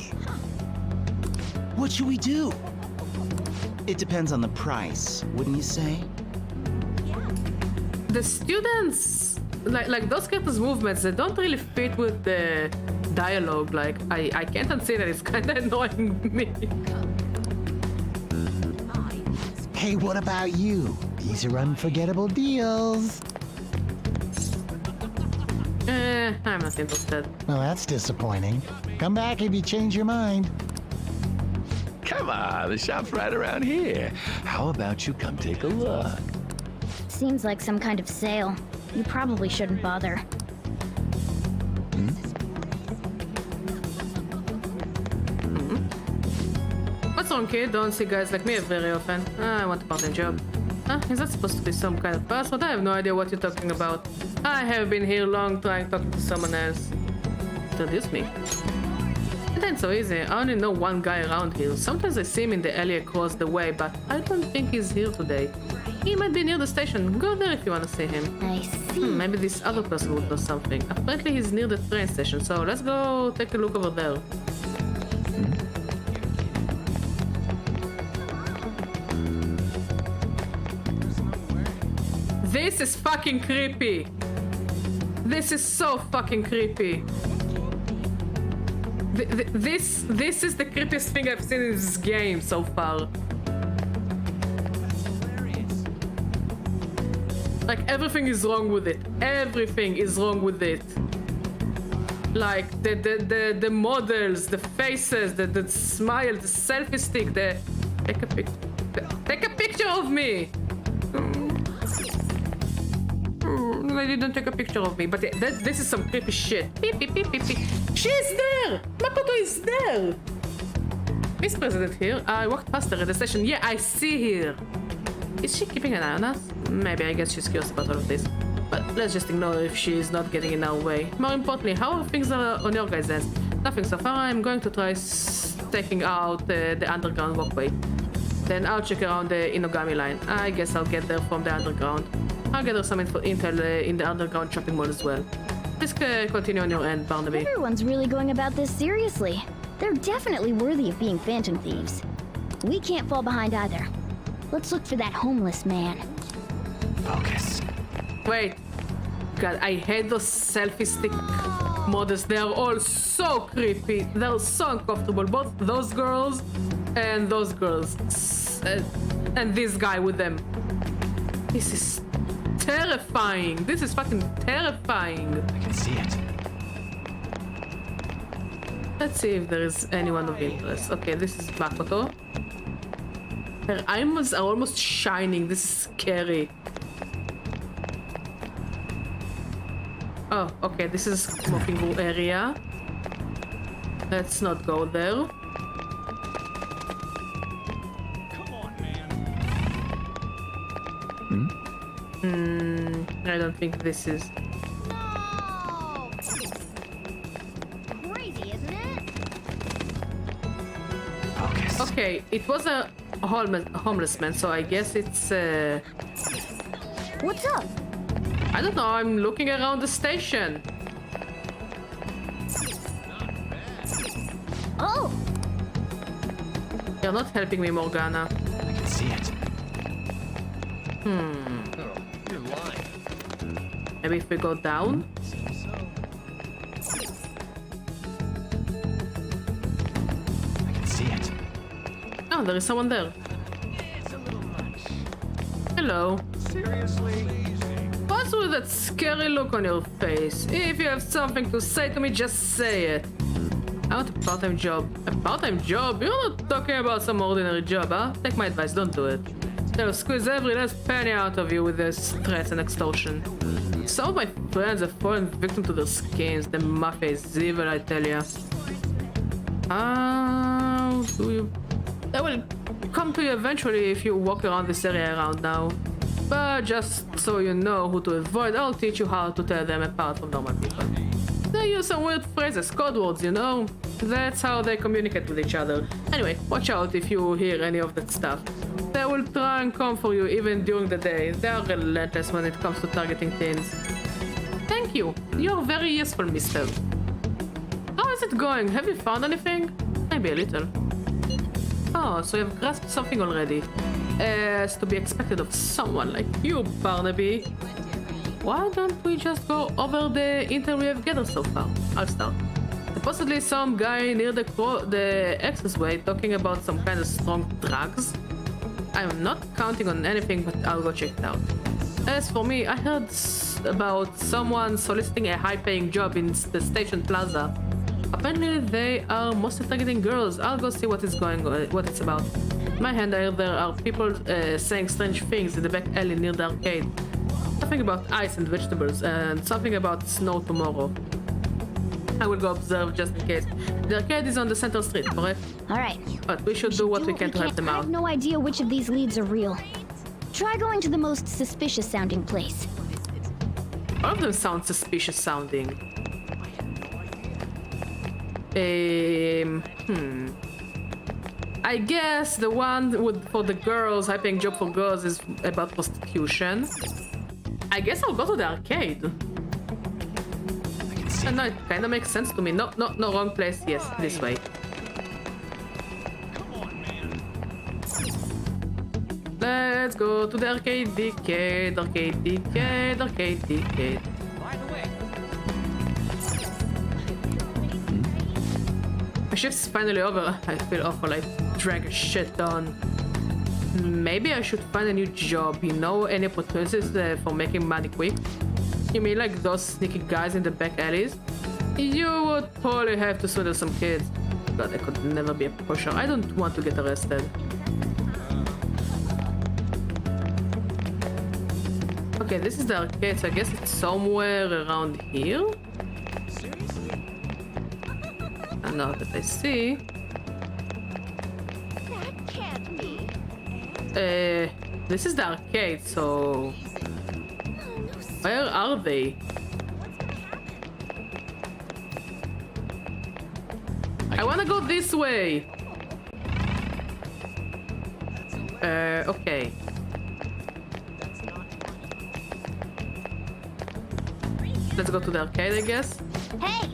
What should we do? It depends on the price, wouldn't you say? The students, like those characters' movements, they don't really fit with the dialogue. Like, I can't unsay that it's kind of annoying me. Hey, what about you? These are unforgettable deals. I'm not interested. Well, that's disappointing. Come back if you change your mind. Come on, the shop's right around here. How about you come take a look? Seems like some kind of sale. You probably shouldn't bother. What's wrong, kid? Don't see guys like me very often. I want a part-time job. Is that supposed to be some kind of password? I have no idea what you're talking about. I have been here long trying talking to someone else. Introduce me. It ain't so easy. I only know one guy around here. Sometimes I see him in the alley across the way, but I don't think he's here today. He might be near the station. Go there if you want to see him. I see. Maybe this other person would know something. Apparently he's near the train station, so let's go take a look over there. This is fucking creepy. This is so fucking creepy. This is the creepiest thing I've seen in this game so far. Like, everything is wrong with it. Everything is wrong with it. Like, the models, the faces, the smile, the selfie stick, the... Take a picture of me! They didn't take a picture of me, but this is some creepy shit. Beep, beep, beep, beep, beep. She's there! Makoto is there! Is President here? I walked past her at the station. Yeah, I see her. Is she keeping an eye on us? Maybe. I guess she's curious about all of this. But let's just ignore if she's not getting in our way. More importantly, how are things on your guys' end? Nothing so far. I'm going to try taking out the underground walkway. Then I'll check around the Inogami line. I guess I'll get there from the underground. I'll gather some intel in the underground shopping mall as well. Please continue on your end, Barnaby. Everyone's really going about this seriously. They're definitely worthy of being phantom thieves. We can't fall behind either. Let's look for that homeless man. Focus. Wait. God, I hate those selfie stick models. They are all so creepy. They're so uncomfortable. Both those girls and those girls. And this guy with them. This is terrifying. This is fucking terrifying. I can see it. Let's see if there is anyone of interest. Okay, this is Makoto. Her eyes are almost shining. This is scary. Oh, okay, this is smoking room area. Let's not go there. I don't think this is. Crazy, isn't it? Okay, it was a homeless man, so I guess it's What's up? I don't know, I'm looking around the station. Oh! You're not helping me, Morgana. I can see it. You're lying. Maybe if we go down? I can see it. Oh, there is someone there. Hello. Seriously? What's with that scary look on your face? If you have something to say to me, just say it. I want a part-time job. A part-time job? You're not talking about some ordinary job, huh? Take my advice, don't do it. They'll squeeze every last penny out of you with their threats and extortion. Some of my friends have fallen victim to their schemes. The mafia is evil, I tell ya. How do you... They will come to you eventually if you walk around this area around now. But just so you know who to avoid, I'll teach you how to tell them apart from normal people. They use some weird phrases, code words, you know? That's how they communicate with each other. Anyway, watch out if you hear any of that stuff. They will try and come for you even during the day. They are relentless when it comes to targeting teens. Thank you. You're very useful, mister. How is it going? Have you found anything? Maybe a little. Oh, so you've grasped something already. As to be expected of someone like you, Barnaby. Why don't we just go over the intel we have gathered so far? I'll start. Supposedly some guy near the expressway talking about some kind of strong drugs. I'm not counting on anything, but I'll go check it out. As for me, I heard about someone soliciting a high-paying job in the station plaza. Apparently, they are mostly targeting girls. I'll go see what it's about. In my hand, there are people saying strange things in the back alley near the arcade. Something about ice and vegetables, and something about snow tomorrow. I will go observe just in case. The arcade is on the center street, correct? Alright. But we should do what we can to help them I out. have no idea which of these leads are real. Try going to the most suspicious sounding place. All of them sound suspicious sounding. I guess the one for the girls, high-paying job for girls, is about prostitution. I guess I'll go to the arcade. I know, it kind of makes sense to me. No, wrong place. Yes, this way. Let's go to the arcade. My shift's finally over. I feel awful. I drag a shit ton. Maybe I should find a new job. You know any opportunities for making money quick? You mean like those sneaky guys in the back alleys? You would probably have to swindle some kids. But I could never be a pusher. I don't want to get arrested. Okay, this is the arcade, so I guess it's somewhere around here. And now that I see... That can't be. This is the arcade, so... Where are they? I wanna go this way! Okay. Let's go to the arcade, I guess. Hey!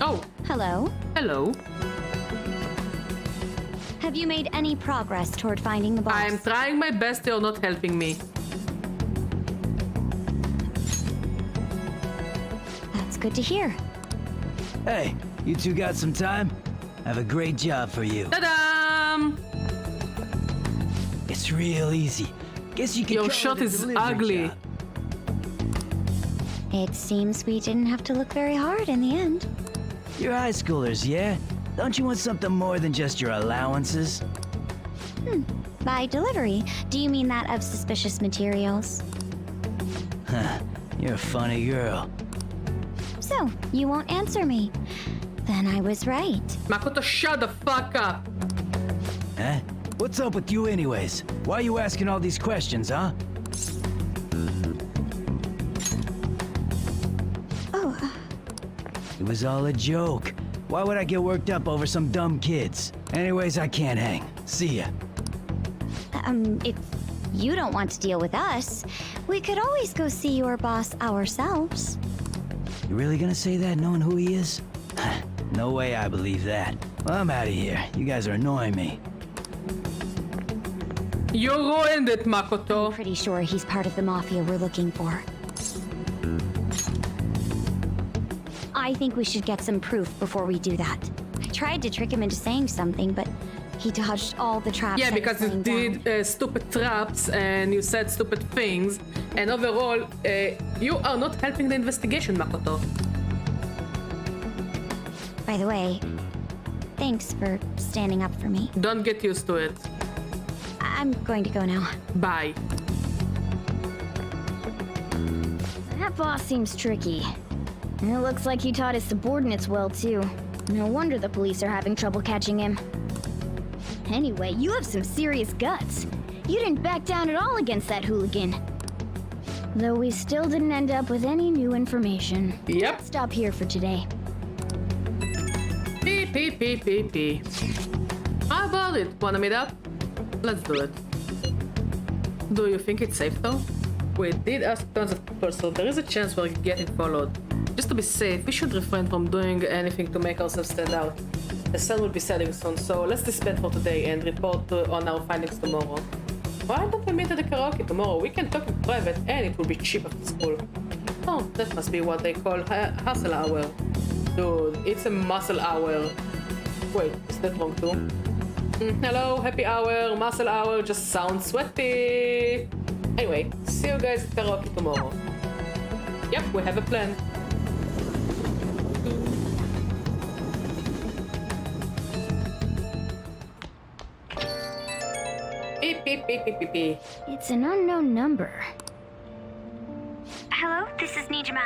Oh! Hello? Hello. Have you made any progress toward finding the boss? I'm trying my best, you're not helping me. That's good to hear. Hey, you two got some time? I have a great job for you. Ta-da! It's real easy. Guess you can. Your call shot it a is delivery ugly. job. It seems we didn't have to look very hard in the end. You're high schoolers, yeah? Don't you want something more than just your allowances? By delivery, do you mean that of suspicious materials? Huh, you're a funny girl. So, you won't answer me. Then I was right. Makoto, shut the fuck up! Huh? What's up with you anyways? Why are you asking all these questions, huh? was all a joke. Why would I get worked up over some dumb kids? Anyways, I can't hang. See ya. If you don't want to deal with us, we could always go see your boss ourselves. You really gonna say that knowing who he is? No way I believe that. Well, I'm out of here. You guys are annoying me. You ruined it, Makoto. I'm pretty sure he's part of the mafia we're looking for. I think we should get some proof before we do that. I tried to trick him into saying something, but he dodged all the traps. Yeah, because you did stupid traps and you said stupid things, and overall, you are not helping the investigation, Makoto. By the way, thanks for standing up for me. Don't get used to it. I'm going to go now. Bye. That boss seems tricky. It looks like he taught his subordinates well, too. No wonder the police are having trouble catching him. Anyway, you have some serious guts. You didn't back down at all against that hooligan. Though we still didn't end up with any new information. Yep. Let's stop here for today. P. How about it? Wanna meet up? Let's do it. Do you think it's safe though? We did ask tons of people, so there is a chance we're getting followed. Just to be safe, we should refrain from doing anything to make ourselves stand out. The sun will be setting soon, so let's disband for today and report on our findings tomorrow. Why don't we meet at the karaoke tomorrow? We can talk in private and it will be cheap after school. Oh, that must be what they call hustle hour. Dude, it's a muscle hour. Wait, is that wrong too? Hello, happy hour, muscle hour, just sounds sweaty. Anyway, see you guys at karaoke tomorrow. Yep, we have a plan. Beep. It's an unknown number. Hello, this is Nijima.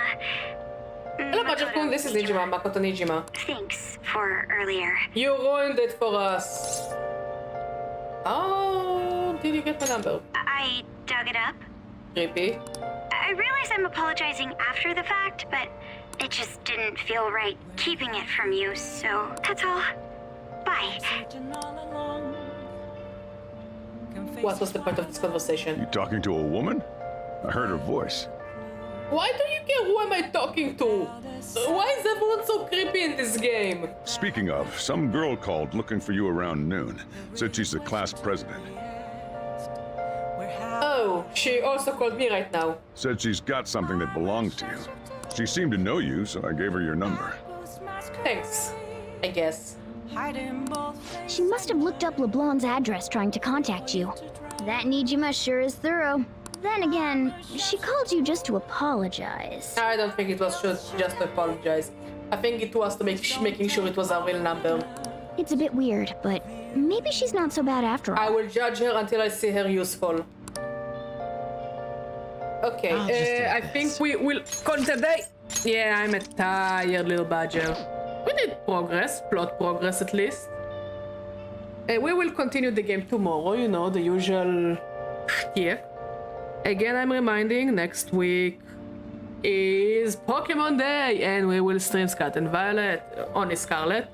Hello, Major-kun, this is Nijima, Makoto Nijima. Thanks for earlier. You ruined it for us. Oh, did you get my number? I dug it up. Creepy. I realize I'm apologizing after the fact, but it just didn't feel right keeping it from you, so that's all. Bye. What was the point of this conversation? You talking to a woman? I heard her voice. Why do you care who am I talking to? Why is everyone so creepy in this game? Speaking of, some girl called looking for you around noon. Said she's the class president. Oh, she also called me right now. Said she's got something that belongs to you. She seemed to know you, so I gave her your number. Thanks, I guess. She must have looked up LeBlanc's address trying to contact you. That Nijima sure is thorough. Then again, she called you just to apologize. I don't think it was just to apologize. I think it was to making sure it was our real number. It's a bit weird, but maybe she's not so bad after all. I will judge her until I see her useful. Okay, I think we will call it a day. Yeah, I'm a tired little badger. We did progress, plot progress at least. We will continue the game tomorrow, you know, the usual here. Again, I'm reminding, next week is Pokemon Day, and we will stream Scarlet and Violet, only Scarlet.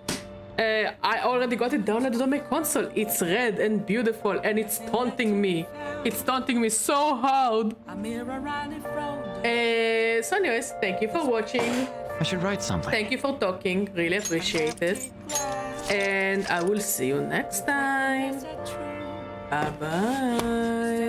I already got it downloaded on my console. It's red and beautiful, and it's taunting me. It's taunting me so hard. So anyways, thank you for watching. I should write something. Thank you for talking, really appreciate it. And I will see you next time. Bye bye.